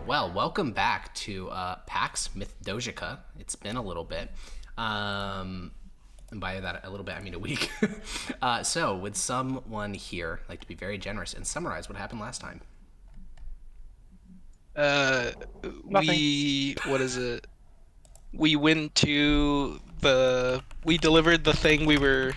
Well, welcome back to Pax Mithdosica. It's been a little bit. And by that a little bit, I mean a week. So, would someone here like to be very generous and summarize what happened last time? We what is it? We went to we delivered the thing we were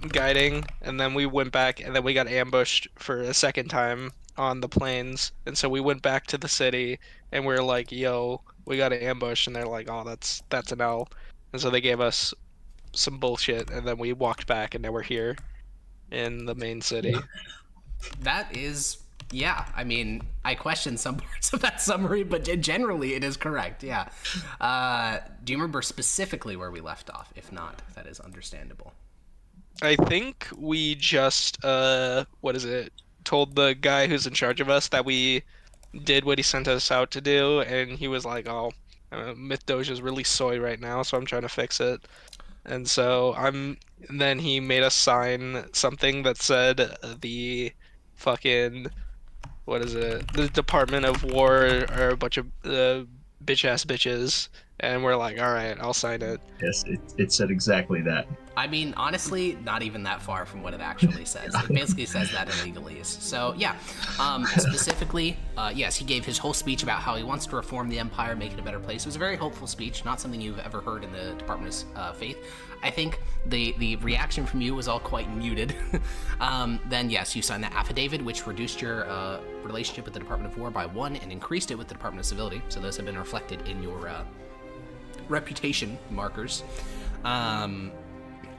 guiding, and then we went back, and then we got ambushed for a second time on the plains, and so we went back to the city, and we are like, "Yo, we got ambushed," and they're like, "Oh, that's an L," and so they gave us some bullshit, and then we walked back, and now we're here in the main city. That is, yeah. I mean, I question some parts of that summary, but generally it is correct. Yeah. Do you remember specifically where we left off? If not, that is understandable. I think we just what is it? Told the guy who's in charge of us that we did what he sent us out to do, and he was like, "Oh, Myth Doge is really soy right now, so I'm trying to fix it." And so and then he made us sign something that said the fucking what is it? The Department of War are a bunch of bitch ass bitches, and we're like, "All right, I'll sign it." Yes, it said exactly that. I mean, honestly, not even that far from what it actually says. It basically says that in legalese. So, yeah. Specifically, yes, he gave his whole speech about how he wants to reform the Empire, make it a better place. It was a very hopeful speech, not something you've ever heard in the Department of Faith. I think the reaction from you was all quite muted. Then, yes, you signed that affidavit, which reduced your relationship with the Department of War by 1 and increased it with the Department of Civility. So those have been reflected in your reputation markers.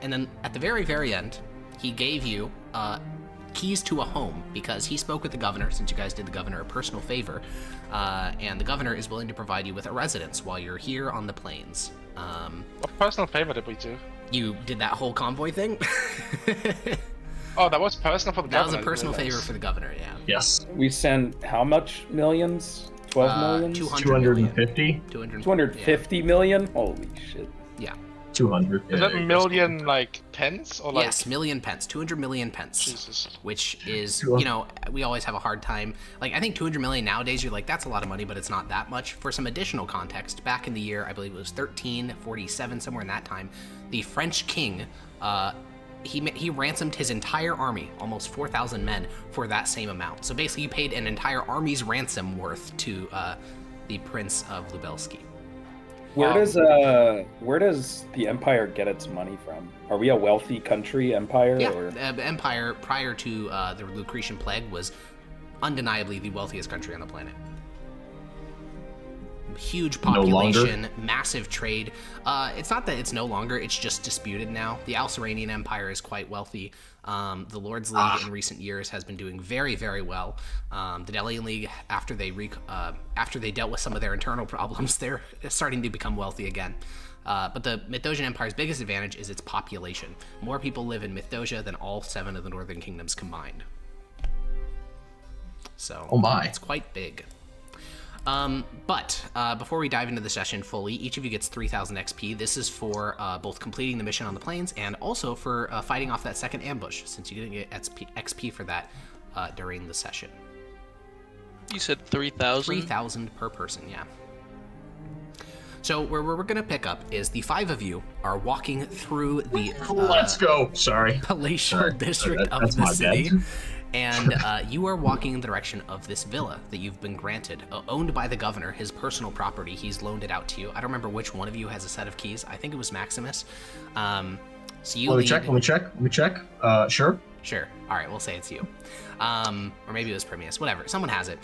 And then at the very, very end, he gave you keys to a home because he spoke with the governor, since you guys did the governor a personal favor, and the governor is willing to provide you with a residence while you're here on the plains. What personal favor did we do? You did that whole convoy thing? Oh, that was personal for the That was governor. a personal favor for the governor, yeah. Yes. We sent how much millions? 12 million? 250? 250 million? Holy shit. Yeah. 200. Is that million like pence or like? Yes, million pence, 200 million pence. Jesus. Which is, you know, we always have a hard time. Like, I think 200 million nowadays, you're like, that's a lot of money, but it's not that much. For some additional context, back in the year, I believe it was 1347, somewhere in that time, the French king, he ransomed his entire army, almost 4,000 men, for that same amount. So basically, he paid an entire army's ransom worth to the Prince of Lubelski. Where does the empire get its money from? Are we a wealthy country empire? Yeah, or? the empire prior to the Lucretian plague was undeniably the wealthiest country on the planet. Huge population, massive trade. It's not that it's no longer, it's just disputed now. The Alceranian Empire is quite wealthy. The Lord's League in recent years has been doing very, very well. The Delian League, after they dealt with some of their internal problems, they're starting to become wealthy again. But the Mythdosian Empire's biggest advantage is its population. More people live in Mythdosia than all 7 of the Northern Kingdoms combined. So, oh my. It's quite big. But before we dive into the session fully, each of you gets 3,000 XP. This is for both completing the mission on the plains and also for fighting off that second ambush, since you didn't get XP for that during the session. You said 3,000? 3,000 per person, yeah. So where we're going to pick up is the 5 of you are walking through the let's go. Sorry. palatial district of the city. And you are walking in the direction of this villa that you've been granted, owned by the governor, his personal property. He's loaned it out to you. I don't remember which one of you has a set of keys. I think it was Maximus. So you Let me check. Sure. Sure. All right, we'll say it's you. Or maybe it was Premius. Whatever. Someone has it.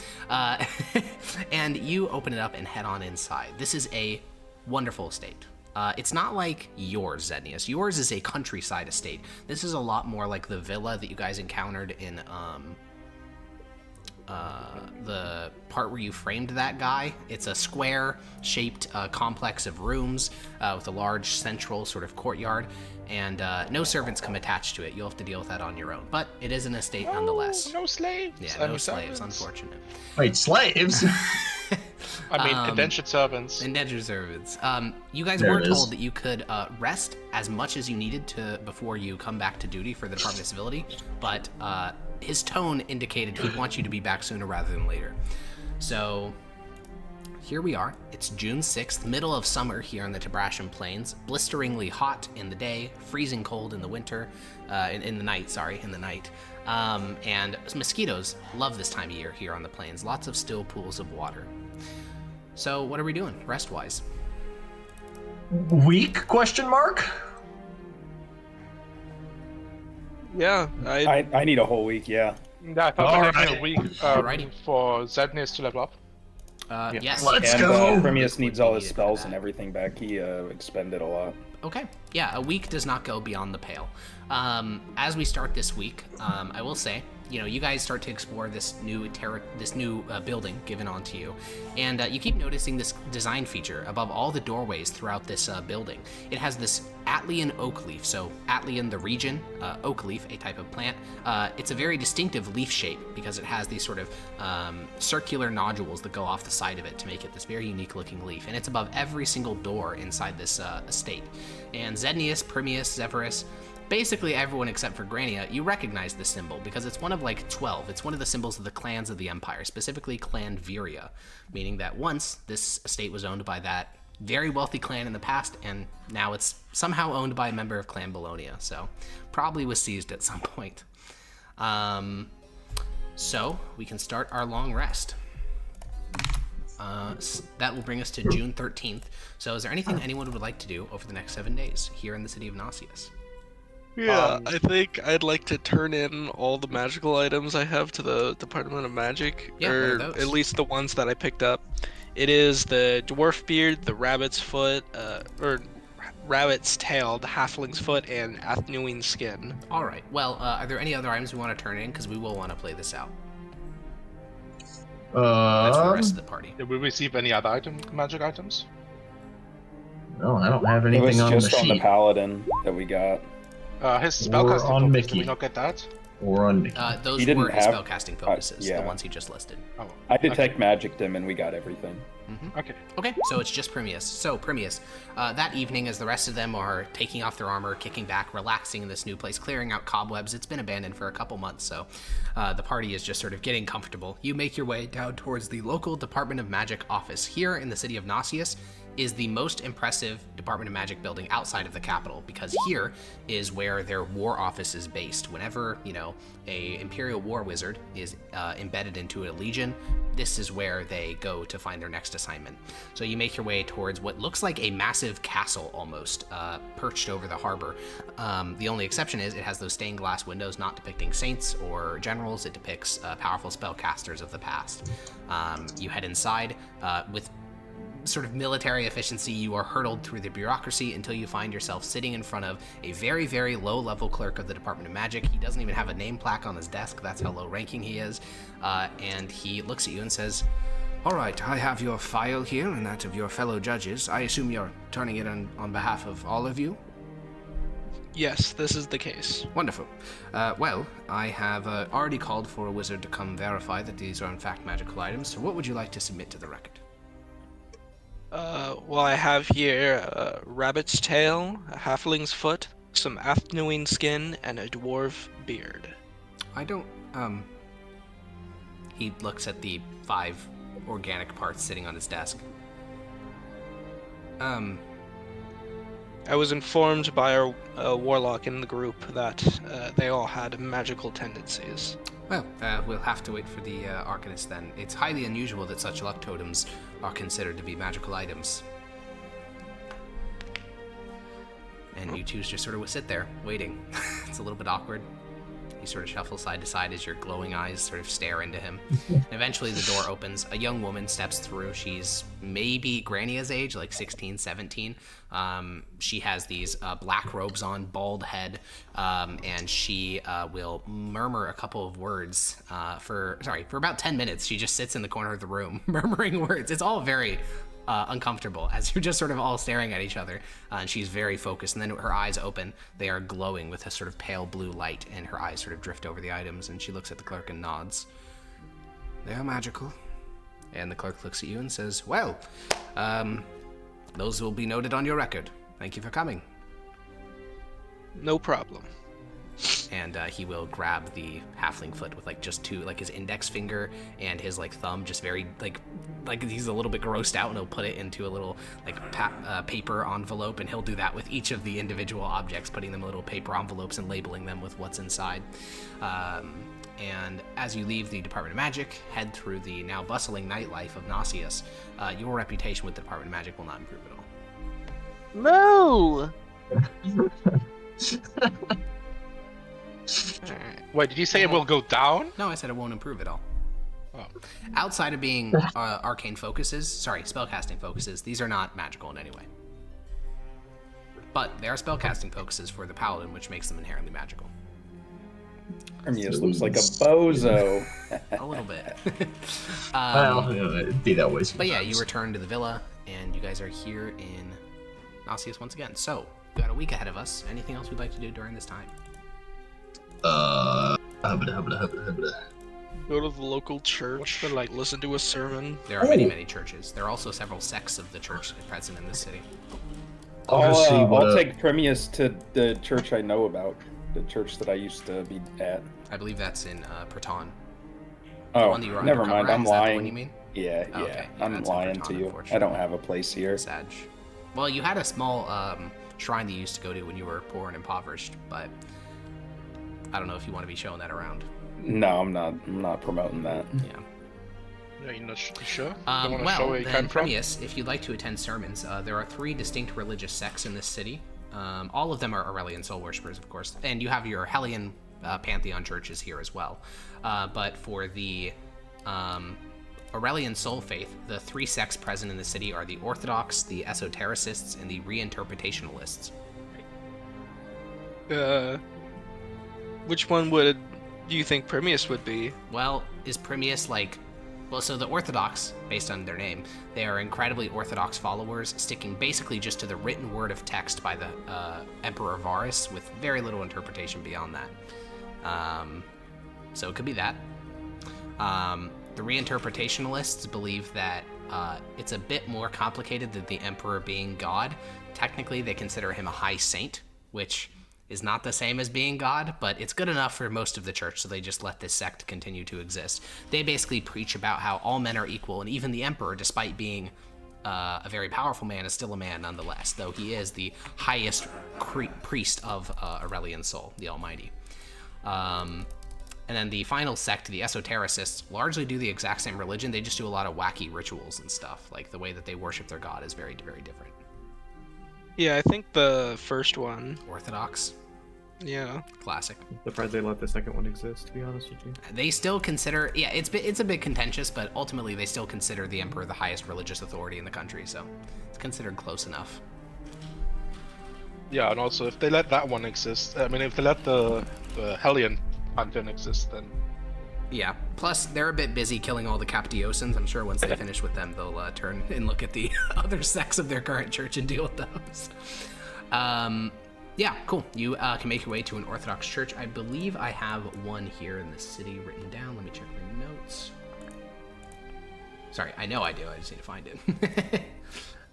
And you open it up and head on inside. This is a wonderful estate. It's not like yours, Zednius. Yours is a countryside estate. This is a lot more like the villa that you guys encountered in the part where you framed that guy. It's a square-shaped complex of rooms with a large central sort of courtyard, and no servants come attached to it. You'll have to deal with that on your own. But it is an estate nonetheless. No slaves. Yeah, no slaves. Unfortunate. Wait, slaves? I mean, indentured servants. Indentured servants. You guys There were it is. told that you could rest as much as you needed to before you come back to duty for the Department of Civility, but his tone indicated he'd want you to be back sooner rather than later. So here we are. It's June 6th, middle of summer here on the Tabrashan Plains. Blisteringly hot in the day, freezing cold in the winter, in the night. And mosquitoes love this time of year here on the plains. Lots of still pools of water. So what are we doing, rest-wise? Week? Question mark. Yeah, I need a whole week. Yeah. Yeah, I thought we Alright. had a week Alrighty. for Zadnis to level up. Yes. Let's And go. Primius needs all his Needed for spells that. and everything back. He expended a lot. Okay. Yeah, a week does not go beyond the pale. As we start this week, I will say, you guys start to explore this new building given onto you, and you keep noticing this design feature above all the doorways throughout this building. It has this Atlian oak leaf. So Atlian, the region, oak leaf, a type of plant. It's a very distinctive leaf shape because it has these sort of circular nodules that go off the side of it to make it this very unique looking leaf, and it's above every single door inside this estate. And Zednius, Primius, Zephyrus, basically everyone except for Grania, you recognize this symbol because it's one of like 12. It's one of the symbols of the clans of the Empire, specifically Clan Viria, meaning that once this estate was owned by that very wealthy clan in the past, and now it's somehow owned by a member of Clan Bologna, so probably was seized at some point. So we can start our long rest. That will bring us to June 13th. So is there anything anyone would like to do over the next 7 days here in the city of Nausius? Yeah, I think I'd like to turn in all the magical items I have to the Department of Magic, Yeah, what are or those? at least the ones that I picked up. It is the Dwarf Beard, the Rabbit's Foot, or Rabbit's Tail, the Halfling's Foot, and Athnuine Skin. All right. Well, are there any other items we want to turn in? Because we will want to play this out. That's for the rest of the party. Did we receive any other magic items? No, I don't have It was anything on the just on the sheet Paladin that we got. His Or spellcasting on focus, Mickey. did we not get that? or on Mickey. Those He didn't were his have- spellcasting focuses, yeah. the ones he just listed. Oh, I detect magicked him and we got everything. okay. Okay, so it's just Primius. So, Primius, that evening, as the rest of them are taking off their armor, kicking back, relaxing in this new place, clearing out cobwebs, it's been abandoned for a couple months, so the party is just sort of getting comfortable. You make your way down towards the local Department of Magic office. Here in the city of Nausius is the most impressive Department of Magic building outside of the capital, because here is where their war office is based. Whenever, a Imperial War Wizard is embedded into a legion, this is where they go to find their next assignment. So you make your way towards what looks like a massive castle almost, perched over the harbor. The only exception is it has those stained glass windows not depicting saints or generals. It depicts powerful spellcasters of the past. You head inside with sort of military efficiency. You are hurtled through the bureaucracy until you find yourself sitting in front of a very, very low-level clerk of the Department of Magic. He doesn't even have a name plaque on his desk. That's how low-ranking he is. And he looks at you and says, "All right, I have your file here and that of your fellow judges. I assume you're turning it in on behalf of all of you?" Yes, this is the case. Wonderful. Well, I have already called for a wizard to come verify that these are in fact magical items. So what would you like to submit to the record? Well, I have here a Rabbit's Tail, a Halfling's Foot, some Athnuine Skin, and a Dwarf Beard. I don't, He looks at the 5 organic parts sitting on his desk. I was informed by a warlock in the group that they all had magical tendencies. Well, we'll have to wait for the Arcanist then. It's highly unusual that such luck totems are considered to be magical items. And you two just sort of sit there, waiting. It's a little bit awkward. You sort of shuffle side to side as your glowing eyes sort of stare into him. Eventually the door opens. A young woman steps through. She's maybe Grania's age, like 16, 17. She has these black robes on, bald head, and she will murmur a couple of words for about 10 minutes. She just sits in the corner of the room, murmuring words. It's all very uncomfortable as you're just sort of all staring at each other, and she's very focused, and then her eyes open. They are glowing with a sort of pale blue light, and her eyes sort of drift over the items, and she looks at the clerk and nods. "They are magical." And the clerk looks at you and says, "Well, those will be noted on your record. Thank you for coming." No problem. and he will grab the halfling foot with like just two, like his index finger and his like thumb, just very like he's a little bit grossed out, and he'll put it into a little like paper envelope, and he'll do that with each of the individual objects, putting them in little paper envelopes and labeling them with what's inside. And as you leave the Department of Magic, head through the now bustling nightlife of Nasius, your reputation with the Department of Magic will not improve at all. No. Wait, did you say it will go down? No, I said it won't improve at all. Oh. Outside of being arcane focuses, spellcasting focuses, these are not magical in any way. But they are spellcasting focuses for the paladin, which makes them inherently magical. Hermias looks like a bozo. A little bit. Well, it'd be that way sometimes. But yeah, you return to the villa, and you guys are here in Nasius once again. So, we've got a week ahead of us. Anything else we'd like to do during this time? Go to the local church, listen to a sermon. There are many churches. There are also several sects of the church present in this city. I'll take Hermias to the church I know about. The church that I used to be at. I believe that's in Praton. Oh, one that you were never undercover mind. at? I'm Is that the lying. one you mean? Yeah, Oh, okay. Yeah, I'm that's in lying Praton, to you. I unfortunately. don't have a place here. Sag. Well, you had a small shrine that you used to go to when you were poor and impoverished, but I don't know if you want to be showing that around. No, I'm not. I'm not promoting that. Yeah. Yeah, you're not sure? You want to show Well, where you then, came from? Premius, if you'd like to attend sermons, there are 3 distinct religious sects in this city. All of them are Aurelian soul worshippers, of course, and you have your Hellion pantheon churches here as well. But for the Aurelian soul faith, the 3 sects present in the city are the Orthodox, the Esotericists, and the Reinterpretationalists. Which one do you think Premius would be? Well, is Premius like... Well, so the Orthodox, based on their name, they are incredibly Orthodox followers, sticking basically just to the written word of text by the Emperor Varus, with very little interpretation beyond that. So it could be that. The Reinterpretationalists believe that it's a bit more complicated than the Emperor being God. Technically, they consider him a high saint, which is not the same as being God, but it's good enough for most of the church, so they just let this sect continue to exist. They basically preach about how all men are equal, and even the Emperor, despite being a very powerful man, is still a man nonetheless, though he is the highest priest of Aurelian Soul, the Almighty. And then the final sect, the Esotericists, largely do the exact same religion. They just do a lot of wacky rituals and stuff. Like, the way that they worship their god is very, very different. Yeah, I think the first one. Orthodox. Yeah. Classic. Surprised they let the second one exist, to be honest with you. They still consider, yeah, it's a bit contentious, but ultimately they still consider the Emperor the highest religious authority in the country, so it's considered close enough. Yeah, and also if they let that one exist, I mean, if they let the Hellion pantheon exist, then Yeah, plus they're a bit busy killing all the Captiosans. I'm sure once they finish with them, they'll turn and look at the other sects of their current church and deal with those. Yeah, cool. You can make your way to an Orthodox church. I believe I have one here in the city written down. Let me check my notes. Sorry, I know I do. I just need to find it.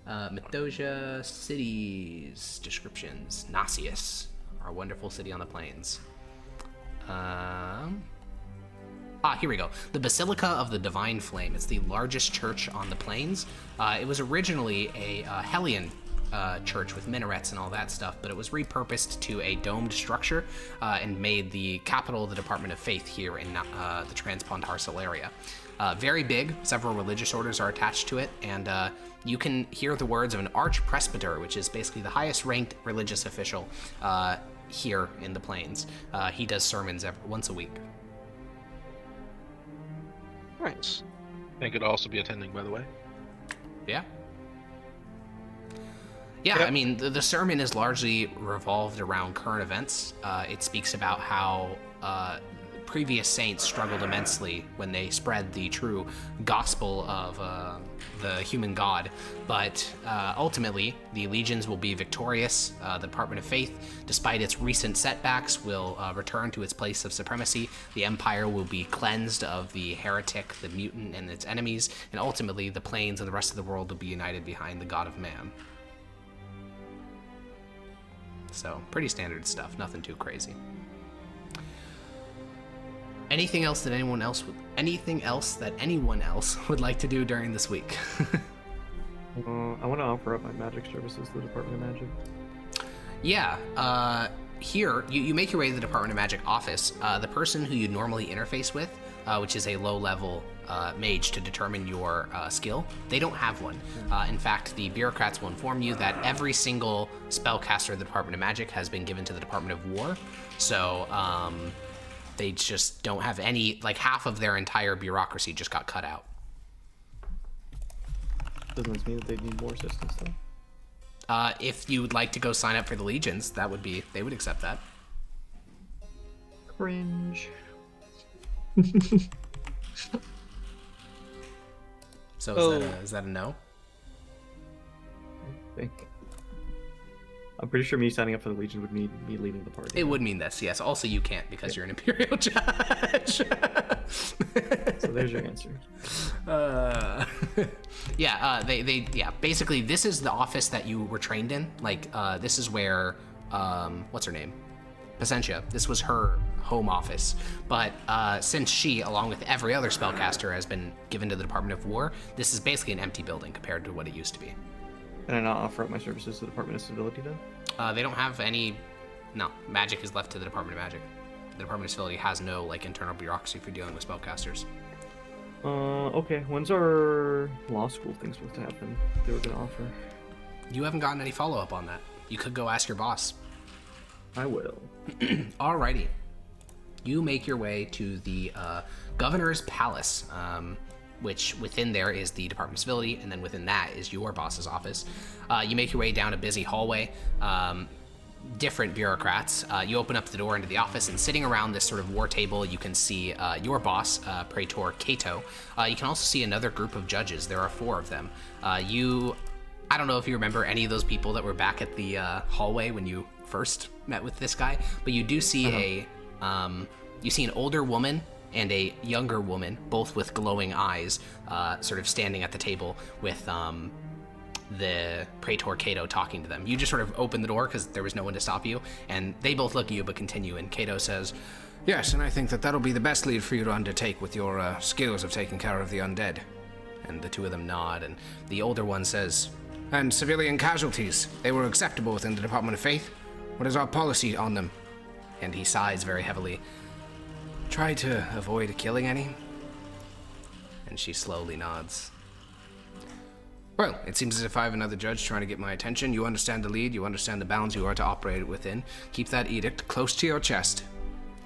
Mithdosica, cities, descriptions. Nasius, our wonderful city on the plains. Here we go. The Basilica of the Divine Flame. It's the largest church on the plains. It was originally a Hellion church with minarets and all that stuff, but it was repurposed to a domed structure and made the capital of the Department of Faith here in the Transpontarsal area. Very big. Several religious orders are attached to it, and you can hear the words of an archpresbyter, which is basically the highest ranked religious official here in the plains. He does sermons once a week. Nice. they could also be attending, by the way. Yeah. Yeah, Yep. I mean, the sermon is largely revolved around current events. It speaks about how previous saints struggled immensely when they spread the true gospel of the human God. But ultimately, the legions will be victorious. The Department of Faith, despite its recent setbacks, will return to its place of supremacy. The Empire will be cleansed of the heretic, the mutant, and its enemies. And ultimately, the plains and the rest of the world will be united behind the God of Man. So, pretty standard stuff, nothing too crazy. Anything else that anyone else would like to do during this week? I want to offer up my magic services to the Department of Magic. Yeah, here, you make your way to the Department of Magic office. The person who you normally interface with, which is a low-level mage to determine your skill, they don't have one. In fact, the bureaucrats will inform you that every single spellcaster of the Department of Magic has been given to the Department of War, so they just don't have any, like half of their entire bureaucracy just got cut out. Doesn't this mean that they need more assistance, though? If you would like to go sign up for the legions, they would accept that. Cringe. So is that a no? I think. I'm pretty sure me signing up for the Legion would mean me leaving the party. It would mean this, yes. Also, you can't because you're an Imperial judge. So there's your answer. Basically, this is the office that you were trained in. Like, this is where, what's her name? Pacentia. This was her home office. But since she, along with every other spellcaster, has been given to the Department of War, this is basically an empty building compared to what it used to be. Can I not offer up my services to the Department of Civility, then? They don't have any... No, magic is left to the Department of Magic. The Department of Civility has no, like, internal bureaucracy for dealing with spellcasters. Okay. When's our law school thing supposed to happen? They were going to offer. You haven't gotten any follow-up on that. You could go ask your boss. I will. Alrighty. You make your way to the Governor's Palace, which within there is the Department of Civility, and then within that is your boss's office. You make your way down a busy hallway. Different bureaucrats. You open up the door into the office, and sitting around this sort of war table, you can see your boss, Praetor Cato. You can also see another group of judges. There are 4 of them. I don't know if you remember any of those people that were back at the hallway when you first met with this guy, but you do see you see an older woman and a younger woman, both with glowing eyes, sort of standing at the table with the Praetor Cato talking to them. You just sort of open the door because there was no one to stop you, and they both look at you but continue, and Cato says, "Yes, and I think that'll be the best lead for you to undertake with your skills of taking care of the undead." and the 2 of them nod, and the older one says, "And civilian casualties, they were acceptable within the Department of Faith? What is our policy on them?" and he sighs very heavily, "Try to avoid killing any." and she slowly nods. "Well, it seems as if I have another judge trying to get my attention. You understand the lead, you understand the bounds you are to operate within. Keep that edict close to your chest."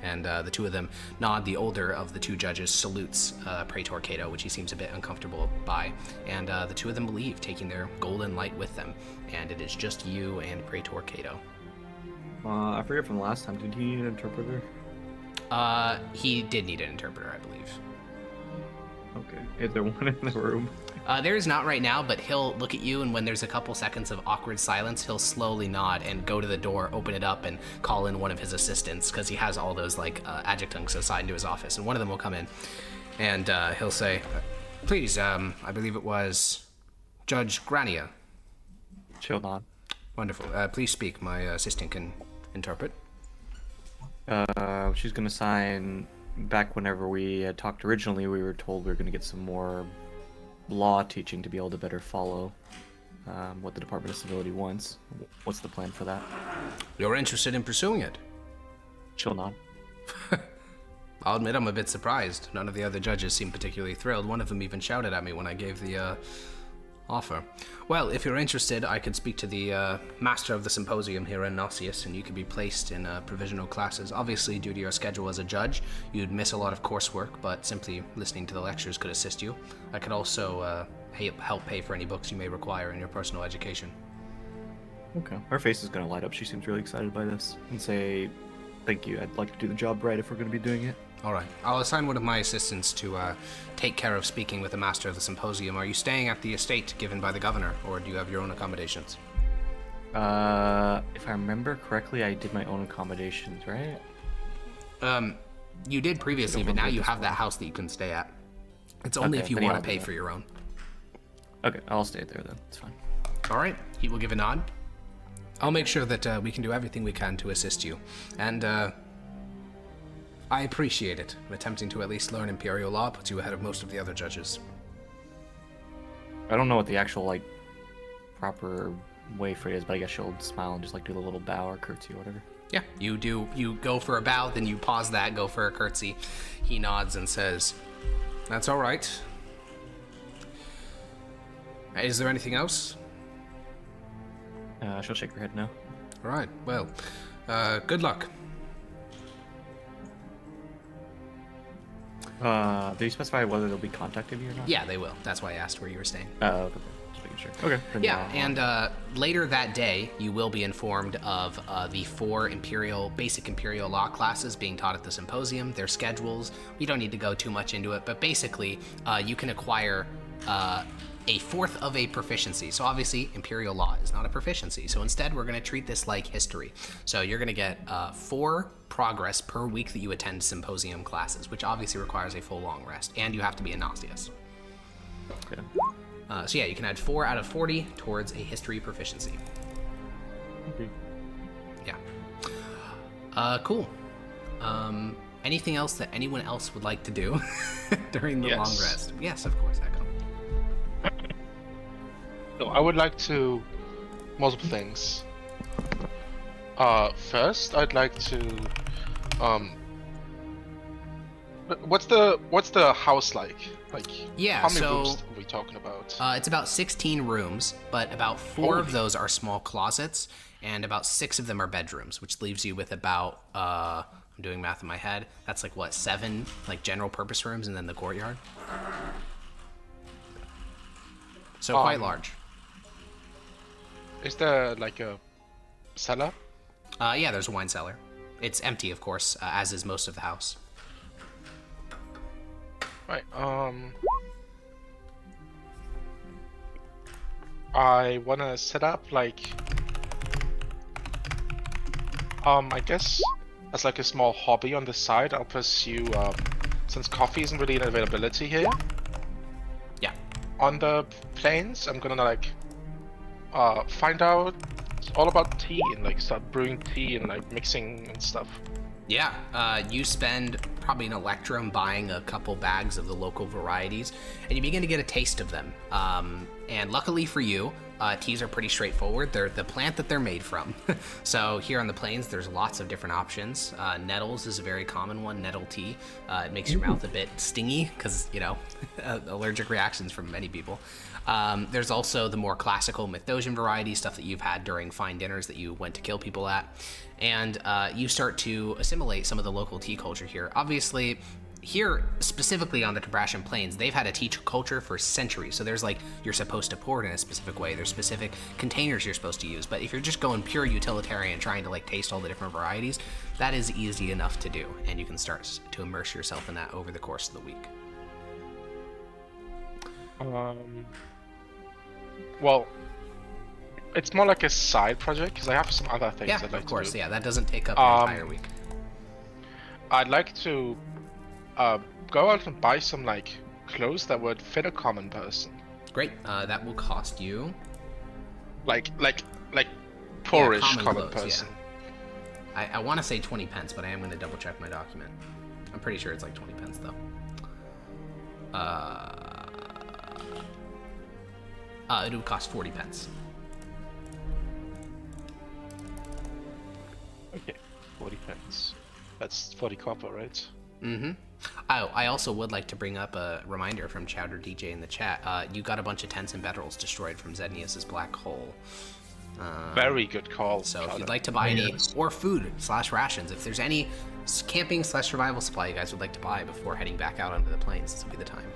And the 2 of them nod. The older of the 2 judges salutes Praetor Cato, which he seems a bit uncomfortable by, and the 2 of them leave, taking their golden light with them, and it is just you and Praetor Cato. I forget from last time, did he need an interpreter? He did need an interpreter, I believe. Okay. Is there one in the room? There is not right now, but he'll look at you, and when there's a couple seconds of awkward silence, he'll slowly nod and go to the door, open it up, and call in one of his assistants, because he has all those, like, adjuncts assigned to his office, and one of them will come in, and he'll say, "Please, I believe it was Judge Grania." Chill on. "Wonderful. Please speak. My assistant can interpret." She's gonna sign. Back whenever we had talked originally, we were told we were gonna get some more law teaching to be able to better follow what the Department of Civility wants. What's the plan for that? "You're interested in pursuing it?" Chill nod. I'll admit I'm a bit surprised. None of the other judges seemed particularly thrilled. One of them even shouted at me when I gave the offer. "Well, if you're interested, I could speak to the master of the symposium here in Nauseus, and you could be placed in provisional classes. Obviously, due to your schedule as a judge, you'd miss a lot of coursework, but simply listening to the lectures could assist you. I could also help pay for any books you may require in your personal education." Okay. Her face is gonna light up. She seems really excited by this, and say, "Thank you. I'd like to do the job right if we're gonna be doing it." "All right. I'll assign one of my assistants to take care of speaking with the master of the symposium. Are you staying at the estate given by the governor, or do you have your own accommodations?" If I remember correctly, I did my own accommodations, right? You did previously, but now you have that house that you can stay at. It's only Okay, if you then want I'll to do pay that. for your own. Okay, I'll stay there then. It's fine. All right, he will give a nod. "I'll make sure that we can do everything we can to assist you. And I appreciate it. Attempting to at least learn Imperial law puts you ahead of most of the other judges. I don't know what the actual, like, proper way for it is, but I guess she'll smile and just, like, do the little bow or curtsy or whatever. Yeah, you go for a bow, then you pause that, go for a curtsy. He nods and says, "That's all right. Is there anything else?" She'll shake her head no. All right, well, good luck. Do you specify whether they'll be contacting you or not? Yeah, they will. That's why I asked where you were staying. Oh, okay. Just making sure. Okay. Then, Yeah, and later that day, you will be informed of the 4 basic Imperial law classes being taught at the symposium, their schedules. We don't need to go too much into it, but basically, you can acquire a 4th of a proficiency. So obviously, Imperial law is not a proficiency. So instead, we're going to treat this like history. So you're going to get 4 progress per week that you attend symposium classes, which obviously requires a full long rest, and you have to be a Gnostius. Okay. So yeah, you can add 4 out of 40 towards a history proficiency. Okay. Yeah. Cool. Anything else that anyone else would like to do during the long rest? Yes, of course, Echo. So I would like to multiple things. First, I'd like to what's the house like? Like, Yeah, how many so rooms are we talking about? It's about 16 rooms, but about 4 of those are small closets, and about 6 of them are bedrooms, which leaves you with about I'm doing math in my head. That's like what, 7 like general purpose rooms, and then the courtyard. So quite large. Is there like a cellar? Yeah, there's a wine cellar. It's empty, of course, as is most of the house. Right. I wanna set up like I guess as like a small hobby on the side. I'll pursue since coffee isn't really an availability here. Yeah. On the plains, I'm gonna like find out all about tea and like start brewing tea and like mixing and stuff. Yeah, you spend probably an electrum buying a couple bags of the local varieties, and you begin to get a taste of them. And luckily for you, teas are pretty straightforward. They're the plant that they're made from. So here on the plains, there's lots of different options. Nettles is a very common one, nettle tea. It makes your mouth a bit stingy because, you know, allergic reactions from many people. There's also the more classical Mithdosian variety, stuff that you've had during fine dinners that you went to kill people at. And you start to assimilate some of the local tea culture here. Obviously, here, specifically on the Tabrashan Plains, they've had a tea culture for centuries. So there's like, you're supposed to pour it in a specific way. There's specific containers you're supposed to use. But if you're just going pure utilitarian, trying to like taste all the different varieties, that is easy enough to do. And you can start to immerse yourself in that over the course of the week. Well, it's more like a side project because I have some other things Yeah, I'd like of course. to do. Yeah, that doesn't take up the entire week. I'd like to go out and buy some like clothes that would fit a common person. Great. That will cost you. Like poorish common common clothes, person. Yeah. I want to say 20 pence, but I am going to double check my document. I'm pretty sure it's like 20 pence though. It would cost 40 pence. Okay, 40 pence. That's 40 copper, right? Mm-hmm. Oh, I also would like to bring up a reminder from Chowder DJ in the chat. You got a bunch of tents and bedrolls destroyed from Zednius's black hole. Very good call. So Chowder. if you'd like to buy any, or food / rations, if there's any camping / survival supply you guys would like to buy before heading back out onto the plains, this would be the time.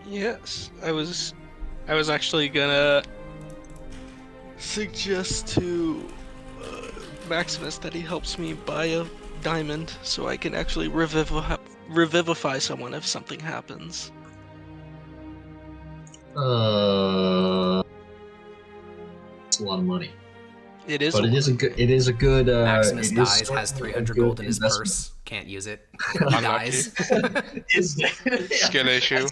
Yes, I was actually gonna suggest to Maximus that he helps me buy a diamond so I can actually revivify someone if something happens. It's a lot of money, It is, but it is a good. Maximus it is dies, certainly has a 300 good gold in his investment. purse, can't use it. He dies. Skill issue.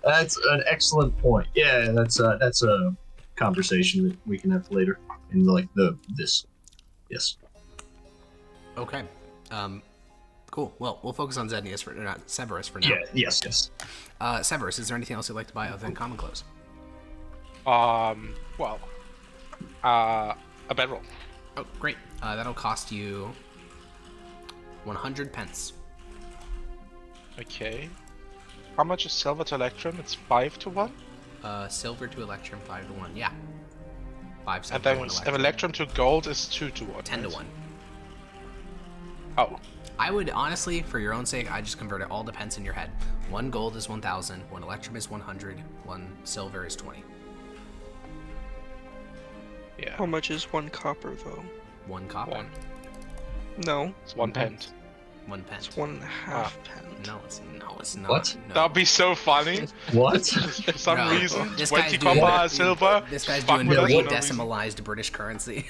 That's an excellent point. Yeah, that's a conversation that we can have later in like this. Yes. Okay. Cool. Well, we'll focus on Zednius for not Severus for now. Yeah. Yes. Severus, is there anything else you'd like to buy other than common clothes? Well, a bedroll. Oh, great. That'll cost you 100 pence. Okay. How much is silver to electrum? It's 5 to 1? Silver to electrum, 5 to 1. Yeah. 5 silver And then to 1 if electrum to gold is 2 to 1. 10 to right? 1. Oh. I would honestly, for your own sake, I just convert it all to pence in your head. 1 gold is 1,000, 1 electrum is 100, 1 silver is 20. Yeah. How much is 1 copper, though? 1 copper. 1. No, It's 1 pence. 1 pence. it's 1.5 pence. No, it's not. What? No. That'd be so funny. What? For some No. reason, This 20 guy's doing- copper, silver. This guy's fuck doing with us for no re-decimalized British currency.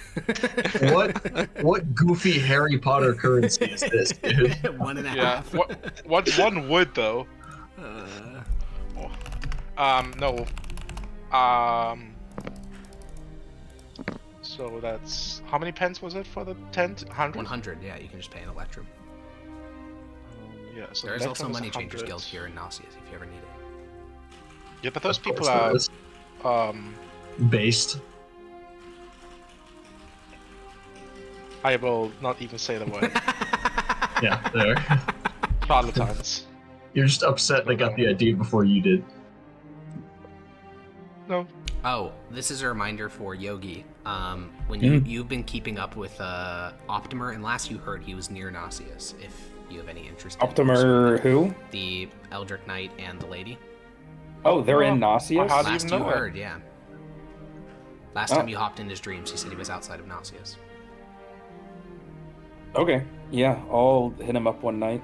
What goofy Harry Potter currency is this, dude? 1.5. Yeah. What's 1 wood though? No. So that's how many pence was it for the 10? 100? 100, yeah, you can just pay an electrum. Yeah. So There is also a electrum money is changers 100. guild here in Nausius if you ever need it. Yeah, but those Of course people there are is. Based. I will not even say the word. Yeah, there. Charlatans. You're just upset they got the idea before you did. No. Oh, this is a reminder for Yogi. When you've been keeping up with Optimer, and last you heard he was near Nausius, if you have any interest in Optimer who? the Eldritch Knight and the lady. Oh, they're in How Nausius? do you Last know you it? heard, yeah. Last time you hopped in his dreams, he said he was outside of Nausius. Okay, yeah, I'll hit him up one night.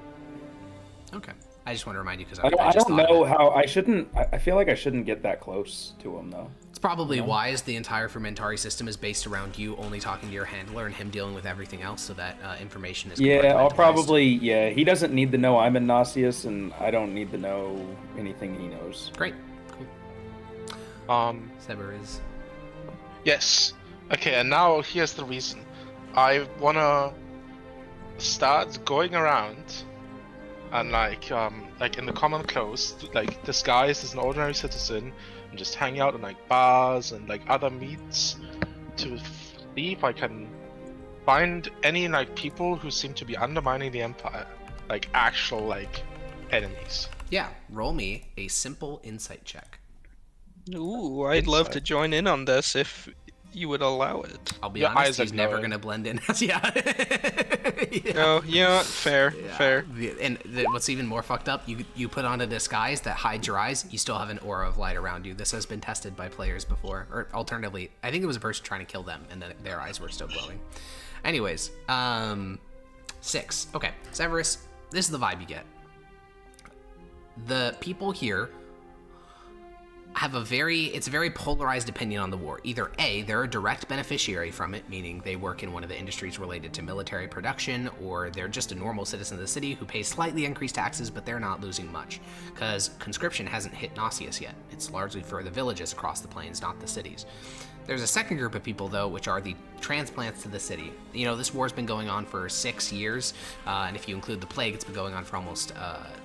Okay. I just want to remind you because I don't know how I shouldn't. I feel like I shouldn't get that close to him though. It's probably wise the entire Fermentari system is based around you only talking to your handler and him dealing with everything else, so that information is Yeah, I'll compartmentalized. probably. Yeah, he doesn't need to know I'm in Nausius, and I don't need to know anything he knows. Great. Cool. Sever is. Yes. Okay, and now here's the reason. I wanna start going around and like in the common clothes, like disguised as an ordinary citizen, and just hang out in like bars and like other meets to see if I can find any like people who seem to be undermining the Empire, like actual like enemies. Yeah, roll me a simple insight check. Ooh, I'd love to Inside. join in on this if you would allow it. I'll be Your honest, eyes he's are never glowing. gonna blend in. Yeah. Yeah. No, yeah, fair, Yeah. fair. And what's even more fucked up, you put on a disguise that hides your eyes, you still have an aura of light around you. This has been tested by players before. Or alternatively, I think it was a person trying to kill them, and then their eyes were still glowing. Anyways, 6. Okay, Severus, this is the vibe you get. The people here have a very polarized opinion on the war. Either A, they're a direct beneficiary from it, meaning they work in one of the industries related to military production, or they're just a normal citizen of the city who pays slightly increased taxes, but they're not losing much, because conscription hasn't hit Nausius yet. It's largely for the villages across the plains, not the cities. There's a second group of people, though, which are the transplants to the city. You know, this war's been going on for 6 years, and if you include the plague, it's been going on for almost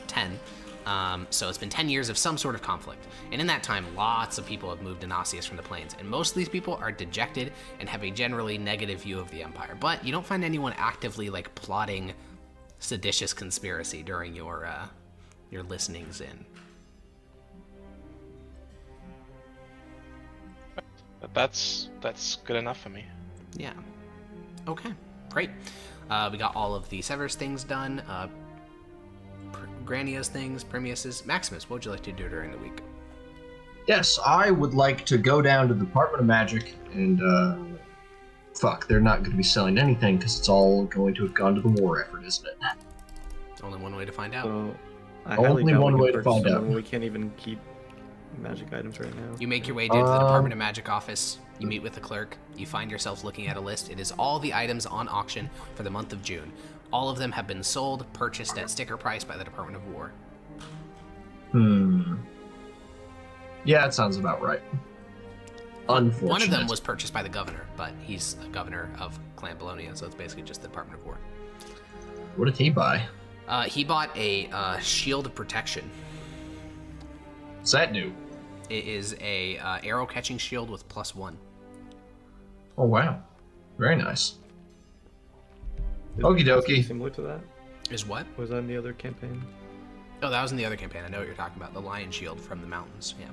10. So it's been 10 years of some sort of conflict. And in that time, lots of people have moved to Nausius from the plains. And most of these people are dejected and have a generally negative view of the Empire. But you don't find anyone actively, like, plotting seditious conspiracy during your listenings in. That's good enough for me. Yeah. Okay, great. We got all of the Severus things done. Grania's things, Primius's. Maximus, what would you like to do during the week? Yes, I would like to go down to the Department of Magic and, they're not going to be selling anything because it's all going to have gone to the war effort, isn't it? Only one way to find out. So I Only highly doubt one we can way to purchase find them out. when we can't even keep magic items right now. You make your way down to the Department of Magic office. You meet with the clerk. You find yourself looking at a list. It is all the items on auction for the month of June. All of them have been sold, purchased at sticker price by the Department of War. Yeah, it sounds about right. Unfortunate. One of them was purchased by the governor, but he's a governor of Clan Bologna, so it's basically just the Department of War. What did he buy? He bought a shield of protection. What's that do? It is a arrow catching shield with +1. Oh wow, very nice. Is Okie it dokie. Similar to that? Is what? Was that in the other campaign? Oh, that was in the other campaign. I know what you're talking about. The lion shield from the mountains. Yeah,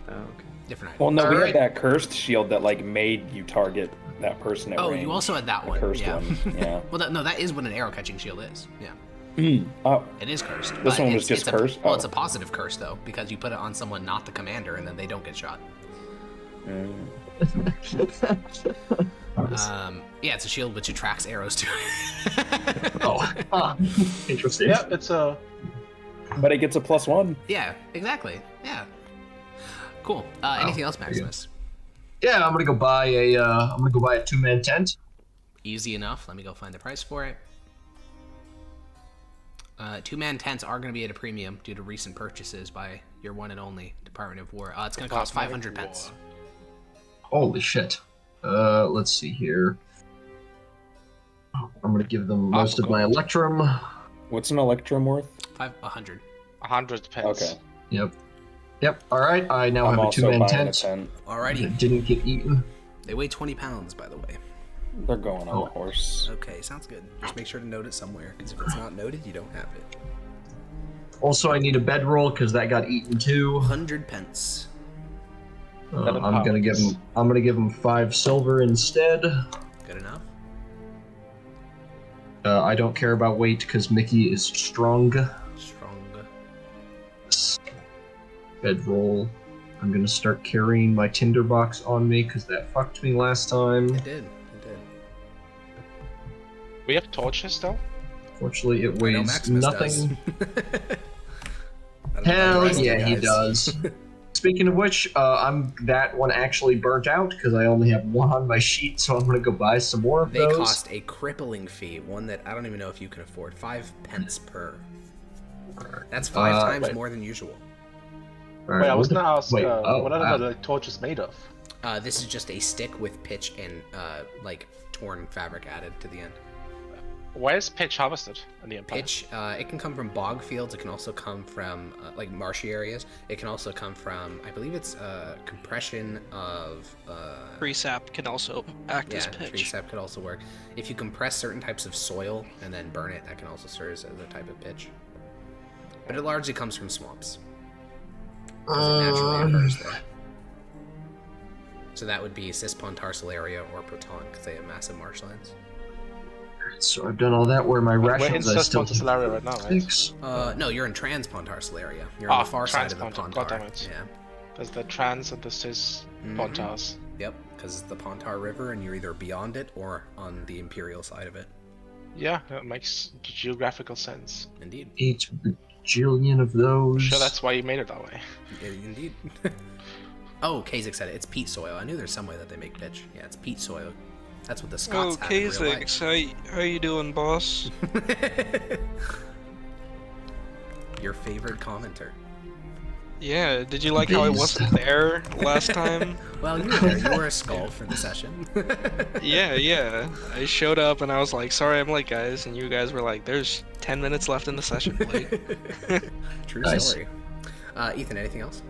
Oh, okay. different item. Well, no, we Alright. had that cursed shield that like made you target that person at Oh, range. you also had that The one. cursed Yeah. one. Yeah. Well, no, that is what an arrow catching shield is. Yeah. Oh, It is cursed. This but one was it's- just it's a- cursed? Well, Oh. it's a positive curse though, because you put it on someone not the commander, and then they don't get shot. Yeah, it's a shield which attracts arrows to it. Oh, interesting. Yeah, it's a. but it gets a +1. Yeah, exactly. Yeah. Cool. Anything else, there you go. Maximus? Yeah, I'm gonna go buy a 2-man tent. Easy enough. Let me go find the price for it. 2-man tents are going to be at a premium due to recent purchases by your one and only Department of War. It's going to cost 500 pence. Holy shit. Let's see here. I'm gonna give them most of my Electrum. What's an Electrum worth? 100. 100 pence. Okay. Yep. All right. I now I'm have a also 2-man buying tent. a tent. Alrighty. That didn't get eaten. They weigh 20 pounds, by the way. They're going on Oh. a horse. Okay, sounds good. Just make sure to note it somewhere, because if it's not noted, you don't have it. Also, I need a bedroll because that got eaten too. 100 pence. I'm gonna give him 5 silver instead. Good enough. I don't care about weight because Mickey is strong. Strong. Bedroll. I'm gonna start carrying my tinderbox on me because that fucked me last time. It did. It did. We have torches though. Fortunately, it I know weighs Maximus nothing. does. I don't know about the Hell rest of you yeah, he guys. does. Speaking of which, that one actually burnt out because I only have 1 on my sheet, so I'm gonna go buy some more of They those. cost a crippling fee, one that I don't even know if you can afford. 5 pence per. That's 5 times wait. more than usual. All right, Wait, I was what the- gonna ask, wait, what wow. are the torches made of? This is just a stick with pitch and like torn fabric added to the end. Where is pitch harvested in the Empire? Pitch, it can come from bog fields. It can also come from like marshy areas. It can also come from, I believe it's compression of. Tree sap can also act as Yeah, pitch. tree sap could also work. If you compress certain types of soil and then burn it, that can also serve as a type of pitch. But it largely comes from swamps. 'Cause it naturally occurs there. So that would be Cispontarsal area or Proton, because they have massive marshlands. So I've done all that. Where my We're in rations, I still Cispontarsal area right now, right? sticks. No, you're in Transpontarsal area. You're on the far side of the Transpontar, Pontar. goddammit. Yeah. There's the trans and the cis Pontars. Yep, because it's the Pontar River, and you're either beyond it or on the Imperial side of it. Yeah, that makes geographical sense. Indeed. 8 bajillion of those. Sure, that's why you made it that way. Indeed. Oh, Kazak said it. It's peat soil. I knew there's some way that they make pitch. Yeah, it's peat soil. That's what the Scots Oh, have in real Kazix, how you doing, boss? life. Your favorite commenter. Yeah, did you like how I wasn't there last time? Well, you were there. You were a skull for the session. Yeah. I showed up and I was like, sorry I'm late, guys. And you guys were like, there's 10 minutes left in the session, Blake. True Nice. story. Ethan, anything else?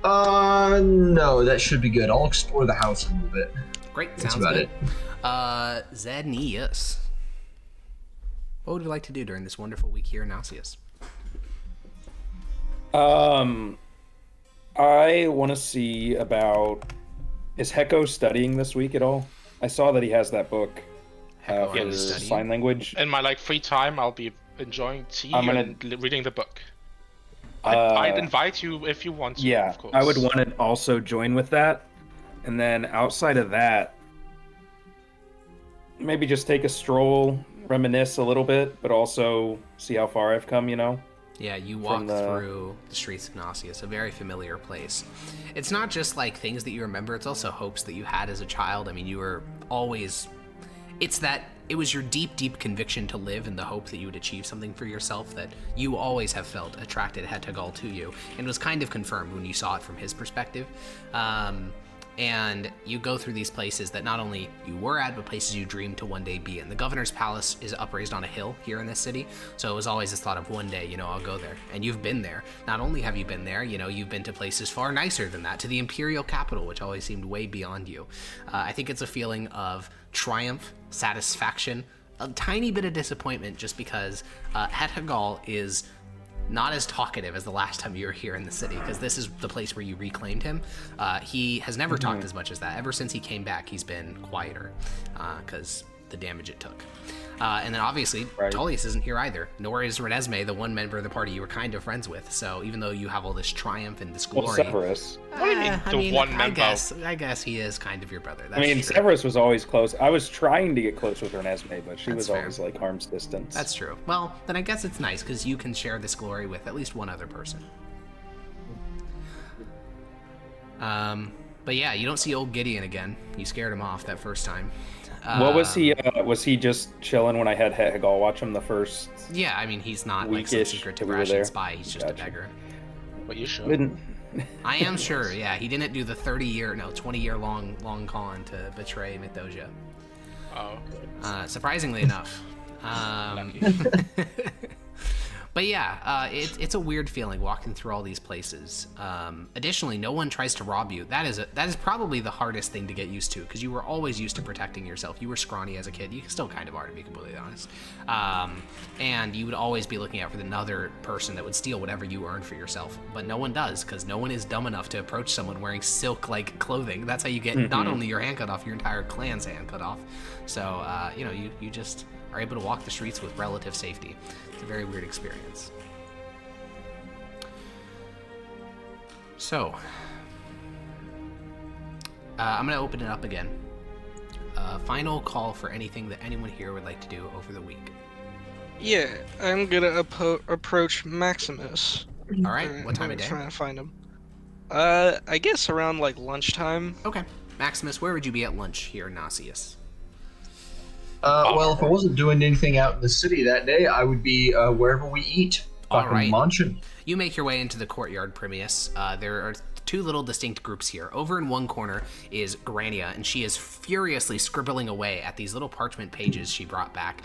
No, that should be good. I'll explore the house a little bit. Great. That's Sounds about good. it. Zednius. What would you like to do during this wonderful week here in Alcius? I want to see about. Is Hecko studying this week at all? I saw that he has that book Hecko for is studying? sign language. In my free time, I'll be enjoying tea I'm gonna- and reading the book. Uh, I'd invite you if you want to. Yeah, of course. I would want to also join with that. And then outside of that, maybe just take a stroll, reminisce a little bit, but also see how far I've come, you know? Yeah, you walk From the- through the streets of Gnossius, a very familiar place. It's not just like things that you remember, it's also hopes that you had as a child. I mean, you were always. It was your deep, deep conviction to live in the hope that you would achieve something for yourself that you always have felt attracted Hetagal to you, and was kind of confirmed when you saw it from his perspective. and you go through these places that not only you were at, but places you dreamed to one day be in. The governor's palace is upraised on a hill here in this city, so it was always this thought of one day, I'll go there. And you've been there. Not only have you been there, you've been to places far nicer than that, to the imperial capital, which always seemed way beyond you. I think it's a feeling of triumph, satisfaction, a tiny bit of disappointment, just because Het Hagal is not as talkative as the last time you were here in the city, because this is the place where you reclaimed him. He has never talked as much as that. Ever since he came back, he's been quieter, because the damage it took. And then obviously, Tullius isn't here either, nor is Renesmee, the one member of the party you were kind of friends with. So even though you have all this triumph and this glory... Well, Severus. What do you mean, one member? I guess he is kind of your brother. That's true. Severus was always close. I was trying to get close with Renesmee, but she That's was fair. always like arm's distance. That's true. Well, then I guess it's nice, because you can share this glory with at least one other person. But yeah, you don't see old Gideon again. You scared him off that first time. What was he? Was he just chilling when I had Het Hagal watch him the first? Yeah, I mean, he's not like some weekish secret that we were Tabrashian there? spy. He's just a beggar. But you sure? Didn't. I am sure, yeah. He didn't do the 20-year long con to betray Mithdosica. Oh. Surprisingly enough. But yeah, it's a weird feeling walking through all these places. Additionally, no one tries to rob you. That is probably the hardest thing to get used to, because you were always used to protecting yourself. You were scrawny as a kid. You still kind of are, to be completely honest. And you would always be looking out for another person that would steal whatever you earned for yourself. But no one does, because no one is dumb enough to approach someone wearing silk-like clothing. That's how you get not only your hand cut off, your entire clan's hand cut off. So, you just are able to walk the streets with relative safety. It's a very weird experience. So, I'm going to open it up again. Final call for anything that anyone here would like to do over the week. Yeah, I'm gonna approach Maximus. All right, what time of day? Trying to find him. I guess around like lunchtime. Okay. Maximus, where would you be at lunch here in Nasius? Well, if I wasn't doing anything out in the city that day, I would be wherever we eat. All Fucking right. munching. You make your way into the courtyard, Primius. There are two little distinct groups here. Over in one corner is Grania, and she is furiously scribbling away at these little parchment pages she brought back.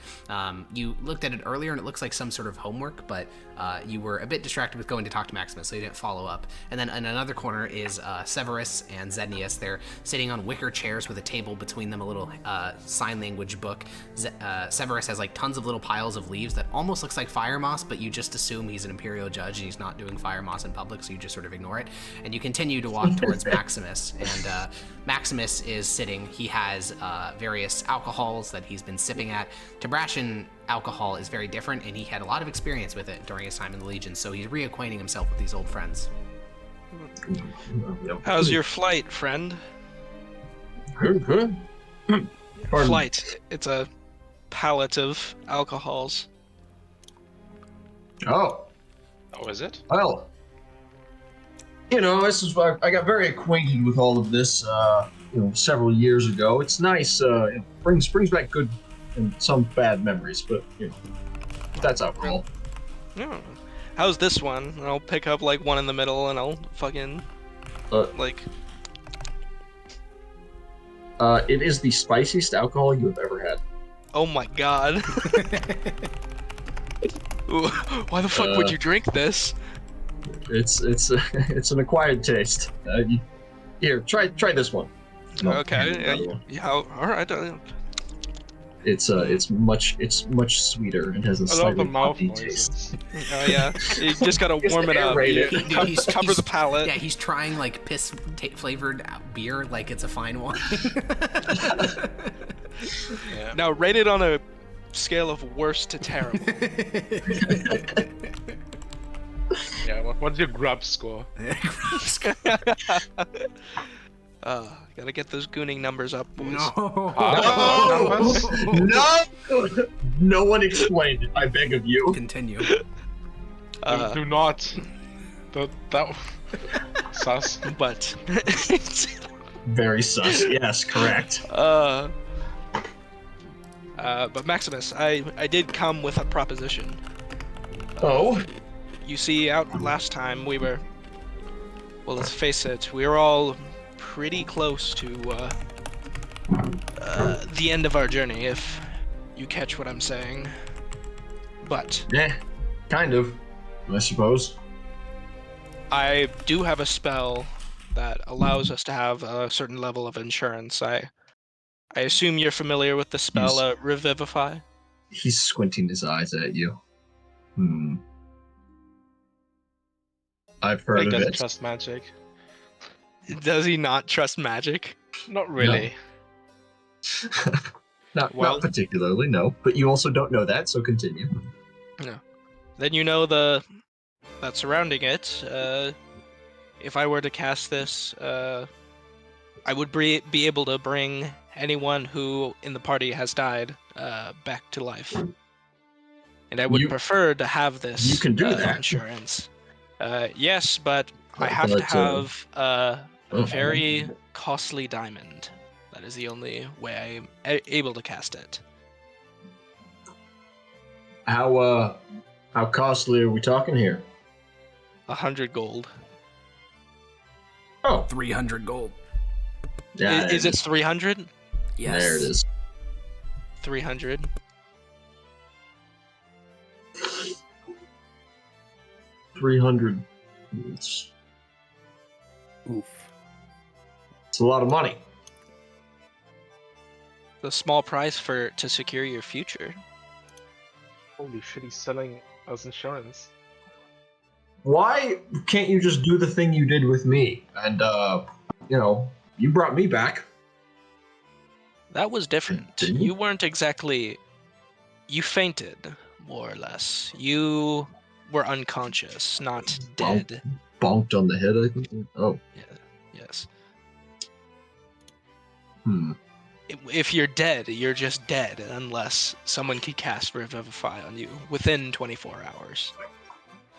You looked at it earlier, and it looks like some sort of homework, but you were a bit distracted with going to talk to Maximus, so you didn't follow up. And then in another corner is Severus and Zednius. They're sitting on wicker chairs with a table between them, a little sign language book. Severus has like tons of little piles of leaves that almost looks like fire moss, but you just assume he's an imperial judge and he's not doing fire moss in public, so you just sort of ignore it. And you continue to walk towards Maximus, and Maximus is sitting. He has various alcohols that he's been sipping at. Tabrashian alcohol is very different, and he had a lot of experience with it during his time in the Legion, so he's reacquainting himself with these old friends. How's your flight, friend? Pardon? Flight. It's a pallet of alcohols. Oh, Oh, is it? well. This is why I got very acquainted with all of this, several years ago. It's nice. It brings back good and some bad memories, but that's alcohol. Yeah. How's this one? And I'll pick up like one in the middle, and I'll fucking like. It is the spiciest alcohol you have ever had. Oh my god. Why the fuck would you drink this? It's an acquired taste. Here, try this one. No, Okay. Yeah. All right. It's much sweeter and has a I love the slightly mouth poppy noises. taste. Oh yeah. You just gotta Just warm it up. aerate it. You cover the palate. Yeah, he's trying like piss flavored beer like it's a fine wine. Yeah. Now rate it on a scale of worst to terrible. Yeah. What's your grub score? Gotta get those gooning numbers up, boys. No! No one explained it. I beg of you. Continue. Do not. That sus. But Very sus. Yes, correct. but Maximus, I did come with a proposition. Oh. You see, out last time we were, well, let's face it, we were all pretty close to the end of our journey, if you catch what I'm saying. But Yeah, kind of, I suppose. I do have a spell that allows us to have a certain level of insurance. I assume you're familiar with the spell Revivify? He's squinting his eyes at you. I've heard He of doesn't it. trust magic. Does he not trust magic? Not really. Not Well- particularly, no. But you also don't know that, so continue. Then you know that surrounding it, if I were to cast this, I would be able to bring anyone who in the party has died back to life. And I would You- prefer to have this you can do that. insurance. Yes, but I have to But, have a oh. very costly diamond. That is the only way I'm able to cast it. How costly are we talking here? 100 gold. Oh, 300 gold. yeah. Is it 300? Yes. There it is. 300. $300. It's Oof. a lot of money. The small price to secure your future. Holy shit, he's selling us insurance. Why can't you just do the thing you did with me? And you brought me back. That was different. Didn't you? You weren't exactly. You fainted, more or less. You were unconscious, not dead. Bonked on the head, I think. Oh. Yeah, yes. If you're dead, you're just dead, unless someone can cast Revivify on you within 24 hours.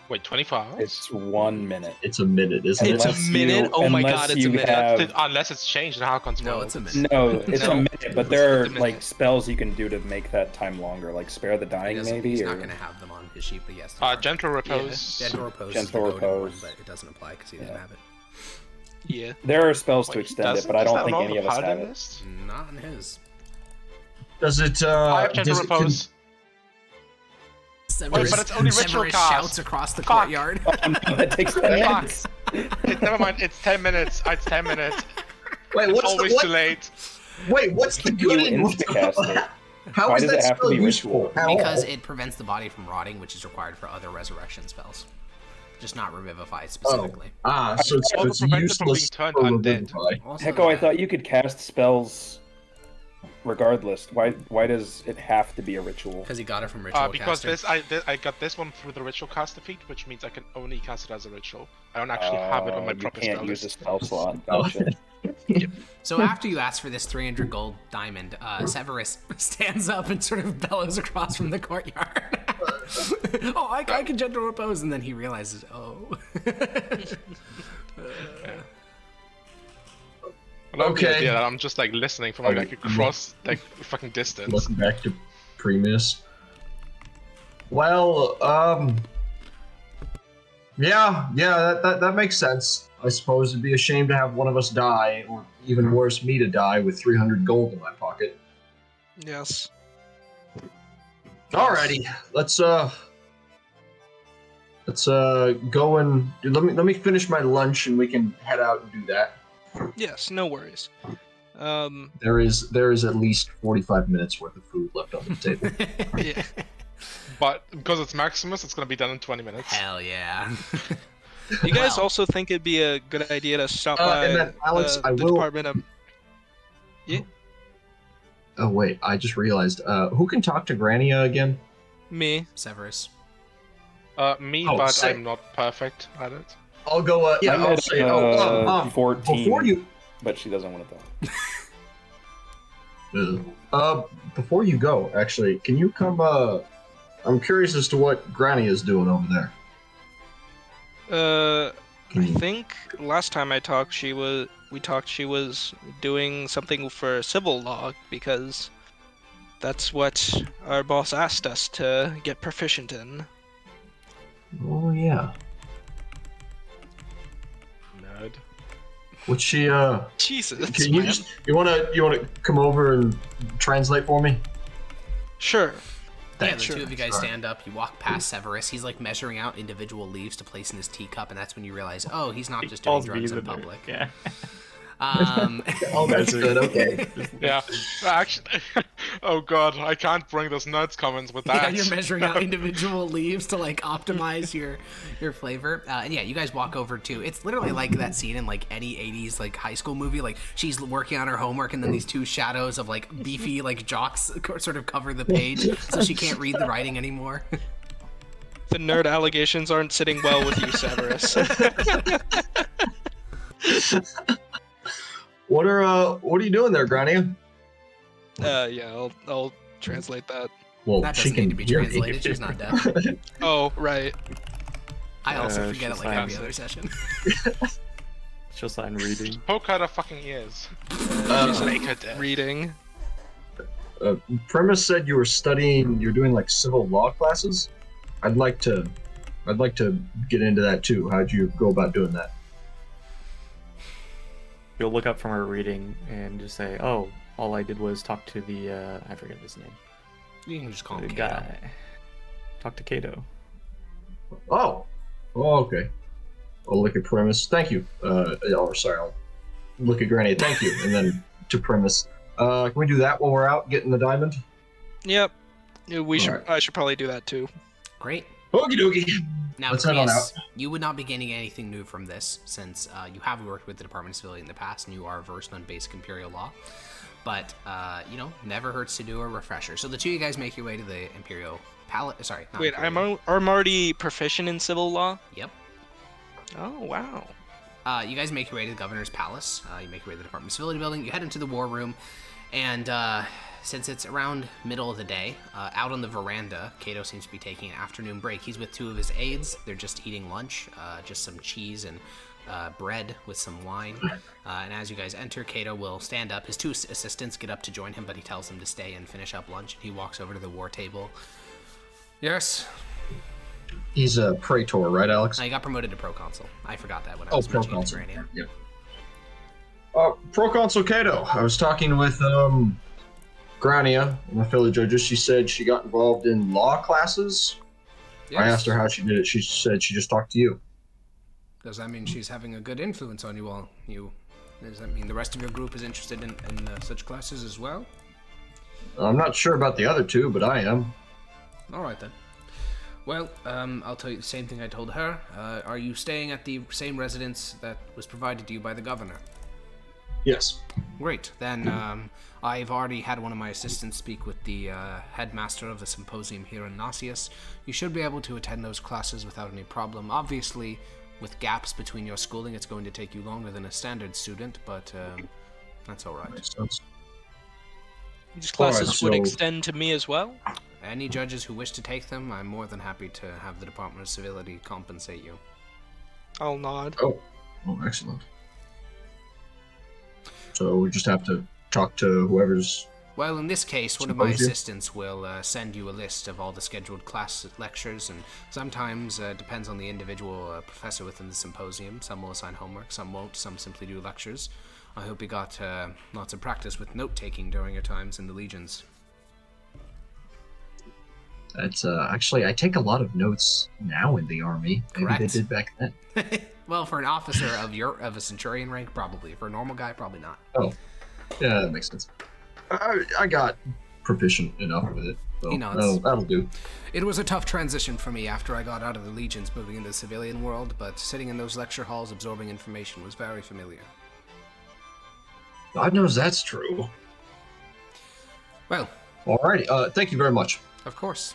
Wait, 24 hours? It's 1 minute. It's a minute, isn't It's it? a minute? Oh my unless god, it's a you minute. have- Unless it's changed in Harkon's No, world. it's a minute. No, it's No. a minute, but there are It's a minute. like spells you can do to make that time longer, like spare the He dying doesn't- maybe. He's or... not going to have them on his sheet, but yes. there are. Gentle repose. Gentle repose. Gentle is the goaded repose. one, but it doesn't apply because he doesn't Yeah. have it. Yeah. There are spells Wait, to he extend it, doesn't? but I Is don't that think not any on of the us have paladin it. list? Not in his. Does it? I have gentle does it repose. Severus, but it's only ritual Severus cast. shouts across the Fuck. courtyard. That takes 10 minutes. Never mind, it's 10 minutes. It's 10 minutes. Wait, It's what's always the what? too late. Wait, what's the You good in instacast it. How Why is does that it have to spell be useful? ritual? At all? Because it prevents the body from rotting, which is required for other resurrection spells. Just not Revivify specifically. So it's, Also it's prevent it from useless being turned for undead. Revivify. Also, Hecko, I thought you could cast spells regardless. Why does it have to be a ritual? Because he got it from ritual Because caster. I got this one through the ritual caster feat, which means I can only cast it as a ritual. I don't actually have it on my You proper can't spell use a list. spell slot. Oh. Gotcha. So after you ask for this 300 gold diamond, Severus stands up and sort of bellows across from the courtyard. Oh, I can gentle repose, and then he realizes, oh. I love the Okay. idea that I'm just like listening from like across like fucking distance. Looking back to Primus. Well, yeah, that makes sense. I suppose it'd be a shame to have one of us die, or even worse, me to die with 300 gold in my pocket. Yes. Alrighty, let's go and let me finish my lunch and we can head out and do that. Yes, no worries. There is at least 45 minutes worth of food left on the table. Yeah. But because it's Maximus, it's gonna be done in 20 minutes. Hell yeah. You guys Well- also think it'd be a good idea to stop And by then, Alex, the I will. Department of... Oh wait, I just realized. Who can talk to Grania again? Me. Severus. Me, Oh, but sick. I'm not perfect at it. I'll go. Yeah, I'm I'll at, say. 14, before you. but she doesn't want to talk. Before you go, actually, can you come? I'm curious as to what Granny is doing over there. I think last time I talked, she was doing something for civil law because that's what our boss asked us to get proficient in. Oh yeah. Nerd. What's she? Jesus, Can you man. you wanna come over and translate for me? Sure. Yeah, the Thanks. two of you guys Sorry. stand up. You walk past Severus. He's like measuring out individual leaves to place in his teacup, and that's when you realize, oh, he's not just doing Calls drugs in Visa there. public. Yeah. Oh, that's good. Okay. Yeah. Actually, oh god, I can't bring those nuts comments with Yeah, that. you're measuring out individual leaves to like optimize your flavor. And yeah, you guys walk over to. It's literally like that scene in like any '80s like high school movie. Like she's working on her homework, and then these two shadows of like beefy like jocks sort of cover the page, so she can't read the writing anymore. The nerd allegations aren't sitting well with you, Severus. What are you doing there, Grania? Yeah, I'll translate that. Well, That she doesn't can need to be hear me. translated. She's not deaf. Oh, right. I also forget it she's like every fine. other session. She'll sign reading. Poke her the fucking ears. Make her dead. Reading. Premise said you were studying. You're doing like civil law classes. I'd like to get into that too. How'd you go about doing that? You'll look up from her reading and just say, "Oh, all I did was talk to the I forget his name. You can just call The him guy. Talk to Kato." Oh, okay. I'll look at Premise. Thank you. Sorry. I'll look at Granny. Thank you, and then to Premise. Can we do that while we're out getting the diamond? Yep. We should. Alright. I should probably do that too. Great. Okie dokie. Now, Let's head on Prius, you would not be gaining anything new from this, since you have worked with the Department of Civility in the past and you are versed on basic Imperial law. But, never hurts to do a refresher. So the two of you guys make your way to the Imperial Palace. Sorry, not Wait, Imperial. I'm already proficient in civil law. Yep. Oh wow. You guys make your way to the Governor's Palace. You make your way to the Department of Civility building. You head into the War Room, and since it's around middle of the day, out on the veranda, Kato seems to be taking an afternoon break. He's with two of his aides. They're just eating lunch, just some cheese and bread with some wine. And as you guys enter, Kato will stand up. His two assistants get up to join him, but he tells them to stay and finish up lunch. And he walks over to the war table. Yes? He's a praetor, right, Alex? I got promoted to proconsul. I forgot that when I was mentioning it to proconsul. Grania. Yeah. Proconsul Cato. I was talking with Grania, my fellow judges. She said she got involved in law classes. Yes. I asked her how she did it. She said she just talked to you. Does that mean she's having a good influence on you all? Does that mean the rest of your group is interested in such classes as well? I'm not sure about the other two, but I am. All right then. Well, I'll tell you the same thing I told her. Are you staying at the same residence that was provided to you by the governor? Yes. Great. Then I've already had one of my assistants speak with the headmaster of the symposium here in Nasius. You should be able to attend those classes without any problem. Obviously, with gaps between your schooling, it's going to take you longer than a standard student, but that's all right. Makes sense. These classes Alright, would so- extend to me as well. Any judges who wish to take them, I'm more than happy to have the Department of Civility compensate you. I'll nod. Oh, excellent. So we just have to talk to whoever's. Well, in this case, one of my Symposium? assistants will send you a list of all the scheduled class lectures, and sometimes depends on the individual professor within the symposium. Some will assign homework, some won't, some simply do lectures. I hope you got lots of practice with note-taking during your times in the legions. That's actually, I take a lot of notes now in the army. Maybe Correct. they did back then. Well, for an officer of a centurion rank, probably. For a normal guy, probably not. Oh, yeah, that makes sense. I got proficient enough with it. So You know, it's- that'll do. It was a tough transition for me after I got out of the legions moving into the civilian world, but sitting in those lecture halls absorbing information was very familiar. God knows that's true. Well, Alrighty, thank you very much. of course.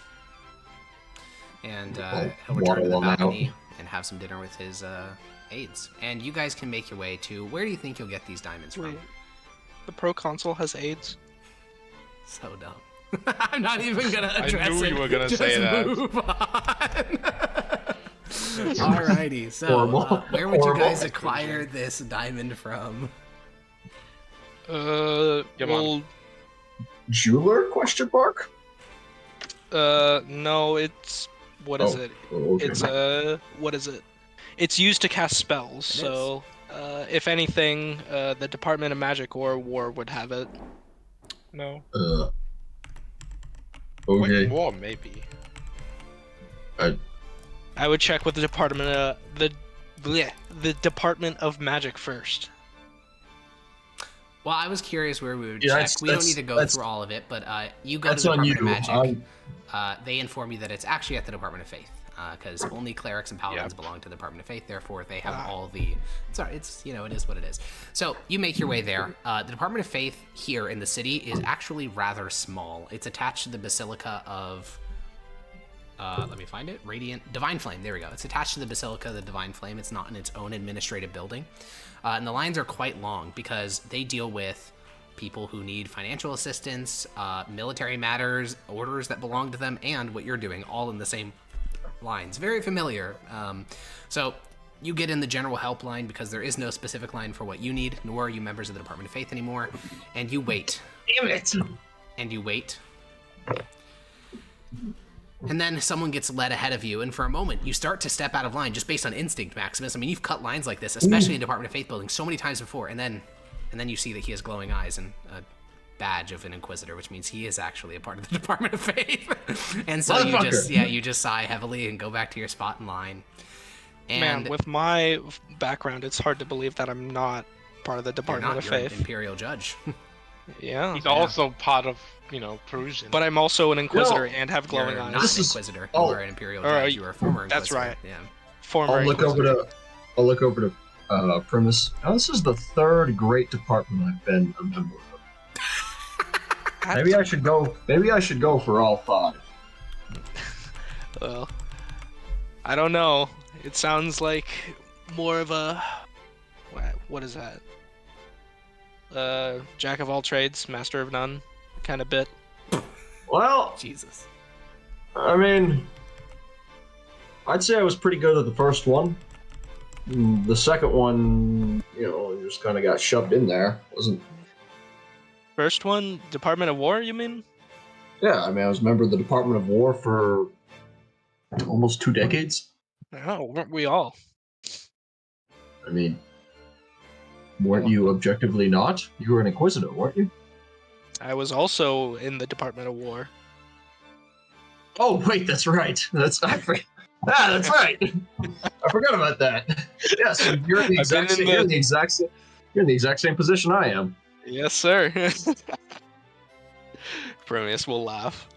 And I'll he'll return to the waddle on out. balcony and have some dinner with his aides. And you guys can make your way to, where do you think you'll get these diamonds from? Wait, the proconsul has AIDS. So dumb. I'm not even gonna address knew it. you were gonna Just say that. move on. Alrighty, so Horrible. where would you Horrible. guys acquire this diamond from? Well, Jeweler? Question mark. no, it's what is Oh, it? oh, okay. It's what is it? It's used to cast spells. It So If anything, the Department of Magic or War would have it. No. Okay. Wait, more maybe. I would check with the Department of Magic first. Well, I was curious where we would Yeah, check. We don't need to go through all of it, but you go to that's the on Department you. of Magic. They inform you that it's actually at the Department of Faith, because only clerics and paladins belong to the Department of Faith. Therefore, they have all the. Sorry, it's it is what it is. So you make your way there. The Department of Faith here in the city is actually rather small. It's attached to the Basilica of. Let me find it. Divine Flame. There we go. It's attached to the Basilica of the Divine Flame. It's not in its own administrative building. And the lines are quite long because they deal with people who need financial assistance, military matters, orders that belong to them, and what you're doing, all in the same lines. Very familiar. So you get in the general helpline because there is no specific line for what you need, nor are you members of the Department of Faith anymore. And you wait. Damn it! And you wait. And then someone gets led ahead of you, and for a moment, you start to step out of line just based on instinct, Maximus. I mean, you've cut lines like this, especially in Department of Faith buildings, so many times before, and then you see that he has glowing eyes and a badge of an Inquisitor, which means he is actually a part of the Department of Faith. And so you just sigh heavily and go back to your spot in line. And Man, with my background, it's hard to believe that I'm not part of the Department of you're an Faith. Imperial Judge. Yeah. He's also part of, Perusian. But I'm also an Inquisitor and have glowing You're eyes. not an Inquisitor. You are an Imperial Judge. You are a former Inquisitor. That's right. Yeah. Former I'll look over to Primus. Now, this is the third great department I've been a member of. Maybe I should go for all 5. Well, I don't know. It sounds like more of a what is that? Jack of all trades, master of none kind of bit. Well, Jesus. I mean, I'd say I was pretty good at the first one. The second one, just kind of got shoved in there. Wasn't. First one, Department of War, you mean? Yeah, I mean, I was a member of the Department of War for almost 2 decades. Oh, weren't we all? I mean, weren't you objectively not? You were an Inquisitor, weren't you? I was also in the Department of War. Oh, wait, that's right. That's right. I forgot about that. Yes, you're in the exact same position I am. Yes, sir. Prometheus will laugh.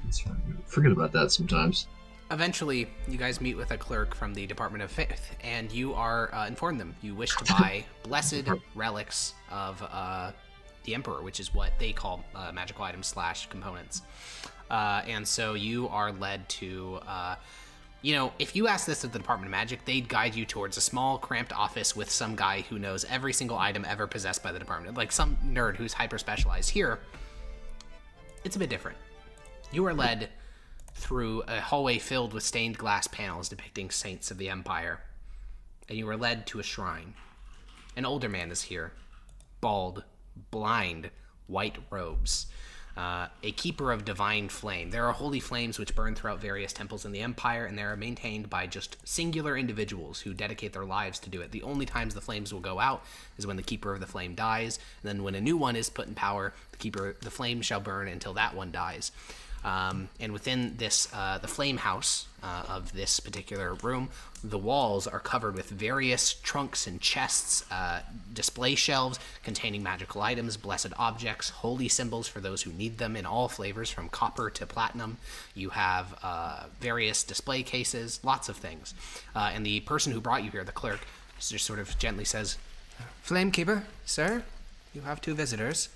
That's right. Forget about that sometimes. Eventually, you guys meet with a clerk from the Department of Faith, and you are inform them you wish to buy blessed relics of the Emperor, which is what they call magical items / components. And so you are led to, if you ask this at the Department of Magic, they'd guide you towards a small, cramped office with some guy who knows every single item ever possessed by the department, like some nerd who's hyper-specialized. Here, it's a bit different. You are led through a hallway filled with stained glass panels depicting saints of the Empire, and you are led to a shrine. An older man is here, bald, blind, white robes, a keeper of divine flame. There are holy flames which burn throughout various temples in the Empire, and they are maintained by just singular individuals who dedicate their lives to do it. The only times the flames will go out is when the keeper of the flame dies, and then when a new one is put in power, the flame shall burn until that one dies. And within this, the flame house of this particular room, the walls are covered with various trunks and chests, display shelves containing magical items, blessed objects, holy symbols for those who need them in all flavors, from copper to platinum. You have various display cases, lots of things. And the person who brought you here, the clerk, just sort of gently says, "Flamekeeper, sir, you have 2 visitors."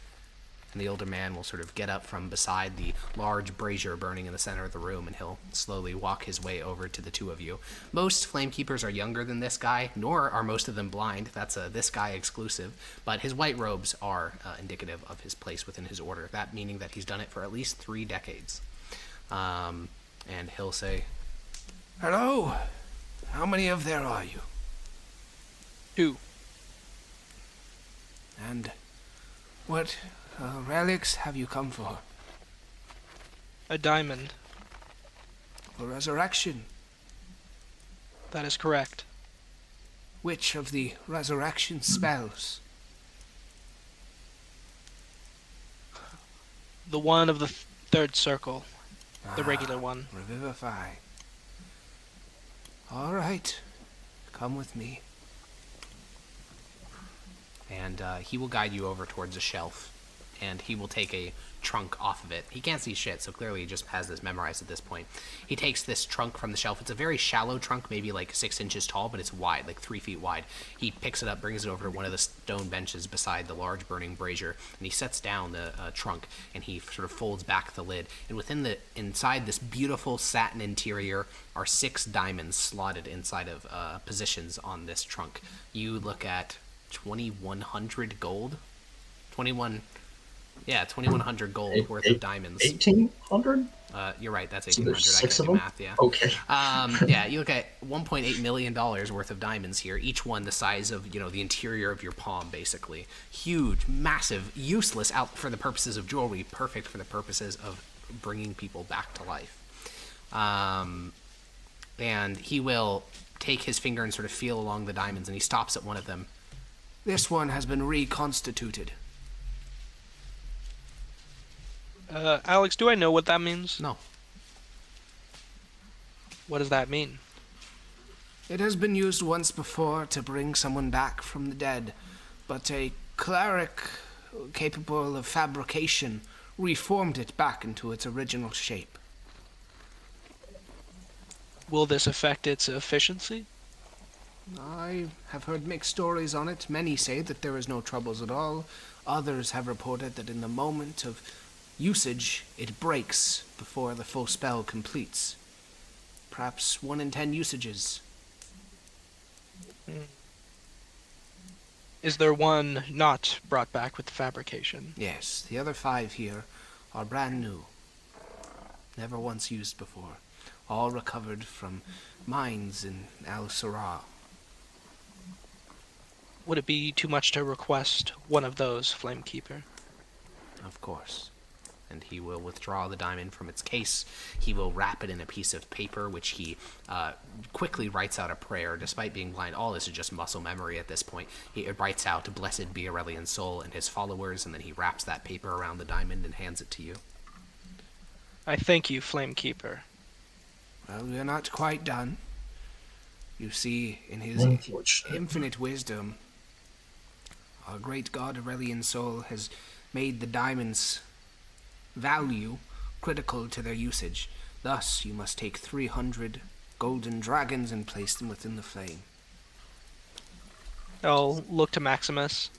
And the older man will sort of get up from beside the large brazier burning in the center of the room, and he'll slowly walk his way over to the 2 of you. Most flamekeepers are younger than this guy, nor are most of them blind. That's a this guy exclusive. But his white robes are indicative of his place within his order, that meaning that he's done it for at least 3 decades. And he'll say, "Hello, how many of there are you?" 2. "And what relics have you come for?" A diamond. "For resurrection?" That is correct. Which of the resurrection spells? The one of the third circle. The regular one. Revivify. All right. Come with me. And he will guide you over towards a shelf, and he will take a trunk off of it. He can't see shit, so clearly he just has this memorized at this point. He takes this trunk from the shelf. It's a very shallow trunk, maybe like 6 inches tall, but it's wide, like 3 feet wide. He picks it up, brings it over to one of the stone benches beside the large burning brazier, and he sets down the trunk, and he sort of folds back the lid. And inside this beautiful satin interior are 6 diamonds slotted inside of positions on this trunk. You look at 2,100 gold. 2,100 gold worth of diamonds. 1,800? You're right, that's So 1,800. there's I 6 can of do them? math, yeah. Okay. Yeah, you look at $1.8 million worth of diamonds here, each one the size of, the interior of your palm, basically. Huge, massive, useless out for the purposes of jewelry, perfect for the purposes of bringing people back to life. And he will take his finger and sort of feel along the diamonds, and he stops at one of them. This one has been reconstituted. Alex, do I know what that means? No. What does that mean? It has been used once before to bring someone back from the dead, but a cleric capable of fabrication reformed it back into its original shape. Will this affect its efficiency? I have heard mixed stories on it. Many say that there is no troubles at all. Others have reported that in the moment of usage, it breaks before the full spell completes. Perhaps 1 in 10 usages. Is there one not brought back with the fabrication? Yes, the other 5 here are brand new. Never once used before. All recovered from mines in Al Surah. Would it be too much to request one of those, Flamekeeper? Of course. And he will withdraw the diamond from its case. He will wrap it in a piece of paper, which he quickly writes out a prayer. Despite being blind, all this is just muscle memory at this point. He writes out, "Blessed be Aurelian's soul," and his followers, and then he wraps that paper around the diamond and hands it to you. I thank you, Flamekeeper. Well, we are not quite done. You see, in his Unfortunate. infinite wisdom, our great god Aurelian's soul has made the diamonds' value critical to their usage. Thus, you must take 300 golden dragons and place them within the flame. I'll look to Maximus.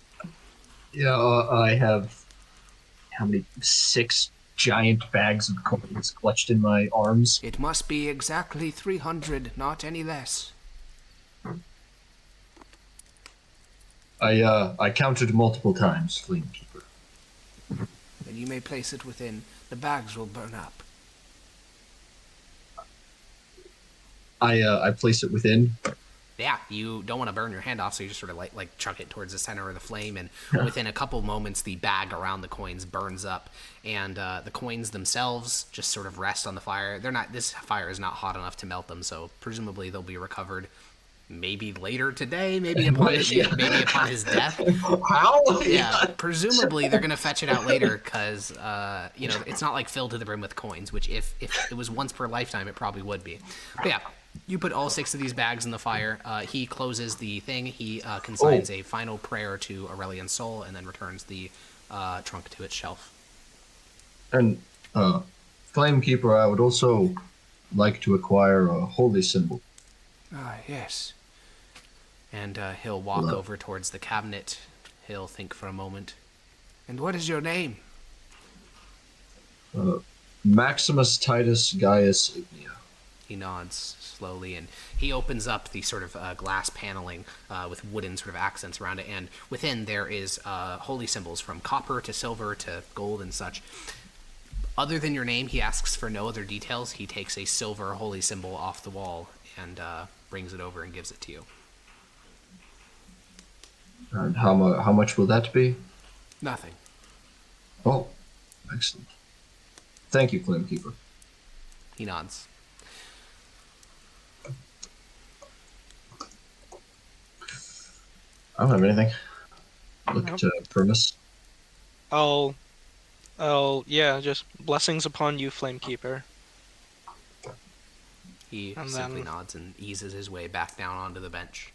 Yeah, I have how many? 6 giant bags of coins clutched in my arms. It must be exactly 300, not any less. I counted multiple times, Flamekeeper. And you may place it within. The bags will burn up. I place it within. Yeah, you don't want to burn your hand off, so you just sort of like chuck it towards the center of the flame, and within a couple moments, the bag around the coins burns up, and the coins themselves just sort of rest on the fire. This fire is not hot enough to melt them, so presumably they'll be recovered maybe later today, maybe upon his death. How? Yeah, presumably they're gonna fetch it out later, because it's not like filled to the brim with coins, which if it was once per lifetime, it probably would be. But yeah. You put all 6 of these bags in the fire. He closes the thing. He consigns a final prayer to Aurelian's soul, and then returns the trunk to its shelf. And, Flamekeeper, I would also like to acquire a holy symbol. Ah, yes. And he'll walk over towards the cabinet. He'll think for a moment. And what is your name? Maximus Titus Gaius Ignia. He nods slowly, and he opens up the sort of glass paneling with wooden sort of accents around it, and within there is holy symbols from copper to silver to gold and such. Other than your name, he asks for no other details. He takes a silver holy symbol off the wall and brings it over and gives it to you. And how much will that be? Nothing. Oh, excellent. Thank you, Flamekeeper. He nods. I don't have anything. Look Nope. to Primus. Yeah, just blessings upon you, Flamekeeper. He And simply then- nods and eases his way back down onto the bench.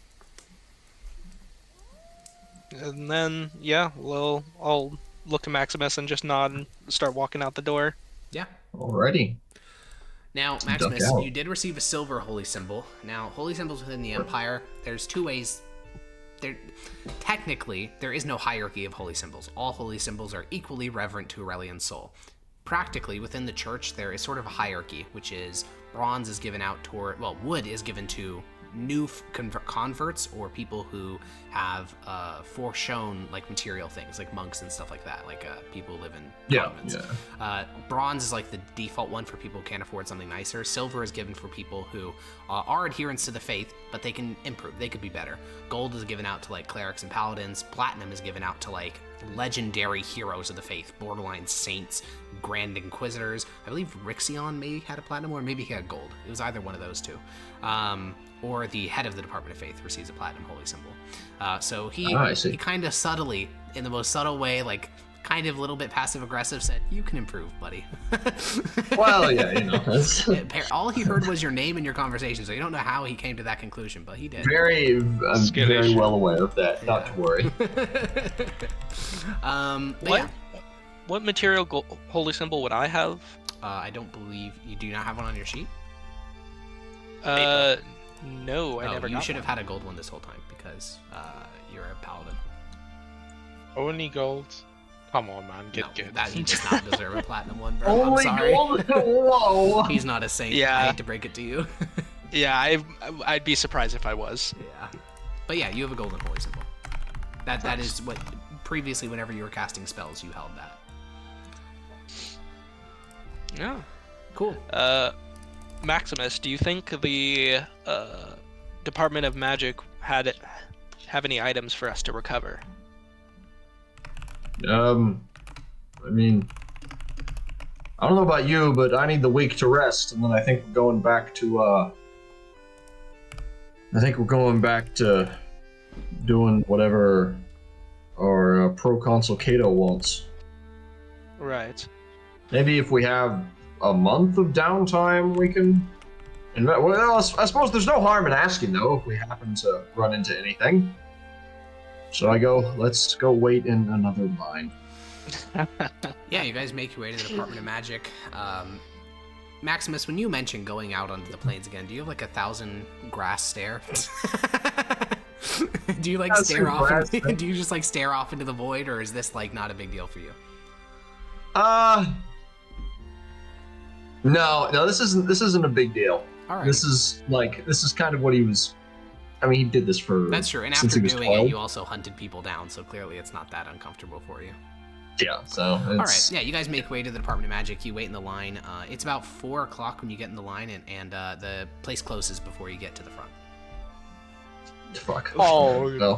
And then, yeah, I'll look to Maximus and just nod and start walking out the door. Yeah. Alrighty. Now, Duck Maximus, out. you did receive a silver holy symbol. Now, holy symbols within the Empire, there's two ways. Technically, there is no hierarchy of holy symbols. All holy symbols are equally reverent to Aurelian's soul. Practically, within the church, there is sort of a hierarchy, which is bronze is given out toward, well, wood is given to new converts or people who have foreshown like material things, like monks and stuff like that, like people who live in convents. Bronze is like the default one for people who can't afford something nicer. Silver is given for people who are adherents to the faith, but they can improve, they could be better. Gold is given out to like clerics and paladins. Platinum is given out to like legendary heroes of the faith, borderline saints, grand inquisitors. I believe Rixion maybe had a platinum, or maybe he had gold. It was either one of those two. Or the head of the Department of Faith receives a platinum holy symbol. So he kind of subtly, in the most subtle way, like kind of a little bit passive aggressive, said, "You can improve, buddy." Well, yeah, you know. That's All he heard was your name and your conversation, so you don't know how he came to that conclusion, but he did. I'm very well aware of that. Not to worry. What material holy symbol would I have? I don't believe you do not have one on your sheet. No, I never You got should one. have had a gold one this whole time because you're a paladin. Only gold. Come on, man, get good. That he does not deserve a platinum one, bro. I'm sorry. Whoa! He's not a saint. Yeah. I hate to break it to you. Yeah, I'd be surprised if I was. Yeah. But yeah, you have a golden holy symbol. That is what previously, whenever you were casting spells, you held that. Yeah. Cool. Maximus, do you think the Department of Magic have any items for us to recover? I mean, I don't know about you, but I need the week to rest, and then I think we're going back to, doing whatever our proconsul Cato wants. Right. Maybe if we have a month of downtime, we can. Well, I suppose there's no harm in asking, though, if we happen to run into anything. So let's go wait in another line. Yeah, you guys make your way to the Department of Magic. Maximus, when you mentioned going out onto the plains again, do you have like 1,000 grass stare? Do you like stare off? Do you just like stare off into the void, or is this like not a big deal for you? No, this isn't a big deal. All right. This is kind of what he was. I mean, he did this for. That's true. And since after he was doing 12. it, you also hunted people down, so clearly it's not that uncomfortable for you. Yeah. So. It's... All right. Yeah, you guys make way to the Department of Magic. You wait in the line. It's about 4 o'clock when you get in the line, and the place closes before you get to the front. Fuck. Oh. No.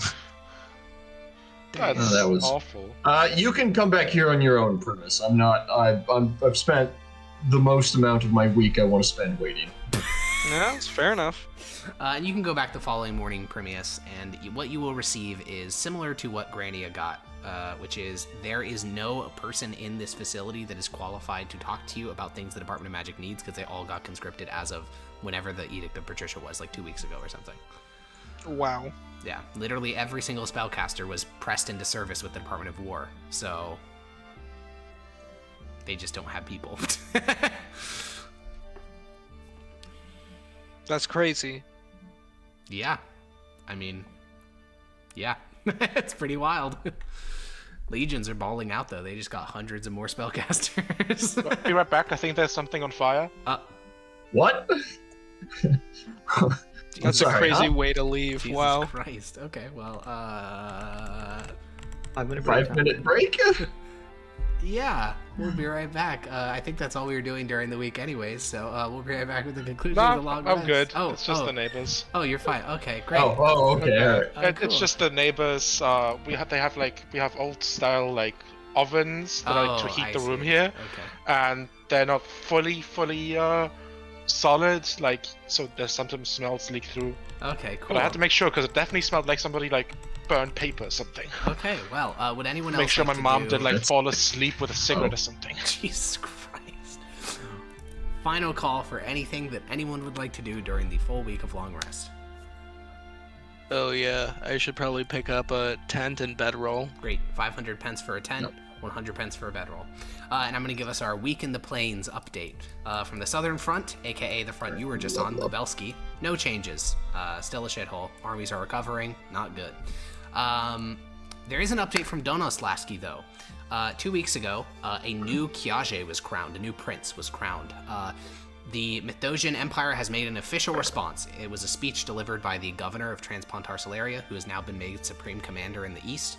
That's that was awful. You can come back here on your own premise. I'm not. I've spent the most amount of my week I want to spend waiting. Yeah, that's fair enough. And you can go back the following morning, Primius, and what you will receive is similar to what Grania got, which is there is no person in this facility that is qualified to talk to you about things the Department of Magic needs, because they all got conscripted as of whenever the Edict of Patricia was, like 2 weeks ago or something. Wow. Yeah, literally every single spellcaster was pressed into service with the Department of War, so they just don't have people. That's crazy. Yeah. I mean, yeah. It's pretty wild. Legions are balling out, though. They just got hundreds of more spellcasters. Be right back. I think there's something on fire. What? That's Sorry, a crazy huh? way to leave. Jesus Wow. Christ. Okay, well, 5-minute break. 5-minute break? yeah, we'll be right back. I think that's all we were doing during the week anyways, so we'll be right back with the conclusion No, of the long I'm rest. good. Oh, It's just the neighbors. Oh, you're fine. Okay, great. Oh, okay. All right. Cool. It's just the neighbors. We have old style like ovens that to heat I the room see. here, Okay. and they're not fully solid. Like, so there's sometimes smells leak through. Okay, cool. But I had to make sure because it definitely smelled like somebody like burn paper or something. Okay, well, would anyone else Make sure like my to mom do... didn't like That's- fall asleep with a cigarette Oh. or something. Jesus Christ. Final call for anything that anyone would like to do during the full week of long rest. Oh yeah, I should probably pick up a tent and bedroll. Great, 500 pence for a tent, 100 pence for a bedroll. And I'm going to give us our Week in the Plains update. From the Southern Front, aka the front you were just on, Lebelski, no changes. Still a shithole. Armies are recovering, not good. There is an update from Donoslavski, though. 2 weeks ago, a new Kiaje was crowned, a new prince was crowned. The Mithdosian Empire has made an official response. It was a speech delivered by the governor of Transpontar Solaria, who has now been made supreme commander in the east.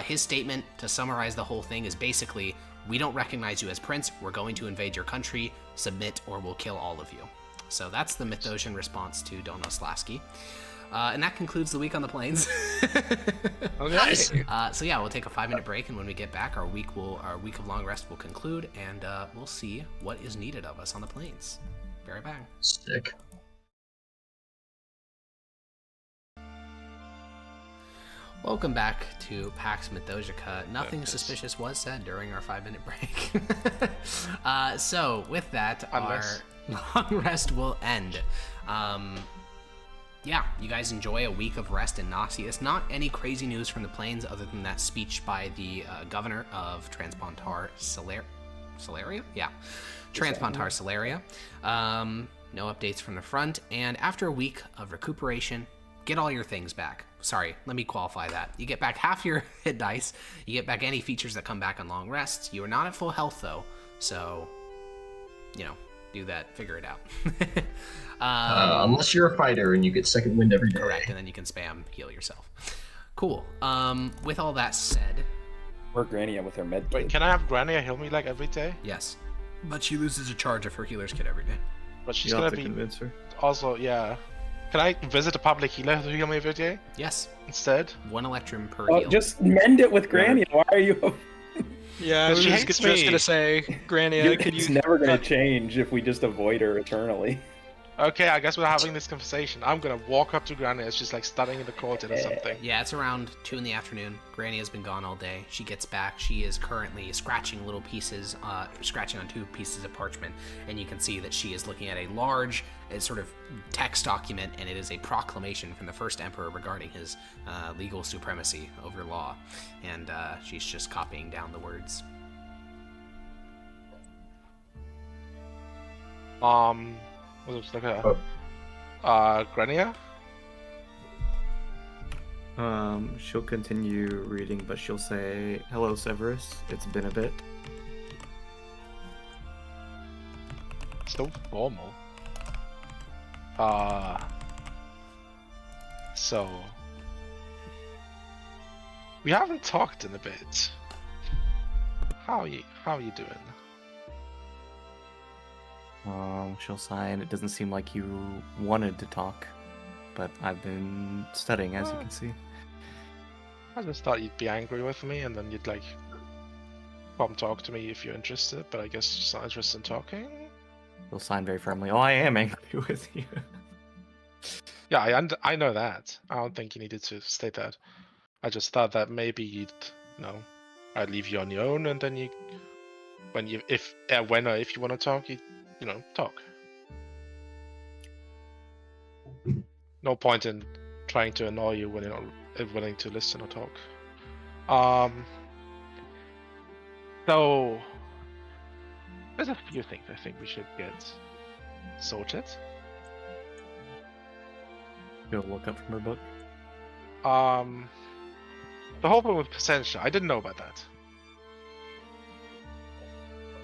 His statement, to summarize the whole thing, is basically, we don't recognize you as prince, we're going to invade your country, submit or we'll kill all of you. So that's the Mithdosian response to Donoslavski. And that concludes the week on the plains. Okay. So yeah, we'll take a 5-minute break, and when we get back, our week of long rest will conclude, and we'll see what is needed of us on the plains. Be right back. Sick. Welcome back to Pax Mithdosica. Nothing Yes. suspicious was said during our 5-minute break. So with that, Unless- our long rest will end. Yeah, you guys enjoy a week of rest in Nauseous. Not any crazy news from the plains other than that speech by the governor of Transpontar Solaria? Yeah, Transpontar Solaria. No updates from the front. And after a week of recuperation, get all your things back. Sorry, let me qualify that. You get back half your hit dice. You get back any features that come back on long rests. You are not at full health, though. So, do that. Figure it out. Unless you're a fighter and you get second wind every day. Correct, and then you can spam heal yourself. Cool. With all that said, Or Grania with her med Wait, kit. can I have Grania heal me like every day? yes. But she loses a charge of her healer's kit every day. But she's You'll gonna have to be convince her. also, yeah. Can I visit a public healer to heal me every day Yes. instead? 1 electrum per Oh, heal. just mend it with Grania. Why are you? Yeah, I was She just hates just me. gonna say, Grania, could It's you? never gonna change if we just avoid her eternally. Okay, I guess we're having this conversation. I'm gonna walk up to Grania. It's just like studying in the court or something. Yeah, it's around 2 in the afternoon. Granny has been gone all day. She gets back. She is currently scratching little pieces, scratching on 2 pieces of parchment, and you can see that she is looking at a large sort of text document, and it is a proclamation from the first emperor regarding his legal supremacy over law, and she's just copying down the words. What was it? Grania? She'll continue reading, but she'll say, "Hello, Severus. It's been a bit." So formal. So we haven't talked in a bit. How are you doing? She'll sigh, and it doesn't seem like you wanted to talk, but I've been studying, as you can see. I just thought you'd be angry with me, and then you'd like come talk to me if you're interested. But I guess you're not interested in talking. She'll sign very firmly. Oh, I am angry with you. Yeah, I know that. I don't think you needed to state that. I just thought that maybe you'd, I'd leave you on your own, and then when or if you want to talk, you talk. No point in trying to annoy you when you're not willing to listen or talk. So there's a few things I think we should get sorted. She'll look up from her book. The whole thing with Placentia, I didn't know about that.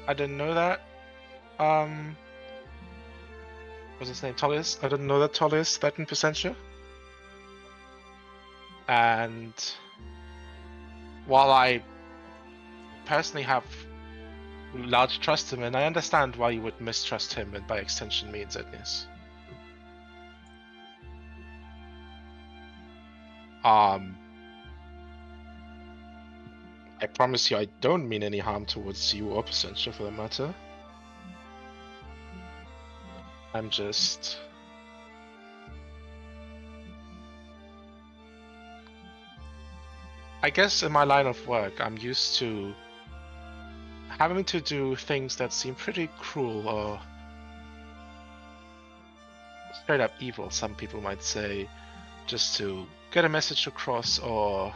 I didn't know that. What's his name? Tullius? I didn't know that Tullius threatened Placentia. And while I personally have large trust in him, and I understand why you would mistrust him, and by extension me and Zednius. I promise you I don't mean any harm towards you or Placentia for the matter. I'm just... I guess in my line of work, I'm used to having to do things that seem pretty cruel or straight up evil, some people might say, just to get a message across or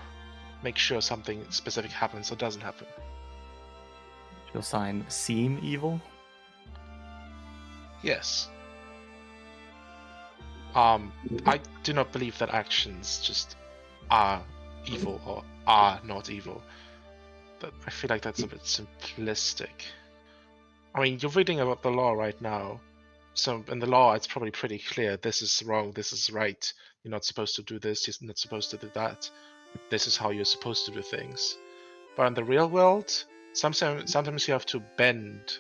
make sure something specific happens or doesn't happen. She'll sign seem evil. Yes. I do not believe that actions just are evil or are not evil. But I feel like that's a bit simplistic. I mean, you're reading about the law right now. So in the law, it's probably pretty clear. This is wrong. This is right. You're not supposed to do this. You're not supposed to do that. This is how you're supposed to do things. But in the real world, sometimes you have to bend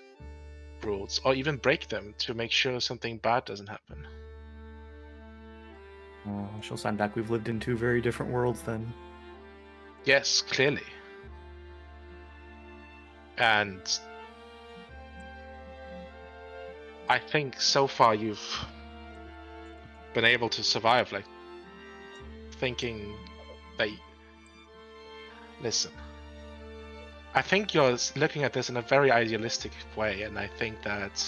rules or even break them to make sure something bad doesn't happen. She'll sign back. We've lived in two very different worlds then. Yes, clearly. And I think so far you've been able to survive, like, thinking that... Listen. I think you're looking at this in a very idealistic way, and I think that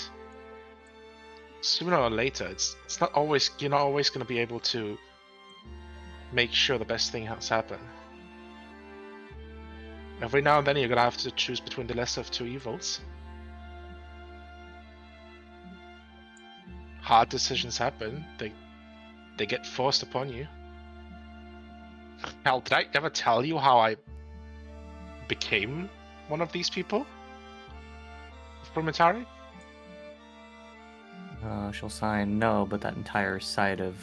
sooner or later, it's not always... You're not always going to be able to make sure the best thing has happened. Every now and then you're going to have to choose between the lesser of two evils. Hard decisions happen. They get forced upon you. Hell, did I ever tell you how I became one of these people? From Atari? She'll sign no, but that entire side of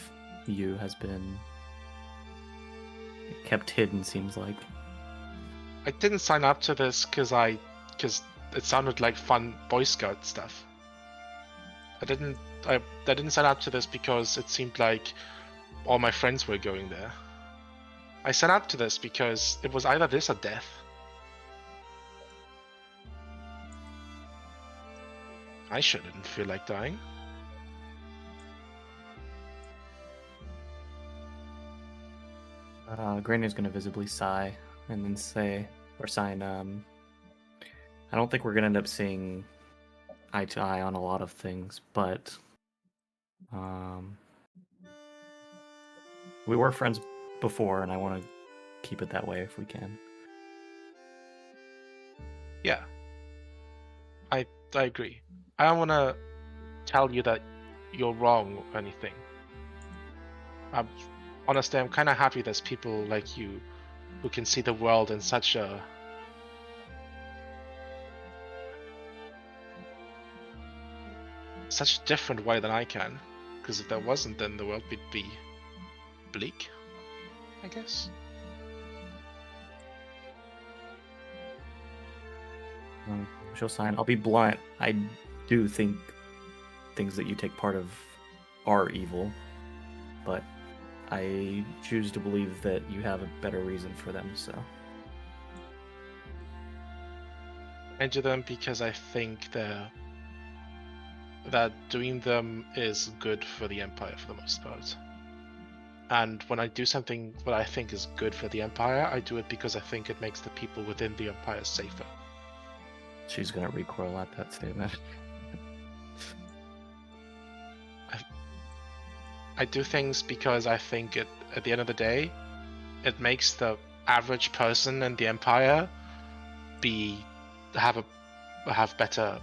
you has been kept hidden, seems like. I didn't sign up to this because it sounded like fun Boy Scout stuff. I didn't sign up to this because it seemed like all my friends were going there. I signed up to this because it was either this or death. I sure didn't feel like dying. Granny's gonna visibly sigh and then say, or sign, I don't think we're gonna end up seeing eye to eye on a lot of things, but we were friends before, and I want to keep it that way if we can. Yeah, I agree. I don't want to tell you that you're wrong or anything. Honestly, I'm kind of happy there's people like you who can see the world in such a different way than I can. Because if there wasn't, then the world would be bleak, I guess. She'll sign. I'll be blunt. I do think things that you take part of are evil, but I choose to believe that you have a better reason for them, so. I do them because I think that doing them is good for the Empire for the most part. And when I do something what I think is good for the Empire, I do it because I think it makes the people within the Empire safer. She's gonna recoil at that statement. I do things because I think at the end of the day, it makes the average person in the Empire have a better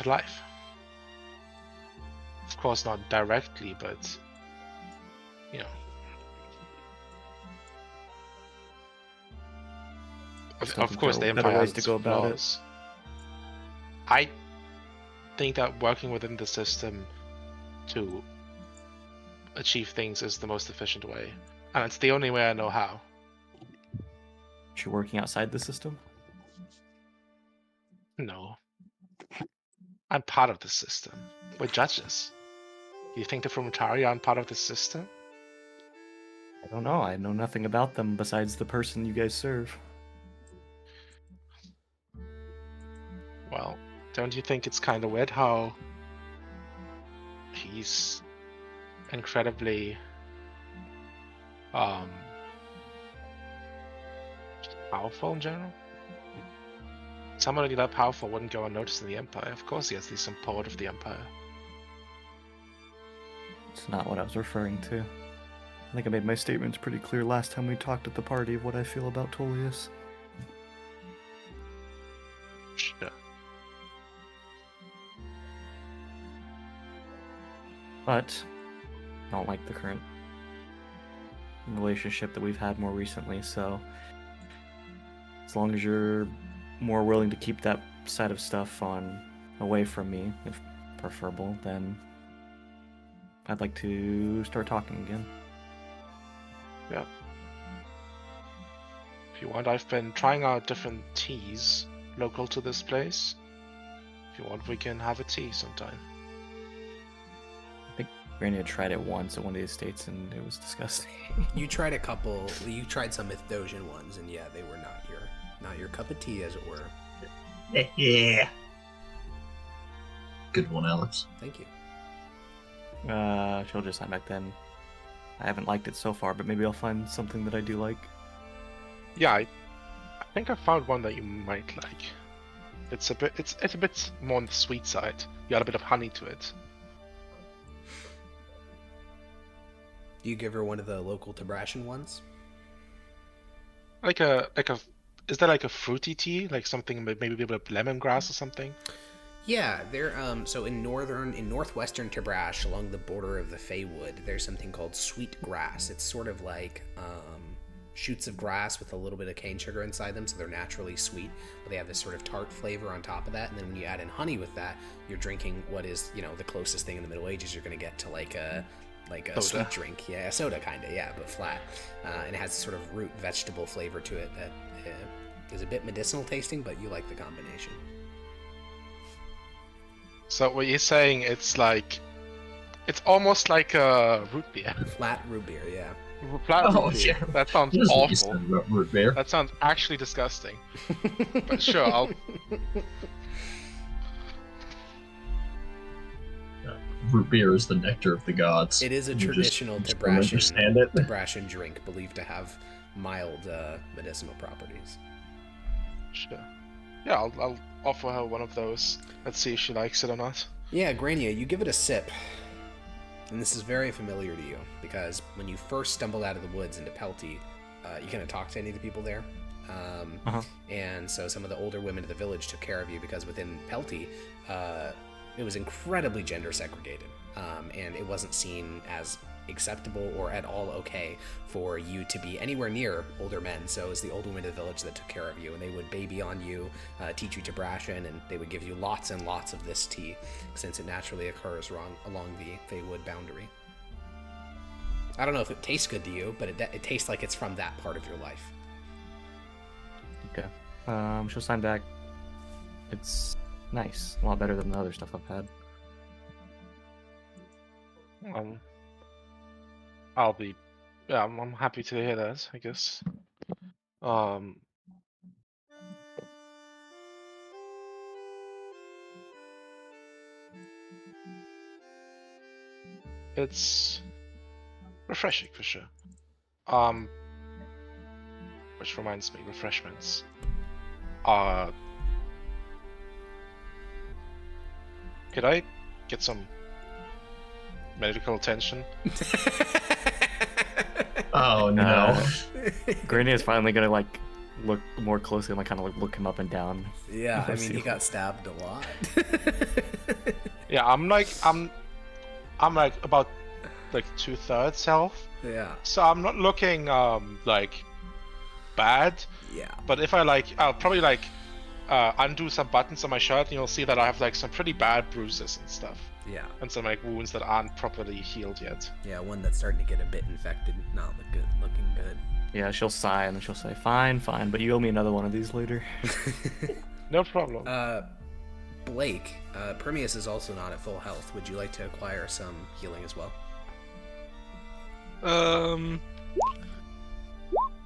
life. Of course, not directly, but you know. Of course, the Empire has its flaws. I think that working within the system to achieve things is the most efficient way, and it's the only way I know how. Is she working outside the system? No. I'm part of the system. We're judges. You think the Frumitari aren't part of the system? I don't know. I know nothing about them besides the person you guys serve. Well, don't you think it's kind of weird how he's powerful in general? Somebody that powerful wouldn't go unnoticed in the Empire. Of course he has the support of the Empire. It's not what I was referring to. I think I made my statements pretty clear last time we talked at the party of what I feel about Tullius. Sure. But I don't like the current relationship that we've had more recently, so as long as you're more willing to keep that side of stuff away from me, if preferable, then I'd like to start talking again. Yeah. If you want, I've been trying out different teas local to this place. If you want, we can have a tea sometime. I think Granny had tried it once at one of the estates and it was disgusting. You tried some Mithdosian ones, and yeah, they were not your cup of tea, as it were. Yeah. Good one, Alex. Thank you. She'll just sign back then. I haven't liked it so far, but maybe I'll find something that I do like. Yeah, I think I found one that you might like. It's a bit more on the sweet side. You got a bit of honey to it. Do you give her one of the local Tabrashan ones? Is that like a fruity tea? Like something maybe a bit of lemongrass or something? Yeah, they're so in northwestern Tabrash, along the border of the Feywood, there's something called sweet grass. It's sort of like shoots of grass with a little bit of cane sugar inside them, so they're naturally sweet, but they have this sort of tart flavor on top of that. And then when you add in honey with that, you're drinking what is, the closest thing in the Middle Ages you're going to get to like a sweet drink. Yeah, a soda kind of, yeah, but flat. And it has a sort of root vegetable flavor to it that is a bit medicinal tasting, but you like the combination. So what you're saying, it's almost like a root beer. Flat root beer, yeah. Flat root beer. Yeah. That sounds This is what you awful. said about root beer. That sounds actually disgusting. But sure, I'll... Root beer is the nectar of the gods. It is a You just traditional don't understand it. Tabrashan drink believed to have mild medicinal properties. Sure. Yeah, I'll offer her one of those. Let's see if she likes it or not. Yeah, Grania, you give it a sip. And this is very familiar to you, because when you first stumbled out of the woods into Pelty, you couldn't talk to any of the people there. And so some of the older women of the village took care of you, because within Pelty, it was incredibly gender segregated. And it wasn't seen as acceptable or at all okay for you to be anywhere near older men. So it was the older women of the village that took care of you, and they would baby on you, teach you Tabrashan, and they would give you lots and lots of this tea, since it naturally occurs along the Feywood boundary. I don't know if it tastes good to you, but it tastes like it's from that part of your life. Okay. She'll sign back. It's nice. A lot better than the other stuff I've had. I'm happy to hear that, I guess. It's refreshing for sure. Which reminds me, refreshments. Could I get some medical attention? Oh no. Granny is finally gonna look more closely and kind of look him up and down. Yeah, I mean, he got stabbed a lot. Yeah, I'm about 2/3 health. Yeah. So I'm not looking bad. Yeah. But if I'll probably undo some buttons on my shirt, and you'll see that I have some pretty bad bruises and stuff. Yeah. And some wounds that aren't properly healed yet. Yeah, one that's starting to get a bit infected, not looking good. Yeah, she'll sigh and then she'll say, "Fine, but you owe me another one of these later." No problem. Blake, Permeus is also not at full health. Would you like to acquire some healing as well?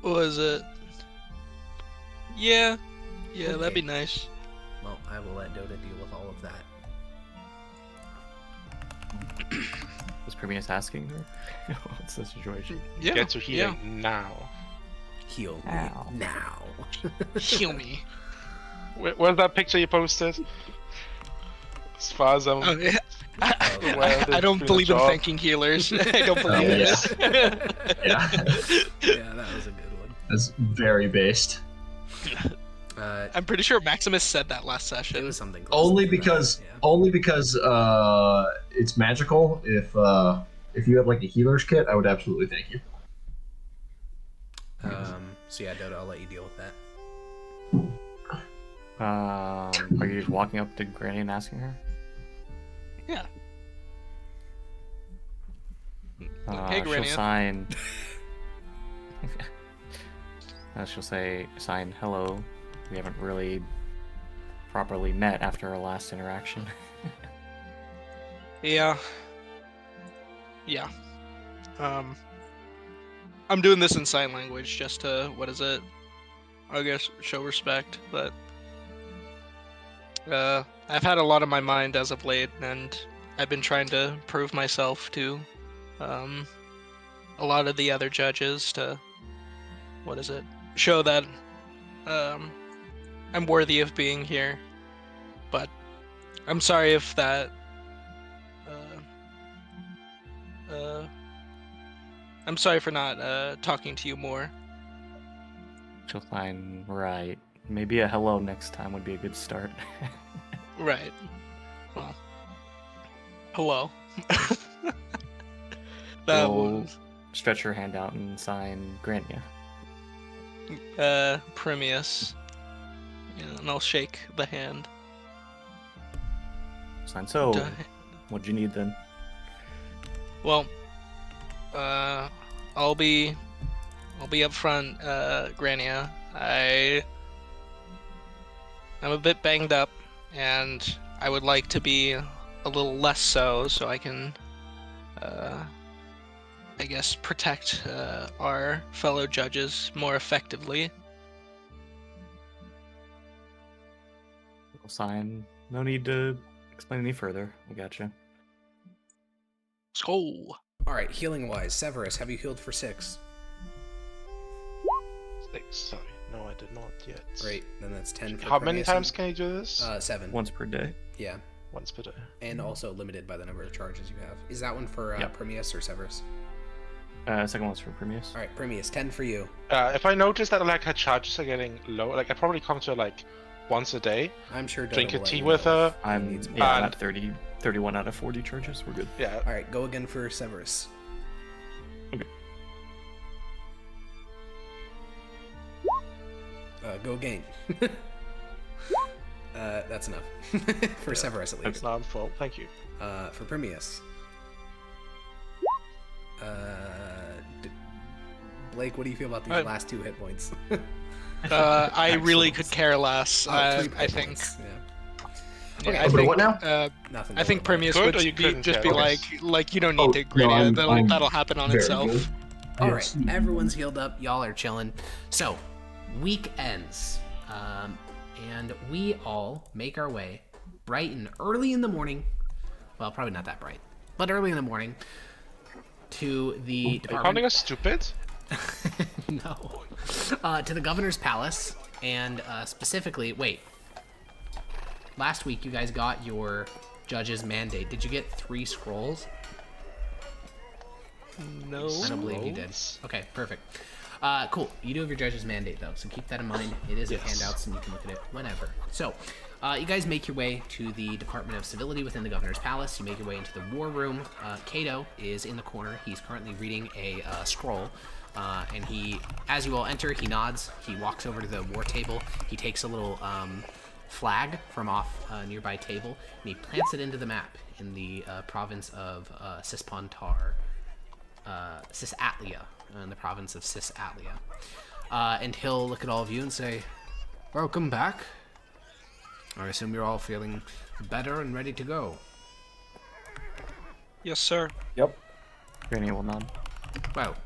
What was it? Yeah, Okay. That'd be nice. Well, I will let Dota deal with all of that. Was Permeus asking her? What's the situation? Yeah, Get to healing now. Heal me Ow. now. Heal me. Where's that picture you posted? As far as I'm Oh, yeah. aware, I don't doing a believe in job. thanking healers. I don't believe in yeah. it. Yeah, Yeah, that was a good one. that's very based. I'm pretty sure Maximus said that last session. It was something close Only to that, because yeah. it's magical. If you have like a healer's kit, I would absolutely thank you. So yeah, Dota, I'll let you deal with that. Are you just walking up to Granny and asking her? Yeah. Hey, She'll Granny. sign. She'll sign hello. We haven't really properly met after our last interaction. Yeah. I'm doing this in sign language just to, I guess, show respect, but I've had a lot on my mind as of late, and I've been trying to prove myself to a lot of the other judges to, show that I'm worthy of being here, but I'm sorry if that I'm sorry for not talking to you more. She'll sign right. Maybe a hello next time would be a good start. Right. Well, hello. That She'll was stretch her hand out and sign Grania. Premius. Yeah, and I'll shake the hand. Sign so. Duh. What'd you need then? Well, I'll be up front, Grania. I'm a bit banged up, and I would like to be a little less so I can, I guess, protect our fellow judges more effectively. We'll sign. No need to explain any further. I gotcha. Let's go. All right, healing wise, Severus, have you healed for 6? 6. Sorry, no, I did not yet. Great, then that's 10 for How many Prometheus. times can you do this? 7. Once per day. Yeah, Once per day. and also limited by the number of charges you have. Is that one for Yep. Prometheus or Severus? Second one's for Premius. All right, Prometheus, 10 for you. If I notice that like her charges are getting low, like I probably come to her like once a day, I'm sure Dota drink a will let tea you with know her. if he I'm needs more. yeah, at 31 out of 40 charges. We're good. Yeah. All right, go again for Severus. Okay. Go again. That's enough. For Severus, at least. No, I'm full. Thank you. For Prometheus. Blake, what do you feel about these last 2 hit points? I really could care less. 3 I hit think. points, yeah. Yeah, Okay, I but think, what now? Nothing. I think Premier. Premius Could, would or you couldn't just care? be Okay. like you don't need Oh, to no, Grania. I'm That'll happen on very itself. good. All Yes. right, everyone's healed up. Y'all are chilling. So, week ends, and we all make our way bright and early in the morning. Well, probably not that bright, but early in the morning to the Are you department. calling us stupid? No, to the governor's palace, and specifically, wait. Last week, you guys got your judge's mandate. Did you get 3 scrolls? No. I don't believe you did. Okay, perfect. Cool. You do have your judge's mandate, though, so keep that in mind. It is in handouts, and you can look at it whenever. So, you guys make your way to the Department of Civility within the Governor's Palace. You make your way into the War Room. Cato is in the corner. He's currently reading a scroll. And as you all enter, he nods. He walks over to the war table. He takes a little flag from off a nearby table, and he plants it into the map in the province of Cisatlia, in the province of Cisatlia. And he'll look at all of you and say, "Welcome back. I assume you're all feeling better and ready to go." Yes, sir. Yep. Grania will nod. Well,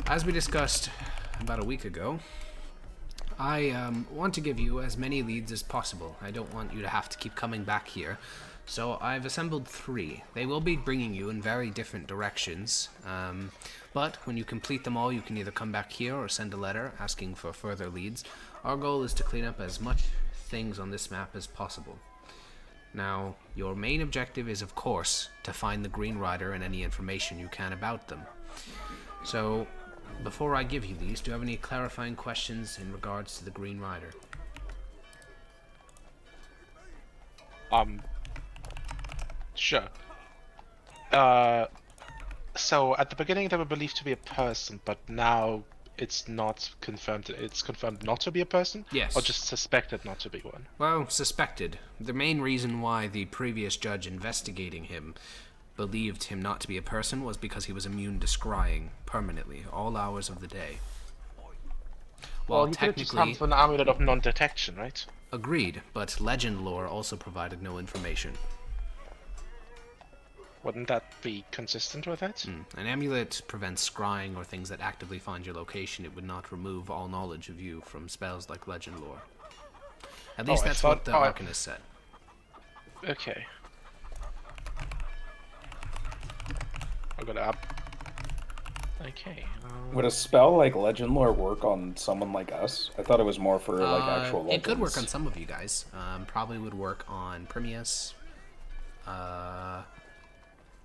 as we discussed about a week ago, I want to give you as many leads as possible. I don't want you to have to keep coming back here So I've assembled 3. They will be bringing you in very different directions, but when you complete them all, you can either come back here or send a letter asking for further leads. Our goal is to clean up as much things on this map as possible. Now, your main objective is, of course, to find the Green Rider and any information you can about them. So, before I give you these, do you have any clarifying questions in regards to the Green Rider? Sure. So at the beginning they were believed to be a person, but now it's not confirmed. It's confirmed not to be a person? Yes. Or just suspected not to be one? Well, suspected. The main reason why the previous judge investigating him believed him not to be a person was because he was immune to scrying permanently, all hours of the day. Well, he could just have an amulet of non-detection, right? Agreed, but legend lore also provided no information. Wouldn't that be consistent with it? An amulet prevents scrying or things that actively find your location. It would not remove all knowledge of you from spells like legend lore. At least that's what the Arcanist said. Okay. I'll go to up. Okay. Would a spell like legend lore work on someone like us? I thought it was more for like actual legends. It could work on some of you guys. Probably would work on Primius.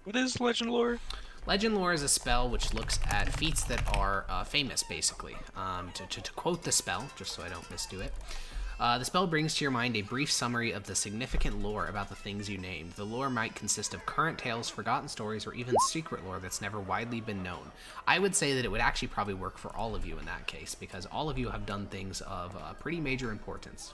What is legend lore? Legend lore is a spell which looks at feats that are famous, basically. To quote the spell, just so I don't misdo it, the spell brings to your mind a brief summary of the significant lore about the things you named. The lore might consist of current tales, forgotten stories, or even secret lore that's never widely been known. I would say that it would actually probably work for all of you in that case, because all of you have done things of pretty major importance.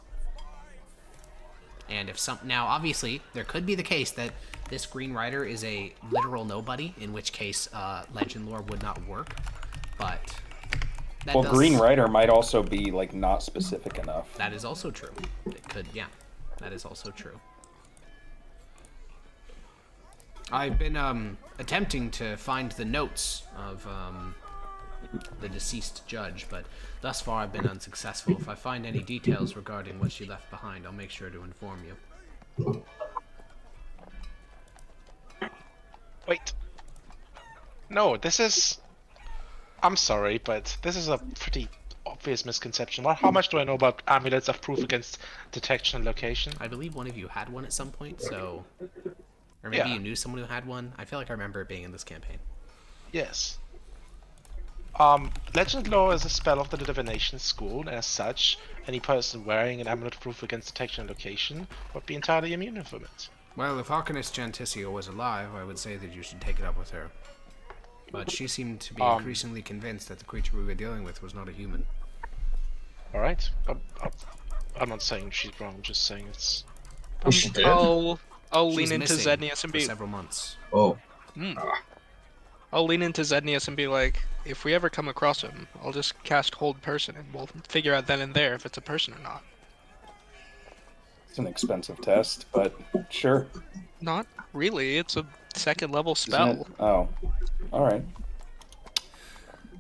And if now obviously there could be the case that this Green Rider is a literal nobody, in which case legend lore would not work. But that Green Rider might also be like not specific enough. That is also true. It could, yeah, that is also true. I've been attempting to find the notes of the deceased judge, but thus far I've been unsuccessful. If I find any details regarding what she left behind, I'll make sure to inform you. Wait. No, this is... I'm sorry, but this is a pretty obvious misconception. How much do I know about amulets of proof against detection and location? I believe one of you had one at some point, so... Or maybe you knew someone who had one. I feel like I remember it being in this campaign. Yes. Legend lore is a spell of the divination school, and as such, any person wearing an amulet of proof against detection and location would be entirely immune from it. Well, if Arcanist Janticia was alive, I would say that you should take it up with her. But she seemed to be increasingly convinced that the creature we were dealing with was not a human. Alright. I'm not saying she's wrong, I'm just saying it's... I'll lean She's into missing Zednius and for be... several months. Oh. I'll lean into Zednius and be like, if we ever come across him, I'll just cast Hold Person and we'll figure out then and there if it's a person or not. It's an expensive test, but sure. Not really, it's a second level spell. Oh, alright.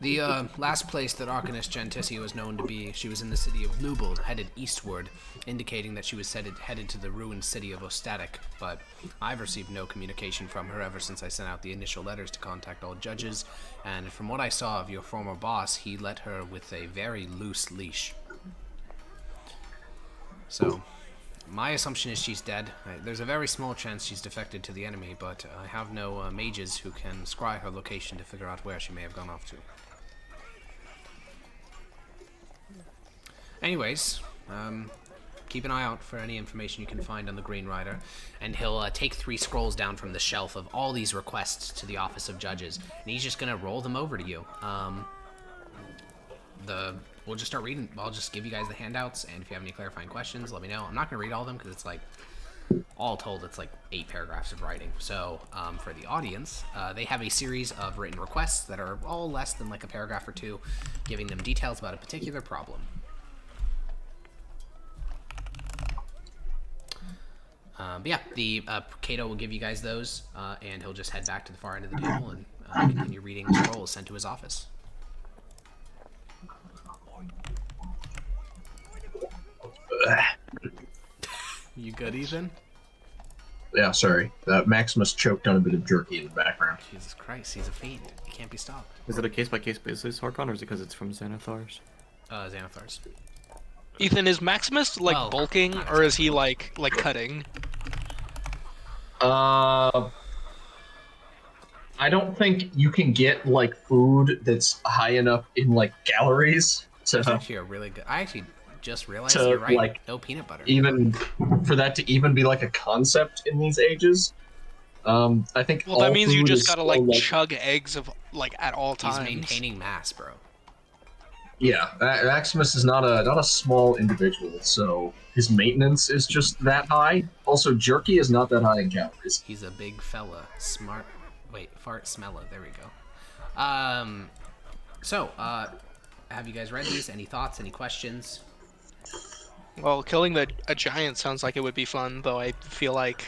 The last place that Arcanist Janticia was known to be, she was in the city of Lubel, headed eastward, indicating that she was headed to the ruined city of Ostatic, but I've received no communication from her ever since I sent out the initial letters to contact all judges, and from what I saw of your former boss, he let her with a very loose leash. So, my assumption is she's dead. There's a very small chance she's defected to the enemy, but I have no mages who can scry her location to figure out where she may have gone off to. Anyways, keep an eye out for any information you can find on the Green Rider, and he'll take 3 scrolls down from the shelf of all these requests to the Office of Judges, and he's just gonna roll them over to you. We'll just start reading. I'll just give you guys the handouts, and if you have any clarifying questions, let me know. I'm not gonna read all of them because it's like, all told, it's like 8 paragraphs of writing. So for the audience, they have a series of written requests that are all less than like a paragraph or 2, giving them details about a particular problem. But yeah, the Cato will give you guys those, and he'll just head back to the far end of the table and continue reading scrolls sent to his office. You good, Ethan? Yeah, sorry. Maximus choked on a bit of jerky in the background. Jesus Christ, he's a fiend. He can't be stopped. Is it a case-by-case basis, Harkon, or is it because it's from Xanathars? Xanathars. Ethan, is Maximus like Well, bulking not or is he like cutting? I don't think you can get like food that's high enough in like calories That's to actually a really good. I actually just realized To, you're right. like, No peanut butter. even for that to even be like a concept in these ages. I think Well, that all means you food just is gotta still, like chug eggs of like at all He's times. maintaining mass, bro. Yeah, Maximus is not a small individual, so his maintenance is just that high. Also, jerky is not that high in calories. He's a big fella. Smart. Wait, fart smella. There we go. So, have you guys read these? Any thoughts? Any questions? Well, killing a giant sounds like it would be fun, though I feel like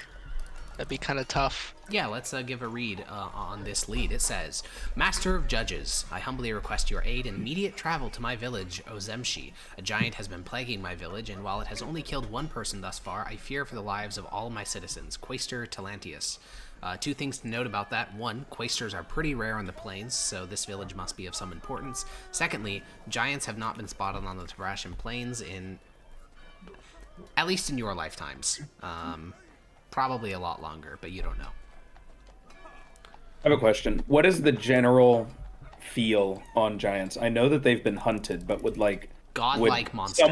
that'd be kind of tough. Yeah, let's give a read on this lead. It says, Master of Judges, I humbly request your aid in immediate travel to my village, Ozemshi. A giant has been plaguing my village, and while it has only killed one person thus far, I fear for the lives of all my citizens. Quaestor Talantius. Two things to note about that. One, quaestors are pretty rare on the plains, so this village must be of some importance. Secondly, giants have not been spotted on the Tabrashan plains at least in your lifetimes. Probably a lot longer, but you don't know. I have a question. What is the general feel on giants? I know that they've been hunted, but Godlike monsters.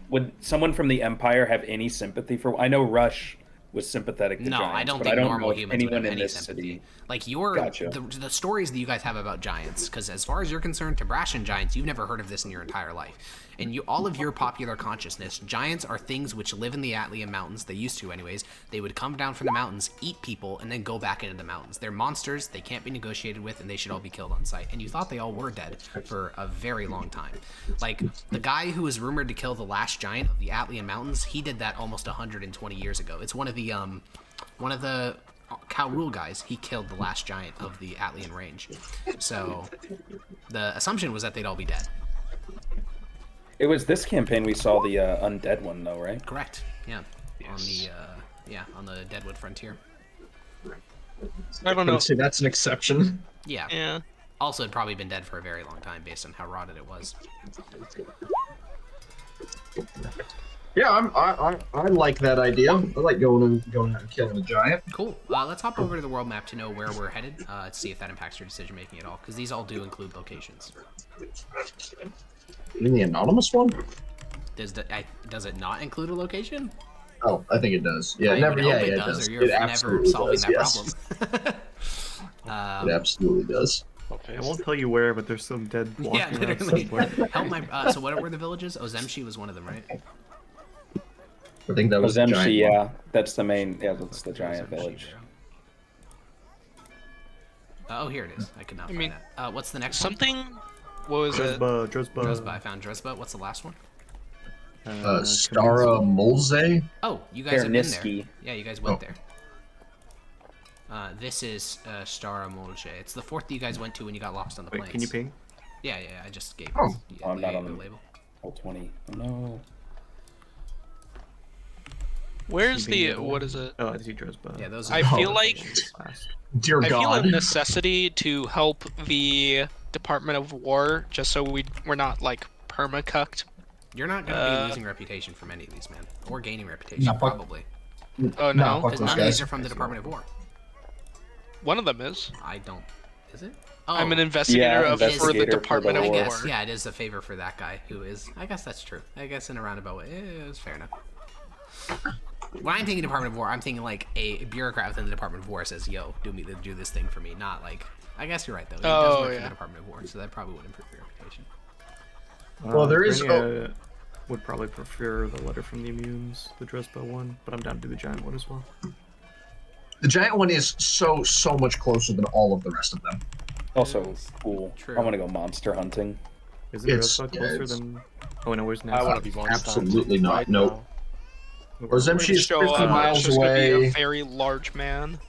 Would someone from the Empire have any sympathy for? I know Rush was sympathetic to No, giants, I don't but think I don't normal know if humans would anyone have in any this sympathy. city. Like Gotcha. the stories that you guys have about giants, because as far as you're concerned, Tabrashan giants, you've never heard of this in your entire life. In all of your popular consciousness, giants are things which live in the Atlian Mountains. They used to, anyways. They would come down from the mountains, eat people, and then go back into the mountains. They're monsters. They can't be negotiated with, and they should all be killed on sight. And you thought they all were dead for a very long time. Like the guy who was rumored to kill the last giant of the Atlian Mountains, he did that almost 120 years ago. It's one of the Kalrul guys. He killed the last giant of the Atlian range. So the assumption was that they'd all be dead. It was this campaign we saw the undead one, though, right? Correct. Yeah. Yes. On the Deadwood frontier. I don't know. So that's an exception. Yeah. Yeah. Also, had probably been dead for a very long time based on how rotted it was. Yeah, I like that idea. I like going out and killing a giant. Cool. Let's hop over to the world map to know where we're headed. To see if that impacts your decision making at all, because these all do include locations. In the anonymous one? Does it not include a location? Oh, I think it does. Yeah, I it never. would Yeah, hope yeah, it it does, does. or you're It never absolutely solving does. that Yes. problem. It absolutely does. Okay. I won't tell you where, but there's some dead walking Yeah, around literally. somewhere. Help my. So what were the villages? Ozemshi was one of them, right? I think that was the Ozemshi, giant one. yeah, that's the main. Yeah, that's the giant Ozemshi village. there. Oh, here it is. I could not find mean, that. What's the next one? Something. What was it? Dresba. I found Dresba. What's the last one? Stara Molze. Oh, you guys have been there. Perniski. Yeah, you guys went there. This is Stara Molje. It's the fort that you guys went to when you got lost on the Wait, plains. can you ping? Yeah, I just gave Oh. you I'm not the on label. All 20. Oh, no. Where's Can you the ping what is it? Oh, I see Dresba. Yeah, those. Are I the feel locations. Last. Dear I feel God. a necessity to help the Department of War, just so we're not like perma-cucked. You're not going to be losing reputation from any of these, man, or gaining reputation, No, fuck- probably. Oh No, no, fuck Because those none of these guys. are from the Department of War. one of them is. I don't. Is it? Oh, I'm an investigator Yeah, for the investigator for Department the of I War. guess, yeah, it is a favor for that guy who is. I guess that's true. I guess in a roundabout way, it's fair enough. When I'm thinking Department of War, I'm thinking like a bureaucrat within the Department of War says, "Yo, do this thing for me." Not like. I guess you're right though. He does work for yeah. the Department of War, so that probably would improve your reputation. Well, there is- Grania would probably prefer the letter from the immunes, the Dresba one, but I'm down to do the giant one as well. The giant one is so much closer than all of the rest of them. Also, cool. True. I want to go monster hunting. Is it It's- Dresba yeah, closer it's- than? Oh no, where's I Nancy? want to be monster Absolutely not. right Nope. now. Ozemshi is So 50 Ash miles is gonna be away. a very large man.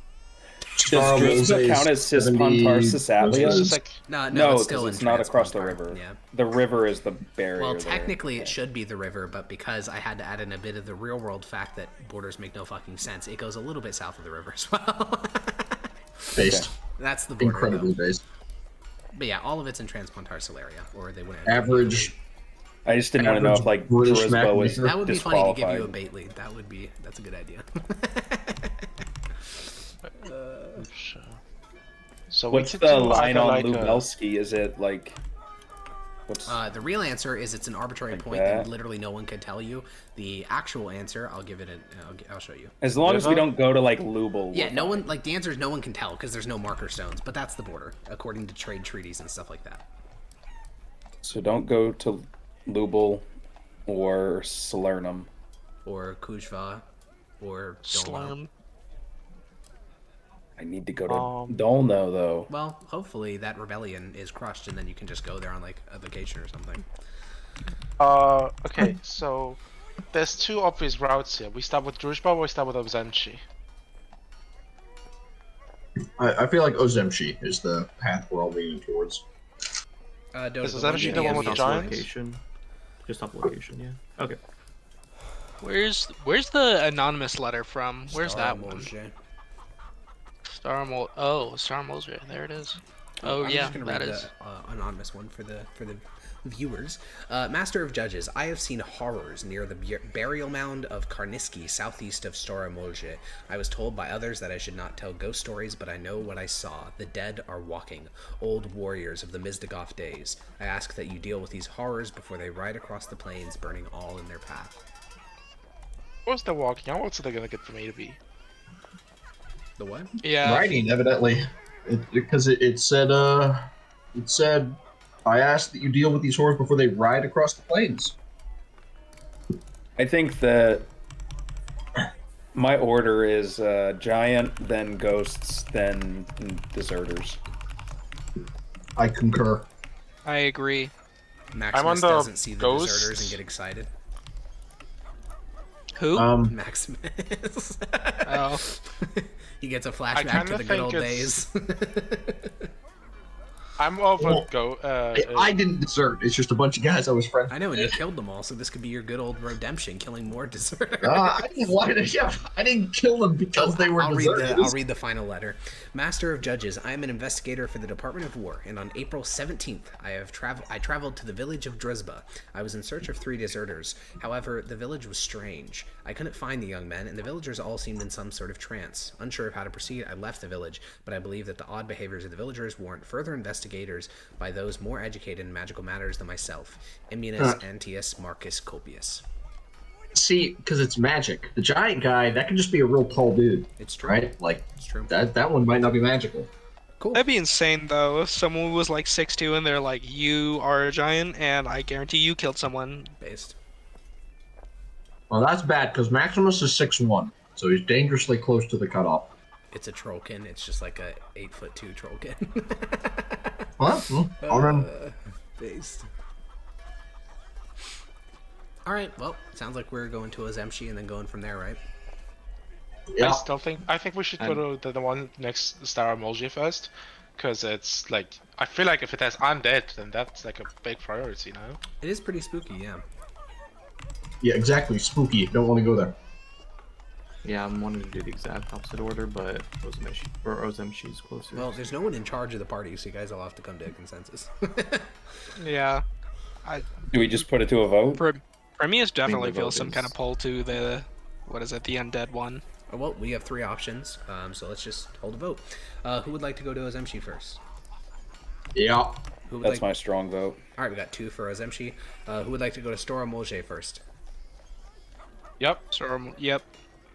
Star Does Druzhba Moses, count as 70 Cispantar Cisalia? It's just like No, No, it's still because it's in not across the Transpontar. river. Yeah. The river is the barrier. Well, there. technically it should be the river, but because I had to add in a bit of the real world fact that borders make no fucking sense, it goes a little bit south of the river as well. based. That's the border. Incredibly Though. based. But yeah, all of it's in Transpontar Solaria, or they wouldn't. Average. I just didn't want to know if like British Druzhba was Mac- That would be funny to give you a disqualified. bait lead. That's a good idea. Sure. So What's we could the do line either on like Lubelski? Is it like what's The real answer is it's an arbitrary Like point that that? literally no one can tell you. The actual answer, I'll give it. I'll show you. as long as we River? don't go to like Lubel? Yeah, we're no fine. one like the answer is no one can tell because there's no marker stones, but that's the border according to trade treaties and stuff like that. So don't go to Lubel or Salernum. Or Kujva, or Dolno. Slurm. I need to go to Um, Dolno though. Well, hopefully that rebellion is crushed, and then you can just go there on like a vacation or something. Okay, so there's two obvious routes here. We start with Druzhba or we start with Ozemchi? I feel like Ozemchi is the path we're all leaning towards. Dodo, Is the that one actually you the one gave with me the is giants? Location. Just off location, yeah. Okay. Where's the anonymous letter from? Where's that one? Starmolje. Star Mulder. There it is. Oh, Oh I'm yeah, just gonna that read is. the anonymous one for the viewers. Master of Judges, I have seen horrors near the burial mound of Karniski, southeast of Staromolje. I was told by others that I should not tell ghost stories, but I know what I saw. The dead are walking, old warriors of the Mizdagoff days. I ask that you deal with these horrors before they ride across the plains, burning all in their path. What's the walking? How what's they gonna get from A to B? The what? Yeah. Writing, evidently, because it said I asked that you deal with these horrors before they ride across the plains. I think that my order is giant, then ghosts, then deserters. I concur. I agree. Maximus the doesn't see the ghosts. deserters and get excited. Who? Maximus. Oh. He gets a flashback to kinda the good old think days. I'm over Well, go. I didn't desert. It's just a bunch of guys I was friends I know, and you with. killed them all, so this could be your good old redemption, killing more deserters. I didn't want to. Yeah, I didn't kill them because they were I'll deserters. read the final letter. Master of Judges, I am an investigator for the Department of War, and on April 17th, I traveled to the village of Druzhba. I was in search of 3 deserters. However, the village was strange. I couldn't find the young men, and the villagers all seemed in some sort of trance. Unsure of how to proceed, I left the village, but I believe that the odd behaviors of the villagers warrant further investigators by those more educated in magical matters than myself. Immunus Antius Marcus Copius. See, because it's magic. The giant guy, that could just be a real tall dude, It's true. right? Like It's true. that one might not be magical. Cool. That'd be insane though if someone was like 6'2" and they're like, "You are a giant, and I guarantee you killed someone." Based. Well, that's bad because Maximus is 6'1", so he's dangerously close to the cutoff. It's a trollkin. It's just like a 8'2" trollkin. Well, I'll run. Based. All right. Well, sounds like we're going to Ozemchi and then going from there, right? Yeah. I think we should go to the one next Star Mulje first, because it's like I feel like if it has undead, then that's like a big priority now. It is pretty spooky, yeah. Yeah, exactly. Spooky. Don't want to go there. Yeah, I'm wanting to do the exact opposite order, but Ozemchi's closer. Well, there's no one in charge of the party, so you guys all have to come to a consensus. Yeah. Do we just put it to a vote? Premius definitely the feels vote some is- kind of pull to the, what is it, the undead one. Oh, well, we have 3 options, so let's just hold a vote. Who would like to go to Ozemchi first? Yeah. Who would That's like... my strong vote. All right, we got 2 for Ozemchi. Who would like to go to Stora Molje first? Yep. So, yep.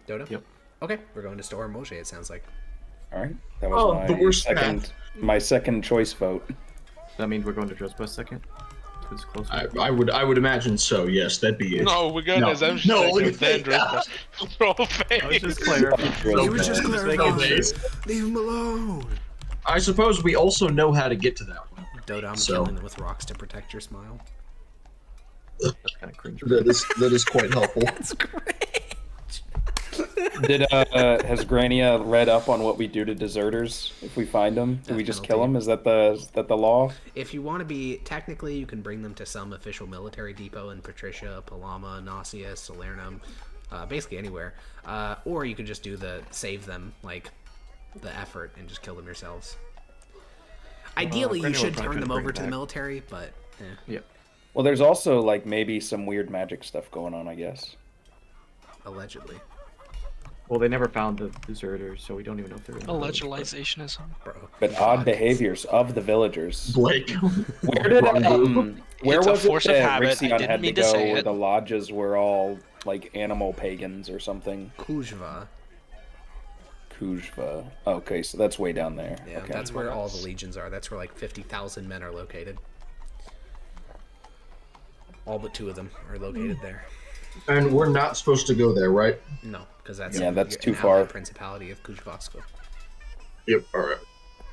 Dodo? Yep. Okay, we're going to Stora Molje, it sounds like. All right, that was the worst my second choice vote. That means we're going to Druzhba second. It's closer. I would imagine so. Yes, that'd be it. No, we're going No. to Zemshi No, second, look then at that. Druzhba. Roll I was face. just clarifying. He was just Leave him alone! I suppose we also know how to get to that one. Dodo, I'm So- killing it with rocks to protect your smile. That's kind of cringe. That is quite helpful. That's great! Has Grania read up on what we do to deserters if we find them? Do we just kill them? Is that the law? If you want to be, technically, you can bring them to some official military depot in Patricia, Palama, Nausius, Salernum, basically anywhere. Or you could just do the save them, like, the effort and just kill them yourselves. Ideally, you should turn them over to the military, but... Yep. Well, there's also, like, maybe some weird magic stuff going on, I guess. Allegedly. Well, they never found the deserters, so we don't even know if they're in the village, Allegedization. Bro. But odd behaviors of the villagers. Blake. Where did where It's a was force it of that habit. I Rixion didn't had to mean to go say where it. the lodges were all like animal pagans or something? Kujva. Kujva. Okay, so that's way down there. Yeah, okay. that's where all the legions are. That's where like 50,000 men are located. All but 2 of them are located there. And we're not supposed to go there, right? No, because that's that's too an far. allied principality of Kujvasko. Yep. All right.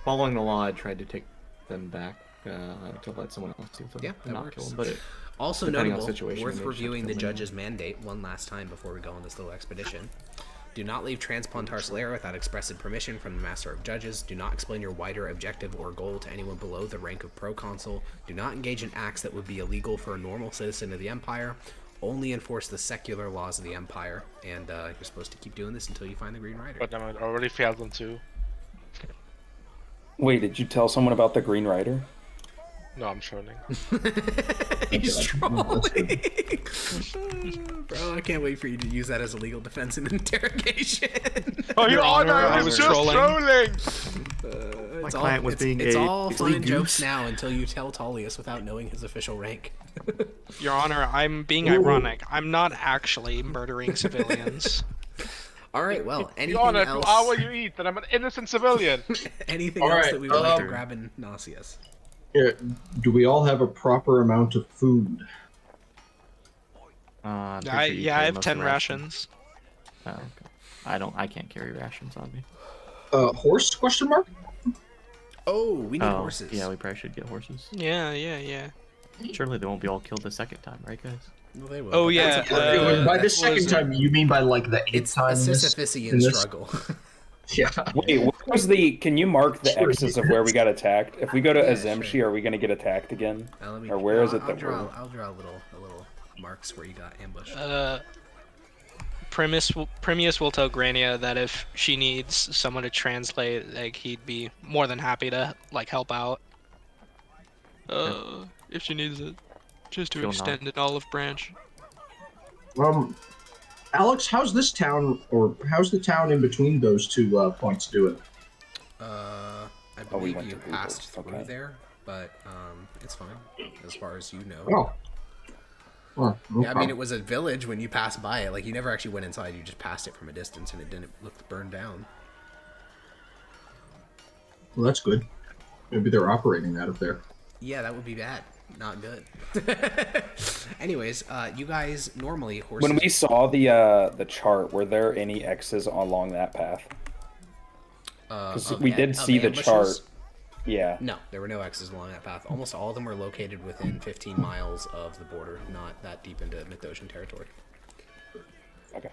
Following the law, I tried to take them back to let someone else do them. Yeah, that not works. kill them, but Also depending on notable, the situation, worth maybe just reviewing the kill them. judge's mandate one last time before we go on this little expedition. Do not leave Transplantar Solera without express permission from the Master of Judges. Do not explain your wider objective or goal to anyone below the rank of proconsul. Do not engage in acts that would be illegal for a normal citizen of the Empire. Only enforce the secular laws of the Empire. And you're supposed to keep doing this until you find the Green Rider. But I already failed them too. Wait, did you tell someone about the Green Rider? No, I'm trolling. He's trolling. Bro, I can't wait for you to use that as a legal defense in interrogation. Oh, Your Honor, I I'm was just trolling. It's client was being it's a all fun and goose. jokes now until you tell Tullius without knowing his official rank. Your Honor, I'm being ironic. I'm not actually murdering civilians. All right, well, anything Your Honor, else? to hour you eat, and I'm an innocent civilian. Anything All else right, that we would like to grab in Nausius? Yeah. Do we all have a proper amount of food? I'm pretty I sure you yeah, I carry have most 10 of the rations. Oh, okay. I can't carry rations on me. Horse? Question mark? Oh, we need Oh, horses. yeah, we probably should get horses. Yeah. Surely they won't be all killed the second time, right, guys? Well, they will. Oh, but yeah, that's a- By that the second was a- time, you mean by like the 8th it's a time? in this- Sisyphusian in this- struggle. Yeah. Wait, what was the? Can you mark the Sure. X's of where we got attacked? If we go to Yeah, Azemshi, sure. are we gonna get attacked again? Let me- Or where is it I'll that draw, we're? I'll draw a little marks where you got ambushed. Primius will tell Grania that if she needs someone to translate, like he'd be more than happy to like help out. If she needs it, just to Still extend an olive branch. Alex, how's this town, or how's the town in between those 2 points doing? I Oh, we believe went you to Google. passed through Okay. there, but it's fine as far as you know. Oh. Well, no Yeah, I mean, problem. it was a village when you passed by it. Like, you never actually went inside. You just passed it from a distance, and it didn't look burned down. Well, that's good. Maybe they're operating that up there. Yeah, that would be bad. Not good. Anyways, you guys normally horses. When we saw the chart, were there any X's along that path? Because we did see the chart. Yeah. No, there were no X's along that path. Almost all of them were located within 15 miles of the border, not that deep into Mythosian territory. Okay.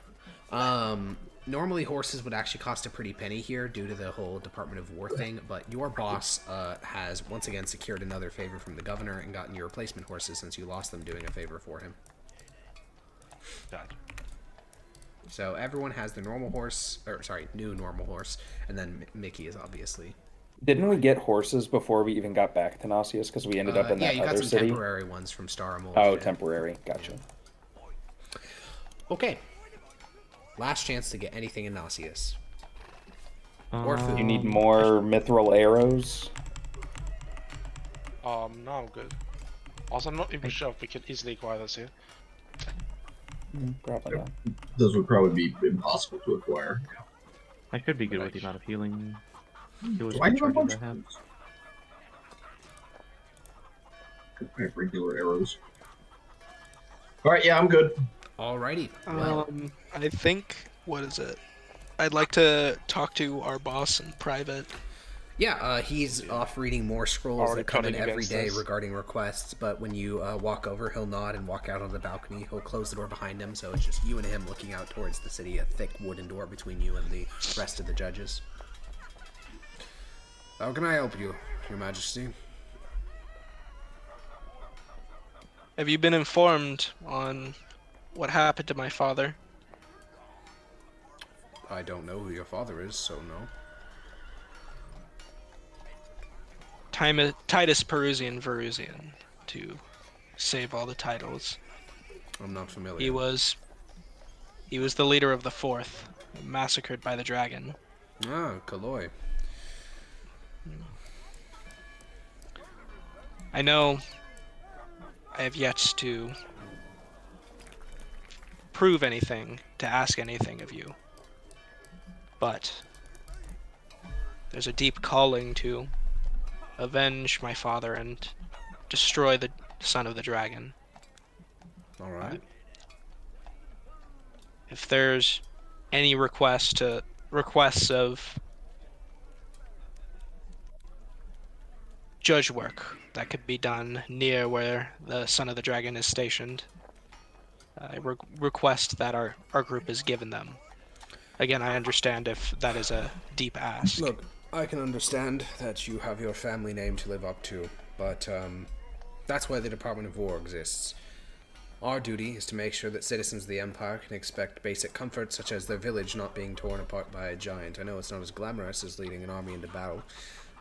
Normally horses would actually cost a pretty penny here due to the whole Department of War thing, but your boss has once again secured another favor from the governor and gotten your replacement horses since you lost them doing a favor for him. God. So everyone has the normal horse, or sorry, new normal horse, and then Mickey is obviously. Didn't we get horses before we even got back to Nausius? Because we ended up in yeah, that you got other some city. temporary ones from Staramol. Oh, temporary. Gotcha. Okay. Last chance to get anything in Nausius. Or food. You need more mithril arrows. No, I'm good. Also, I'm not even sure if we can easily acquire this here. Probably not. Those would probably be impossible to acquire. I could be good with the amount of healing. Do I have a bunch of I have. those? I have regular arrows. Alright, yeah, I'm good. Alrighty. Well, I think, what is it? I'd like to talk to our boss in private. Yeah, he's off reading more scrolls Already that come in cutting every against day us. regarding requests, but when you walk over, he'll nod and walk out on the balcony. He'll close the door behind him, so it's just you and him looking out towards the city, a thick wooden door between you and the rest of the judges. How can I help you, Your Majesty? Have you been informed on what happened to my father? I don't know who your father is, so no. Titus Perusian Verusian, to save all the titles. I'm not familiar. He was the leader of the Fourth, massacred by the dragon. Ah, Kaloi. I know I have yet to prove anything, to ask anything of you, but there's a deep calling to avenge my father and destroy the son of the dragon. All right. If there's any requests of judge work that could be done near where the son of the dragon is stationed, I request that our group is given them. Again, I understand if that is a deep ask. Look, I can understand that you have your family name to live up to, but that's why the Department of War exists. Our duty is to make sure that citizens of the Empire can expect basic comforts such as their village not being torn apart by a giant. I know it's not as glamorous as leading an army into battle.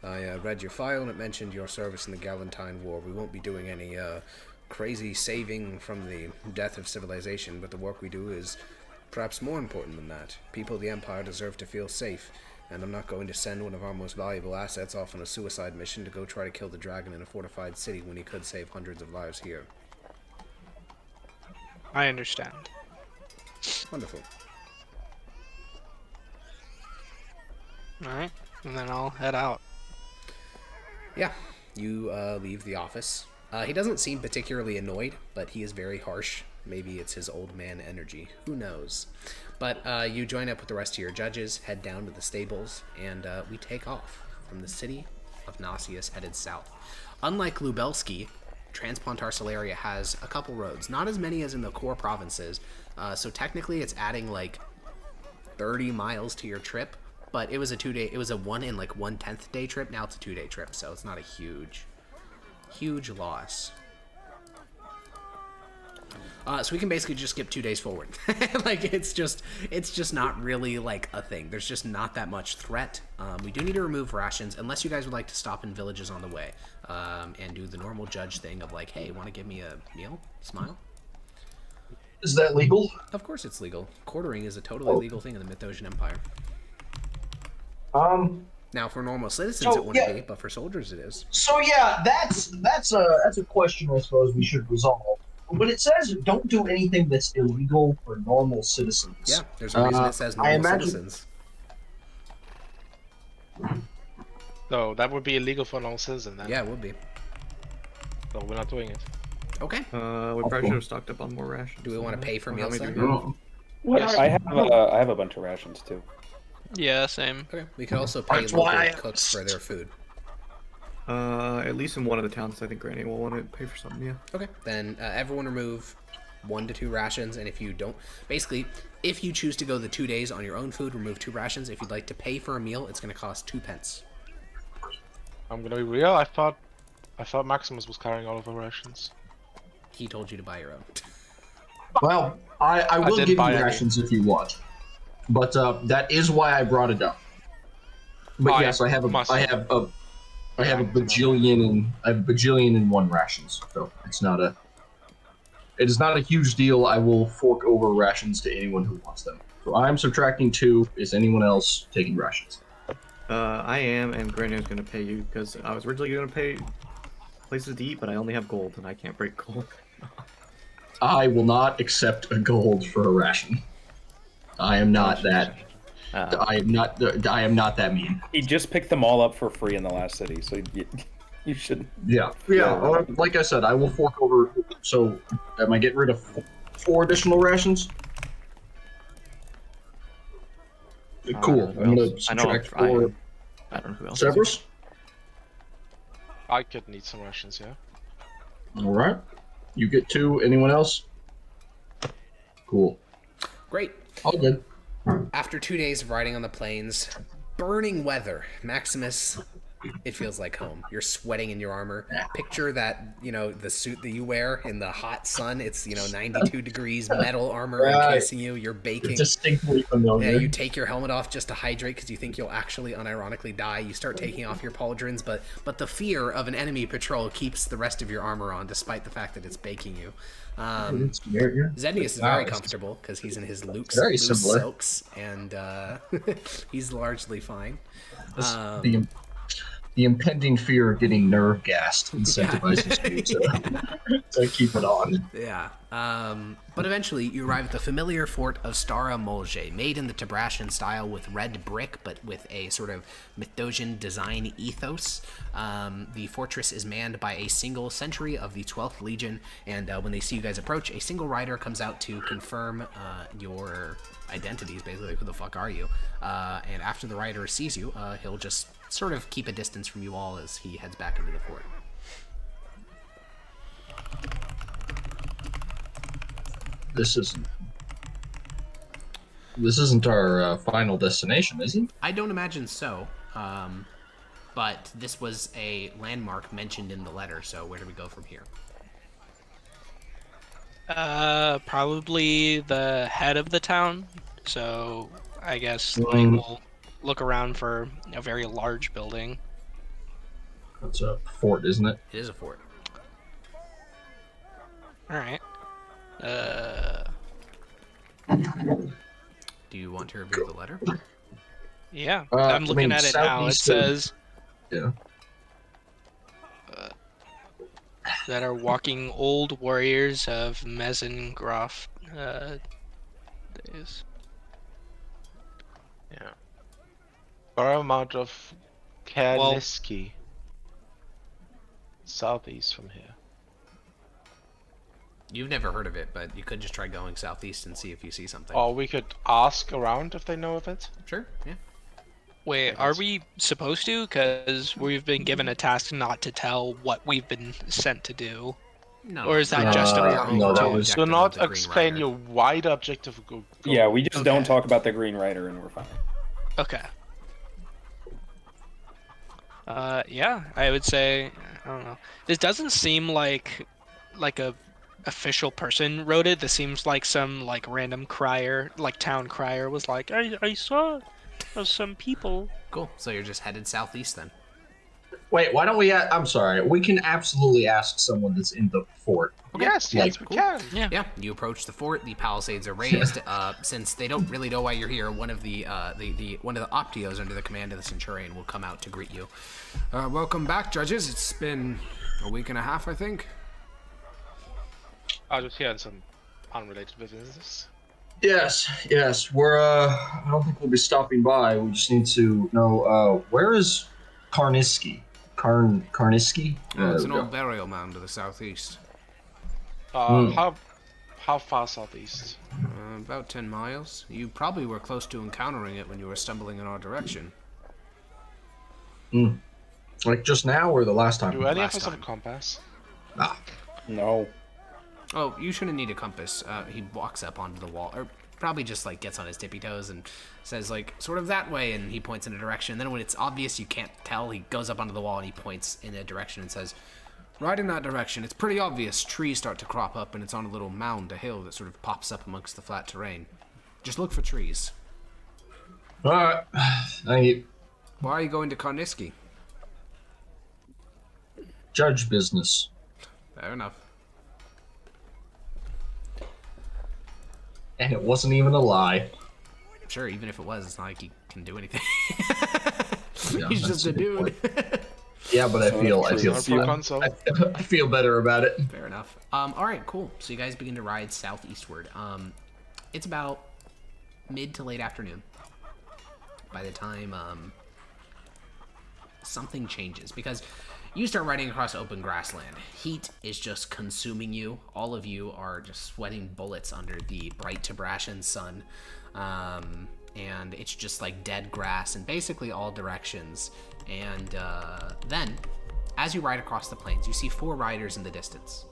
I read your file and it mentioned your service in the Galentine War. We won't be doing any crazy saving from the death of civilization, but the work we do is perhaps more important than that. People of the Empire deserve to feel safe, and I'm not going to send one of our most valuable assets off on a suicide mission to go try to kill the dragon in a fortified city when he could save hundreds of lives here. I understand. Wonderful. Alright, and then I'll head out. Yeah, you leave the office. He doesn't seem particularly annoyed, but he is very harsh. Maybe it's his old man energy. Who knows? But you join up with the rest of your judges, head down to the stables, and we take off from the city of Nasius, headed south. Unlike Lubelski, Transplantar Solaria has a couple roads. Not as many as in the core provinces, so technically it's adding like 30 miles to your trip, but it was a 2-day, it was a 1 in like 1/10 day trip. Now it's a 2-day trip, so it's not a huge loss. So we can basically just skip 2 days forward. Like it's just not really like a thing. There's just not that much threat. We do need to remove rations, unless you guys would like to stop in villages on the way and do the normal judge thing of like, hey, want to give me a meal? Smile. Is that legal? Of course it's legal. Quartering is a totally legal thing in the Mythosian Empire. Now for normal citizens it wouldn't be, but for soldiers it is. So yeah, that's a question I suppose we should resolve. But it says don't do anything that's illegal for normal citizens. Yeah, there's a reason it says normal citizens. So that would be illegal for normal citizen then. Yeah, it would be. So we're not doing it. Okay. We probably should have stocked up on more rations. Do we want to pay for meals then? Yes. I have a bunch of rations too. Yeah, same. Okay. We could also pay local cooks for their food. At least in one of the towns, I think Granny will want to pay for something, yeah. Okay, then everyone remove 1 to 2 rations, and if you don't, basically, if you choose to go the 2 days on your own food, remove 2 rations. If you'd like to pay for a meal, it's going to cost 2 pence. I'm gonna be real. I thought Maximus was carrying all of our rations. He told you to buy your own. Well, I will did give you buy rations if you want, but that is why I brought it up. But yes, I have a bajillion and 1 rations, so it is not a huge deal. I will fork over rations to anyone who wants them. So I'm subtracting 2. Is anyone else taking rations? I am, and Granny is going to pay you, because I was originally going to pay places to eat, but I only have gold, and I can't break gold. I will not accept a gold for a ration. I am not that. I am not that mean. He just picked them all up for free in the last city, so you should. Yeah. Like I said, I will fork over. So, am I getting rid of 4 additional rations? Cool. I'm gonna subtract 4. I don't know who else. Cerberus? I could need some rations, yeah. All right. You get 2. Anyone else? Cool. Great. All good. After 2 days of riding on the plains, burning weather, Maximus, it feels like home. You're sweating in your armor. Picture that, the suit that you wear in the hot sun. It's, 92 degrees, metal armor encasing you. You're baking. Distinctly familiar. Yeah, you take your helmet off just to hydrate because you think you'll actually unironically die. You start taking off your pauldrons, but the fear of an enemy patrol keeps the rest of your armor on, despite the fact that it's baking you. Zenius is very comfortable because he's in his loose silks, and he's largely fine. The impending fear of getting nerve gassed incentivizes you to keep it on. Yeah. But eventually, you arrive at the familiar fort of Stara Molje, made in the Tabrashan style with red brick, but with a sort of Mithdosian design ethos. The fortress is manned by a single sentry of the 12th Legion, and when they see you guys approach, a single rider comes out to confirm your identities, basically, who the fuck are you? And after the rider sees you, he'll just sort of keep a distance from you all as he heads back into the fort. This isn't our final destination, is it? I don't imagine so. But this was a landmark mentioned in the letter, so where do we go from here? Probably the head of the town. So I guess we'll look around for a very large building. That's a fort, isn't it? It is a fort. All right. Do you want to review the letter? Yeah, I'm looking at it now. It says that are walking old warriors of Mesengroth days. Yeah. Paramount of Kaliski. Southeast from here. You've never heard of it, but you could just try going southeast and see if you see something. Or we could ask around if they know of it. Sure, yeah. Wait, are we supposed to? Because we've been given a task not to tell what we've been sent to do. No. Or is that just a no, that was... Do not explain your wider objective. Yeah, we just don't talk about the Green Rider and we're fine. Okay. Yeah, I would say, I don't know. This doesn't seem like a official person wrote it. This seems like some random crier, town crier was like, I saw some people. Cool. So you're just headed southeast then. Wait, why don't we... I'm sorry. We can absolutely ask someone that's in the fort. Okay. Yes, we can. Yeah. You approach the fort. The palisades are raised. Since they don't really know why you're here, one of the Optios under the command of the Centurion will come out to greet you. Welcome back, judges. It's been a week and a half, I think. I was here on some unrelated business. Yes. We're I don't think we'll be stopping by. We just need to know where is Karniski? Karniski? It's an old burial mound to the southeast. How far southeast? About 10 miles. You probably were close to encountering it when you were stumbling in our direction. Like just now or the last time? Do any of us have a compass? No. Oh, you shouldn't need a compass. He walks up onto the wall, or probably just gets on his tippy toes and says sort of that way, and he points in a direction. And then when it's obvious you can't tell, he goes up onto the wall and he points in a direction and says, right in that direction. It's pretty obvious. Trees start to crop up and it's on a little mound, a hill that sort of pops up amongst the flat terrain. Just look for trees. Alright. Thank you. Why are you going to Karniski? Judge business. Fair enough. And it wasn't even a lie. Sure, even if it was, it's not like he can do anything. Yeah, he's just a dude. Yeah, but I feel better about it. Fair enough. All right, cool. So you guys begin to ride southeastward. It's about mid to late afternoon by the time something changes, because you start riding across open grassland. Heat is just consuming you. All of you are just sweating bullets under the bright Tabrashan sun. and it's just like dead grass in basically all directions. And then, as you ride across the plains, you see 4 riders in the distance.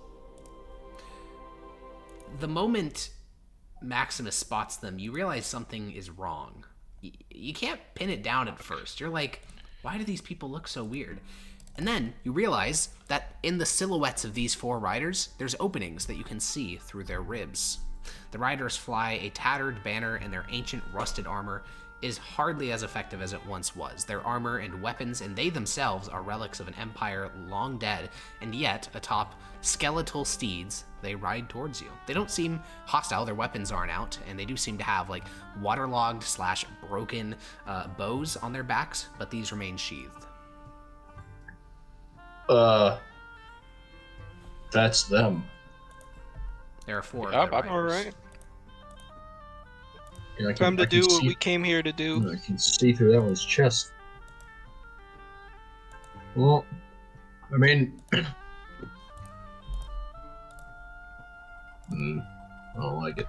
The moment Maximus spots them, you realize something is wrong. You can't pin it down at first. You're like, why do these people look so weird? And then you realize that in the silhouettes of these 4 riders, there's openings that you can see through their ribs. The riders fly a tattered banner, and their ancient rusted armor is hardly as effective as it once was. Their armor and weapons, and they themselves, are relics of an empire long dead, and yet, atop skeletal steeds, they ride towards you. They don't seem hostile, their weapons aren't out, and they do seem to have, like, waterlogged / broken bows on their backs, but these remain sheathed. That's them. There are 4 Yeah, of their all riders. right. Yeah, Time to do what we came here to do. I can see through that one's chest. Well, I mean, I don't like it.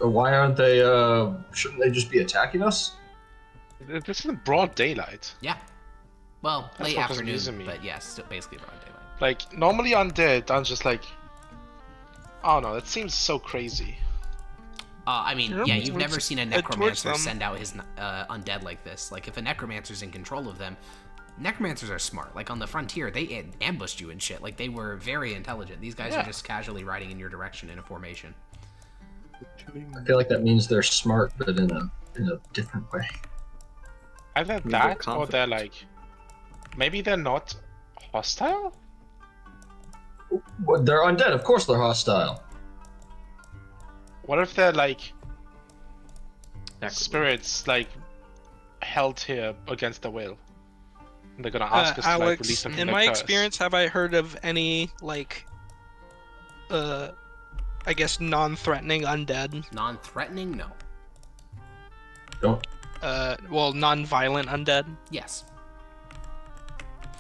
Why aren't they? Shouldn't they just be attacking us? This is in broad daylight. Yeah. Well, That's late what afternoon, confusing me. but yes, still basically broad daylight. Like, normally undead, I'm just like, I don't know, that seems so crazy. I mean, Sure, yeah, you've towards- never seen a towards necromancer them. send out his undead like this. Like, if a necromancer's in control of them, necromancers are smart. Like, on the frontier, they ambushed you and shit. Like, they were very intelligent. These guys are just casually riding in your direction in a formation. I feel like that means they're smart, but in a different way. Either they're that, or confident. they're like, maybe they're not hostile? Well, they're undead. Of course, they're hostile. What if they're like That could spirits, like held here against their will? And they're gonna ask us to like Alex, release them from in their my curse. experience, have I heard of any, like, I guess non-threatening undead? Non-threatening? No. Don't. Well, non-violent undead? Yes.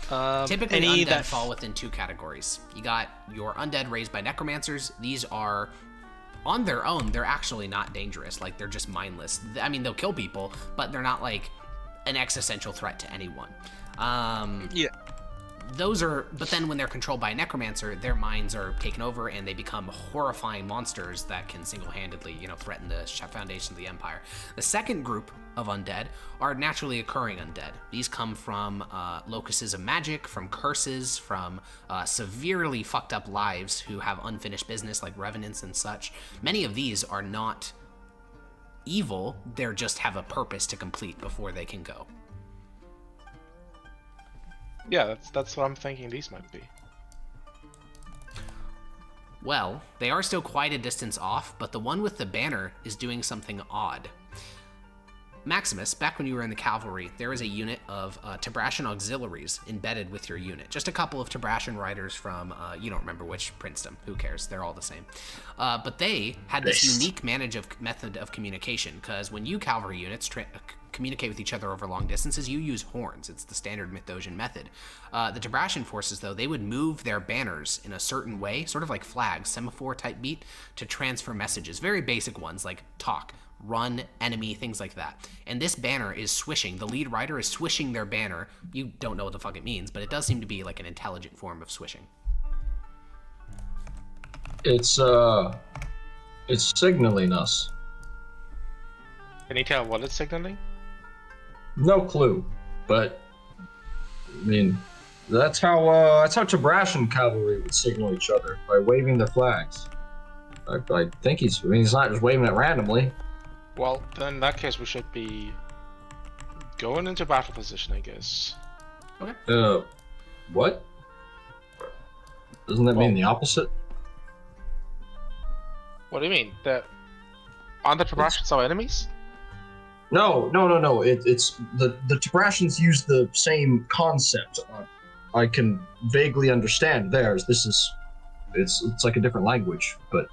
Typically, Typically, any undead that fall within 2 categories. You got your undead raised by necromancers. These are, on their own, they're actually not dangerous. Like, they're just mindless. I mean, they'll kill people, but they're not, like, an existential threat to anyone. Yeah. Those are, but then when they're controlled by a necromancer, their minds are taken over and they become horrifying monsters that can single-handedly, threaten the foundation of the empire. The second group of undead are naturally occurring undead. These come from locuses of magic, from curses, from severely fucked up lives who have unfinished business like revenants and such. Many of these are not evil, they just have a purpose to complete before they can go. Yeah, that's what I'm thinking these might be. Well, they are still quite a distance off, but the one with the banner is doing something odd. Maximus, back when you were in the cavalry, there was a unit of Tabrashan auxiliaries embedded with your unit. Just a couple of Tabrashan riders from, you don't remember which princedom, who cares, they're all the same. But they had this unique method of communication, because when you cavalry units communicate with each other over long distances, you use horns. It's the standard Mithdosian method. The Tabrashan forces, though, they would move their banners in a certain way, sort of like flags, semaphore-type beat, to transfer messages. Very basic ones, like talk, run, enemy, things like that. And this banner is swishing. The lead rider is swishing their banner. You don't know what the fuck it means, but it does seem to be like an intelligent form of swishing. It's signaling us. Can you tell what it's signaling? No clue, but I mean, that's how Tabrashan cavalry would signal each other, by waving their flags. I think he's not just waving it randomly. Well, then in that case we should be going into battle position, I guess. Okay. What? Doesn't that mean the opposite? What do you mean? Aren't the Tabrashans our enemies? No. It's the Tabrashans use the same concept. I can vaguely understand theirs. It's like a different language, but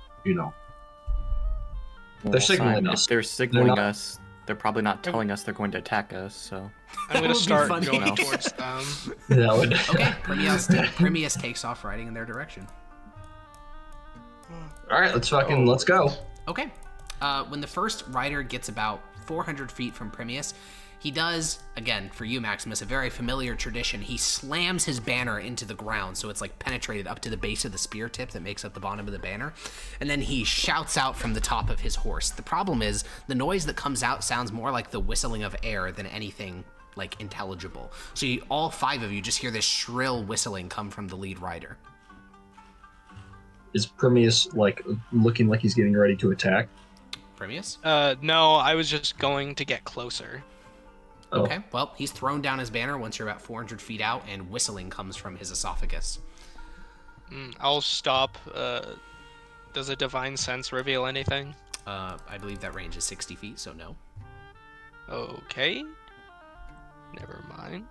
they're signaling Simon, us. If they're signaling not- us, they're probably not telling us they're going to attack us, so... I'm gonna would be start funny. going towards them. That would. Okay, Primius takes off riding in their direction. All right, let's go. Okay. When the first rider gets about 400 feet from Primius, he does, again, for you, Maximus, a very familiar tradition. He slams his banner into the ground, so it's like penetrated up to the base of the spear tip that makes up the bottom of the banner, and then he shouts out from the top of his horse. The problem is, the noise that comes out sounds more like the whistling of air than anything, like, intelligible. So all 5 of you just hear this shrill whistling come from the lead rider. Is Primius, like, looking like he's getting ready to attack? Primius? No, I was just going to get closer. Oh. Okay, well, he's thrown down his banner once you're about 400 feet out, and whistling comes from his esophagus. I'll stop. Does a divine sense reveal anything? I believe that range is 60 feet, so no. Okay. Never mind.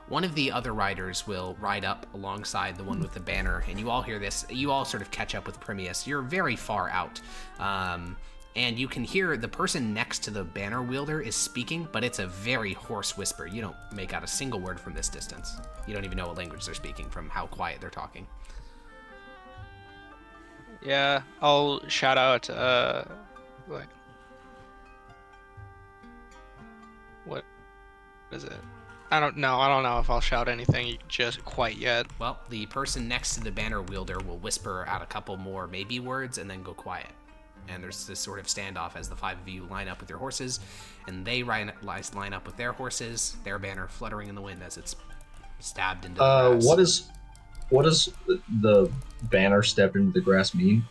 One of the other riders will ride up alongside the one with the banner, and you all hear this. You all sort of catch up with Primius. You're very far out. And you can hear the person next to the banner wielder is speaking, but it's a very hoarse whisper. You don't make out a single word from this distance. You don't even know what language they're speaking from how quiet they're talking. Yeah, I'll shout out, like... What is it? I don't know if I'll shout anything just quite yet. Well, the person next to the banner wielder will whisper out a couple more maybe words and then go quiet. And there's this sort of standoff as the 5 of you line up with your horses, and they line up with their horses, their banner fluttering in the wind as it's stabbed into the grass. What does the banner step into the grass mean?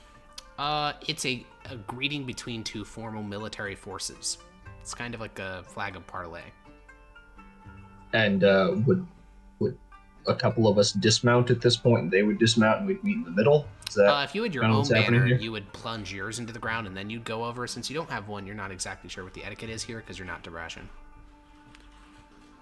It's a greeting between 2 formal military forces. It's kind of like a flag of parley. And would a couple of us dismount at this point, and they would dismount, and we'd meet in the middle? Is that if you had your own banner, you would plunge yours into the ground, and then you'd go over. Since you don't have one, you're not exactly sure what the etiquette is here, because you're not Debrashian.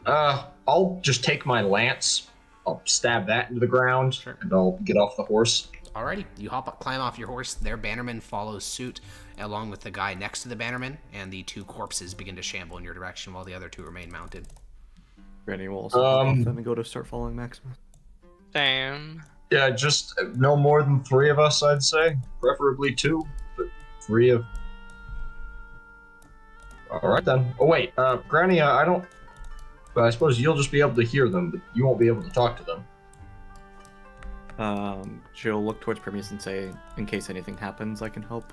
I'll just take my lance, I'll stab that into the ground, sure, and I'll get off the horse. Alrighty, you climb off your horse. Their bannerman follows suit, along with the guy next to the bannerman, and the 2 corpses begin to shamble in your direction while the other 2 remain mounted. Granny will also off them and go to start following Maximus. Damn. Yeah, just no more than 3 of us, I'd say. Preferably 2, but 3 of... Alright then. Oh wait, Granny, I suppose you'll just be able to hear them, but you won't be able to talk to them. She'll look towards Primius and say, in case anything happens, I can help.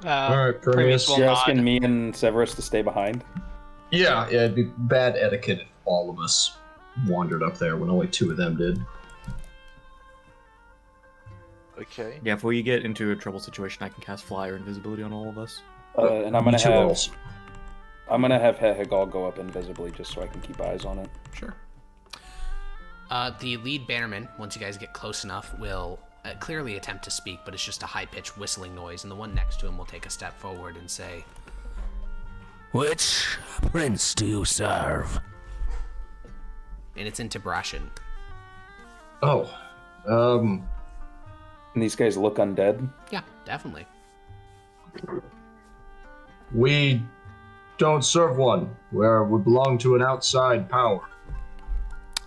Alright, Primius. You're asking me and Severus to stay behind? Yeah, it'd be bad etiquette if all of us wandered up there when only 2 of them did. Okay. Yeah, if we get into a trouble situation, I can cast Fly or Invisibility on all of us. And I'm gonna have Hehegal go up invisibly just so I can keep eyes on it. Sure. The lead bannerman, once you guys get close enough, will clearly attempt to speak, but it's just a high-pitched whistling noise, and the one next to him will take a step forward and say, "Which prince do you serve?" And it's in Debrashian. Oh, And these guys look undead? Yeah, definitely. We don't serve one. We belong to an outside power.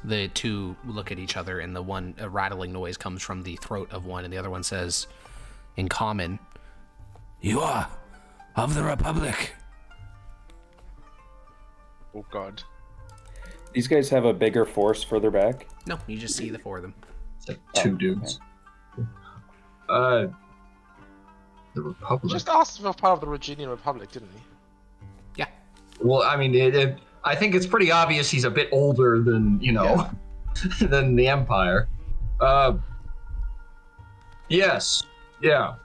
The 2 look at each other, and a rattling noise comes from the throat of one, and the other one says, in common, "You are of the Republic." Oh god. These guys have a bigger force further back? No, you just see the 4 of them. It's like 2 dudes. The Republic. Just asked if we're part of the Reginian Republic, didn't he? Yeah. Well, I mean, I think it's pretty obvious he's a bit older than, than the Empire. Yes. Yeah.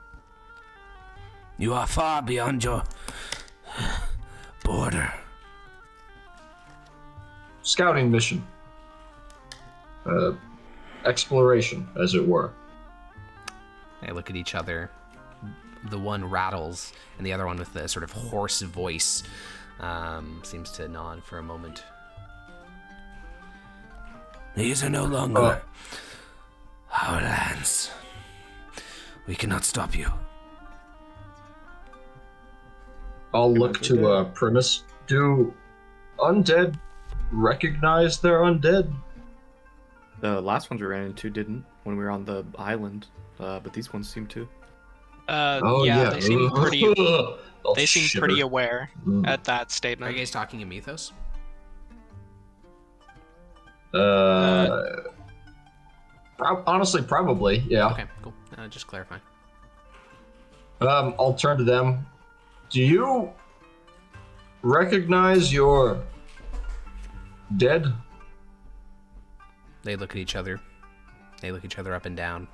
You are far beyond your border. Scouting mission. Exploration, as it were. They look at each other. The one rattles, and the other one with the sort of hoarse voice seems to nod for a moment. These are no longer our lands. We cannot stop you. I'll look to Primus. Do undead recognize they're undead? The last ones we ran into didn't when we were on the island, but these ones seem to. Yeah, they seem pretty. I'll They seem shiver. pretty aware at that Are statement. you guys talking in Mythos? Honestly, probably, yeah. Okay, cool. Just clarifying. I'll turn to them. Do you recognize your dead? They look at each other. They look each other up and down.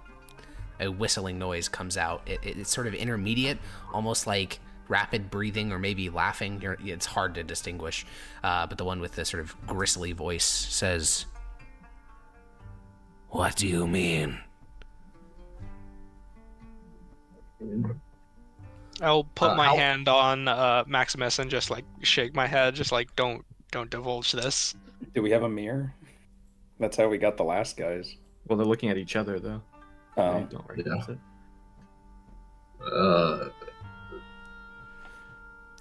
A whistling noise comes out. It's sort of intermediate, almost like rapid breathing or maybe laughing. It's hard to distinguish. But the one with the sort of gristly voice says, "What do you mean?" I'll put my hand on Maximus and just like shake my head, just like don't divulge this. Do we have a mirror? That's how we got the last guys. Well, they're looking at each other though. They don't recognize it.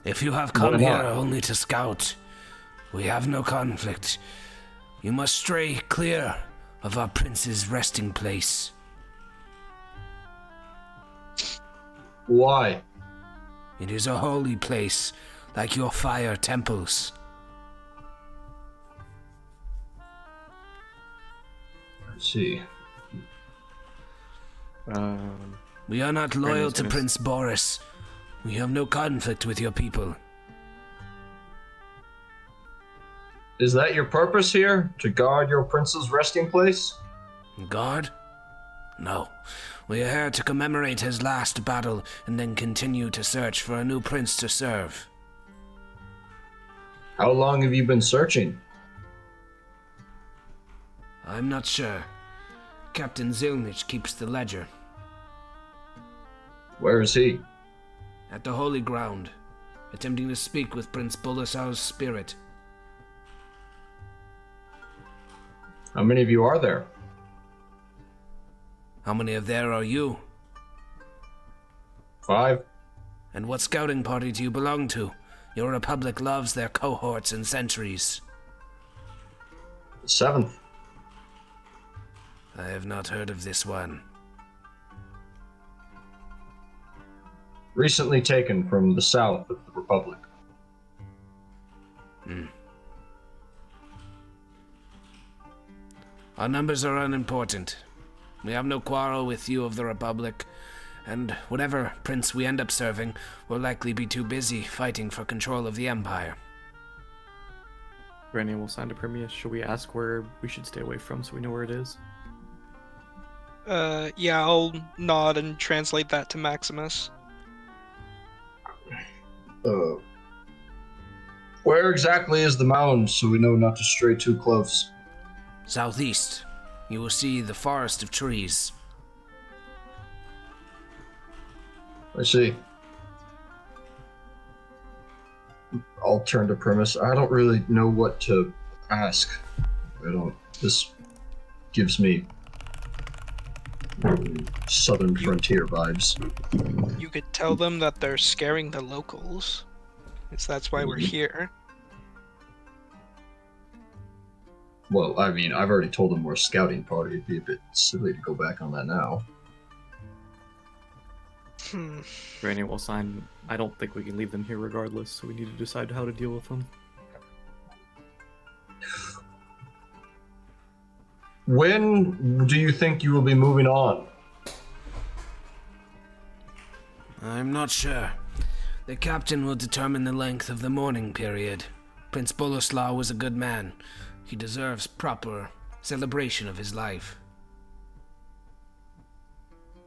If you have come here only to scout, we have no conflict. You must stray clear of our prince's resting place. Why? It is a holy place, like your fire temples. Let's see. We are not loyal to gonna- Prince Boris. We have no conflict with your people. Is that your purpose here? To guard your prince's resting place? Guard? No. We are here to commemorate his last battle and then continue to search for a new prince to serve. How long have you been searching? I'm not sure. Captain Zilnich keeps the ledger. Where is he? At the Holy Ground, attempting to speak with Prince Boleslaw's spirit. How many of you are there? How many of there are you? 5? And what scouting party do you belong to? Your republic loves their cohorts and sentries. 7th. I have not heard of this one. Recently taken from the south of the Republic. Our numbers are unimportant. We have no quarrel with you of the Republic, and whatever prince we end up serving will likely be too busy fighting for control of the Empire. Granny will sign to Permius. Should we ask where we should stay away from so we know where it is? Yeah, I'll nod and translate that to Maximus. Where exactly is the mound so we know not to stray too close? Southeast, you will see the forest of trees. I see. I'll turn to Primus. I don't really know what to ask. This gives me southern frontier vibes. You could tell them that they're scaring the locals. That's why we're here. Well, I mean, I've already told them we're a scouting party. It'd be a bit silly to go back on that now. Granny will sign. I don't think we can leave them here regardless, so we need to decide how to deal with them. When do you think you will be moving on? I'm not sure. The captain will determine the length of the mourning period. Prince Boleslaw was a good man. He deserves proper celebration of his life.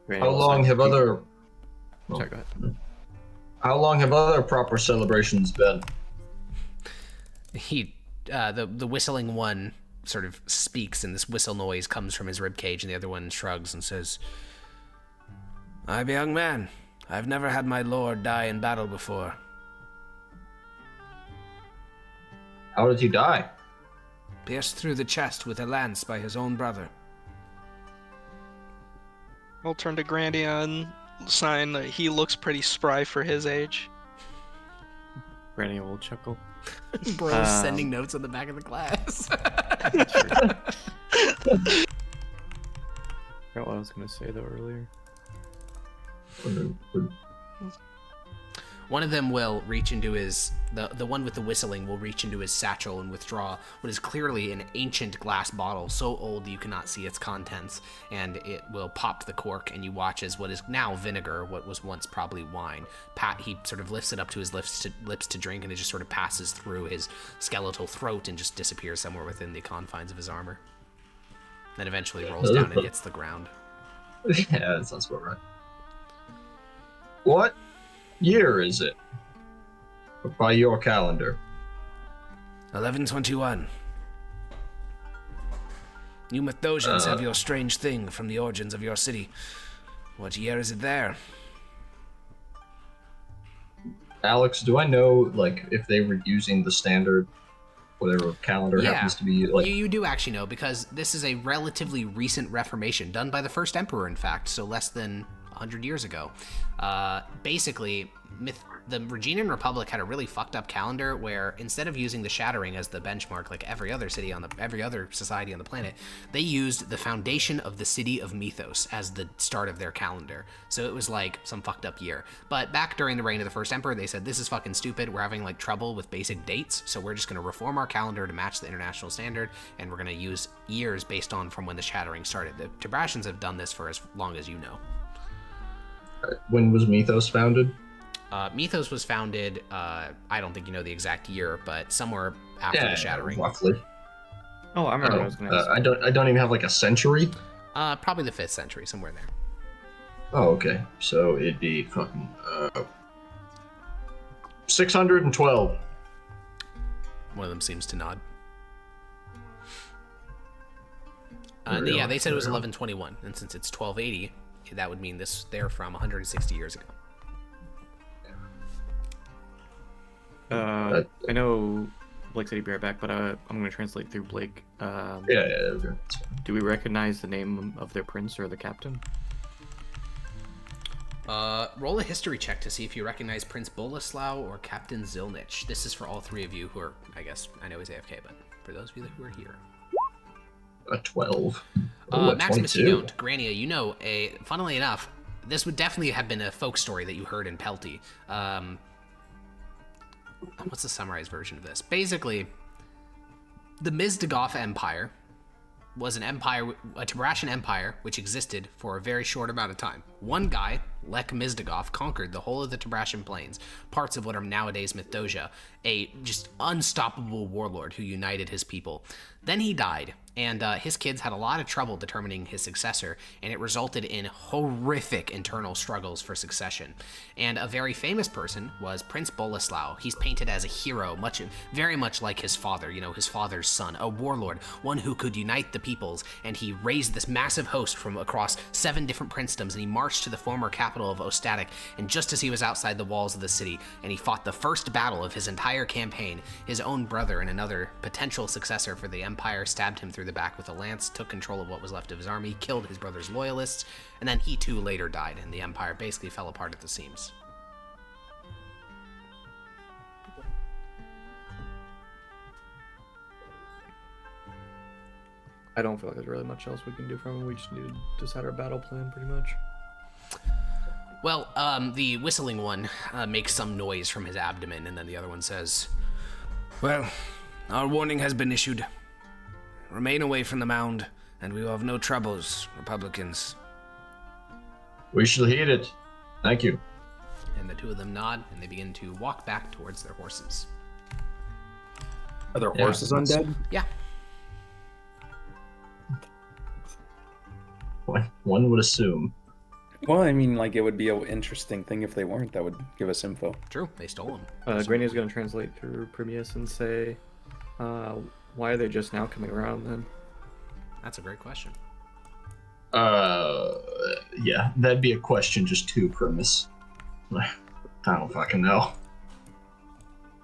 Granny How will long sign have to keep- other... Sorry, go ahead. How long have other proper celebrations been? The whistling one sort of speaks, and this whistle noise comes from his ribcage, and the other one shrugs and says, I'm a young man. I've never had my lord die in battle before. How did he die? Pierced through the chest with a lance by his own brother. I'll turn to Grandia and sign that he looks pretty spry for his age. Granny will chuckle. Bro's sending notes on the back of the class. Forgot what I was gonna say though earlier. One of them will reach into his, the one with the whistling will reach into his satchel and withdraw what is clearly an ancient glass bottle, so old you cannot see its contents, and it will pop the cork, and you watch as what is now vinegar, what was once probably wine, he sort of lifts it up to his lips to drink, and it just sort of passes through his skeletal throat and just disappears somewhere within the confines of his armor. Then eventually rolls down and hits the ground. Yeah, that sounds about right. What year is it? By your calendar. 1121. You Mithdosians have your strange thing from the origins of your city. What year is it there? Alex, do I know, like, if they were using the standard, whatever calendar happens to be, like... You do actually know, because this is a relatively recent reformation, done by the first emperor, in fact, so less than 100 years ago. Basically, the Reginian Republic had a really fucked up calendar where instead of using the Shattering as the benchmark like every other society on the planet, they used the foundation of the city of Mythos as the start of their calendar. So it was like some fucked up year. But back during the reign of the first emperor, they said, this is fucking stupid. We're having like trouble with basic dates, so we're just going to reform our calendar to match the international standard, and we're going to use years based on from when the Shattering started. The Tibrasians have done this for as long as you know. When was Mythos founded? Mythos was founded, I don't think you know the exact year, but somewhere after the Shattering. Roughly. Oh, I remember what I was going to ask. I don't even have like a century? Probably the 5th century, somewhere there. Oh, okay. So it'd be fucking 612. One of them seems to nod. Yeah, they said it was 1121, and since it's 1280, that would mean they're from 160 years ago. I know Blake said he'd be right back, but I'm going to translate through Blake. Okay. Do we recognize the name of their prince or the captain? Roll a history check to see if you recognize Prince Boleslaw or Captain Zilnich. This is for all three of you who are, I know he's AFK, but for those of you who are here. A 12. Maximus, you don't. Grania, you know, funnily enough, this would definitely have been a folk story that you heard in Pelty. What's the summarized version of this? Basically, the Mizdagoff Empire was an empire, a Tibrasian empire, which existed for a very short amount of time. One guy, Lek Mizdagoff, conquered the whole of the Tibrasian plains, parts of what are nowadays Mythdosia, a just unstoppable warlord who united his people. Then he died, and his kids had a lot of trouble determining his successor, and it resulted in horrific internal struggles for succession. And a very famous person was Prince Boleslaw. He's painted as a hero, very much like his father, his father's son, a warlord, one who could unite the peoples, and he raised this massive host from across 7 different princedoms, and he marched to the former capital of Ostatek, and just as he was outside the walls of the city, and he fought the first battle of his entire campaign, his own brother and another potential successor for the empire stabbed him through the back with a lance, took control of what was left of his army, killed his brother's loyalists, and then he too later died, and the empire basically fell apart at the seams. I don't feel like there's really much else we can do from him. We just need to decide our battle plan, pretty much. Well, the whistling one makes some noise from his abdomen, and then the other one says, "Well, our warning has been issued. Remain away from the mound, and we will have no troubles, Republicans." We shall heed it. Thank you. And the two of them nod, and they begin to walk back towards their horses. Are their horses undead? Yeah. One would assume. Well, I mean, like, it would be an interesting thing if they weren't. That would give us info. True, they stole them. Grania's going to translate through Primius and say, why are they just now coming around then? That's a great question. Yeah, that'd be a question just too Primus. I don't fucking know.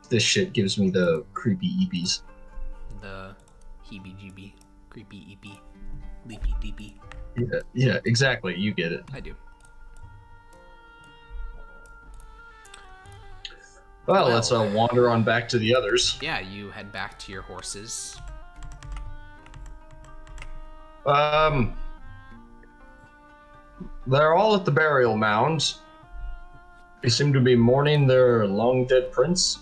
This shit gives me the creepy eepies. The heebie-jeebie, creepy eepy, leepy deepy. Yeah, exactly. You get it. I do. Well, let's wander on back to the others. Yeah, you head back to your horses. they're all at the burial mound. They seem to be mourning their long dead prince.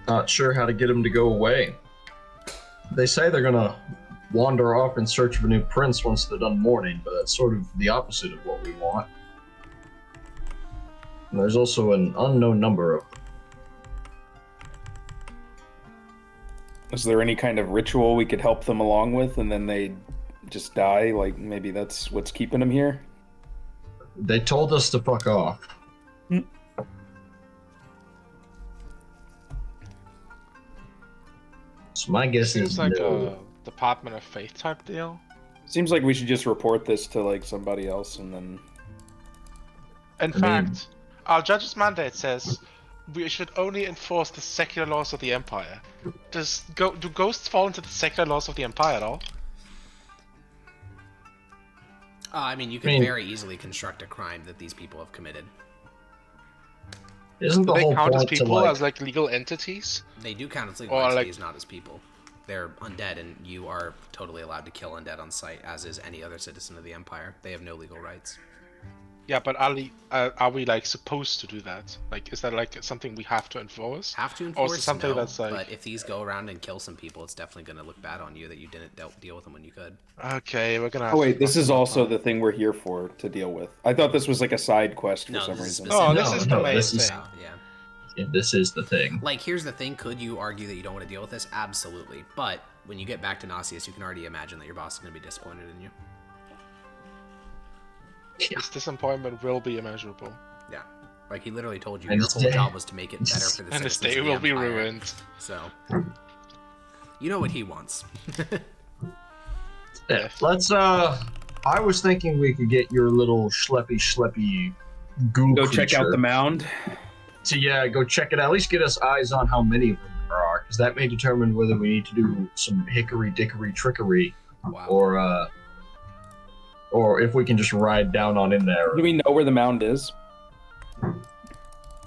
Not sure how to get him to go away. They say they're gonna wander off in search of a new prince once they're done mourning, but that's sort of the opposite of what we want. And there's also an unknown number of them. Is there any kind of ritual we could help them along with, and then they just die? Like, maybe that's what's keeping them here? They told us to fuck off. So my guess Seems is like no. a Department of Faith type deal. Seems like we should just report this to, like, somebody else, and then... In fact, our judge's mandate says we should only enforce the secular laws of the Empire. Do ghosts fall into the secular laws of the Empire at all? I mean, you could very easily construct a crime that these people have committed. Isn't the Do they whole count as point to people like... as like legal entities? They do count as legal Or, entities, not as people. They're undead, and you are totally allowed to kill undead on sight, as is any other citizen of the Empire. They have no legal rights. Yeah, but are we like supposed to do that? Like, is that like something we have to enforce? Have to Or enforce? is it something No, that's like... but if these go around and kill some people, it's definitely going to look bad on you that you didn't deal with them when you could. Okay, we're gonna have Oh to wait, this fuck is them also up. the thing we're here for, to deal with. I thought this was like a side quest for some this is reason. Oh, this No, is no, the main this is- thing. Yeah. Yeah, this is the thing. Like, here's the thing. Could you argue that you don't want to deal with this? Absolutely. But when you get back to Nauseous, you can already imagine that your boss is going to be disappointed in you. His disappointment will be immeasurable. Yeah. Like, he literally told you And your his whole day- job was to make it better for the And his citizens day of the will be Empire. ruined. So, you know what he wants. Yeah, let's, I was thinking we could get your little schleppy goo Go creature check out the mound. to, go check it out. At least get us eyes on how many of them there are, because that may determine whether we need to do some hickory-dickory trickery, Wow. or if we can just ride down on in there. Do we know where the mound is?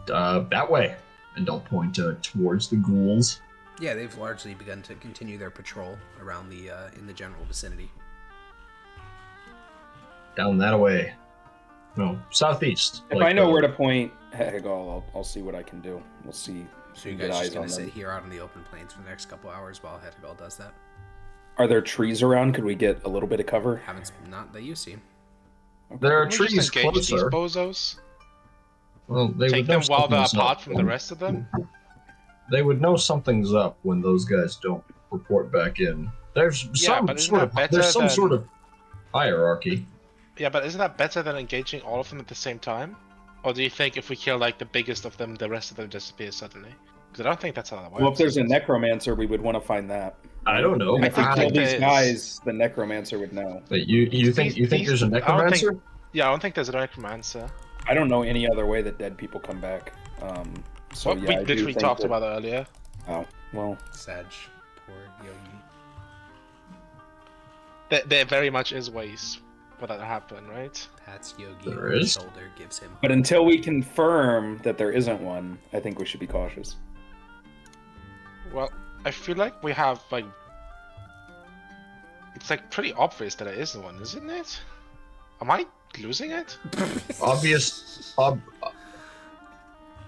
That way. And I'll point towards the ghouls. Yeah, they've largely begun to continue their patrol around the in the general vicinity. Down that way. No, southeast. If I know where to point, heck, I'll see what I can do. We'll see. So you get guys eyes just gonna on sit them. here out in the open plains for the next couple hours while Hetagal does that? Are there trees around? Could we get a little bit of cover? Not that you see. There are Can we trees just engage these closer. bozos? Well, they Take would know them while they're something's apart up. from the rest of them? They would know something's up when those guys don't report back in. There's Yeah, some but isn't sort that of better there's some than- sort of hierarchy. Yeah, but isn't that better than engaging all of them at the same time? Or do you think if we kill like the biggest of them, the rest of them disappear suddenly? Because I don't think that's how that works. Well, if there's a necromancer, we would want to find that. I don't know. And if we I kill think these there's- guys, the necromancer would know. But you think there's a I don't think- necromancer? Yeah, I don't think there's a necromancer. I don't know any other way that dead people come back. So What yeah, we I do literally think talked that- about earlier. Oh well, Sag, poor Yogi. There very much is ways for that to happen, right? Pats Yogi There on the is? shoulder, gives him. but until we confirm that there isn't one, I think we should be cautious. Well, I feel like we have like... It's like pretty obvious that there isn't one, isn't it? Am I losing it? Obvious.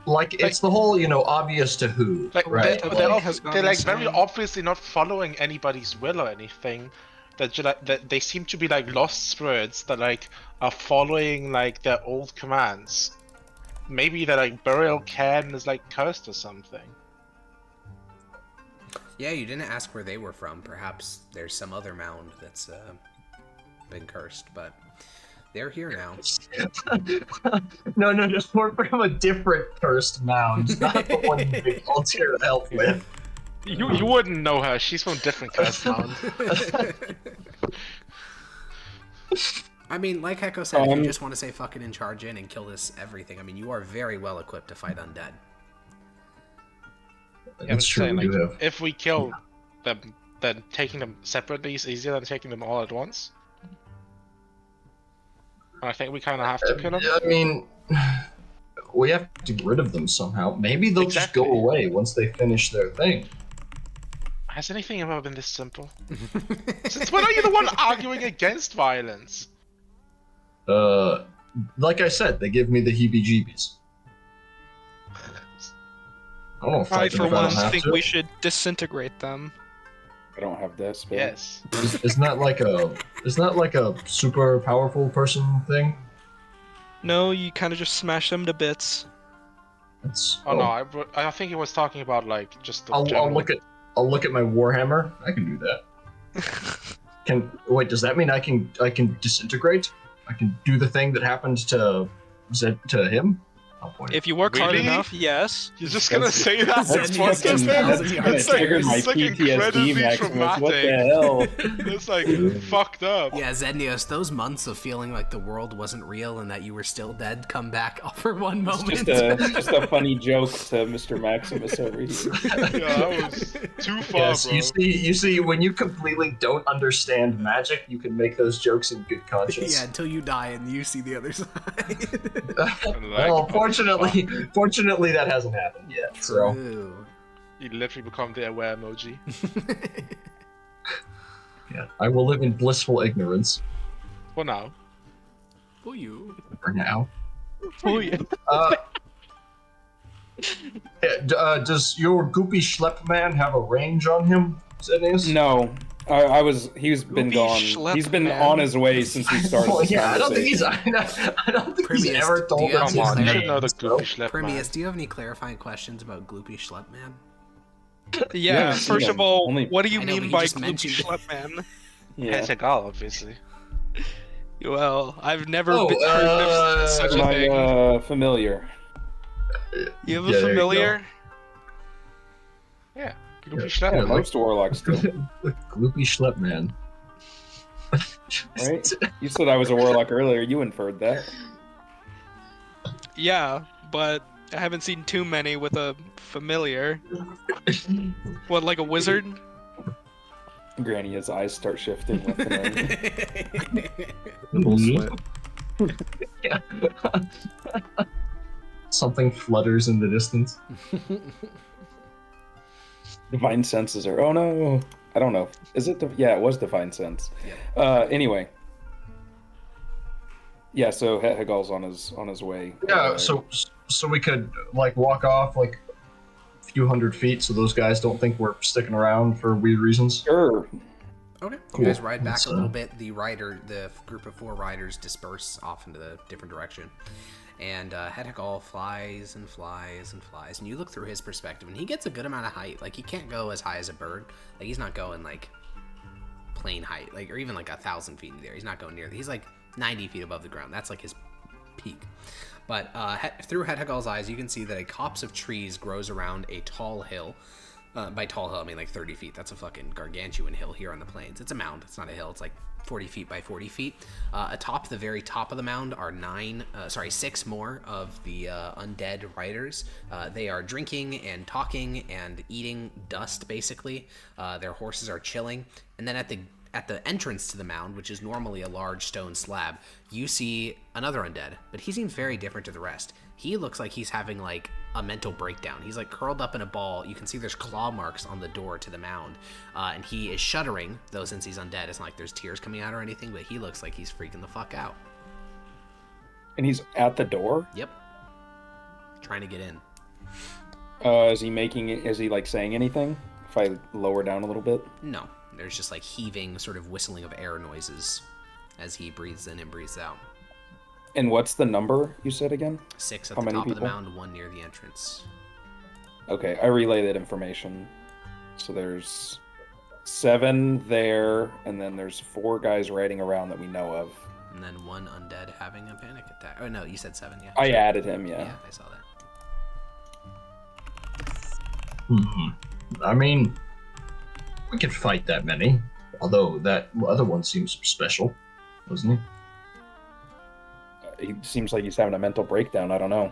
Like it's the whole, obvious to who, Like right? they're like very obviously not following anybody's will or anything. That they seem to be like lost spirits that like are following like their old commands. Maybe their like burial cairn is like cursed or something. Yeah, you didn't ask where they were from. Perhaps there's some other mound that's been cursed, but they're here now. No, we're from a different cursed mound, not the one you called here to help with. You wouldn't know her. She's from a different cursed mound. I mean, like Heko said, if you just want to say fucking and charge in and kill this everything, I mean, you are very well equipped to fight undead. Yeah, I'm That's just true. saying, We like, do have. if we kill them, then taking them separately is easier than taking them all at once. And I think we kind of have to kill them. I mean, we have to get rid of them somehow. Maybe they'll just go Exactly. away once they finish their thing. Has anything ever been this simple? Since when are you the one arguing against violence? Like I said, they give me the heebie-jeebies. I don't know if I, for one, have think to. we should disintegrate them. I don't have this. But... Yes. Isn't that like a super powerful person thing? No, you kind of just smash them to bits. No, I think he was talking about like just the I'll general. I'll look at my warhammer. I can do that. Wait? Does that mean I can disintegrate? I can do the thing that happened to him? If you work hard Really? enough, yes. You're just gonna say that? That's What's fucking- this? that's triggered my It's like PTSD, incredibly Maximus. What the traumatic. hell? It's like fucked up. Yeah, Zenius, those months of feeling like the world wasn't real and that you were still dead come back for one moment. Just a funny joke to Mr. Maximus over here. Yeah, that was too far, Yes, bro. you see, when you completely don't understand magic, you can make those jokes in good conscience. Yeah, until you die and you see the other side. Well, fortunately, that hasn't happened yet. So True. You literally become the aware emoji. yeah, I will live in blissful ignorance For now. For you. for now. Oh, yeah. Does your goopy schlep man have a range on him, Zenius? No, he's been Goopy gone. schlep He's been man. on his way since we started. Well, this yeah, I don't think he's. conversation. I don't think he's Primius, ever do told you us have his Come on, you any should know the name. goopy schlep man. Primius, do you have any clarifying questions about Gloopy Schlepp Man? Yeah, seen first him. of all, Only- what do you I know, mean but you by just Gloopy mentioned it. Schleppman? Yeah. Hetegal, obviously. Well, I've never Oh, heard of such a thing. My familiar. You have Yeah, a there you familiar? Yeah. Goopy Yeah, schlep yeah, man. Most warlocks do, Gloopy schlep man. right? You said I was a warlock earlier. You inferred that. Yeah, but I haven't seen too many with a familiar. What, like a wizard? Granny, his eyes start shifting with the Full sweat. Yeah. Something flutters in the distance. divine senses are. Oh no, I don't know. Is it? Yeah, it was divine sense. Anyway. Yeah, so Hegal's on his way. Yeah, so we could like walk off like a few hundred feet, so those guys don't think we're sticking around for weird reasons. Sure. Okay. Cool. You guys ride back Let's, a little bit. The group of 4 riders disperse off into the different direction. And Hegal flies and flies and flies. And you look through his perspective, and he gets a good amount of height. Like, he can't go as high as a bird. Like, he's not going, like, plane height. Like, or even, like, 1,000 feet in the air. He's not going near. He's, like, 90 feet above the ground. That's, like, his peak. But through Hegal's eyes, you can see that a copse of trees grows around a tall hill. By tall hill, I mean like 30 feet. That's a fucking gargantuan hill here on the plains. It's a mound. It's not a hill. It's like 40 feet by 40 feet. Atop the very top of the mound are 6 more of the undead riders. They are drinking and talking and eating dust, basically. Their horses are chilling. And then at the entrance to the mound, which is normally a large stone slab, you see another undead, but he seems very different to the rest. He looks like he's having like a mental breakdown. He's like curled up in a ball. You can see there's claw marks on the door to the mound, and he is shuddering, though since he's undead, it's not like there's tears coming out or anything, but he looks like he's freaking the fuck out. And he's at the door? Yep. Trying to get in. Is he like saying anything? If I lower down a little bit? No. There's just like heaving, sort of whistling of air noises as he breathes in and breathes out. And what's the number you said again? 6 at How the many top of the people? mound, 1 near the entrance. Okay, I relay that information. So there's 7 there, and then there's 4 guys riding around that we know of. And then 1 undead having a panic attack. Oh no, you said 7, yeah. I added him, Yeah, I saw that. I mean, we could fight that many. Although that other one seems special, doesn't he? He seems like he's having a mental breakdown. I don't know.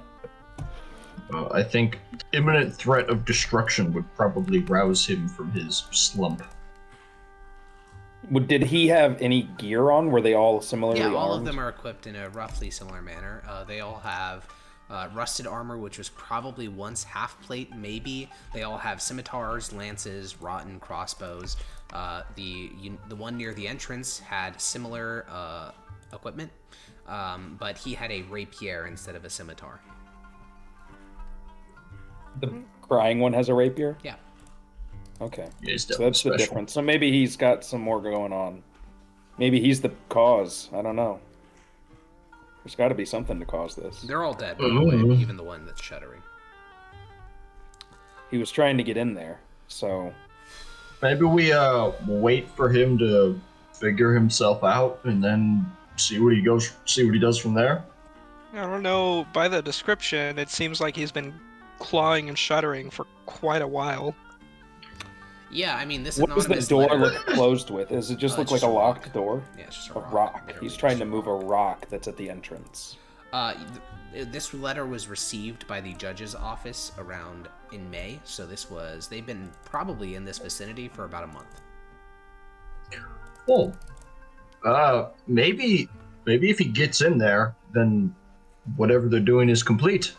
I think imminent threat of destruction would probably rouse him from his slump. Did he have any gear on? Were they all similarly Yeah, all armed? of them are equipped in a roughly similar manner. They all have rusted armor, which was probably once half plate, maybe. They all have scimitars, lances, rotten crossbows. The one near the entrance had similar equipment. but he had a rapier instead of a scimitar. The crying one has a rapier? Yeah. Okay. Yeah, So that's the difference. So maybe he's got some more going on. Maybe he's the cause. I don't know. There's got to be something to cause this. They're all dead, by the way, even the one that's shuddering. He was trying to get in there, so... Maybe we wait for him to figure himself out and then see what he does from there. I don't know. By the description, it seems like he's been clawing and shuddering for quite a while. Yeah, I mean, this what does the door letter... look closed with? Does it just look like a locked door? Yeah, it's just a rock. He's trying to move a rock that's at the entrance. This letter was received by the judge's office around in May, so they've been probably in this vicinity for about a month. Oh, maybe if he gets in there, then whatever they're doing is complete.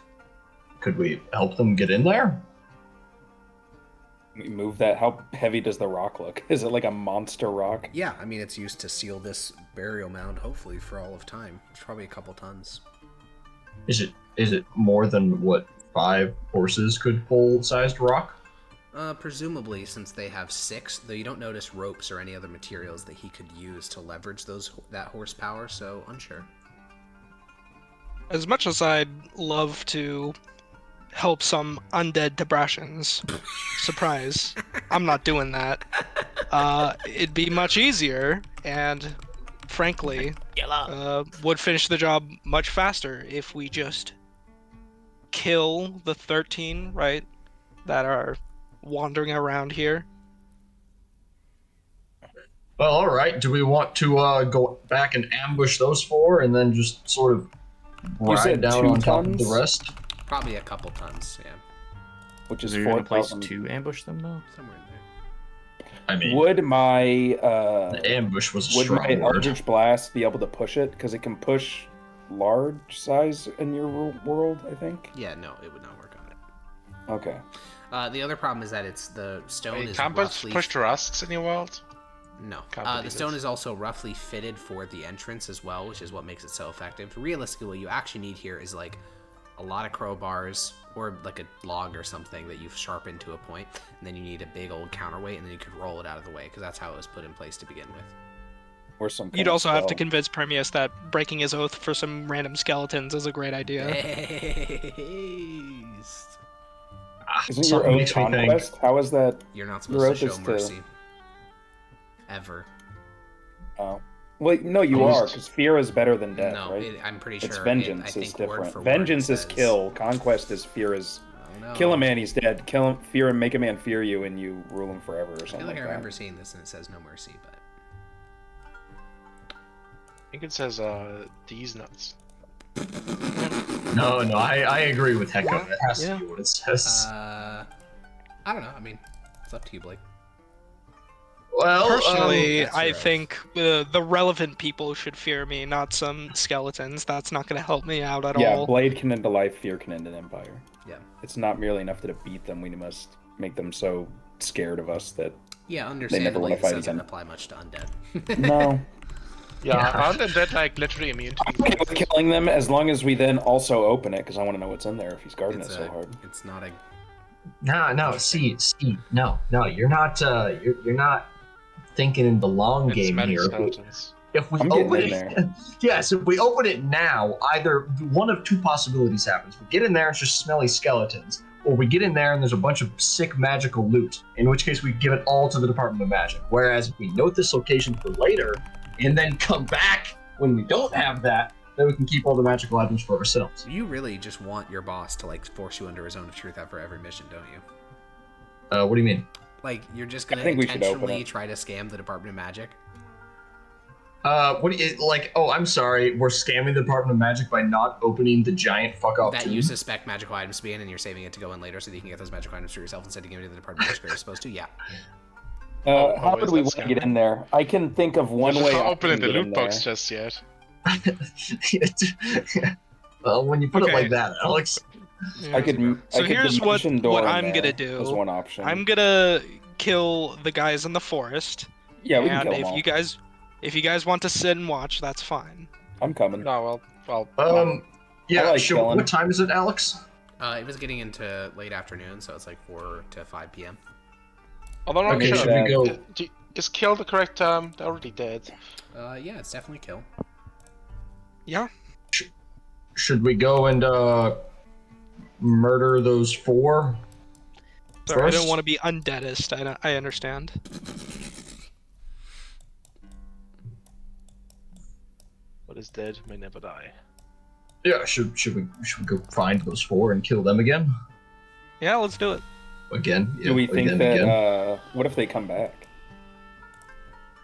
Could we help them get in there? We move that. How heavy does the rock look? Is it like a monster rock? Yeah, I mean, it's used to seal this burial mound, hopefully, for all of time. It's probably a couple tons. Is it more than what 5 horses could pull sized rock? Presumably, since they have 6, though you don't notice ropes or any other materials that he could use to leverage that horsepower, so unsure. As much as I'd love to help some undead Debrashans, surprise, I'm not doing that. It'd be much easier, and frankly, would finish the job much faster if we just kill the 13, right, that are wandering around here. Well, all right. Do we want to go back and ambush those 4 and then just sort of ride down on top of the rest? Probably a couple tons, yeah. Which is 4 place 4,000 to ambush them, though? Somewhere in there. I mean, Would my the ambush was a would strong my word. Eldritch Blast be able to push it? Because it can push large size in your world, I think. Yeah, no, it would not work on it. Okay. The other problem is that the stone is can't roughly... push the rusks in your world? No. Can't The believe stone it. is also roughly fitted for the entrance as well, which is what makes it so effective. Realistically, what you actually need here is like a lot of crowbars or like a log or something that you've sharpened to a point, and then you need a big old counterweight, and then you could roll it out of the way, because that's how it was put in place to begin with. Or some. You'd also have to convince Permius that breaking his oath for some random skeletons is a great idea. Isn't your oath conquest? How is that? You're not supposed to show mercy. Ever. Oh. Well, no, you are, because fear is better than death, No, right? I'm pretty sure. It's vengeance I think is word different. for word Vengeance is says- kill. Conquest is fear is... Oh, no. Kill a man, he's dead. Kill him, fear him, make a man fear you, and you rule him forever, or I something feel like I that. remember seeing this, and it says no mercy, but... I think it says these nuts. No, I agree with Hecka. It has to be what it says. I don't know. I mean, it's up to you, Blake. Well, Personally, I right. think the relevant people should fear me, not some skeletons. That's not going to help me out at Yeah, all. blade can end a life, fear can end an empire. Yeah. It's not merely enough to defeat them, we must make them so scared of us that... Yeah, wanna understandably, this fight doesn't again. apply much to undead. No. Yeah, aren't undead like literally immune to these Okay things? with killing them, as long as we then also open it, because I want to know what's in there if he's guarding it so hard. It's not a... no. See, no. You're not. You're not thinking in the long It's game many here. skeletons. If we I'm getting open in it, yes, if we open it now, either one of 2 possibilities happens. We get in there, it's just smelly skeletons, or we get in there and there's a bunch of sick magical loot. In which case, we give it all to the Department of Magic. Whereas if we note this location for later, and then come back when we don't have that, then we can keep all the magical items for ourselves. You really just want your boss to, like, force you under his own truth after every mission, don't you? What do you mean? Like, you're just gonna think we should open intentionally it. try to scam the Department of Magic? What do you, like, oh, I'm sorry, we're scamming the Department of Magic by not opening the giant fuck-off That tomb? you suspect magical items to be in, and you're saving it to go in later so that you can get those magical items for yourself instead of giving it to the Department of Magic where you're supposed to? Yeah. How is would we that want to get scamming? in there? I can think of one Just way. not I opening can the get in loot box there. just yet. Well, when you put it Okay. like that, Alex. I could. So I could here's what dimension door in I'm there gonna do. as one option. I'm gonna kill the guys in the forest. Yeah, we can and kill them if all. you guys want to sit and watch, that's fine. I'm coming. No, well. Yeah, like sure. killing. What time is it, Alex? It was getting into late afternoon, so it's like 4 to 5 p.m. Although I'm not Okay, sure. should we go? Is kill the correct term? They're already dead. Yeah, it's definitely kill. Yeah. Should we go and murder those 4? Sorry, I don't First? want to be undeadist. I understand. What is dead may never die. Yeah, should we go find those 4 and kill them again? Yeah, let's do it. Again? Yeah, Do we think again, that? again. What if they come back?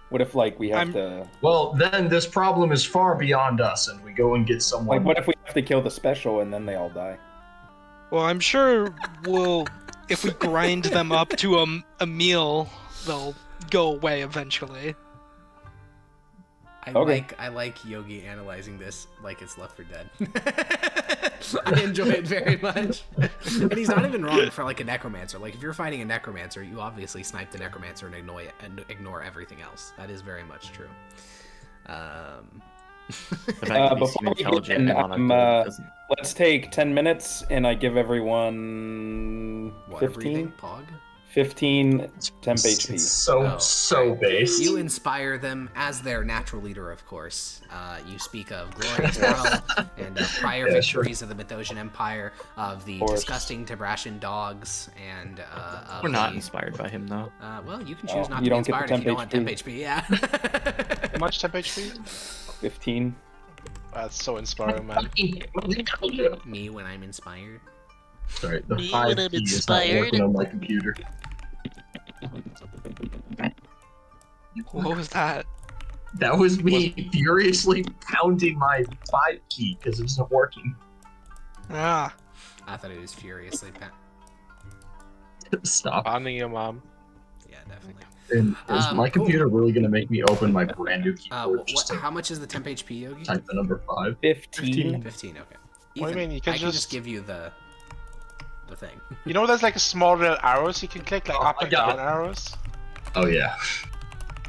What if like we have to? Well, then this problem is far beyond us, and we go and get someone. Like, what if we have to kill the special and then they all die? Well, I'm sure if we grind them up to a meal, they'll go away eventually. I like Yogi analyzing this like it's Left 4 Dead. I enjoy it very much. And he's not even wrong for like a necromancer. Like if you're fighting a necromancer, you obviously snipe the necromancer and ignore everything else. That is very much true. Before we begin, let's take 10 minutes and I give everyone 15. Pog? 15 temp HP. So base. You inspire them as their natural leader, of course. You speak of glorious battle and prior victories of the Mithosian Empire, of the disgusting Tabrashan dogs, and we're not inspired by him though. Well, you can choose not to be inspired if you don't want temp HP. Yeah. How much temp HP? 15. That's so inspiring, man. Me when I'm inspired. Sorry, the Me 5 when I'm key is not inspired. working on my computer. What was that? That was me furiously pounding my 5 key because it isn't working. Ah. I thought it was furiously. Stop. Pounding your mom. Yeah, definitely. And is my computer really going to make me open my brand new keyboard just to how much is the temp HP, Yogi? type the number 5? 15. 15, okay. What do you Ethan, mean? You can I can just just give you the thing. You know, there's like a small little arrows you can click, like up and down arrows. Oh yeah.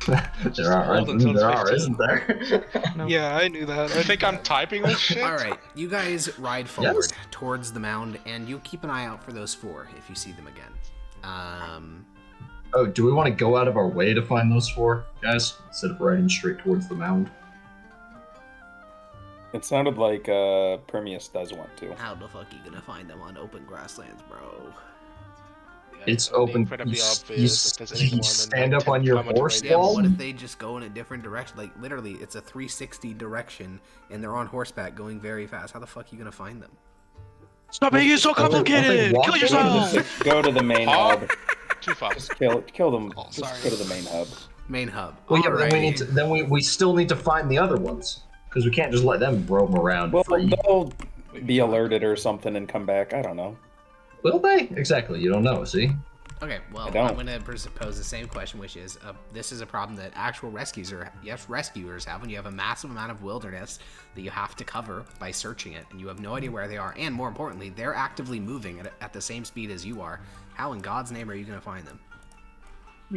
there hold until it's 15. isn't there? Yeah, I knew that. I think I'm typing this shit. All right, you guys ride forward towards the mound, and you keep an eye out for those 4 if you see them again. Oh, do we want to go out of our way to find those 4 guys instead of riding straight towards the mound? It sounded like Permius does want to. How the fuck are you gonna find them on open grasslands, bro? It's It'll be open. incredibly You obvious if there's anyone stand in, up like, on 10 your kilometer horse radius. Yeah, but wall. what if they just go in a different direction? Like, literally, it's a 360 direction, and they're on horseback going very fast. How the fuck are you gonna find them? Stop making it so complicated! Kill yourself! Go to the main hub. Too far. Just kill them. Oh, Just sorry. go to the main hub. Main hub. Well, yeah, but then we Alrighty. need to. Then we still need to find the other ones because we can't just let them roam around Well, free. they'll be alerted or something and come back. I don't know. Will they? Exactly. You don't know. See. Okay, well, I don't. I'm going to pose the same question, which is, this is a problem that actual rescuers have when you have a massive amount of wilderness that you have to cover by searching it, and you have no idea where they are, and more importantly, they're actively moving at the same speed as you are. How in God's name are you going to find them?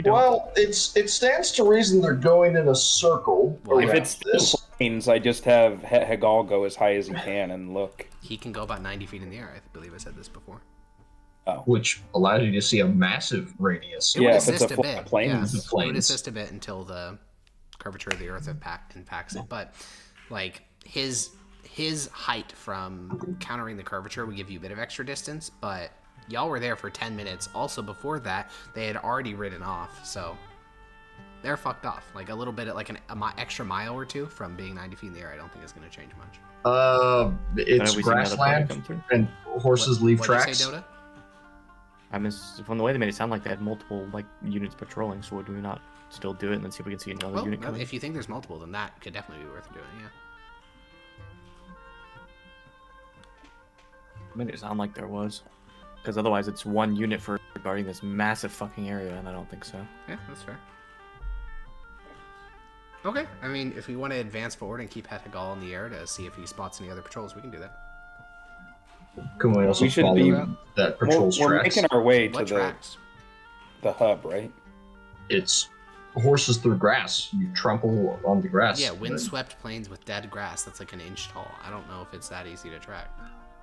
Well, it stands to reason they're going in a circle. Well, If around it's this. planes, I just have Hegal go as high as he can and look. He can go about 90 feet in the air. I believe I said this before. Which allows you to see a massive radius. It would Yeah, if it's assist a a flat bit. plane, Yeah, it's it would planes. assist a bit until the curvature of the Earth impacts it. But like his height from countering the curvature would give you a bit of extra distance. But y'all were there for 10 minutes. Also, before that, they had already ridden off, so they're fucked off. Like a little bit, like an extra mile or two from being 90 feet in the air. I don't think it's going to change much. It's Have we seen another party come grassland through? and horses leave What'd you tracks. say, Dota? I mean, from the way they made it sound like they had multiple like units patrolling, so would we not still do it and then see if we can see another Well, unit coming? if you think there's multiple, then that could definitely be worth doing. Yeah. Made it sound like there was, because otherwise it's one unit for guarding this massive fucking area, and I don't think so. Yeah, that's fair. Okay, I mean, if we want to advance forward and keep Hegal in the air to see if he spots any other patrols, we can do that. Can we also We should follow be- that We're patrol's tracks? making our way to What tracks? the hub, right? It's horses through grass. You trample on the grass. Yeah, windswept plains with dead grass that's like an inch tall. I don't know if it's that easy to track.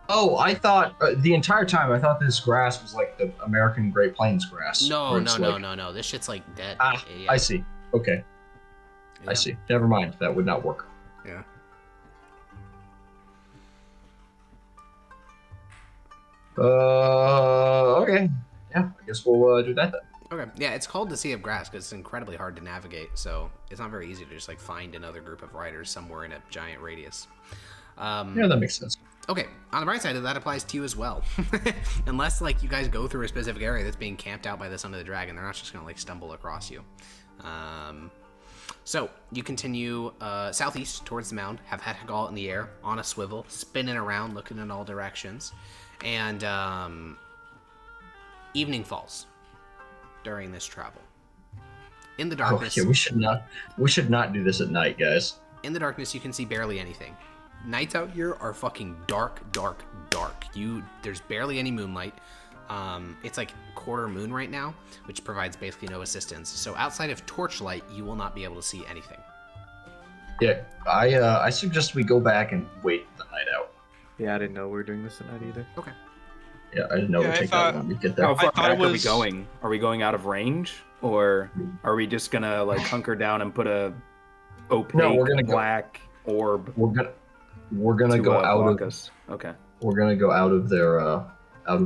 Oh, I thought the entire time I thought this grass was like the American Great Plains grass. No. This shit's like dead. Yeah. I see. Okay. Yeah. I see. Never mind. That would not work. Yeah. Okay. Yeah, I guess we'll do that then. Okay. Yeah, it's called the Sea of Grass because it's incredibly hard to navigate, so it's not very easy to just like find another group of riders somewhere in a giant radius. Yeah, that makes sense. Okay, on the bright side, that applies to you as well. Unless like you guys go through a specific area that's being camped out by the Son of the Dragon, they're not just gonna like stumble across you. So you continue southeast towards the mound, have Hekgal in the air on a swivel, spinning around, looking in all directions, and evening falls during this travel. In the darkness. Oh, yeah, we should not do this at night, guys. In the darkness, you can see barely anything. Nights out here are fucking dark. There's barely any moonlight. It's like quarter moon right now, which provides basically no assistance. So outside of torchlight, you will not be able to see anything. Yeah, I suggest we go back and wait the night out. Yeah, I didn't know we were doing this at night either. Okay. Yeah, I didn't know it would take that long to get there. How far back was... are we going? Are we going out of range, or are we just gonna like hunker down and put a opaque we're gonna black orb? We're gonna go out of us. Okay. We're gonna go out of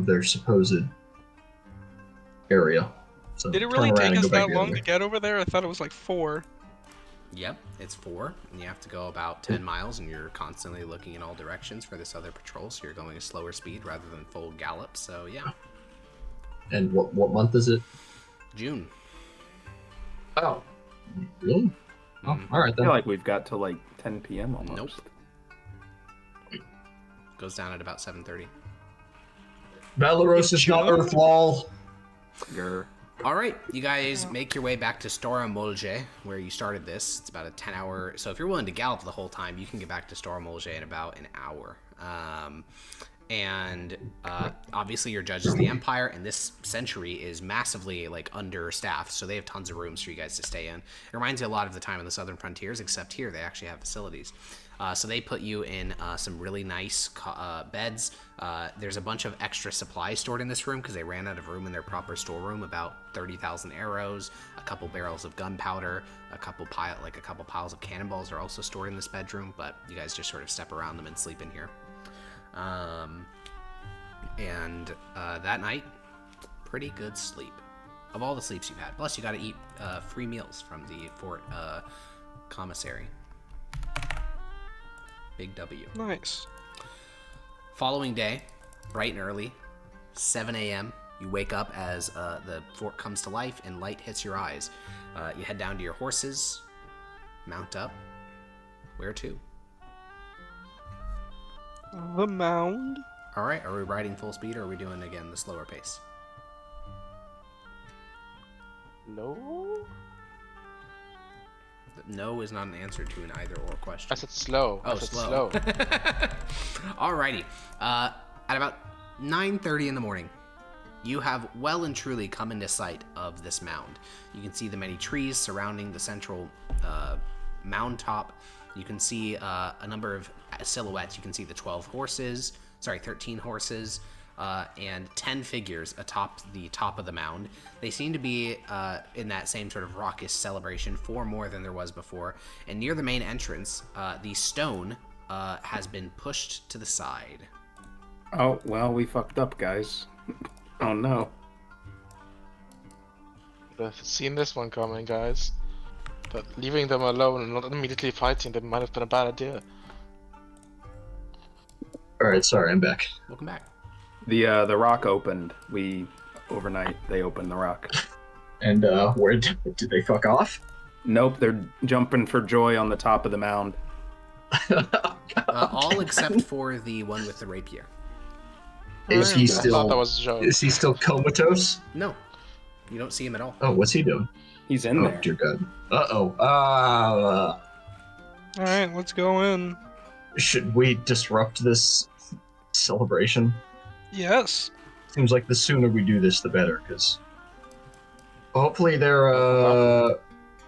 their supposed area. So Did it really take us that long to get over there? I thought it was like 4. Yep, it's 4, and you have to go about 10 miles, and you're constantly looking in all directions for this other patrol, so you're going a slower speed rather than full gallop, so yeah. And what month is it? June. Oh, really? Oh, all right I then. feel like we've got to like 10 p.m. almost. Nope. Goes down at about 7:30. Valeros is not Earth, lol. Grr. All right, you guys make your way back to Stormolje, where you started this. It's about a 10-hour. So if you're willing to gallop the whole time, you can get back to Stormolje in about an hour. Obviously, your judge is the Empire, and this century is massively like understaffed, so they have tons of rooms for you guys to stay in. It reminds you a lot of the time in the Southern Frontiers, except here they actually have facilities. So they put you in some really nice beds. There's a bunch of extra supplies stored in this room because they ran out of room in their proper storeroom. About 30,000 arrows, a couple barrels of gunpowder, a couple piles of cannonballs are also stored in this bedroom. But you guys just sort of step around them and sleep in here. That night, pretty good sleep. Of all the sleeps you've had. Plus, you got to eat free meals from the fort commissary. Big W. Nice. Following day, bright and early, 7 a.m., you wake up as the fort comes to life and light hits your eyes. You head down to your horses, mount up. Where to? The mound. All right, are we riding full speed or are we doing, again, the slower pace? No? No is not an answer to an either-or question. I said slow. Oh, I said slow. Alrighty. At about 9:30 in the morning, you have well and truly come into sight of this mound. You can see the many trees surrounding the central mound top. You can see a number of silhouettes. You can see the 13 horses, and 10 figures atop the top of the mound. They seem to be in that same sort of raucous celebration, 4 more than there was before. And near the main entrance, the stone has been pushed to the side. Oh, well, we fucked up, guys. Oh, no. I've seen this one coming, guys. But leaving them alone and not immediately fighting them might have been a bad idea. Alright, sorry, I'm back. Welcome back. The rock opened. Overnight, they opened the rock. And where did they fuck off? Nope, they're jumping for joy on the top of the mound. All except for the one with the rapier. Is he I thought that was a joke. Is he still comatose? No, you don't see him at all. Oh, what's he doing? He's in Oh, there. dear God. Uh-oh. Alright, let's go in. Should we disrupt this celebration? Yes. Seems like the sooner we do this, the better, because hopefully they're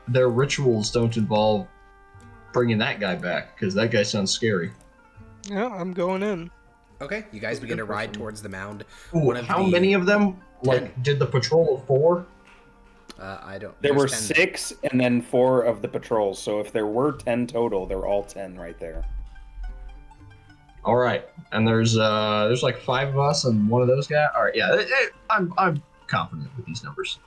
their rituals don't involve bringing that guy back, because that guy sounds scary. Yeah, I'm going in. Okay, you guys begin to ride towards the mound. Ooh, how many of them? 10. Did the patrol of 4? I don't. There were 10. 6 and then 4 of the patrols. So if there were 10 total, they're all 10 right there. All right, and there's like 5 of us and one of those guys. All right, yeah, I'm confident with these numbers.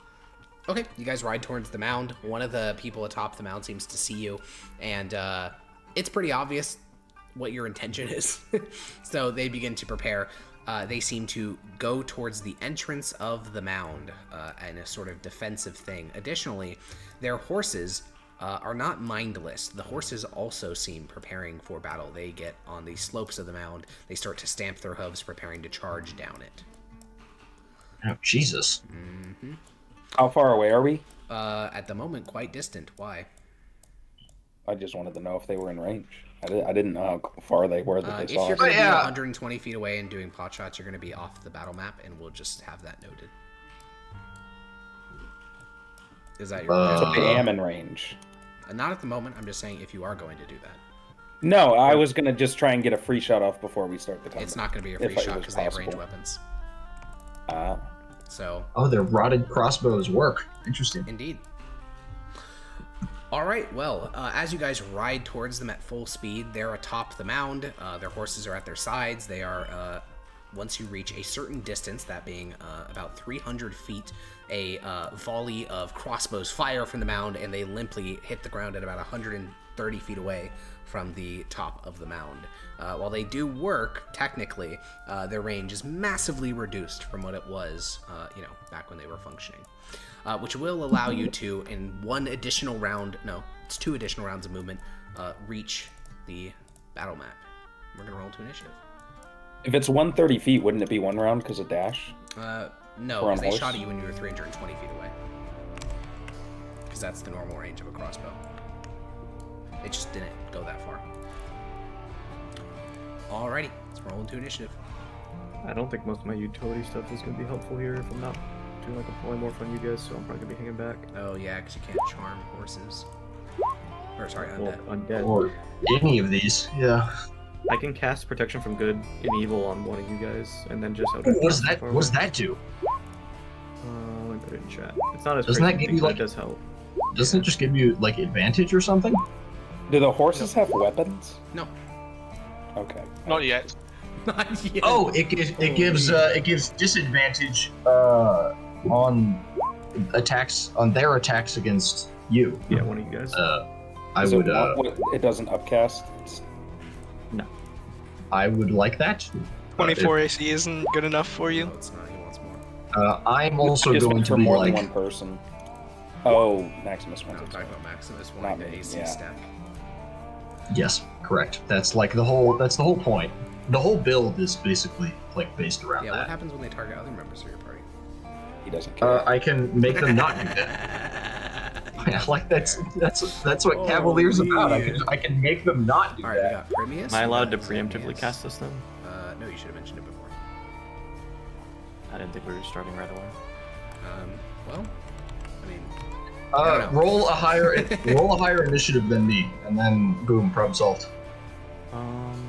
Okay, you guys ride towards the mound. One of the people atop the mound seems to see you, and it's pretty obvious what your intention is. So they begin to prepare. They seem to go towards the entrance of the mound in a sort of defensive thing. Additionally, their horses are not mindless. The horses also seem preparing for battle. They get on the slopes of the mound. They start to stamp their hooves, preparing to charge down it. Oh, Jesus. Mm-hmm. How far away are we? At the moment, quite distant. Why? I just wanted to know if they were in range. I didn't know how far they were that they saw If you're us. going to be 120 feet away and doing pot shots, you're going to be off the battle map, and we'll just have that noted. Is that your So I am in range. Not at the moment. I'm just saying if you are going to do that. No, I was going to just try and get a free shot off before we start the timer. It's not going to be a free shot because they have ranged weapons. So. Oh, their rotted crossbows work. Interesting. Indeed. All right, well, as you guys ride towards them at full speed, they're atop the mound. Their horses are at their sides. They are, once you reach a certain distance, that being about 300 feet, a volley of crossbows fire from the mound, and they limply hit the ground at about 130 feet away from the top of the mound. While they do work, technically, their range is massively reduced from what it was, back when they were functioning. Which will allow you to, in 2 additional rounds of movement, reach the battle map. We're going to roll to initiative. If it's 130 feet, wouldn't it be 1 round because of dash? No, because they shot at you when you were 320 feet away. Because that's the normal range of a crossbow. It just didn't go that far. Alrighty, let's roll into initiative. I don't think most of my utility stuff is going to be helpful here if I'm not doing like a polymorph on you guys, so I'm probably going to be hanging back. Oh yeah, because you can't charm horses. Or sorry, undead. Well, undead. Or any of these, yeah. I can cast protection from good and evil on one of you guys, and then just... What does that do? Let me put it in chat. It's not as Doesn't crazy, that give you, but like... it does help. Doesn't it just give you, like, advantage or something? Do the horses have weapons? No. Okay. Not yet. Not yet. Oh, it gives disadvantage on their attacks against you. Yeah, one of you guys. It doesn't upcast? No. I would like that. 24 AC isn't good enough for you? No, it's not. He wants more. I'm also Just going to for be more like... than one person. Oh, Maximus No, wants I'm it. talking about Maximus wanting the AC yeah. stack. Yes, correct. That's like the whole point. The whole build is basically like based around Yeah, that. what happens when they target other members of your party? He doesn't care. I can make them not do that. Yeah, like that's what Cavalier's about. I can make them not do Alright, we that. got Primius. Am I allowed to we got preemptively Xenius. cast this then? No, you should have mentioned it before. I didn't think we were starting right away. Well, I mean, Roll a higher initiative than me, and then boom, problem solved.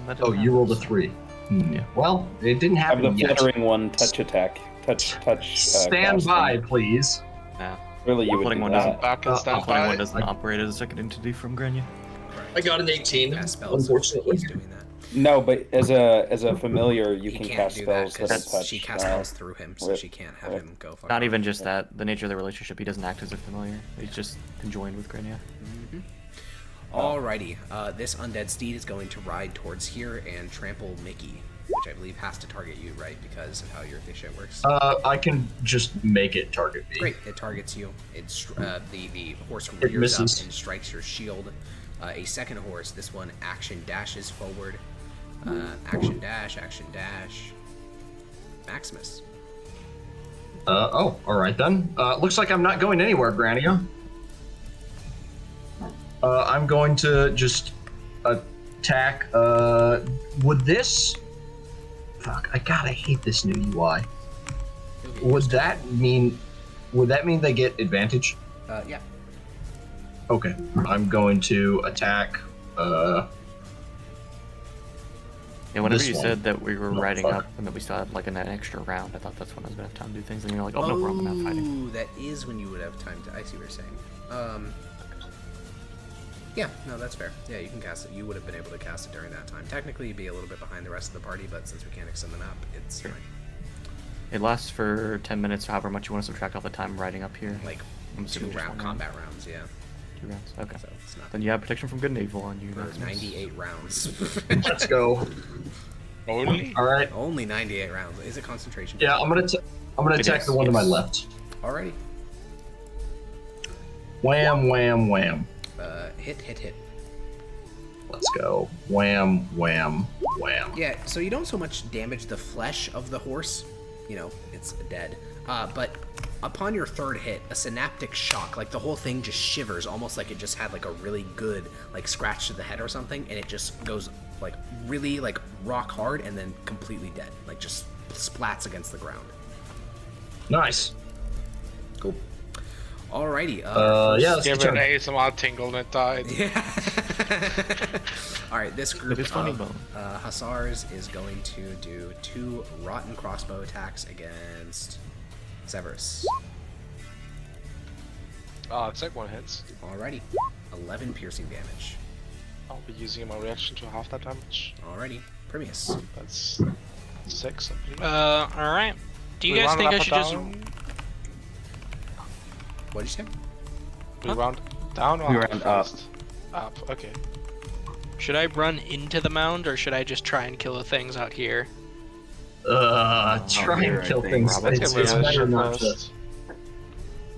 That Oh, didn't you rolled a happen. 3. Yeah. Well, it didn't Have happen the yet. fluttering one touch attack. Touch. Stand casting. by, please. Nah. Really, you would Fluttering do one that. Back and stand Fluttering by. one doesn't operate as a second entity from Grania. I got an 18, cast spells. unfortunately. He's doing that. No, but as a familiar, you He can can't cast do that spells that because touch. she casts spells through him, so rip, she can't have rip. him go fuck Not off. even just that. The nature of the relationship, he doesn't act as a familiar. He's just conjoined with Grania. Alrighty, this undead steed is going to ride towards here and trample Mickey, which I believe has to target you, right? Because of how your shit works. I can just make it target me. Great, it targets you. It's the horse It rears up misses. and strikes your shield. A second horse, this one action dashes forward. Action dash. Maximus. Alright then. Looks like I'm not going anywhere, Grania. I'm going to just attack, would this... Fuck, I hate this new UI. Would that mean they get advantage? Yeah. Okay, I'm going to attack. Yeah, whenever This you one. said that we were No, riding fuck. up and that we still had like an extra round, I thought that's when I was gonna have time to do things, and you're like, oh no problem, I'm not fighting. Ooh, that is when you would have time to. I see what you're saying. Yeah, no, that's fair. Yeah, you can cast it. You would have been able to cast it during that time. Technically, you'd be a little bit behind the rest of the party, but since we can't extend the map, it's Sure. fine. It lasts for 10 minutes, however much you want to subtract off the time riding up here. Like I'm assuming just one round. combat rounds, yeah. 2 rounds. Okay. So it's not Then you have protection from good and evil on you. for Maximus. 98 rounds. Let's go. Only? All right. Only 98 rounds. Is it concentration? Yeah, I'm gonna attack is, the one to my yes. left. Alrighty. Wham, wham, wham. Hit. Let's go. Wham, wham, wham. Yeah, so you don't so much damage the flesh of the horse, you know, it's dead. But upon your third hit, a synaptic shock, like the whole thing just shivers, almost like it just had like a really good like scratch to the head or something, and it just goes like really like rock hard and then completely dead, like just splats against the ground. Nice. Cool. Alrighty. Yeah, let's Give get it an ASMR tingle and it died. Yeah. All right, this group It is funny, of Bone. Hussars is going to do 2 rotten crossbow attacks against Severus. It's like 1 hits. Alrighty, 11 piercing damage. I'll be using my reaction to half that damage. Alrighty, Primius. That's 6, I believe. Alright. Do you We guys round think it I up should or just... down? What'd you say? We round down or We up round up. first? Up, okay. Should I run into the mound, or should I just try and kill the things out here? Try here, and I kill think, things. Robert. It's Let's get rid better of not this to. first.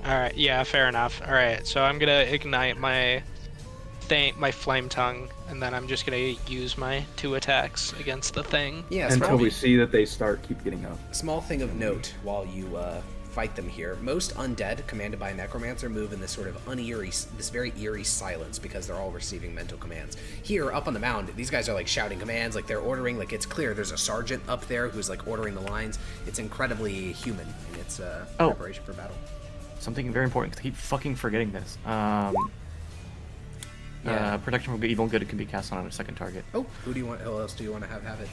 Alright, yeah, fair enough. Alright, so I'm gonna ignite my flame tongue, and then I'm just gonna use my 2 attacks against the thing. Yeah, Until we see that they keep getting up. small thing of note while you fight them here. Most undead commanded by a necromancer move in this sort of this very eerie silence because they're all receiving mental commands. Here, up on the mound, these guys are like shouting commands, like they're ordering, like it's clear there's a sergeant up there who's like ordering the lines. It's incredibly human in its preparation for battle. Something very important, 'cause I keep fucking forgetting this. Protection from evil and good can be cast on a second target. Oh, who else do you want to have it?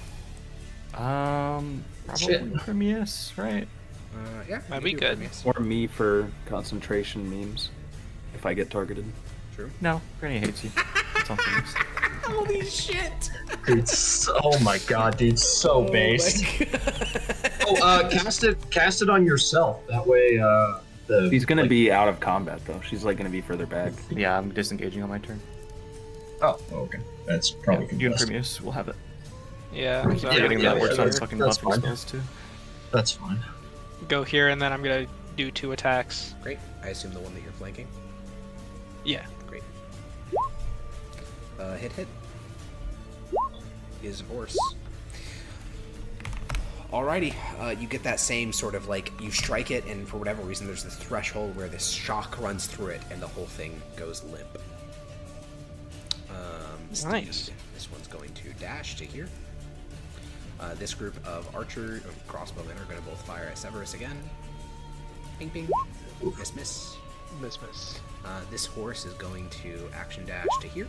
Probably Shit. Primius, right? Yeah, That'd you be can do good. Primius. Or me for concentration memes, if I get targeted. True. No, Granny hates you. It's on Primius. Holy shit! Dude, oh my god, dude, so based. Cast it on yourself. That way, She's gonna be out of combat though. She's like gonna be further back. Yeah, I'm disengaging on my turn. Oh, okay. That's probably You and best. Primius will have it. Yeah, so Yeah, Forgetting that works on that's- fucking that's buffing fine. spells too. That's fine. go here, and then I'm gonna do 2 attacks. Great. I assume the one that you're flanking. Yeah. Great. Hit. Is horse. Alrighty, you get that same sort of like, you strike it, and for whatever reason, there's this threshold where this shock runs through it, and the whole thing goes limp. Nice. This one's going to dash to here. This group of crossbowmen are going to both fire at Severus again. Ping, ping. Miss. Miss. This horse is going to action dash to here.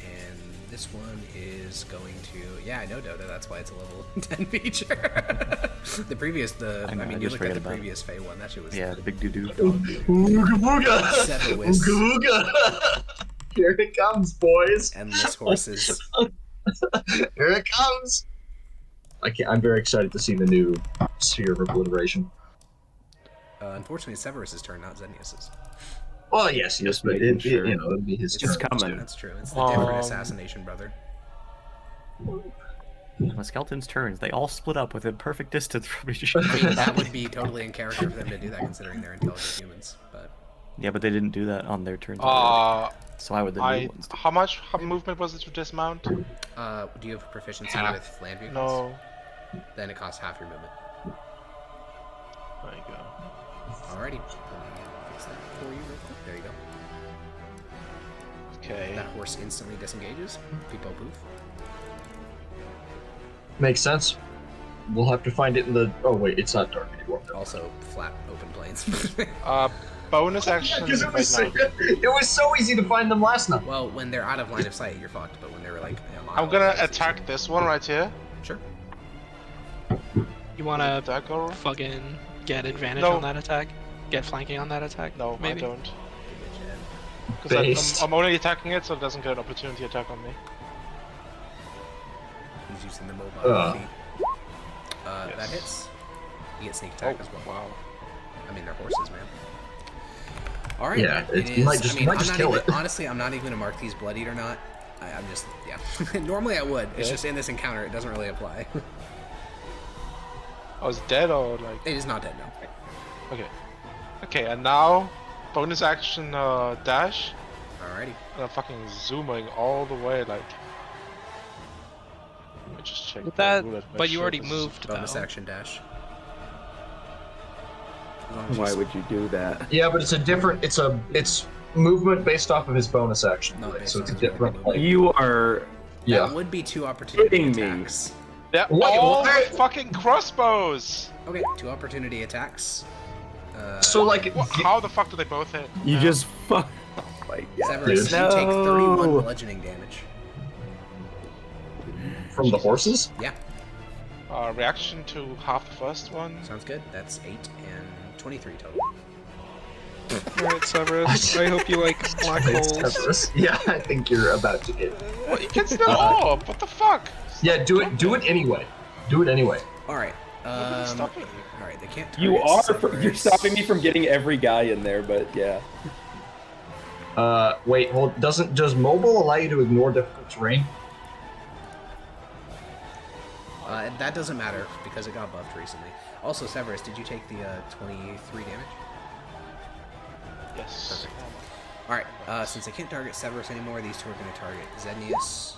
And this one is going to... Yeah, I know, Dota, that's why it's a level 10 feature. I know, you I just looked at forget the about it. previous Fey one. That shit was... Yeah, the big doo-doo. Ooga booga! Severus. Ooga booga! Here it comes, boys. Endless horses. Here it comes. I'm very excited to see the new Sphere of Obliteration. Unfortunately, it's Severus's turn, not Xenius's. Well, yes, Just but making sure. it'll be his turn. It's coming. That's true. It's the different assassination, brother. On the skeleton's turns, they all split up within perfect distance from each other. That would be totally in character for them to do that, considering they're intelligent humans. But Yeah, but they didn't do that on their turns. So why would the new ones do? How much movement was it to dismount? do you have proficiency with land vehicles? No. Then it costs half your movement. There you go. Alrighty. Let me fix that for you real quick. There you go. Okay. That horse instantly disengages. Peepo poof. Makes sense. We'll have to find it in the... Oh, wait, it's not dark anymore. Also, flat, open plains. bonus action Because right now. it was so easy to find them last night. Well, when they're out of line of sight, you're fucked. But when they're like, a mile I'm gonna away, it's attack this one right here. easy. Sure. You wanna Dagger? fucking get advantage No. on that attack? Get flanking on that attack? No, maybe? I don't. Based. Because I'm only attacking it, so it doesn't get an opportunity attack on me. He's using the mobile feet. Yes. That hits. You get sneak attack as well. Wow. I mean, they're horses, man. All right. Yeah, it you is. might just- I you mean, might I'm just not kill even, it. honestly, I'm not even gonna mark these bloodied or not. I'm just, yeah. Normally I would. It's Yeah. just in this encounter, it doesn't really apply. I was dead or like. It is not dead, no. Okay. Okay, and now bonus action dash. Alrighty. And I'm fucking zooming all the way like. Let me just check. With the that, roulette, make but you sure already this is- moved. Bonus though. action dash. As long as Why you- would you do that? Yeah, but it's a different. It's movement based off of his bonus action. Not Right? based So it's a on his different. movement. Like, You are. yeah. That would be 2 opportunity Kidding me. attacks. Yeah. Wait, all what? the fucking crossbows. Okay, 2 opportunity attacks. So like, How the fuck do they both hit? You just fuck. Oh my god. Severus, dude. you take 31 No. bludgeoning damage. from the horses. Yeah, Reaction to half the first one. sounds good. That's 8 and 23 total. Alright, Severus. I hope you like black It's holes. Severus. Yeah, I think you're about to get. Well, you can still orb. What the fuck? Yeah, do it. Do it anyway. Do it anyway. All right. Nobody's stopping me. All right, they can't. You target are. You're Severus. stopping me from getting every guy in there, but yeah. Wait, hold. Does mobile allow you to ignore difficult terrain? That doesn't matter because it got buffed recently. Also, Severus, did you take the 23 damage? Yes. Perfect. All right. Since they can't target Severus anymore, these 2 are going to target Zednius.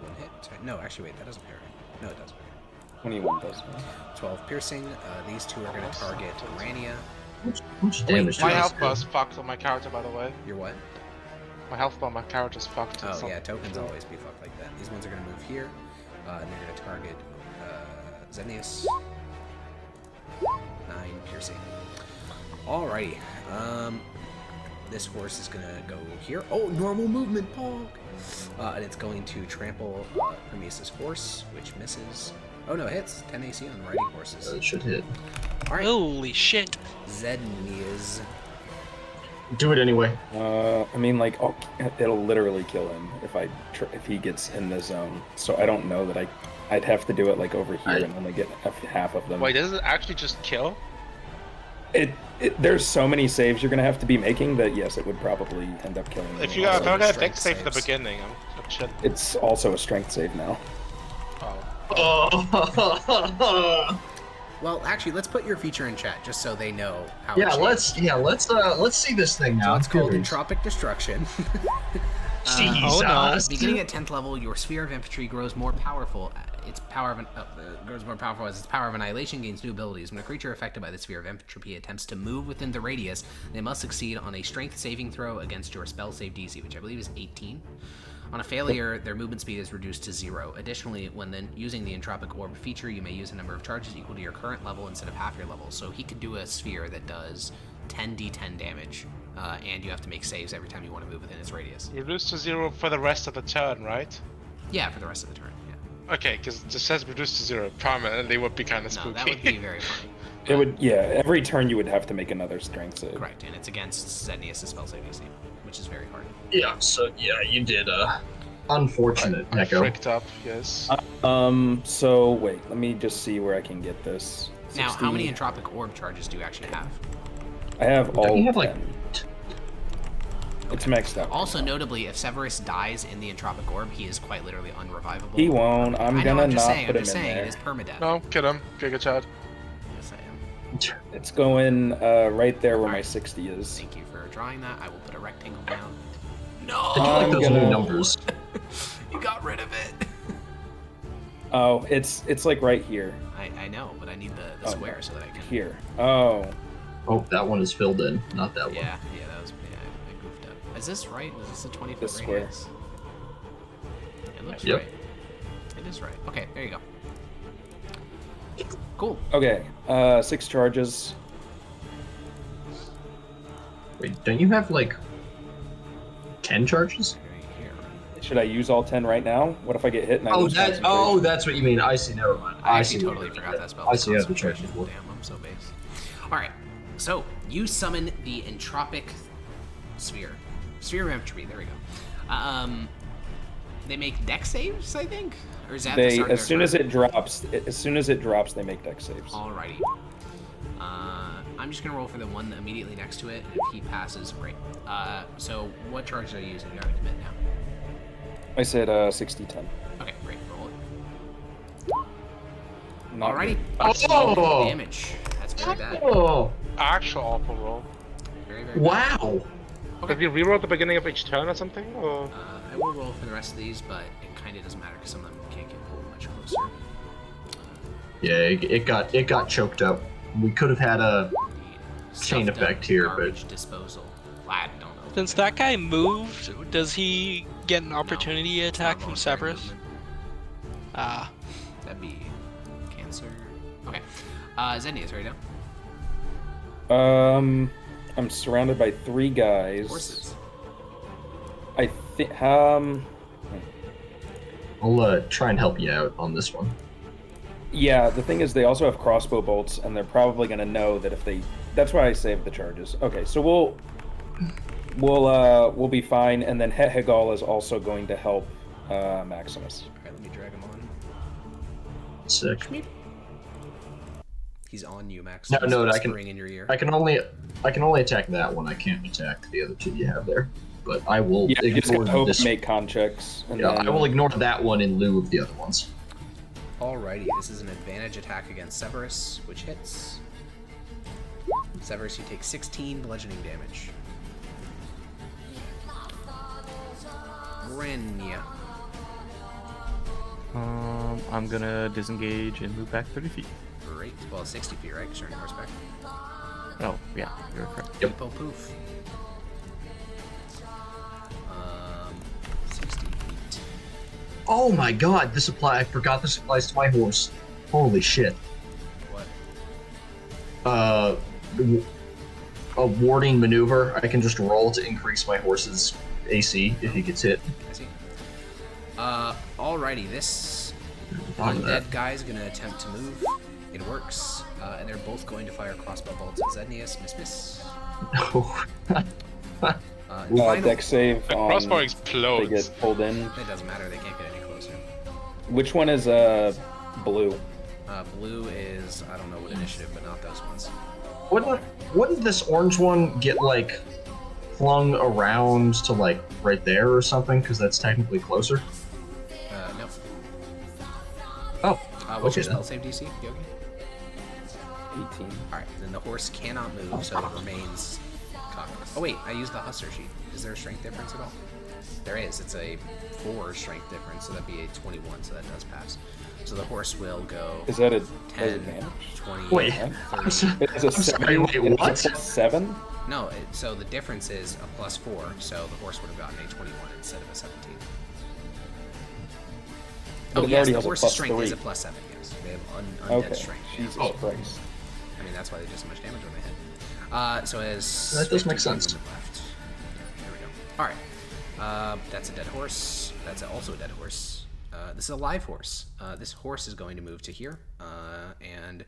1 hit. No, actually, wait. That doesn't hurt. No, it doesn't. 21 does. 12 piercing. These 2 are going to target Rania. How much damage? My do health those bar's fucked on my character, by the way. You're what? My health bar, my character's fucked. Oh It's not- yeah, tokens always be fucked like that. These ones are gonna move here, and they're gonna target Zenius. 9 piercing. Alrighty. This horse is gonna go here. Oh, normal movement, Pog! And it's going to trample Prometheus' horse, which misses. Oh no, hits. 10 AC on riding horses. It should hit. Alright. Holy shit. Zednius. Do it anyway. I mean, like, it'll literally kill him if he gets in the zone. So I don't know that I'd have to do it like over here and only get half of them. Wait, does it actually just kill? There's so many saves you're gonna have to be making that yes, it would probably end up killing. If me. you got Also, if I got a strength dex save at the saves. beginning, I'm shit. It's also a strength save now. Oh. Well, actually, let's put your feature in chat just so they know how. Yeah, it changed. let's see this thing So now. it's called Curious. Entropic Destruction. Jesus. Oh no. Beginning at 10th level, your sphere of infantry grows more powerful. Its power of grows more powerful as its power of annihilation gains new abilities. When a creature affected by the sphere of infantry attempts to move within the radius, they must succeed on a strength saving throw against your spell save DC, which I believe is 18. On a failure, their movement speed is reduced to 0. Additionally, when then using the Entropic Orb feature, you may use a number of charges equal to your current level instead of half your level. So he could do a sphere that does 10d10 damage, and you have to make saves every time you want to move within its radius. Reduce to 0 for the rest of the turn, right? Yeah, for the rest of the turn. Yeah. Okay, because it just says reduce to 0 permanently would be kind of No, spooky. that would be very funny. It would, yeah. Every turn you would have to make another strength save. Correct, and it's against Zednius' spell save DC, which is very hard. Yeah, so yeah, you did unfortunate, I Echo. fricked up, yes. So wait, let me just see where I can get this. Now, how many 16. Entropic Orb charges do you actually have? I have all. you have, like, 10. It's maxed out. Also, notably, if Severus dies in the Entropic Orb, he is quite literally unrevivable. He won't. I'm I know, gonna I'm just not saying, put I'm him just in saying, there. it is permadeath. No, kill him. Giga Chad. Yes, I am. It's going right there where my Alright. 60 is. Thank you for drawing that. I will put a rectangle down. I do No! like those gonna- new numbers. You got rid of it! Oh, it's like right here. I know, but I need the Oh, square so that I can... Here. Oh. Oh, that one is filled in, not that one. Yeah, that was... Yeah, I goofed up. Is this right? Is this a 20-foot This square. radius? It looks Yep. right. It is right. Okay, there you go. Cool. Okay. 6 charges. Wait, don't you have like 10 charges? Right here. Should I use all 10 right now? What if I get hit and I lose concentration? That's what you mean. I see. Never mind. I see actually what totally you mean. forgot that spell. I see how the Concentration. charges work. Damn, I'm so base. All right, so you summon the entropic sphere of entropy. There we go. They make dex saves, I think, or is that the start of As their soon turn? as it drops, they make dex saves. Alrighty. I'm just gonna roll for the one immediately next to it, and if he passes, great. So what charge are you using? You gotta commit now. I said 60-10. Okay, great. Roll it. Not Alrighty. good. Oh! Damage. That's very bad. Oh! Actual awful roll. Very, very bad. Wow! Have you reroll at the beginning of each turn or something? Or I will roll for the rest of these, but it kind of doesn't matter because some of them can't get pulled much closer. Yeah, it got choked up. We could have had a chain Stuffed up effect here, but garbage disposal. I don't know. Since that guy moved, does he get an opportunity No, it's not attack from voluntary Severus? movement. Ah. That'd be cancer. Okay. Zennius, right now. I'm surrounded by 3 guys. Horses. I think I'll try and help you out on this one. yeah, the thing is they also have crossbow bolts and they're probably going to know that if they that's why I saved the charges. Okay, so we'll be fine, and then Hegal is also going to help Maximus. Alright, let me drag him on. Sick. He's on you, Max. No, He's I can- whispering in your ear. I can only attack that one. I can't attack the other 2 you have there. But I will Yeah, you just ignore gotta hope this. and make con checks. And Yeah, then... I will ignore that one in lieu of the other ones. Alrighty, this is an advantage attack against Severus, which hits. Severus, you take 16 bludgeoning damage. Renya. I'm gonna disengage and move back 30 feet. Great. Well, 60 feet, right? Because you're on horseback. Oh, yeah, you're correct. Yep. Peepo poof. 60 feet. Oh my god, I forgot this applies to my horse. Holy shit. What? A warding maneuver. I can just roll to increase my horse's AC if he gets hit. I see. Alrighty, this On that. undead guy is going to attempt to move. It works. And they're both going to fire crossbow bolts at Zednius. Miss. Final, dex save the on crossbow they explodes. get pulled in. it doesn't matter, they can't get any closer. Which one is blue? Blue is, I don't know what initiative, but not those ones. Wouldn't this orange one get like flung around to like right there or something? Because that's technically closer. No. Oh, What's your okay spell then. save DC, Yogi? 18. Alright, then the horse cannot move, so it remains cocked. Oh wait, I used the Hussar sheet. Is there a strength difference at all? There is. It's a 4 strength difference, so that'd be a 21, so that does pass. So the horse will go Is that a 10, advantage? 20, Wait. 30. It's a I'm sorry, 7. wait, It's what? a 7? No, so the difference is a +4, so the horse would have gotten a 21 instead of a 17. But Oh it yes, already the has a horse's strength +3. is a +7, yes. They have undead Okay. strength. Jesus Oh. Christ. I mean, that's why they do so much damage when they hit. So it has That does make 15 sense. movement left. There we go. Alright. That's a dead horse. That's also a dead horse. This is a live horse. This horse is going to move to here and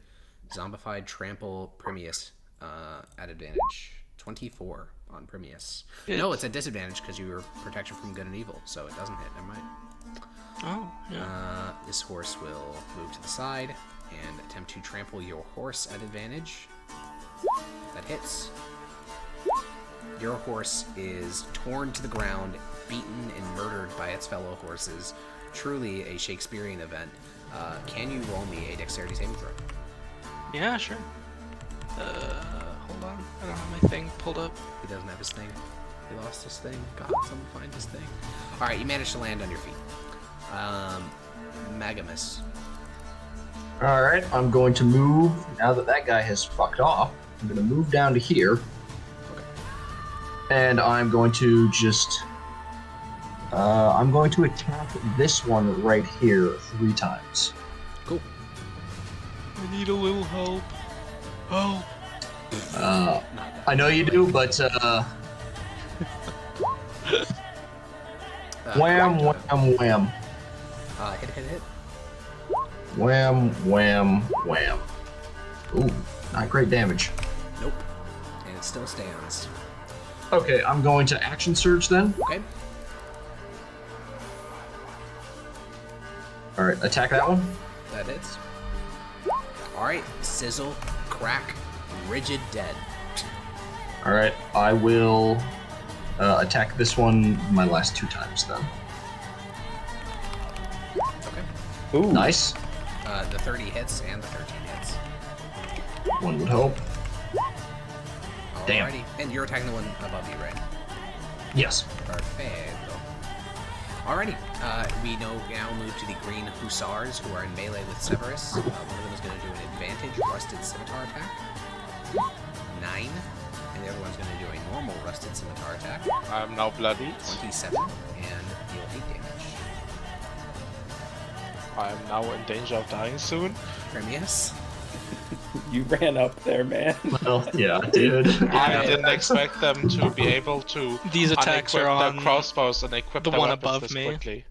zombified trample Primius at advantage. 24 on Primius. No, it's a disadvantage because you were protection from good and evil, so it doesn't hit. Never mind. Oh, yeah. This horse will move to the side and attempt to trample your horse at advantage. That hits. Your horse is torn to the ground, beaten and murdered by its fellow horses. Truly a Shakespearean event. Can you roll me a dexterity saving throw? Yeah, sure. Hold on. I don't have my thing pulled up. He doesn't have his thing. He lost his thing. God, someone find his thing. Alright, you managed to land on your feet. Magamus. Alright, I'm going to move, now that that guy has fucked off, I'm going to move down to here. Okay. And I'm going to just... I'm going to attack this one right here 3 times. Cool. I need a little help. Oh. I know you do, but wham, wham, wham. Hit. Wham, wham, wham. Ooh, not great damage. Nope. And it still stands. Okay, I'm going to action surge then. Okay. Alright, attack that one. That hits. Alright, sizzle, crack, rigid dead. Alright, I will attack this one my last 2 times then. Okay. Ooh. Nice. The 30 hits and the 13 hits. One would hope. Damn. Alrighty. And you're attacking the one above you, right? Yes. Perfecto. Alrighty. We now move to the green hussars who are in melee with Severus. One of them is going to do an advantage rusted scimitar attack. 9. And the other one's going to do a normal rusted scimitar attack. I'm now bloodied. 27. And deal 8 damage. I'm now in danger of dying soon. Premius. You ran up there, man. Well, yeah, dude. I didn't expect them to be able to These attacks are unequip on their crossbows and equip the their one weapons above this me. quickly.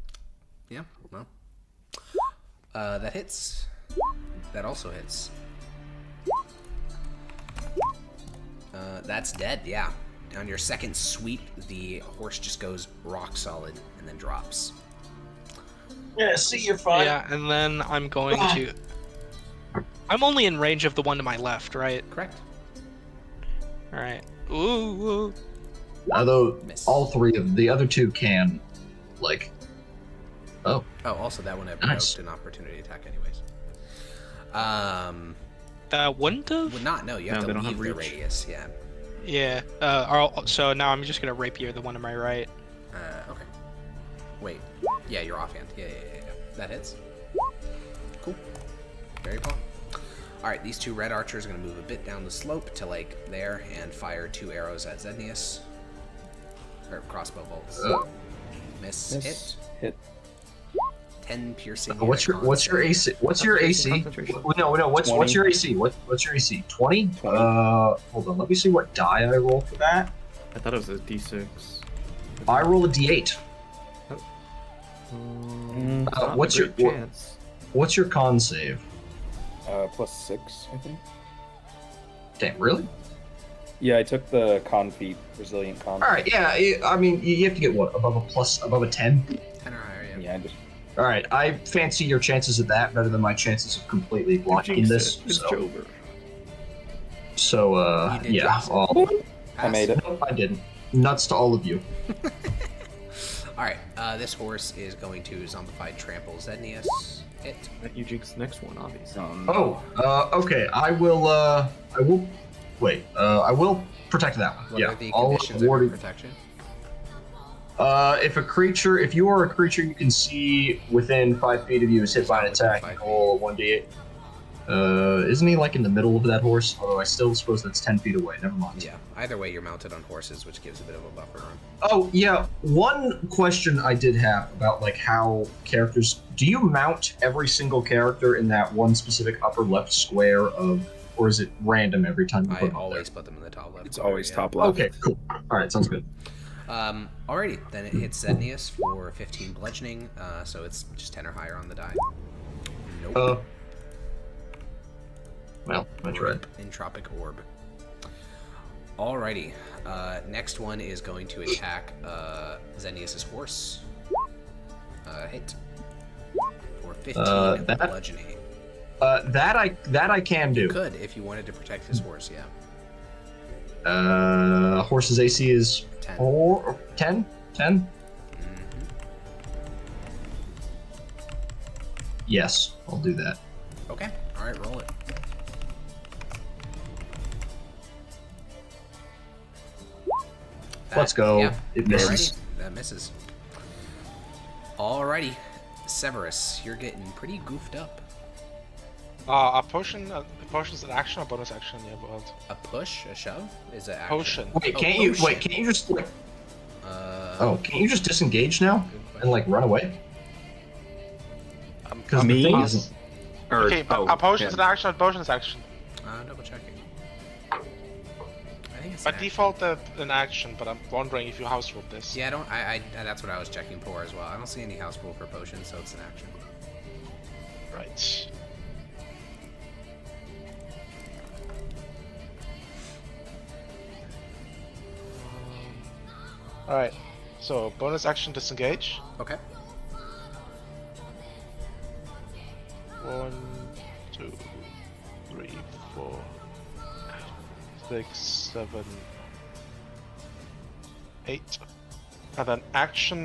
Yeah, well. That hits. That also hits. That's dead, yeah. On your second sweep, the horse just goes rock solid and then drops. Yeah, see, you're fine. Yeah, and then I'm going to... I'm only in range of the one to my left, right? Correct. Alright. Ooh. Although Miss. all 3 of the other 2 can, like. Oh. Oh, also that one I Nice. provoked an opportunity attack anyways. Wouldn't have? Would not, no, you have No, they to don't leave have the reach. radius, yeah. Yeah. So now I'm just gonna rapier the one to my right. Okay. Wait. Yeah, you're offhand. Yeah. That hits. Cool. Very fun. Alright, these 2 red archers are going to move a bit down the slope to, like, there and fire 2 arrows at Zednius. Or crossbow bolts. Miss. Miss. Hit. 10 piercing. What's your AC? What's your AC? Concentration. No. What's 20. your AC? What's your AC? 20? 20. Hold on. Let me see what die I roll for that. I thought it was a D6. I roll a D8. Not what's a your great chance. What's your con save? +6, I think. Damn, really? Yeah, I took the con feat, resilient con. All right. Yeah. I mean, you have to get what above a 10. 10 or higher, yeah. Yeah, I just All right. I fancy your chances of that better than my chances of completely blocking Jinxed this. it. It's So, Jover. You did yeah. jinx it. I made it. Nope, I didn't. Nuts to all of you. Alright, this horse is going to zombified trample Zednius. Hit. You jinx the next one, obviously. Okay. I will. Wait. I will protect that one. What yeah. are the I'll conditions of your award it. protection? If you are a creature you can see within 5 feet of you is hit by an attack, you roll a 1d8. Isn't he like in the middle of that horse? Although I still suppose that's 10 feet away. Never mind. Yeah, either way you're mounted on horses, which gives a bit of a buffer room. Oh yeah. One question I did have about like how characters. Do you mount every single character in that one specific upper left square of, or is it random every time you I put them always put them in the top left. It's corner, always yeah. top left. Okay. Cool. All right. Sounds good. Alrighty, then it hits Zednius for 15 bludgeoning, so it's just 10 or higher on the die. Nope. Well, I tried. Entropic Orb. Alrighty, next one is going to attack Zednius' horse. Hit. For 15 that- bludgeoning. That I can do. Could, if you wanted to protect his horse, yeah. Horse's AC is 10. 10? 10? Yes, I'll do that. Okay, alright, roll it. Let's go. Yeah. It misses. Alrighty, that misses. Alrighty, Severus, you're getting pretty goofed up. A potion's an action or bonus action? Yeah, but A push, a shove, is it action? potion. Wait, Oh, can't you? potion. Wait, can't you just like? Uh, Can't you just disengage now and like run away? Because the Me? thing isn't. Okay, but a potion's an action or bonus action? double checking. think it's By an action. default, an action, but I'm wondering if you house ruled this. Yeah, I don't. I that's what I was checking for as well. I don't see any house rule for potions, so it's an action. Right. Alright. So, bonus action disengage. Okay. 1, 2, 3, 4, 6, 7, 8. And then action,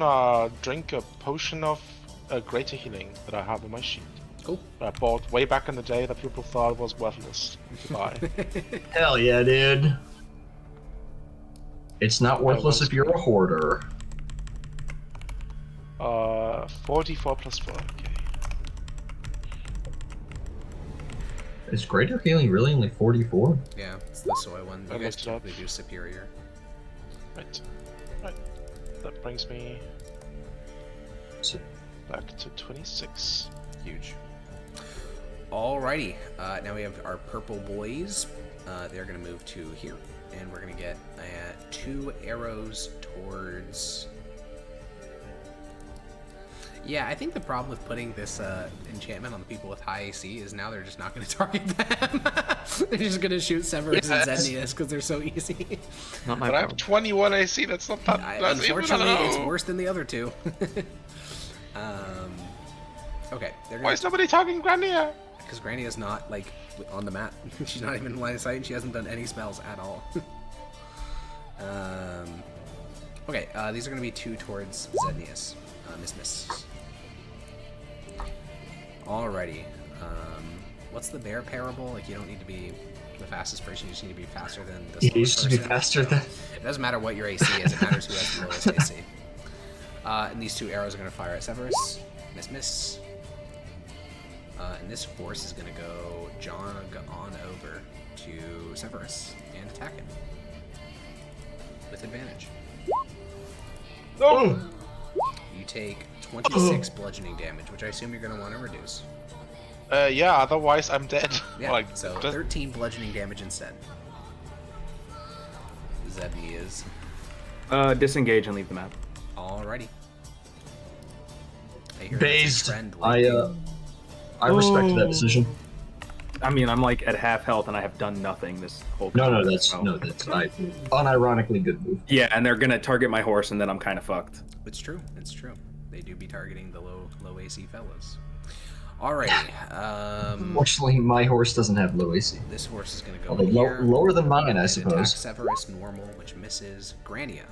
drink a potion of greater healing that I have in my sheet. Cool. That I bought way back in the day that people thought was worthless to buy. Hell yeah, dude. It's not worthless if you're a hoarder. 44 plus 4. Okay. Is greater healing really only 44? Yeah, it's the soy one. I You guys looked it up. typically do superior. Right. Right. That brings me So, back to 26. Huge. Alrighty, now we have our purple boys. They're gonna move to here, and we're gonna get 2 arrows towards. Yeah, I think the problem with putting this enchantment on the people with high AC is now they're just not going to target them. They're just going to shoot Severus and Yes. Zennius because they're so easy. Not my But I have problem. 21 AC, that's not that. That's Unfortunately, even it's low. worse than the other two. Okay, they're Why going is nobody talking Grania? because Granny is not like on the map. She's not even in line of sight. And she hasn't done any spells at all. Okay, these are going to be 2 towards Zennius. Miss. Alrighty. What's the bear parable? Like, you don't need to be the fastest person, you just need to be faster than the you slowest used to be person. faster than. It doesn't matter what your AC is, it matters who has the lowest AC. And these 2 arrows are going to fire at Severus. Miss. And this horse is going to go jog on over to Severus and attack him. With advantage. Oh! You take 26 bludgeoning damage, which I assume you're going to want to reduce. Yeah, otherwise I'm dead. Yeah, Like, so just- 13 bludgeoning damage instead. Zebney is. Disengage and leave the map. Alrighty. I hear that's a Based. trend I respect that decision. I mean, I'm like at half health and I have done nothing this whole No, combat, that's so- unironically good move. Yeah, and they're gonna target my horse and then I'm kind of fucked. It's true. It's true. They do be targeting the low AC fellows. Alrighty. Fortunately, my horse doesn't have low AC. This horse is going to go Although here. lower than mine, I and suppose. Attack Severus normal, which misses Grania.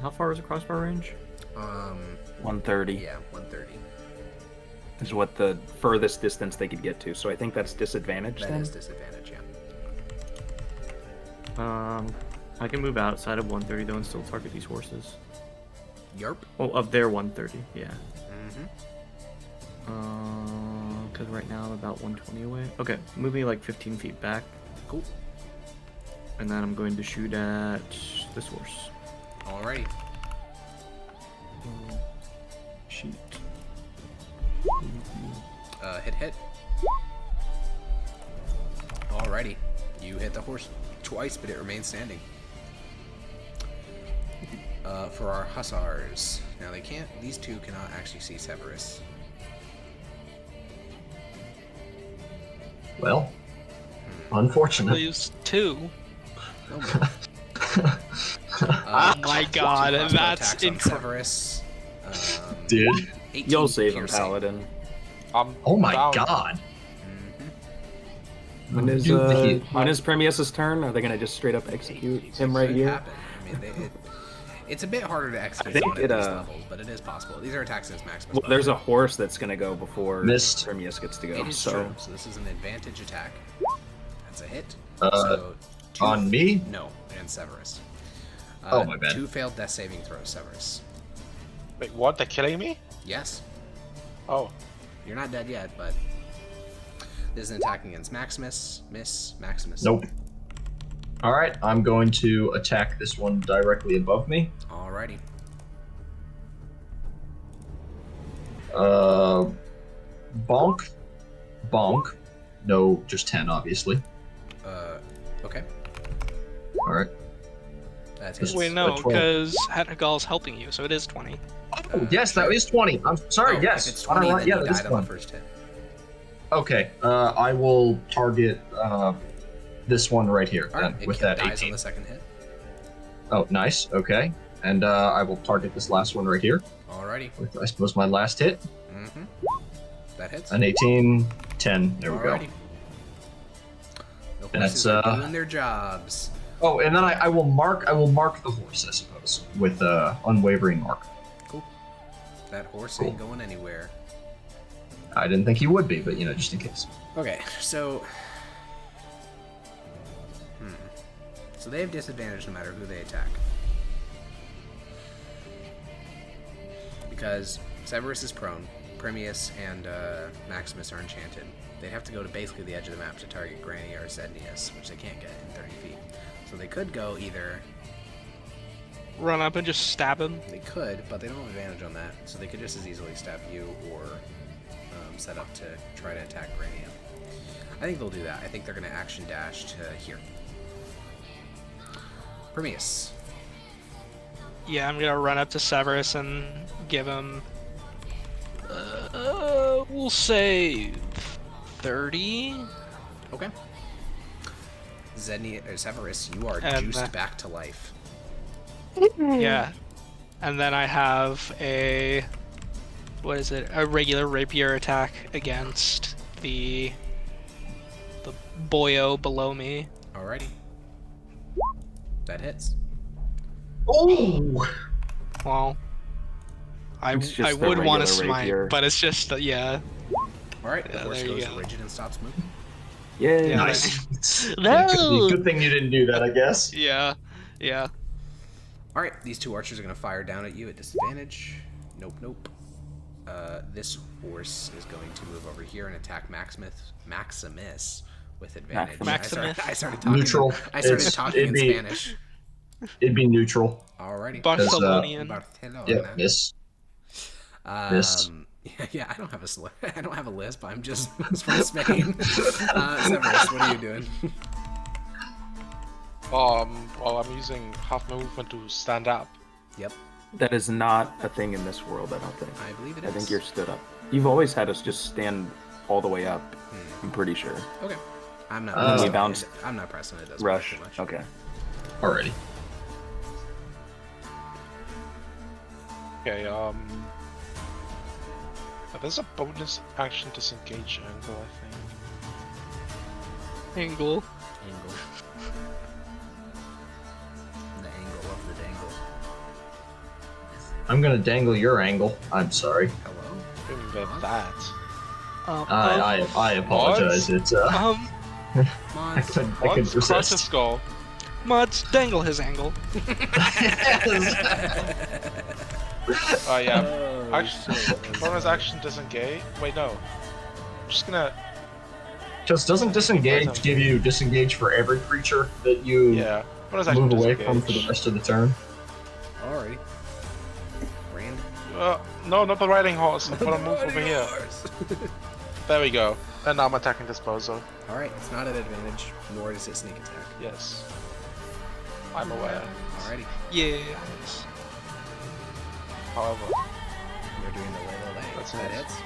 How far is the crossbow range? 130 Yeah, 130. is what the furthest distance they could get to. So I think that's disadvantage That then. is disadvantage, yeah. I can move outside of 130 though and still target these horses. Yarp. Oh, of their 130, yeah. Mm-hmm. Because right now I'm about 120 away. Okay, move me like 15 feet back, Cool. and then I'm going to shoot at this horse. Alrighty. Shoot. Hit. Alrighty. You hit the horse twice, but it remains standing. For our hussars. Now these 2 cannot actually see Severus. Well, unfortunate. Lose 2. Oh my, Oh my god, crossbow that's attacks on incredible. Severus. Dude. 18 You'll save him, piercing. Paladin. Oh my down. god. Mhm. When is Dude, when is Premius's turn? Are they gonna just straight up execute him right Could here? happen. I mean, it's a bit harder to execute think someone at it, these levels, but it is possible. These are attacks as Maximus. Well, there's a horse that's gonna go before Missed. Premius gets to go. It is So true. So this is an advantage attack. That's a hit. Uh, so on me? No, and Severus. Oh, my bad. 2 failed death saving throws, Severus. Wait, what? They're killing me? Yes, Oh. you're not dead yet, but this is an attack against Maximus. Miss Maximus. Nope. Alright, I'm going to attack this one directly above me. Alrighty. bonk, bonk. No, just 10, obviously. Okay. All right. That's Just- hits. Wait, no, 12. because Hatnagal's helping you, so it is 20. Oh, yes, that is 20. I'm sorry. Oh, Yes. If it's I don't 20, know. then Yeah, you that is died on the 20. first hit. Okay. I will target this one right here All right, then it with that dies 18. on the second hit. Oh, nice. Okay. And I will target this last one right here Alrighty. with, I suppose, my last hit. Mm-hmm. That hits. An 18, 10. There we go. Alrighty. The And horses that's, are doing their jobs. Oh, and then I will mark the horse, I suppose, with unwavering mark. Cool. That horse Cool. ain't going anywhere. I didn't think he would be, but just in case. Okay, so... So they have disadvantage no matter who they attack. Because Severus is prone, Premius and Maximus are enchanted. They have to go to basically the edge of the map to target Granny or Zednius, which they can't get in 30 feet. So they could go either... Run up and just stab him. They could, but they don't have advantage on that. So they could just as easily stab you or set up to try to attack Granny. I think they'll do that. I think they're going to action dash to here. Premius. Yeah, I'm gonna run up to Severus and give him... we'll say... 30? Okay. Severus, you are And, juiced back to life. Yeah. And then I have a... What is it? A regular rapier attack against the boyo below me. Alrighty. That hits. Oh! Well, I It's just the would want to regular smite, rapier. but it's just, yeah. Alright, the Yeah, horse there you goes go. rigid and stops moving. Yeah. Yeah. Nice. No! Good thing you didn't do that, I guess. Yeah, yeah. Alright, these two archers are going to fire down at you at disadvantage. Nope, nope. This horse is going to move over here and attack Maximus with advantage. Maximus. I started talking. Neutral. I started It's- talking it'd in be- Spanish. It'd be neutral. Alrighty. Barcelonian. Barcelona. Yeah, miss. Miss. Yeah, I don't have I don't have a lisp. I'm just from Spain. Severus, what are you doing? Well, I'm using half my movement to stand up. Yep, That is not a thing in this world, I don't think. I believe it I is. think you're stood up. You've always had us just stand all the way up, I'm pretty sure. Okay. I'm not. And then we pressing bounce- it. I'm not pressing it. Doesn't Rush. matter too much. Okay. Alrighty. Okay, there's a bonus action disengage angle, I think. Angle. Angle. The angle of the dangle. I'm gonna dangle your angle. I'm sorry. Hello. Didn't get that. I apologize. It's I Mods. couldn't Once crush his resist. skull. Mods, dangle his angle. Oh yeah. Oh, Action, bonus action disengage. Wait, no. I'm just gonna. Just doesn't disengage give you disengage for every creature that you Yeah. Bonus action move away disengage. from for the rest of the turn? Alrighty. Brand. No, not the riding horse. I'm gonna move over here. There we go. And now I'm attacking disposal. Alright, it's not an advantage, nor does it sneak attack. Yes. I'm aware. Alrighty. Yeah. However, We're doing the lay. That's That nice. hits.